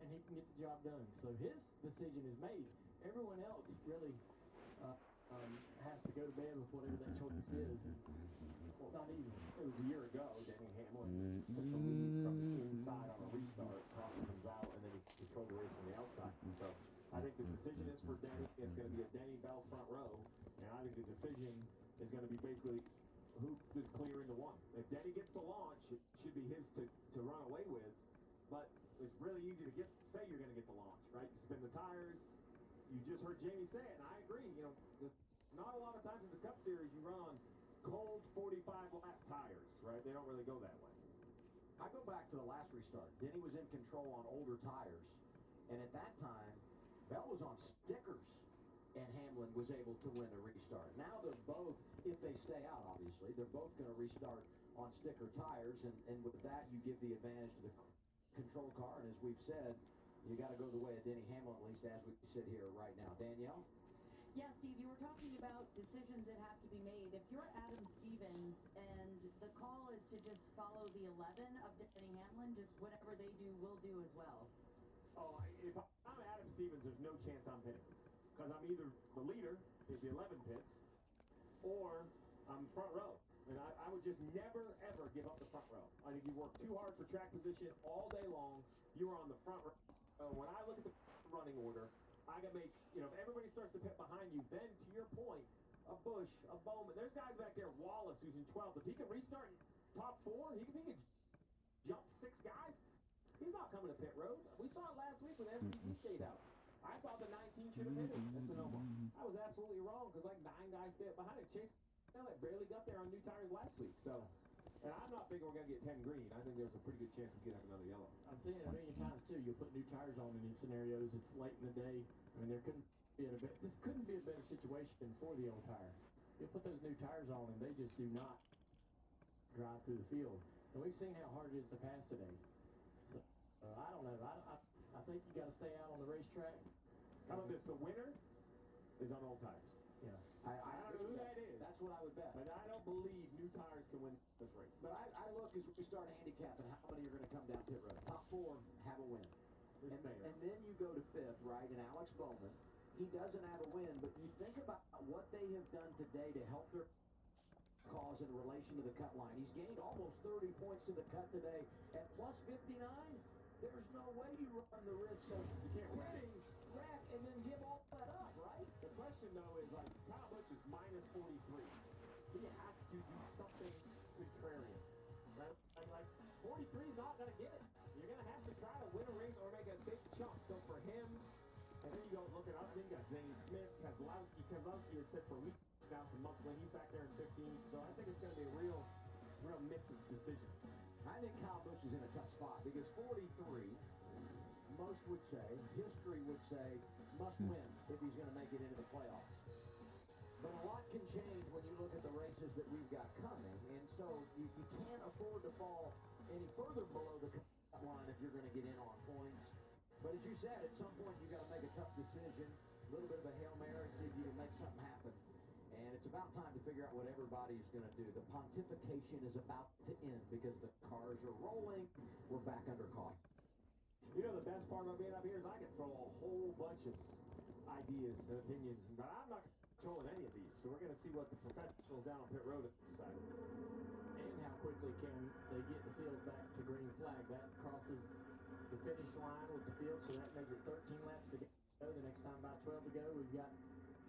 he can get the job done. So his decision is made. Everyone else really has to go to bed with whatever that choice is. Well, not even. It was a year ago, Denny Hamlin took the lead from the inside on a restart, caution comes out, and then he controlled the race from the outside. And so I think the decision is for Denny. It's going to be a Denny Bell front row, and I think the decision is going to be basically who is clearing the 1. If Denny gets the launch, it should be his to run away with, but it's really easy to say you're going to get the launch, right? You spin the tires. You just heard Jamie say it, and I agree. You know, there's not a lot of times in the Cup Series you run on cold 45-lap tires, right? They don't really go that way. I go back to the last restart. Denny was in control on older tires, and at that time, Bell was on stickers, and Hamlin was able to win a restart. Now they're both, if they stay out, obviously, they're both going to restart on sticker tires, and with that, you give the advantage to the control car, and as we've said, you got to go the way of Denny Hamlin, at least as we sit here right now. Danielle? Yeah, Steve, you were talking about decisions that have to be made. If you're Adam Stevens and the call is to just follow the 11 of Denny Hamlin, just whatever they do, we'll do as well. Oh, if I'm Adam Stevens, there's no chance I'm pitting. Because I'm either the leader, if the 11 pits, or I'm front row. And I would just never, ever give up the front row. I think you work too hard for track position all day long. You are on the front row. When I look at the running order, I got to make, you know, if everybody starts to pit behind you, then to your point, a Busch, a Bowman, there's guys back there, Wallace, who's in 12th. If he can restart in top 4, he can jump 6 guys. He's not coming to pit road. We saw it last week when SVG stayed out. I thought the 19 should have pitted at Sonoma. I was absolutely wrong because like 9 guys stayed behind it. Chase Elliott barely got there on new tires last week. So, and I'm not thinking we're going to get 10 green. I think there's a pretty good chance we could have another yellow. I've seen it a million times too. You'll put new tires on in these scenarios. It's late in the day. I mean, this couldn't be a better situation for the old tire. You'll put those new tires on and they just do not drive through the field. And we've seen how hard it is to pass today. So, I don't know. I think you got to stay out on the racetrack. How about this? The winner is on old tires. Yeah. I don't know who that is. That's what I would bet. But I don't believe new tires can win this race. But I look as we start handicapping how many are going to come down pit road. Top 4 have a win. And then you go to 5th, right, and Alex Bowman, he doesn't have a win, but you think about what they have done today to help their cause in relation to the cut line. He's gained almost 30 points to the cut today. At plus 59, there's no way you run the risk of quitting, wreck, and then give all that up, right? The question, though, is like, Kyle Busch is minus 43. He to do something contrarian. Right? Like 43 is not going to get it. You're going to have to try to win a race or make a big chunk. So for him, and then you go look at other, then you got Zane Smith, Keselowski. Keselowski is set for weeks now to must win. He's back there in 15. So I think it's going to be a real mix of decisions. I think Kyle Busch is in a tough spot because 43, most would say, history would say, must win if he's going to make it into the playoffs. But a lot can change when you look at the races that we've got coming, and so you can't afford to fall any further below the cut line if you're going to get in on points. But as you said, at some point you got to make a tough decision, a little bit of a Hail Mary, see if you can make something happen. And it's about time to figure out what everybody is going to do. The pontification is about to end because the cars are rolling. We're back under caution. You know, the best part about being up here is I can throw a whole bunch of ideas and opinions, but I'm not controlling any of these. So we're going to see what the professionals down on pit road have decided. And how quickly can they get the field back to green flag. That crosses the finish line with the field, so that makes it 13 laps to go. The next time about 12 to go. We've got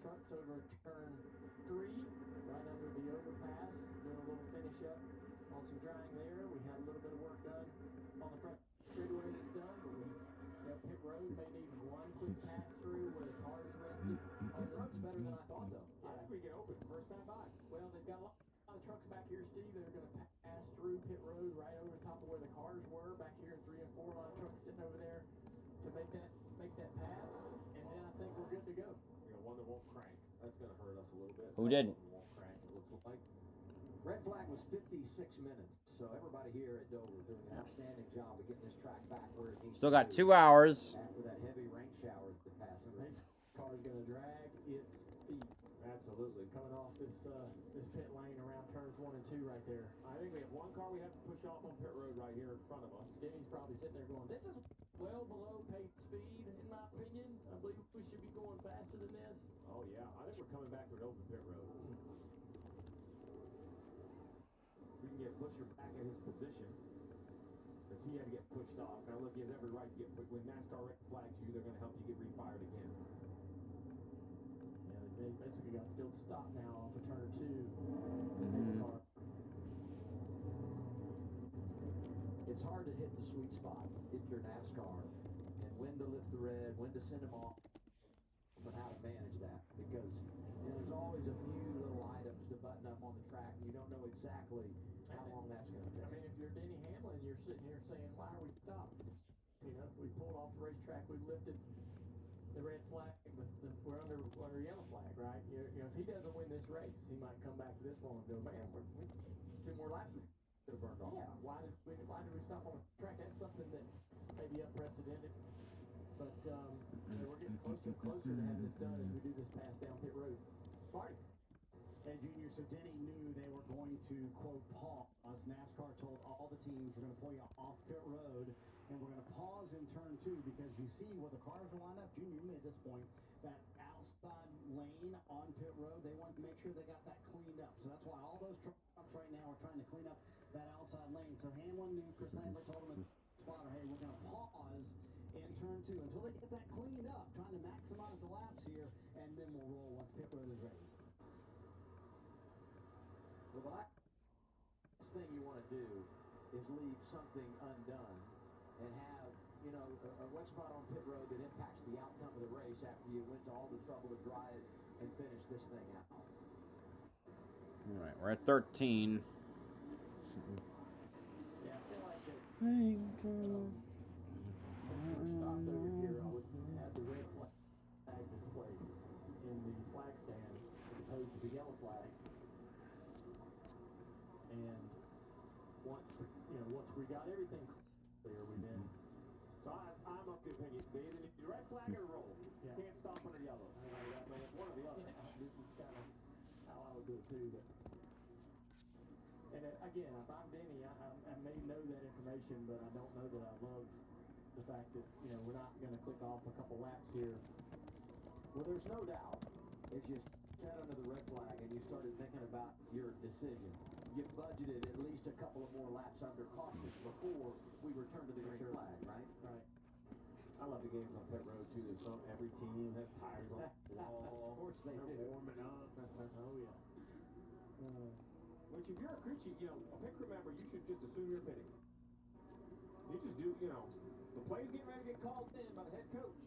trucks over turn 3, right under the overpass, doing a little finish up on some drying there. We had a little bit of work done on the front straightaway that's done, but we pit road may need one quick pass through where the cars rested. The road's better than I thought, though. I think we get open first time by. Well, they've got a lot of trucks back here, Steve, that are going to pass through pit road right over the top of where the cars were back here in 3 and 4. A lot of trucks sitting over there to make that pass, and then I think we're good to go. One that won't crank. That's going to hurt us a little bit. Who did? Won't crank, it looks like. Red flag was 56 minutes, so everybody here at Dover doing an outstanding job of getting this track back where it needs Still to got be 2 hours. after that heavy rain shower that passed. This car's going to drag its feet. Absolutely. Coming off this pit lane around turns 1 and 2 right there. I think we have one car we have to push off on pit road right here in front of us. Denny's probably sitting there going, this is well below pace speed, in my opinion. I believe we should be going faster than this. Oh, yeah. I think we're coming back to an open pit road. We can get Busher back in his position because he had to get pushed off. Now, look, he has every right to get pushed. When NASCAR red flags you, they're going to help you get refired again. Yeah, they basically got field stop now off of turn 2. Pace car. It's hard to hit the sweet spot if you're NASCAR, and when to lift the red, when to send them off, but how to manage that, because there's always a few little items to button up on the track, and you don't know exactly how long that's going to take. I mean, if you're Denny Hamlin, you're sitting here saying, why are we stopped? You know, we pulled off the racetrack, we lifted the red flag, but we're under yellow flag, right? You know, if he doesn't win this race, he might come back to this one and go, man, there's 2 more laps we could have burned off. Yeah, why did we stop on the track? That's something that may be unprecedented. But you know, we're getting closer and closer to having this done as we do this pass down pit road. Marty. And Junior, so Denny knew they were going to, quote, pause. NASCAR told all the teams, we're going to pull you off pit road, and we're going to pause in turn 2 because you see where the cars are lined up. Junior, you made this point, that outside lane on pit road, they wanted to make sure they got that cleaned up. So that's why all those trucks right now are trying to clean up that outside lane. So Hamlin knew, Chris Lambert told him as spotter, hey, we're going to pause in turn 2 until they get that cleaned up, trying to maximize the laps here, and then we'll roll once pit road is ready. Well, the last thing you want to do is leave something undone and have, you know, a wet spot on pit road that impacts the outcome of the race after you went to all the trouble to dry it and finish this thing out. All right, we're at 13. Yeah, I feel like that. Thank Since we're stopped over here, I would have the red flag displayed in the flag stand as opposed to the yellow flag. And once we got everything clear, we then. So I'm of the opinion they either need the red flag or roll. You can't stop under yellow. I mean, it's one or the other. Yeah, this is kind of how I would do it too. But, and again, if I'm Denny, I may know that information, but I don't know that I love the fact that, you know, we're not going to click off a couple laps here. Well, there's no doubt, as you sat under the red flag and you started thinking about your decision, you budgeted at least a couple of more laps under caution before we return to the green flag, right? Right. I love the games on pit road too. There's every team has tires on the wall. Of course they do. Warming up. Oh yeah. Which if you're a crew chief, a pit crew member, you should just assume you're pitting. You just do, the play's getting ready to get called in by the head coach.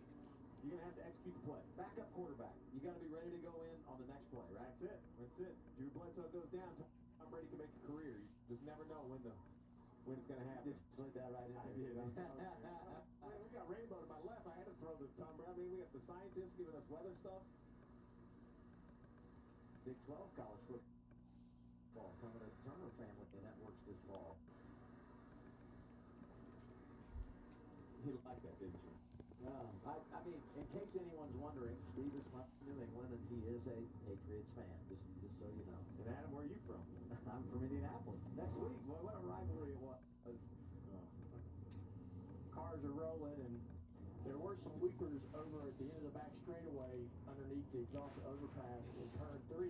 You're going to have to execute the play. Backup quarterback. You got to be ready to go in on the next play, right? That's it. Drew Bledsoe goes down. Tom Brady can make a career. You just never know when it's going to happen. Just slid that right in there. I did. Man, we got Rainbow to my left. I had to throw to Tom Brady. I mean, we got the scientists giving us weather stuff. Big 12 college football coming to the Turner family networks this fall. You liked that, didn't you? I mean, in case anyone's wondering, Steve is from New England and he is a Patriots fan, just so you know. And Adam, where are you from? I'm from Indianapolis. Next week, what a rivalry it was. Cars are rolling, and there were some weepers over at the end of the back straightaway underneath the exhaust overpass in turn 3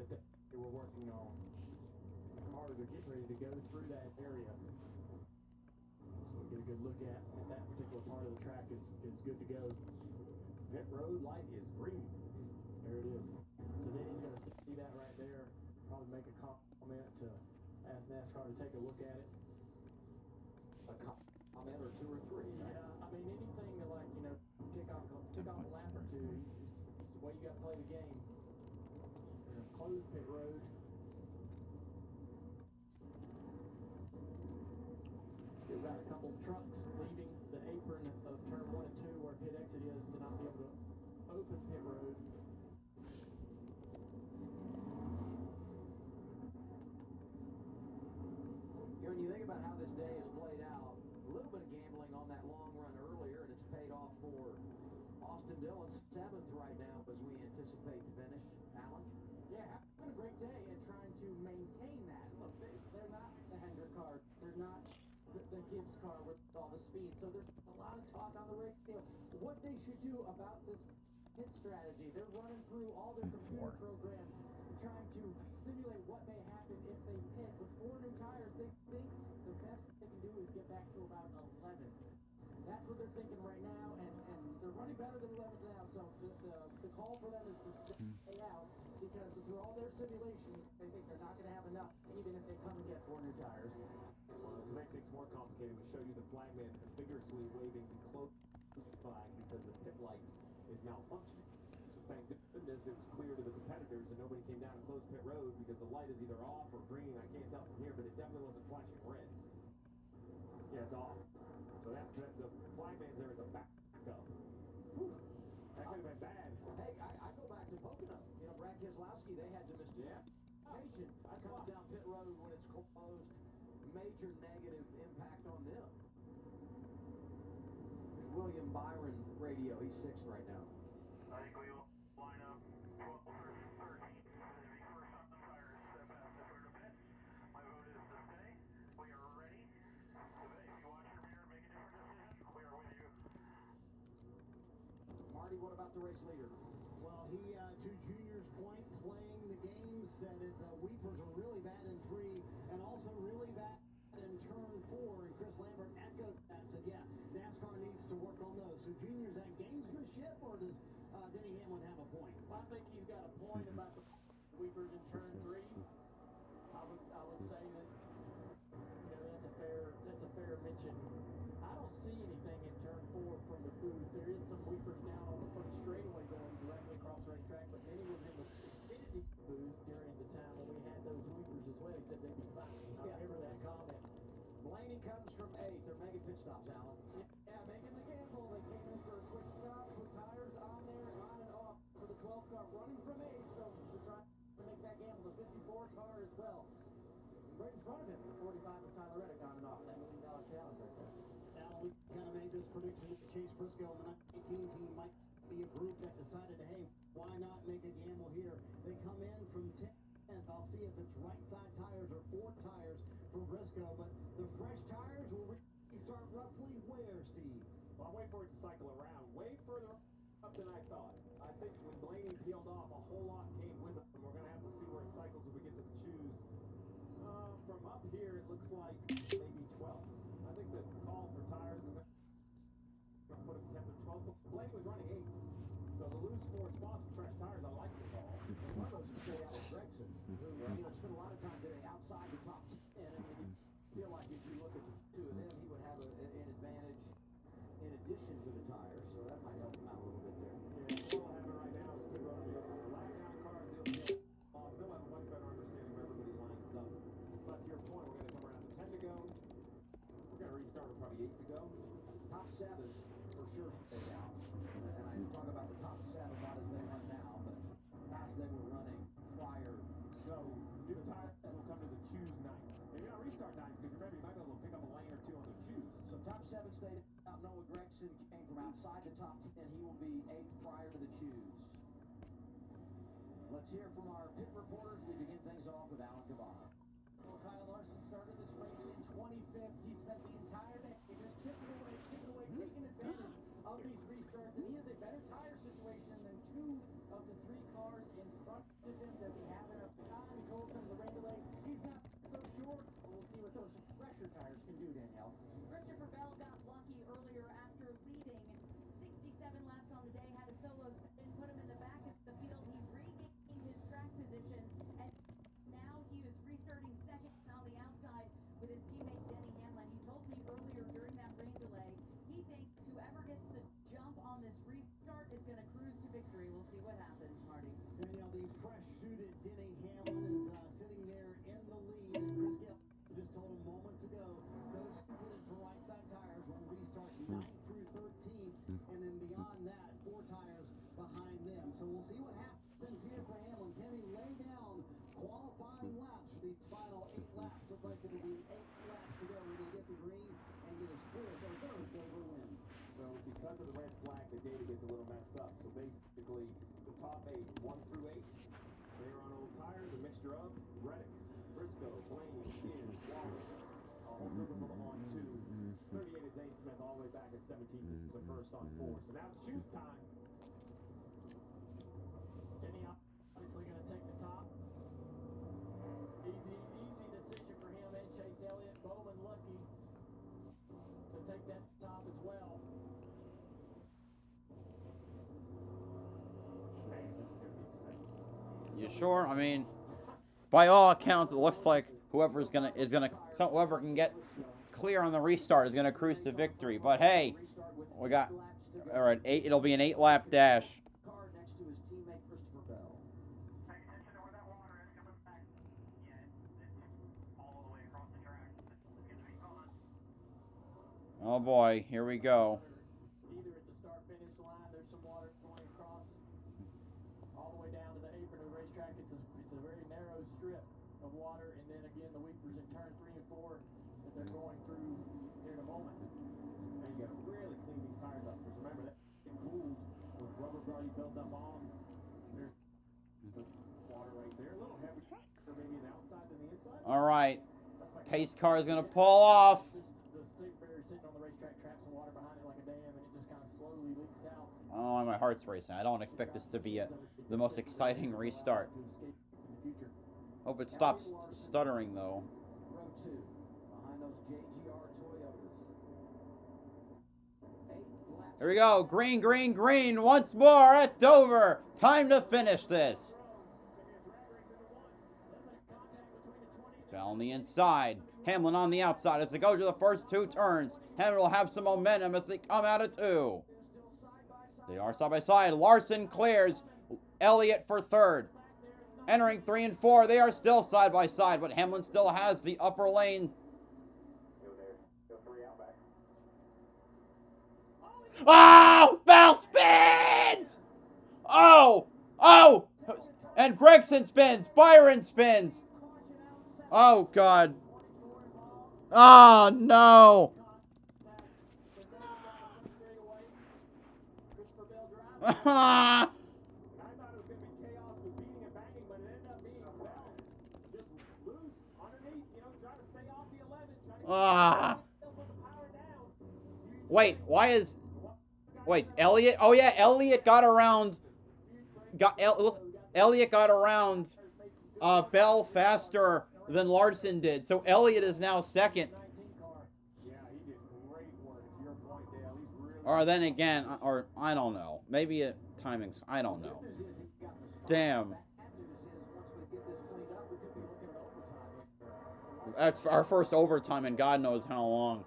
that they were working on. The cars are getting ready to go through that area. So we get a good look at that particular part of the track is good to go. Pit road light is green. There it is. So then he's going to see that right there, probably make a comment to ask NASCAR to take a look at it. A comment or 2 or 3. Yeah, I mean, anything to tick off a lap or 2. It's the way you got to play the game. We're going to close pit road. We've got a couple trucks leaving the apron of turn 1 and 2 where pit exit is to not be able to open pit road. When you think about how this day has played out, a little bit of gambling on that long run earlier, and it's paid off for Austin Dillon, 7th right now as we anticipate the finish. Alan? Yeah, having a great day and trying to maintain that. Look, they're not the Hendrick car. They're not the Gibbs car with all the speed. So there's a lot of talk on the radio. What they should do about this pit strategy. They're running through all their computer programs trying to simulate what may happen if they pit. With 4 new tires, they think the best they can do is get back to about 11. That's what they're thinking right now, and they're running better than 11 now. So the call for them is to stay out, because through all their simulations, they think they're not going to have enough, even if they come and get 4 new tires. Well, to make things more complicated, we show you the flagman vigorously waving the close flag because the pit light is malfunctioning. So thank goodness it was clear to the competitors and nobody came down to close pit road because the light is either off or green. I can't tell from here, but it definitely wasn't flashing red. Yeah, it's off. So the flagman's there as a backup. Whew. That could have been bad. Hey, I go back to Pocono. Brad Keselowski, they had to miscommunication comes down pit road when it's closed. Major negative impact on them. There's William Byron radio. He's 6th right now. I think we will line up 12 versus 13. It'll be first on the tires past the clear to pit. My vote is to stay. We are ready. So if you watch your mirror, make a different decision. We are with you. Marty, what about the race leader? Well, he, to Junior's point, playing the game, said it. The Weepers are really bad in 3 and also really bad in turn 4. And Chris Lambert echoed that, said, yeah, NASCAR needs to work on those. So Junior's at gamesmanship, or does Denny Hamlin have a point? Well, I think he's got a point about the Weepers in turn 3. I would say that that's a fair mention. I don't see anything in turn 4 from the booth. There is some Weepers down on the front straightaway going directly across the racetrack, but Denny was in the Xfinity booth during the time when we had those Weepers as well. He said they'd be fine. I remember that comment. Blaney comes from 8th. They're making pit stops, Alan. Yeah, making the gamble. They came in for a quick stop, put tires on there, on and off for the 12 car, running from 8th. So to try to make that gamble, the 54 car as well. Right in front of him, the 45 of Tyler Reddick on and off. That $1 million challenge right there. Now, we kind of made this prediction that Chase Briscoe and the 19 team might be a group that decided, hey, why not make a gamble here? They come in from 10th. I'll see if it's right side tires or 4 tires for Briscoe, but the fresh tires will restart roughly where, Steve? Well, I'm waiting for it to cycle around way further up than I thought. I think when Blaney peeled off, a whole lot came with it. We're going to have to see where it cycles if we get to the choose. From up here, it looks like maybe 12th. I think the call for tires is going to put him 10th or 12th. Blaney was running 8th. So to lose 4 spots with fresh tires, I like the call. One of those is stay out of Gregson, who spent a lot to go. Top 7 for sure stay out. And I talk about the top 7 not as they run now, but as they were running prior. So the tires will come to the choose night. Maybe not restart night, because remember, you might be able to pick up a lane or two on the choose. So top 7 stayed out. Noah Gregson came from outside the top 10. He will be 8th prior to the choose. Let's hear from our pit reporters. We begin things off with Alan Cavana. Well, Kyle Larson started this race in 25th. He spent the entire day just chipping away, taking advantage of these restarts. And he has a better tire situation than 2 of the 3 cars in front of him. Does he have enough time? Colton Lorendale, he's not so sure. We'll see what those fresher tires can do, Danielle. Christopher Bell got lucky earlier after leading 67 laps on the day, had a solo spin, put him in the back of the field. He regained his track position, and now he is restarting second on the outside with his teammate Denny Hamlin. He told me earlier during that rain delay, he thinks whoever gets the jump on this restart is going to cruise to victory. We'll see what happens, Marty. Danielle, the fresh-suited Denny Hamlin is sitting there in the lead. And Chris Gill just told him moments ago, those who get it for right-side tires will restart 9th through 13th, and then beyond that, 4 tires behind them. So we'll see what happens here for Hamlin. Can he lay down qualifying laps for these final 8 laps? Looks like it'll be 8 laps to go when they get the green and get his 4th or 3rd Dover win. So because of the red flag, the data gets a little messed up. So basically, the top 8, 1 through 8, they're on old tires, a mixture of Reddick, Briscoe, Blaney, Skins, Wallace, all of them on 2. 38 is Zane Smith, all the way back at 17, so first on 4. So now it's choose time. Denny obviously going to take the top. Easy decision for him and Chase Elliott. Bowman lucky to take that top as well. Man, this is going to be exciting. You sure? I mean, by all accounts, it looks like whoever can get clear on the restart is gonna cruise to victory. But hey, we got all right. It'll be an 8-lap dash. Car next to his teammate Christopher Bell. Pay attention to where that water is coming back. Yeah, it's all the way across the track. It's going to be fun. Oh boy, here we go. Either at the start-finish line, there's some water going across all the way down to the apron of the racetrack. It's a very narrow strip of water, and then again the weepers in turn 3 and 4 that they're going through here in a moment. And you got to really clean these tires up, because remember, that get cooled with rubber already built up on. There's the water right there. A little heavy, or maybe the outside than the inside. All right, pace car is gonna pull off. The stick barrier sitting on the racetrack traps some water behind it like a dam, and it just kind of slowly leaks out. I don't know why my heart's racing. I don't expect this to be the most exciting restart. Hope it stops stuttering though. Row 2, behind those JGR Toyotas. 8 laps. Here we go. Green, green, green once more at Dover. Time to finish this. Bell on the inside. Hamlin on the outside as they go to the first 2 turns. Hamlin will have some momentum as they come out of 2. They are side by side. Larson clears. Elliott for 3rd. Entering 3 and 4. They are still side by side, but Hamlin still has the upper lane. Go there. Go 3 out back. Oh! Bell spins! Oh! Oh! And Gregson spins. Byron spins. Oh, God. Oh, no. I thought it was going to be chaos with beating and banging, but it ended up being Bell. Just loose underneath, try to stay off the 11. Try to put the power down. Wait, Elliott? Oh, yeah, Elliott got around. Elliott got around Bell faster than Larson did. So Elliott is now 2nd. Yeah, he did great work. To your point, Dale, he's really... Or then again, or I don't know. Maybe it timings. I don't know. Damn. That's our first overtime in God knows how long.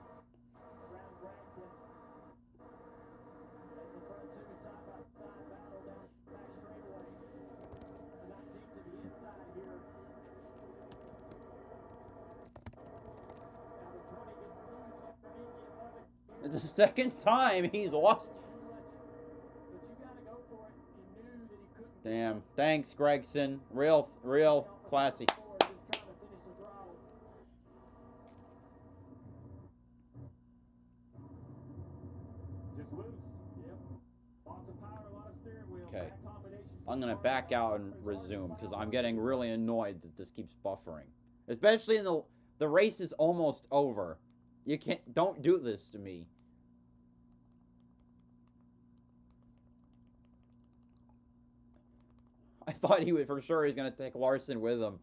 the second time he's lost. Damn. Thanks, Gregson. Real classy. Just loose. Yep. Lots of power, a lot of steering wheel. Okay. Back combination. I'm gonna back out and resume because I'm getting really annoyed that this keeps buffering. Especially in the race is almost over. You don't do this to me. I thought he would for sure he's gonna take Larson with him.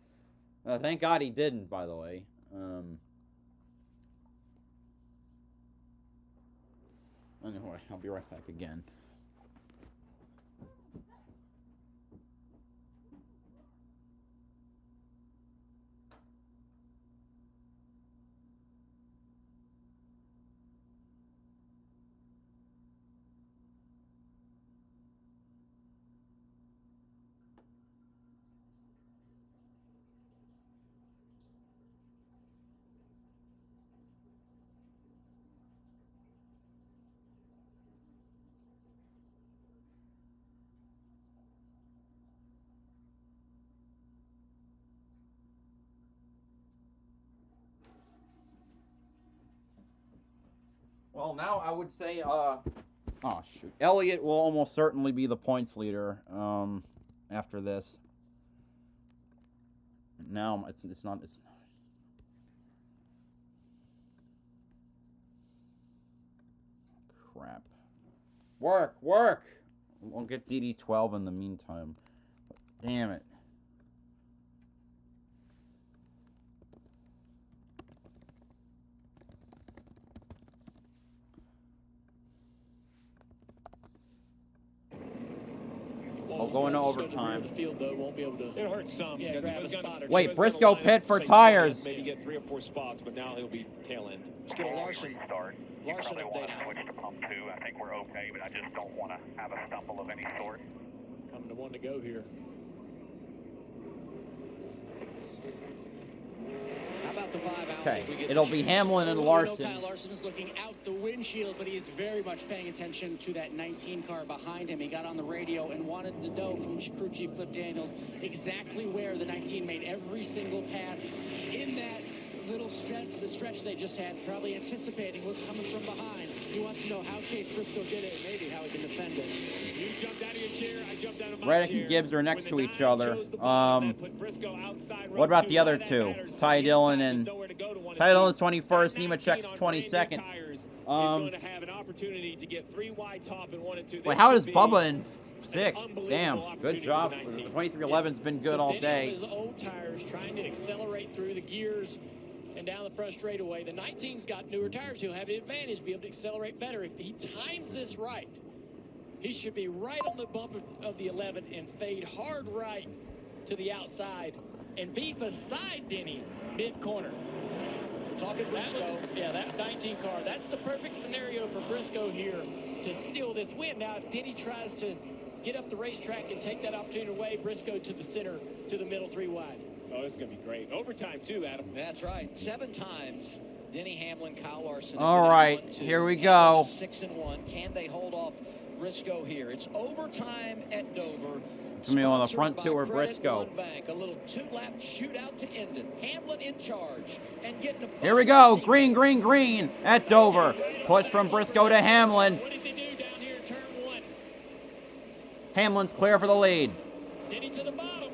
Thank God he didn't, by the way. Anyway, I'll be right back again. Well, now I would say, oh shoot, Elliott will almost certainly be the points leader after this. Now it's not. Crap. Work. We'll get DD12 in the meantime. Damn it. We'll go into overtime. The field, though, won't be able to. It hurts some. Yeah, because he was gonna, wait, Briscoe pit for tires. Maybe get 3 or 4 spots, but now he'll be tail end. Let's get a Larson. Larson update now. Switch to pump 2. I think we're okay, but I just don't want to have a stumble of any sort. Coming to 1 to go here. How about the 5 hours? Okay, it'll be Hamlin and Larson. Kyle Larson is looking out the windshield, but he is very much paying attention to that 19 car behind him. He got on the radio and wanted to know from crew chief Cliff Daniels exactly where the 19 made every single pass in that little stretch they just had, probably anticipating what's coming from behind. He wants to know how Chase Briscoe did it and maybe how he can defend it. You jumped out of your chair, I jumped out of my Reddick chair. and Gibbs are next to each other. What about the other two? Ty Dillon and Ty Dillon's 21st, Nemechek's 22nd. Going to have an opportunity to get 3 wide top and 1 and 2. Wait, how is Bubba in 6th? Damn, good job. The 2311's been good all day. His old tires trying to accelerate through the gears and down the front straightaway. The 19's got newer tires. He'll have the advantage, be able to accelerate better. If he times this right, he should be right on the bump of the 11 and fade hard right to the outside and be beside Denny mid-corner. Talking Briscoe. Yeah, that 19 car, that's the perfect scenario for Briscoe here to steal this win. Now, if Denny tries to get up the racetrack and take that opportunity away, Briscoe to the center, to the middle, 3 wide. Oh, this is going to be great. Overtime, too, Adam. That's right. 7 times, Denny Hamlin, Kyle Larson. All right, here we go. 6-1. Can they hold off Briscoe here? It's overtime at Dover. To me on the front 2 are Briscoe. Bank, a little 2-lap shootout to end it. Hamlin in charge and getting a Here we go. Green at Dover. Push from Briscoe to Hamlin. What does he do down here in turn 1? Hamlin's clear for the lead. Denny to the bottom.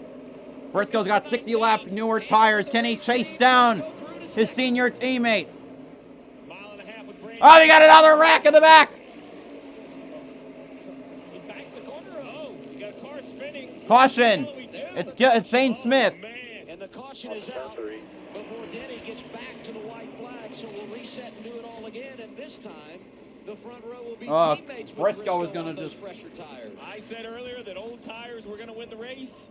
Briscoe's got 60-lap newer tires. Can he chase down his senior teammate? Oh, he got another wreck in the back. He backs the corner. Oh, you got a car spinning. Caution. It's Zane Smith. And the caution is out before Denny gets back to the white flag. So we'll reset and do it all again. And this time, the front row will be teammates with Briscoe is going to just... fresher tires. I said earlier that old tires were going to win the race.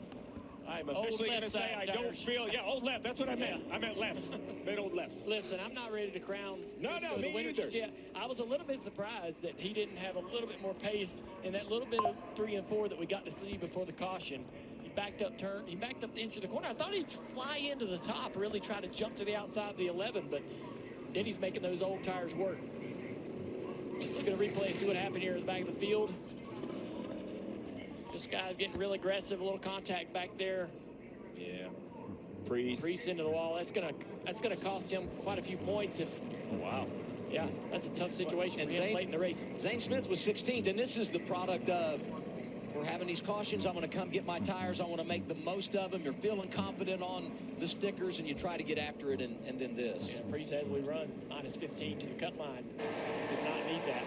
I'm officially going to say I don't feel... Yeah, old left. That's what I meant. I meant lefts. Meant old lefts. Listen, I'm not ready to crown No, me either. I was a little bit surprised that he didn't have a little bit more pace in that little bit of 3 and 4 that we got to see before the caution. He backed up the inch of the corner. I thought he'd fly into the top, really try to jump to the outside of the 11, but then he's making those old tires work. Look at a replay, see what happened here at the back of the field. This guy's getting real aggressive, a little contact back there. Yeah. Priest into the wall. That's gonna cost him quite a few points if. Wow. Yeah, that's a tough situation And for him late in the race. Zane Smith was 16th, and this is the product of we're having these cautions. I'm going to come get my tires. I want to make the most of them. You're feeling confident on the stickers, and you try to get after it, and then this. Yeah, Priest says we run -15 to the cut line. Did not need that.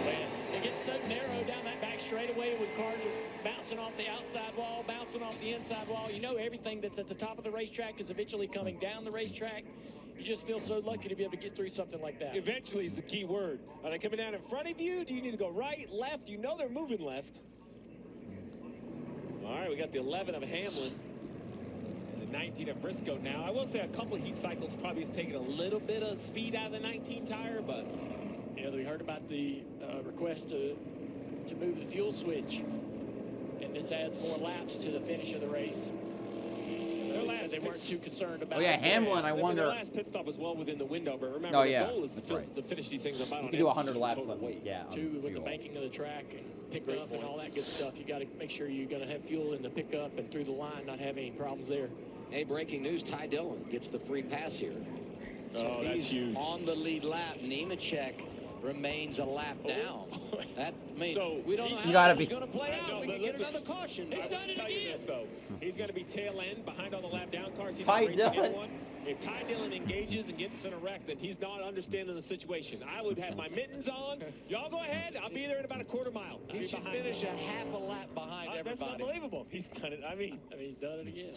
When it gets so narrow down that back straightaway when cars are bouncing off the outside wall, bouncing off the inside wall, you know everything that's at the top of the racetrack is eventually coming down the racetrack. You just feel so lucky to be able to get through something like that. Eventually is the key word. Are they coming down in front of you? Do you need to go right, left? You know they're moving left. All right, we got the 11 of Hamlin and the 19 of Briscoe now. I will say a couple of heat cycles probably has taken a little bit of speed out of the 19 tire, but... Yeah, we heard about the request to move the fuel switch, and this adds more laps to the finish of the race. They weren't too concerned about. Oh yeah, Hamlin. I wonder. The last pit stop was well within the window, but remember the goal is to finish these things about. You can do 100 laps on weight. Yeah. Too, with the banking of the track and pickup and all that good stuff, you got to make sure you're going to have fuel in the pickup and through the line, not have any problems there. Hey, breaking news: Ty Dillon gets the free pass here. Oh, that's huge. On the lead lap, Nemechek remains a lap down. That means we don't know how it's going to play out. We can get another caution. I will tell you this though, he's going to be tail end behind all the lap down cars. He's Ty racing Dillon. in one. If Ty Dillon engages and gets in a wreck, then he's not understanding the situation. I would have my mittens on. Y'all go ahead. I'll be there in about a quarter mile. He should finish a half a lap behind everybody. That's unbelievable. He's done it. I mean, he's done it again.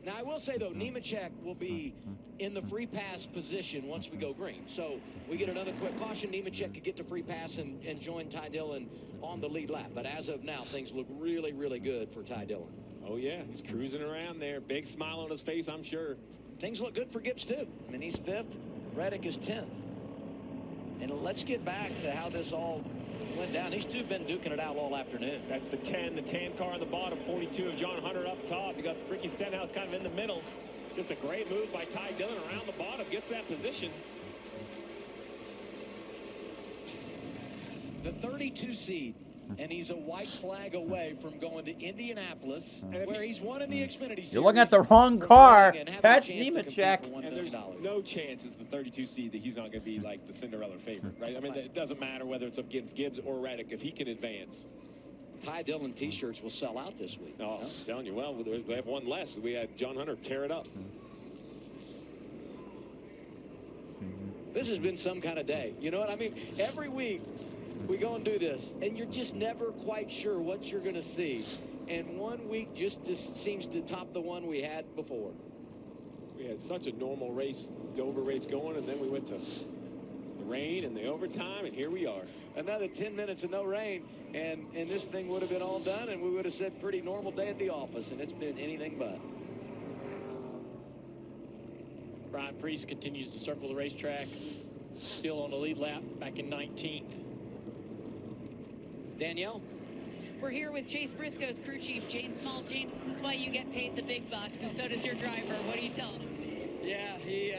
Now, I will say, though, Nemechek will be in the free pass position once we go green. So we get another quick caution. Nemechek could get to free pass and join Ty Dillon on the lead lap. But as of now, things look really, really good for Ty Dillon. Oh, yeah. He's cruising around there. Big smile on his face, I'm sure. Things look good for Gibbs, too. I mean, he's 5th. Reddick is 10th. And let's get back to how this all went down. These two have been duking it out all afternoon. That's the 10, the tan car on the bottom, 42 of John Hunter up top. You got Ricky Stenhouse kind of in the middle. Just a great move by Ty Dillon around the bottom, gets that position. The 32 seed, and he's a white flag away from going to Indianapolis, where he's won in the Xfinity Series. You're looking at the wrong car. Catch Nemechek. And there's no chance as the 32 seed that he's not going to be like the Cinderella favorite, right? I mean, it doesn't matter whether it's against Gibbs or Reddick if he can advance. Ty Dillon T-shirts will sell out this week. Oh, I'm telling you, well, we have one less. We had John Hunter tear it up. This has been some kind of day. You know what I mean? Every week we go and do this, and you're just never quite sure what you're going to see. And one week just seems to top the one we had before. We had such a normal race, Dover race going, and then we went to the rain and the overtime, and here we are. Another 10 minutes of no rain, and this thing would have been all done, and we would have said pretty normal day at the office, and it's been anything but. Brian Priest continues to circle the racetrack, still on the lead lap, back in 19th. Danielle? We're here with Chase Briscoe's crew chief, James Small. James, this is why you get paid the big bucks, and so does your driver. What do you tell him? Yeah, he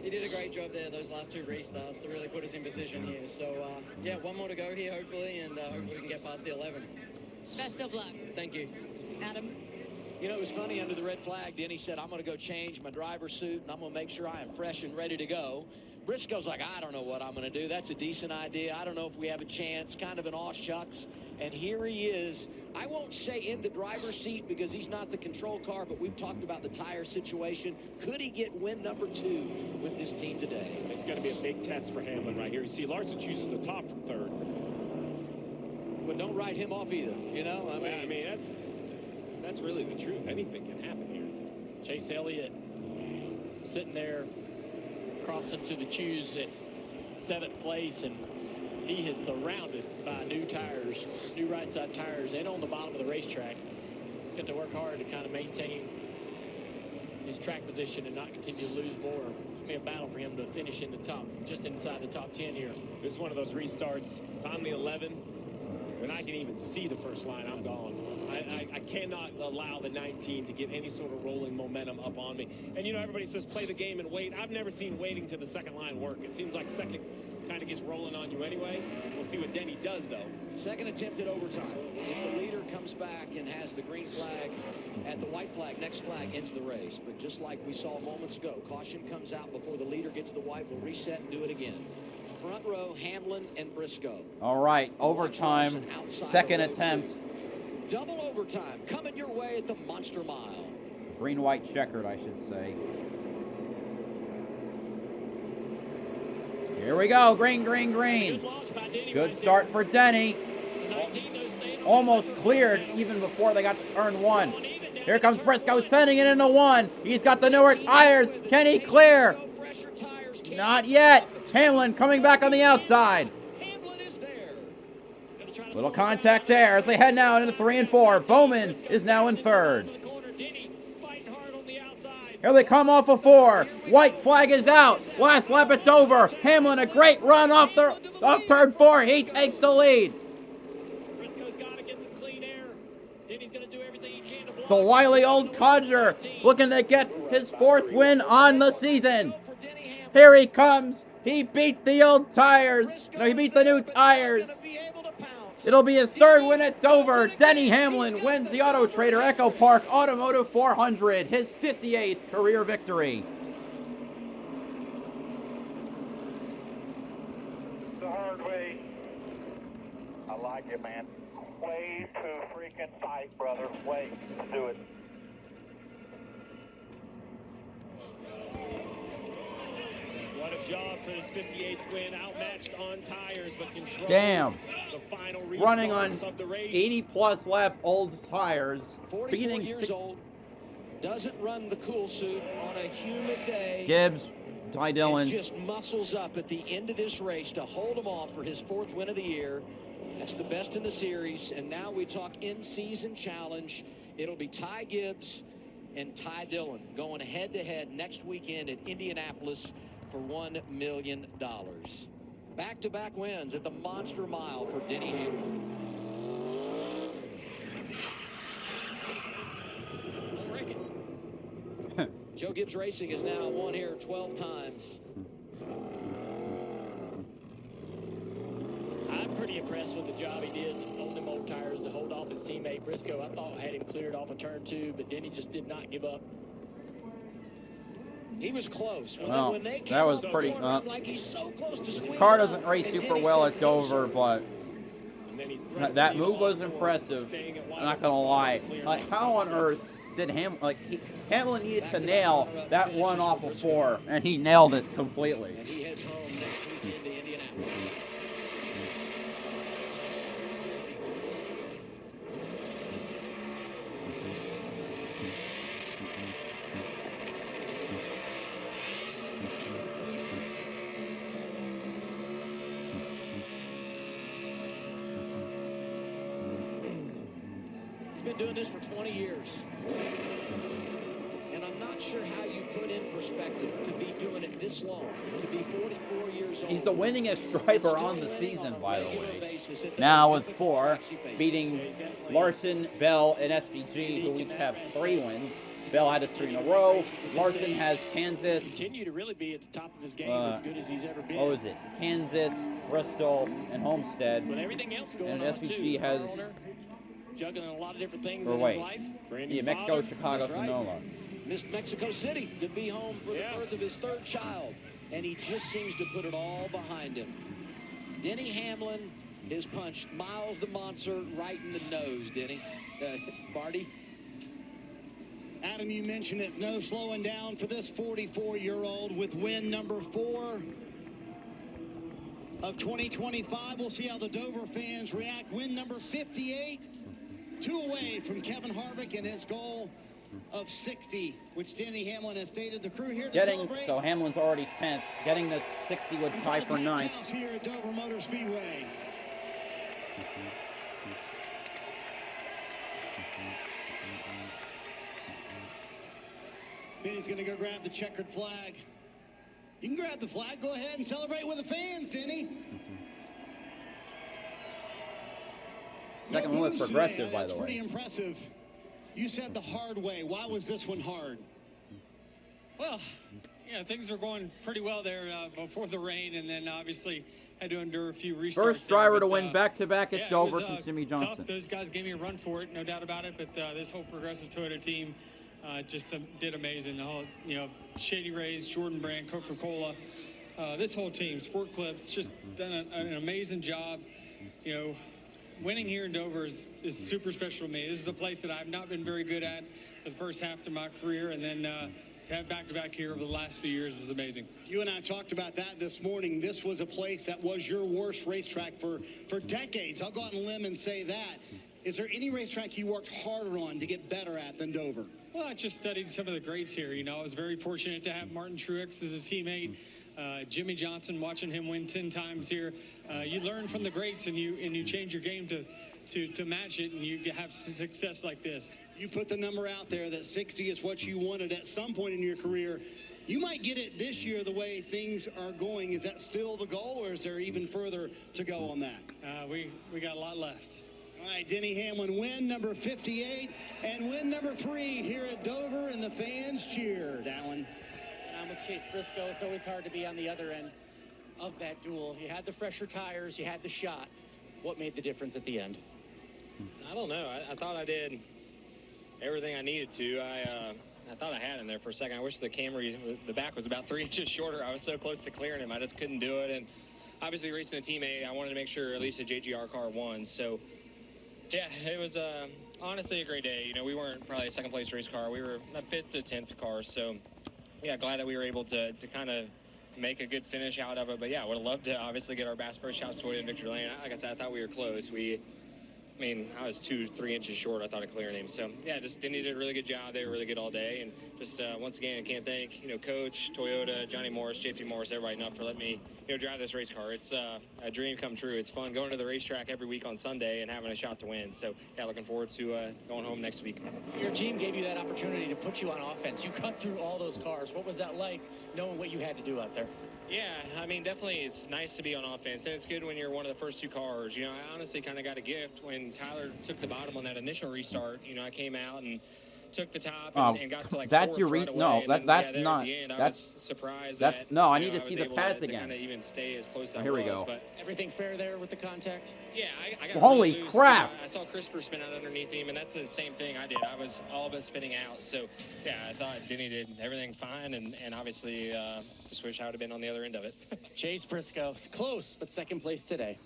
did a great job there, those last 2 restarts, to really put us in position here. So, yeah, one more to go here, hopefully, and hopefully we can get past the 11. Best of luck. Thank you. Adam? You know, it was funny, under the red flag, Denny said, I'm going to go change my driver's suit, and I'm going to make sure I am fresh and ready to go. Briscoe's like, I don't know what I'm going to do. That's a decent idea. I don't know if we have a chance. Kind of an aw shucks. And here he is. I won't say in the driver's seat because he's not the control car, but we've talked about the tire situation. Could he get win number 2 with this team today? It's going to be a big test for Hamlin right here. You see Larson chooses the top from 3rd. But don't write him off either, you know? I mean that's really the truth. Anything can happen here. Chase Elliott sitting there crossing to the choose at 7th place, and he is surrounded by new tires, new right side tires, and on the bottom of the racetrack. He's got to work hard to kind of maintain his track position and not continue to lose more. It's going to be a battle for him to finish in the top, just inside the top 10 here. This is one of those restarts. If I'm the 11, When I can even see the first line, I'm gone. I cannot allow the 19 to get any sort of rolling momentum up on me. And, you know, everybody says play the game and wait. I've never seen waiting to the second line work. It seems like second kind of gets rolling on you anyway. We'll see what Denny does, though. Second attempt at overtime. If the leader comes back and has the green flag at the white flag, next flag ends the race. But just like we saw moments ago, caution comes out before the leader gets the white. We'll reset and do it again. Front row, Hamlin and Briscoe. All right, overtime, second attempt. Double overtime coming your way at the Monster Mile. Green-white checkered, I should say. Here we go, green, green, green. Good start for Denny. Almost cleared even before they got to turn 1. Here comes Briscoe sending it into 1. He's got the newer tires. Can he clear? Not yet. Hamlin coming back on the outside. Little contact there as they head now into 3 and 4. Bowman is now in 3rd. Here they come off of 4. White flag is out. Last lap at Dover. Hamlin a great run off turn 4. He takes the lead. The wily old codger looking to get his 4th win on the season. Here he comes. He beat the old tires. No, he beat the new tires. It'll be his 3rd win at Dover. Denny Hamlin wins the Autotrader EchoPark Automotive 400, his 58th career victory. The hard way. I like it, man. Way too freaking tight, brother. Way to do it. What a job for his 58th win, outmatched on tires, but controls the final running on of the race. 80-plus lap old tires. 44 years old, doesn't run the cool suit on a humid day. Gibbs, Ty Dillon. Just muscles up at the end of this race to hold him off for his 4th win of the year. That's the best in the series. And now we talk in-season challenge. It'll be Ty Gibbs and Ty Dillon going head-to-head next weekend at Indianapolis for $1 million. Back-to-back wins at the Monster Mile for Denny Hamlin. Joe Gibbs Racing has now won here 12 times. I'm pretty impressed with the job he did on them old tires to hold off his teammate Briscoe. I thought had him cleared off of turn 2, but Denny just did not give up. He was close. Well, that was pretty. Like he's so close to the car doesn't race super well at Dover, but that move was impressive. I'm not gonna lie. Like, how on earth did Hamlin needed to nail that one off of 4, and he nailed it completely. And he heads home next weekend to Indianapolis. Been doing this for 20 years, and I'm not sure how you put in perspective to be doing it this long, to be 44 years old. He's the winningest driver on the season, by the way. Now with 4, beating Larson, Bell, and SVG, who each have 3 wins. Bell had his 3 in a row. Larson has Kansas. Continue to really be at the top of his game, as good as he's ever been. What was it? Kansas, Bristol, and Homestead. With everything else going and on, SVG has. Juggling a lot of different things in his life. Yeah, Mexico, Chicago, Sonoma. Missed Mexico City to be home for the birth of his 3rd child, and he just seems to put it all behind him. Denny Hamlin is punched Miles the Monster right in the nose, Denny. Barty? Adam, you mentioned it. No slowing down for this 44-year-old with win number 4 of 2025. We'll see how the Dover fans react. Win number 58. 2 away from Kevin Harvick and his goal of 60, which Denny Hamlin has stated. The crew here to celebrate. So Hamlin's already 10th. Getting the 60 would tie for 9th. Here at Dover Motor Speedway. Denny's going to go grab the checkered flag. You can grab the flag. Go ahead and celebrate with the fans, Denny. Second one was booze progressive, today. by That's the pretty way. impressive. You said the hard way. Why was this one hard? Well, yeah, things were going pretty well there before the rain, and then obviously had to endure a few restarts. First driver to win back-to-back at Dover since Jimmy Johnson. Tough. Those guys gave me a run for it, no doubt about it. But this whole Progressive Toyota team just did amazing. The whole, Shady Rays, Jordan Brand, Coca-Cola, this whole team, Sport Clips, just done an amazing job. Winning here in Dover is super special to me. This is a place that I've not been very good at the first half of my career, and then to have back-to-back here over the last few years is amazing. You and I talked about that this morning. This was a place that was your worst racetrack for decades. I'll go out on a limb and say that. Is there any racetrack you worked harder on to get better at than Dover? Well, I just studied some of the greats here. I was very fortunate to have Martin Truex as a teammate. Jimmy Johnson, watching him win 10 times here. You learn from the greats, and you change your game to match it, and you have success like this. You put the number out there that 60 is what you wanted at some point in your career. You might get it this year the way things are going. Is that still the goal, or is there even further to go on that? We got a lot left. All right, Denny Hamlin, win number 58, and win number 3 here at Dover, and the fans cheered. Alan. I'm with Chase Briscoe. It's always hard to be on the other end of that duel. You had the fresher tires, you had the shot. What made the difference at the end? I don't know. I thought I did everything I needed to. I thought I had him there for a second. I wish the Camry, the back was about 3 inches shorter. I was so close to clearing him. I just couldn't do it. And obviously racing a teammate, I wanted to make sure at least a JGR car won. So, yeah, it was honestly a great day. We weren't probably a second-place race car. We were a 5th to 10th car. So, yeah, glad that we were able to kind of make a good finish out of it. But, yeah, would have loved to obviously get our Bass Pro Shops Toyota in victory lane. Like I said, I thought we were close. I was 2-3 inches short, I thought, of clearing him. So, yeah, just Denny did a really good job. They were really good all day. And just, once again, I can't thank, Coach, Toyota, Johnny Morris, JP Morris, everybody enough for letting me, drive this race car. It's a dream come true. It's fun going to the racetrack every week on Sunday and having a shot to win. So, yeah, looking forward to going home next week. Your team gave you that opportunity to put you on offense. You cut through all those cars. What was that like, knowing what you had to do out there? Yeah, definitely it's nice to be on offense, and it's good when you're one of the first 2 cars. I honestly kind of got a gift when Tyler took the bottom on that initial restart. I came out and took the top and got to that's your right away. No, that's then, not. At the end, I that's was surprised. No, I need to I see was the able pass to again. kind of even stay as close as Here I we was. go. But everything fair there with the contact? Yeah, I got Holy really loose. crap! I saw Christopher spin out underneath him, and that's the same thing I did. I was all but spinning out. So, yeah, I thought Denny did everything fine, and obviously just wish I would have been on the other end of it. Chase Briscoe, it's close, but second place today.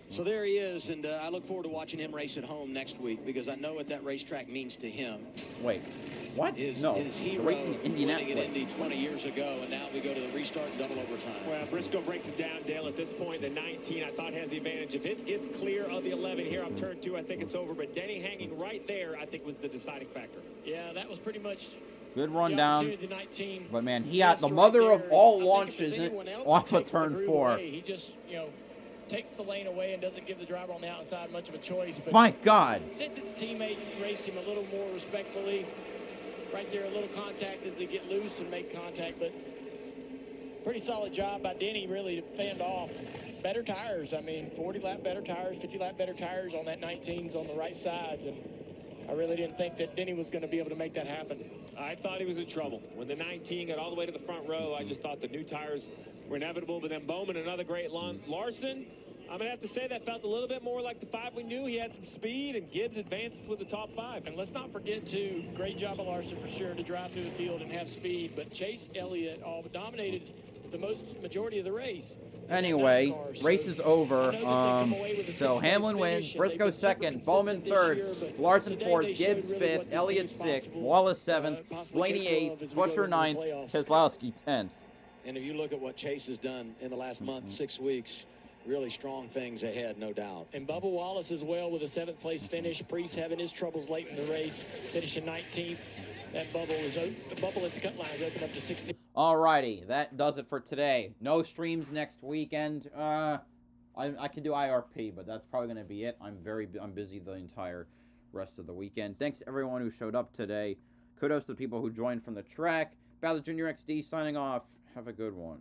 So there he is, and I look forward to watching him race at home next week because I know what that racetrack means to him. Wait, what? His hero racing in winning Indianapolis. at Indy 20 years ago, and now we go to the restart and double overtime. Well, Briscoe breaks it down, Dale. At this point, the 19, I thought, has the advantage. If it gets clear of the 11 here off turn 2, I think it's over. But Denny hanging right there, I think, was the deciding factor. Yeah, that was pretty much Good run down. the 19. But, man, he had the mother of all launches off of turn 4. He just, takes the lane away and doesn't give the driver on the outside much of a choice. But my God. Since it's teammates, he raced him a little more respectfully. Right there, a little contact as they get loose and make contact. But pretty solid job by Denny, really, to fend off. Better tires. 40-lap better tires, 50-lap better tires on that 19s on the right sides. And I really didn't think that Denny was going to be able to make that happen. I thought he was in trouble. When the 19 got all the way to the front row, I just thought the new tires were inevitable. But then Bowman, another great run. Larson, I'm going to have to say that felt a little bit more like the 5 we knew. He had some speed, and Gibbs advanced with the top 5. And let's not forget, too, great job of Larson for sure to drive through the field and have speed. But Chase Elliott dominated the majority of the race. Anyway, race is over. So Hamlin wins, Briscoe second, Bowman third, Larson fourth, Gibbs fifth, Elliott sixth, Wallace seventh, Blaney eighth, Busher ninth, Keselowski 10th. And if you look at what Chase has done in the last month, 6 weeks, really strong things ahead, no doubt. And Bubba Wallace as well with a 7th place finish. Priest having his troubles late in the race, finishing 19th. That bubble at the cut line is open up to 60. Alrighty, that does it for today. No streams next weekend. I can do IRP, but that's probably going to be it. I'm busy the entire rest of the weekend. Thanks to everyone who showed up today. Kudos to the people who joined from the track. BowserJrXD signing off. Have a good one.